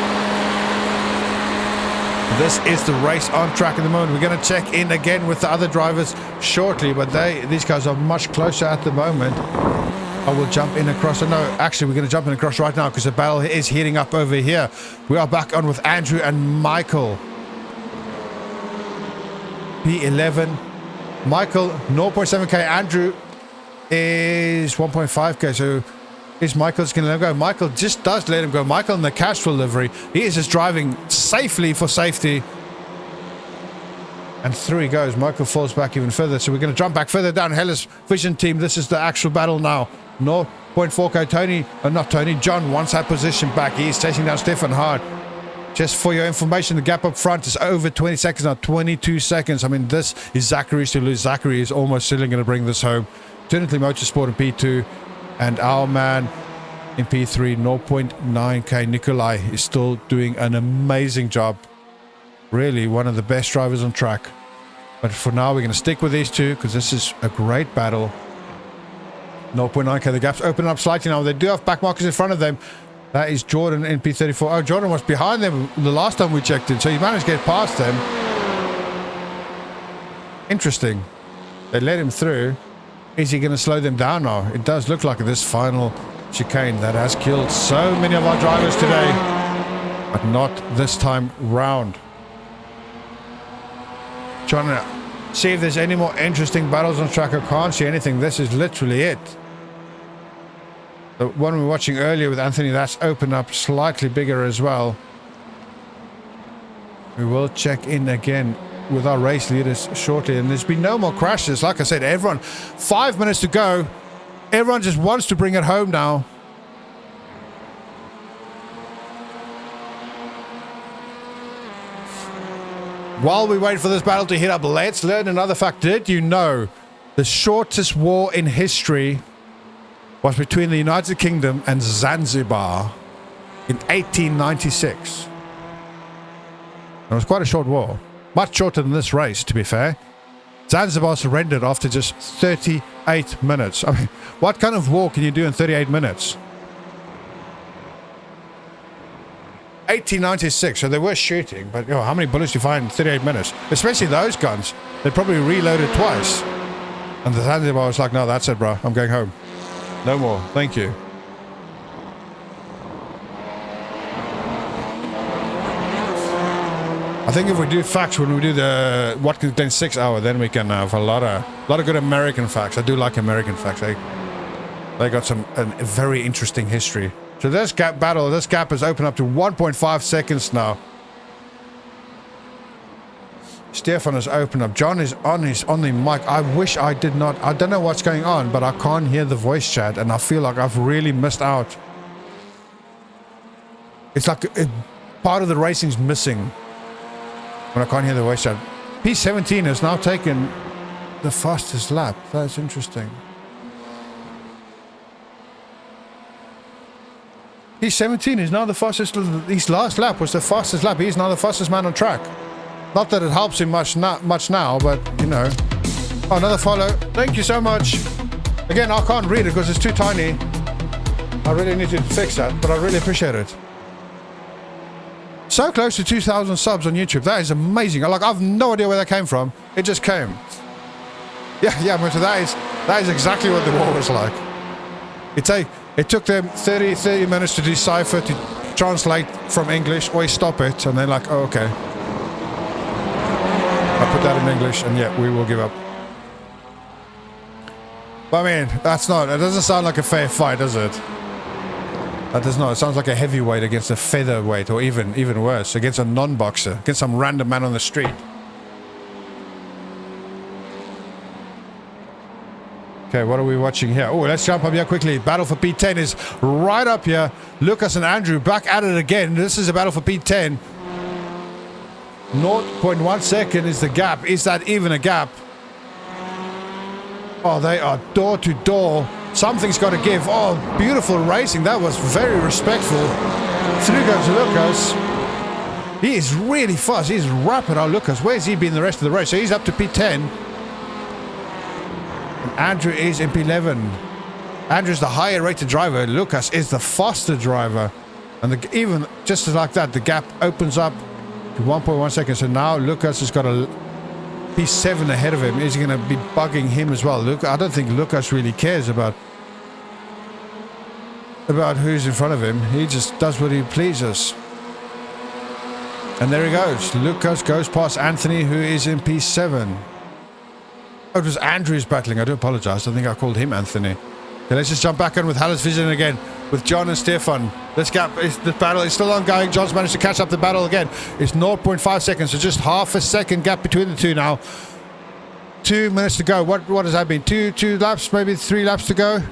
This is the race on track at the moment. We're going to check in again with the other drivers shortly, but these guys are much closer at the moment. I will jump in across. No, actually, we're going to jump in across right now because the battle is heating up over here. We are back on with Andrew and Michael. P11. Michael, 0.7k. Andrew is 1.5k. So is Michael's going to let him go? Michael just does let him go. Michael in the Cashville livery. He is just driving safely for safety. And through he goes. Michael falls back even further. So we're going to jump back further down. Hellas Vision Team. This is the actual battle now. 0.4k. John wants that position back. He is chasing down Stefan hard. Just for your information, the gap up front is over 20 seconds now. 22 seconds. I mean, this is Zachary's to lose. Zachary is almost certainly going to bring this home. Eternity Motorsport in P2. And our man in P3, 0.9k, Nikolai, is still doing an amazing job. Really one of the best drivers on track. But for now, we're going to stick with these two because this is a great battle. 0.9k, the gap's opening up slightly now. They do have back markers in front of them. That is Jordan in P34. Oh, Jordan was behind them the last time we checked in, so he managed to get past them. Interesting. They let him through. Is he going to slow them down now? It does look like this final chicane that has killed so many of our drivers today, but not this time round. Trying to see if there's any more interesting battles on track. I can't see anything. This is literally it. The one we were watching earlier with Anthony, that's opened up slightly bigger as well. We will check in again with our race leaders shortly, and there's been no more crashes. Like I said, everyone, 5 minutes to go. Everyone just wants to bring it home now. While we wait for this battle to heat up, let's learn another fact. Did you know the shortest war in history was between the United Kingdom and Zanzibar in 1896? It was quite a short war. Much shorter than this race, to be fair. Zanzibar surrendered after just 38 minutes. I mean, what kind of war can you do in 38 minutes? 1896, so they were shooting, but how many bullets do you find in 38 minutes? Especially those guns. They probably reloaded twice. And the Zanzibar was like, no, that's it, bro. I'm going home. No more. Thank you. I think if we do facts when we do the Watkins Glen 6 hour, then we can have a lot of good American facts. I do like American facts. They got a very interesting history. So this gap has opened up to 1.5 seconds now. Stefan has opened up. John is on the mic. I wish I did not. I don't know what's going on, but I can't hear the voice chat, and I feel like I've really missed out. It's like part of the racing's missing when I can't hear the voice chat. P17 has now taken the fastest lap. That's interesting. P17 is now the fastest. His last lap was the fastest lap. He's now the fastest man on track. Not that it helps him much now, but you know. Oh, another follow. Thank you so much. Again, I can't read it because it's too tiny. I really need to fix that, but I really appreciate it. So close to 2,000 subs on YouTube. That is amazing. I've no idea where that came from. It just came. Yeah, but that is exactly what the war was like. It took them 30 minutes to decipher, to translate from English, or stop it, and they're like, oh, okay. I put that in English, and yeah, we will give up. But I mean, it doesn't sound like a fair fight, does it? That does not. It sounds like a heavyweight against a featherweight, or even worse, against a non-boxer, against some random man on the street. Okay, what are we watching here? Oh, let's jump up here quickly. Battle for P10 is right up here. Lucas and Andrew back at it again. This is a battle for P10. 0.1 second is the gap. Is that even a gap? Oh, they are door to door. Something's got to give. Oh, beautiful racing. That was very respectful. Through goes Lucas. He is really fast. He's rapid. Oh, Lucas, where's he been the rest of the race? So he's up to P10. And Andrew is in P11. Andrew's the higher rated driver. Lucas is the faster driver. And even just like that, the gap opens up to 1.1 seconds. So now Lucas has got a P7 ahead of him. Is he going to be bugging him as well? Look, I don't think Lucas really cares about who's in front of him. He just does what he pleases. And there he goes. Lucas goes past Anthony, who is in P7. Oh, it was Andrew's battling. I do apologize. I think I called him Anthony. Okay, let's just jump back in with Hallis Vision again with John and Stefan. This battle is still ongoing. John's managed to catch up the battle again. It's 0.5 seconds, so just half a second gap between the two now. 2 minutes to go. What has that been? Two laps, maybe 3 laps to go?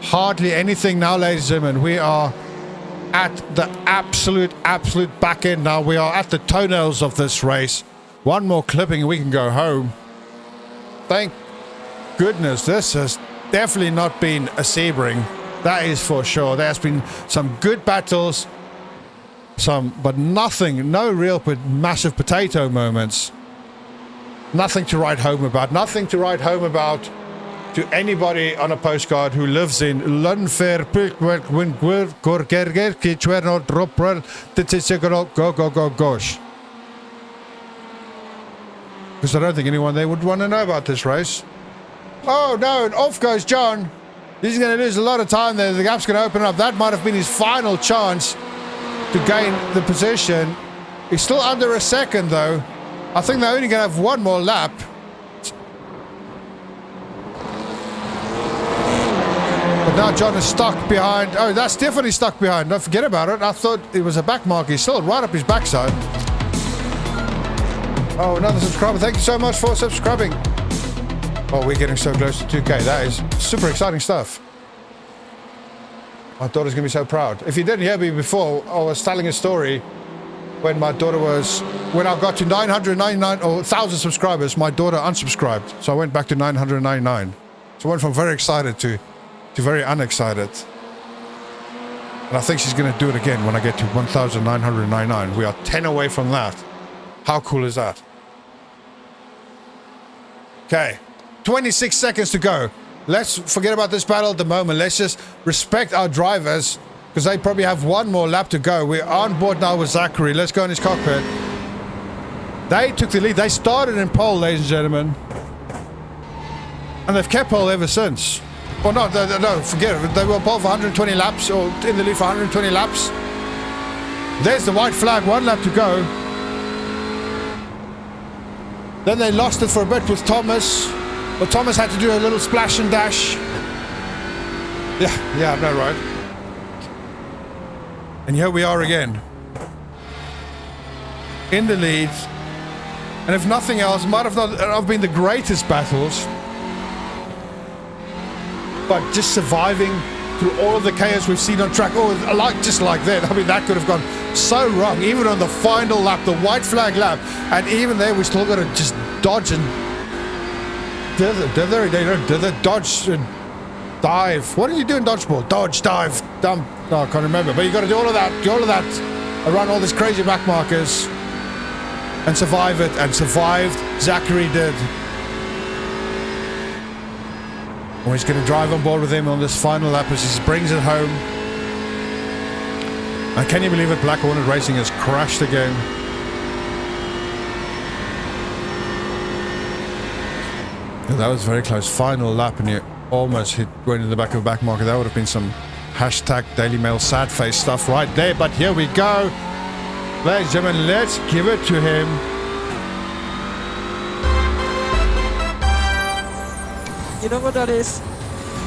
Hardly anything now, ladies and gentlemen. We are at the absolute back end now. We are at the toenails of this race. One more clipping and we can go home. Thank goodness. This has definitely not been a Sebring. That is for sure. There's been some good battles, but nothing, no real massive potato moments. Nothing to write home about. Nothing to write home about to anybody on a postcard who lives in Lunfer, gosh. Because I don't think anyone there would want to know about this race. Oh no, and off goes John. He's going to lose a lot of time there. The gap's going to open up. That might have been his final chance to gain the position. He's still under a second though. I think they're only going to have one more lap. But now John is stuck behind. Oh, that's definitely stuck behind. Don't forget about it. I thought it was a back mark. He's still right up his backside. Oh, another subscriber. Thank you so much for subscribing. Oh, we're getting so close to 2K. That is super exciting stuff. My daughter's going to be so proud. If you didn't hear me before, I was telling a story when I got to 999 or 1,000 subscribers, my daughter unsubscribed. So I went back to 999. So I went from very excited to very unexcited. And I think she's going to do it again when I get to 1,999. We are 10 away from that. How cool is that? Okay. 26 seconds to go. Let's forget about this battle at the moment. Let's just respect our drivers because they probably have one more lap to go. We're on board now with Zachary. Let's go in his cockpit. They took the lead. They started in pole, ladies and gentlemen. And they've kept pole ever since. Or no, forget it. They were pole for 120 laps or in the lead for 120 laps. There's the white flag. 1 lap to go. Then they lost it for a bit with Thomas. But Thomas had to do a little splash and dash. Yeah, no, right. And here we are again. In the lead. And if nothing else, might have not been the greatest battles. But just surviving through all of the chaos we've seen on track. Oh, just like that. I mean, that could have gone so wrong. Even on the final lap, the white flag lap. And even there, we still got to just dodge and dodge and dive. What did you do in dodgeball? Dodge, dive, dump. No, I can't remember. But you got to do all of that. Around all these crazy back markers. And survive it. And survived. Zachary did. And he's going to drive on board with him on this final lap as he brings it home. And can you believe it? Black Hornet Racing has crashed again. Yeah, that was very close. Final lap and you almost went in the back of the back marker. That would have been some hashtag Daily Mail sad face stuff right there. But here we go. Ladies and gentlemen, let's give it to him. You know what that is?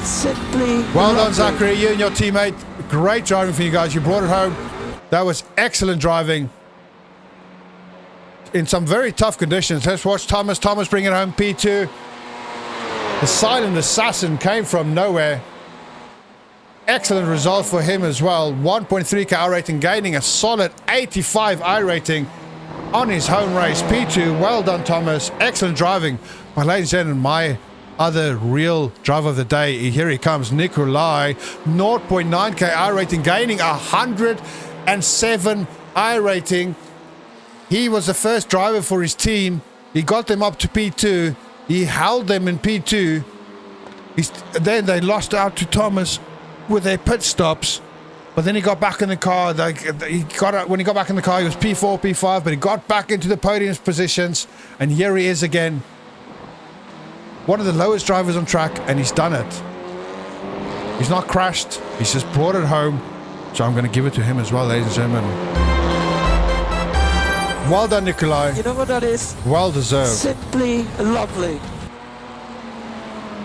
Simply well done, Zachary. You and your teammate. Great driving for you guys. You brought it home. That was excellent driving. In some very tough conditions. Let's watch Thomas. Thomas bring it home. P2. The silent assassin came from nowhere. Excellent result for him as well. 1.3k iRating, gaining a solid 85 iRating on his home race. P2, well done, Thomas. Excellent driving. But ladies and gentlemen, my other real driver of the day, here he comes, Nikolai. 0.9k iRating, gaining 107 iRating. He was the first driver for his team. He got them up to P2. He held them in P2. Then they lost out to Thomas with their pit stops, but then he got back in the car. When he got back in the car, he was P4, P5, but he got back into the podium positions, and here he is again. One of the lowest drivers on track, and he's done it. He's not crashed. He's just brought it home, so I'm going to give it to him as well, ladies and gentlemen. Well done, Nikolai. You know what that is? Well deserved. Simply lovely.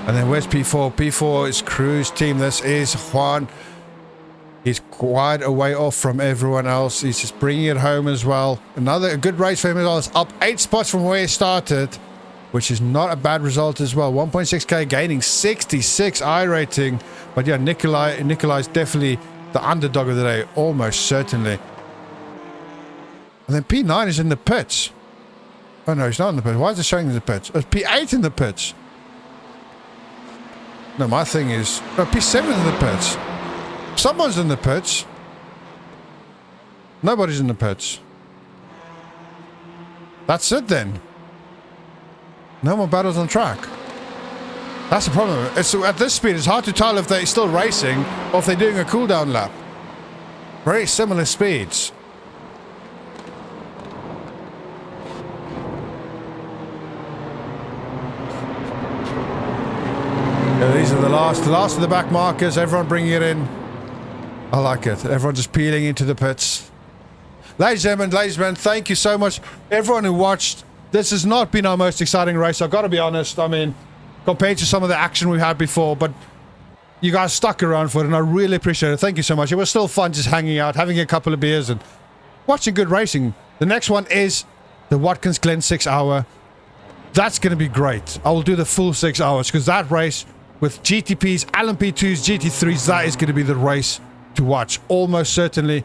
And then where's P4? P4 is Crew's team. This is Juan. He's quite a way off from everyone else. He's just bringing it home as well. A good race for him as well. It's up 8 spots from where he started, which is not a bad result as well. 1.6k, gaining 66 iRating. But yeah, Nikolai's definitely the underdog of the day, almost certainly. And then P9 is in the pits. Oh no, he's not in the pits. Why is it showing in the pits? It's P8 in the pits. No, my thing is... No, P7 in the pits. Someone's in the pits. Nobody's in the pits. That's it then. No more battles on track. That's the problem. At this speed, it's hard to tell if they're still racing or if they're doing a cooldown lap. Very similar speeds. Yeah, these are the last of the back markers. Everyone bringing it in. I like it. Everyone just peeling into the pits. Ladies and gentlemen, thank you so much. Everyone who watched. This has not been our most exciting race. I've got to be honest. I mean, compared to some of the action we had before, but you guys stuck around for it, and I really appreciate it. Thank you so much. It was still fun just hanging out, having a couple of beers, and watching good racing. The next one is the Watkins Glen 6 hour. That's going to be great. I will do the full 6 hours because that race with GTPs, LMP2s, GT3s, that is going to be the race to watch. Almost certainly,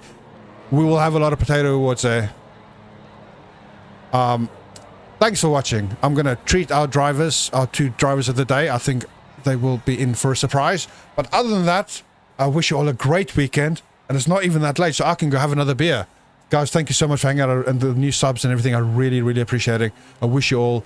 we will have a lot of potato awards there. Thanks for watching. I'm going to treat our two drivers of the day. I think they will be in for a surprise. But other than that, I wish you all a great weekend. And it's not even that late, so I can go have another beer. Guys, thank you so much for hanging out and the new subs and everything. I really, really appreciate it. I wish you all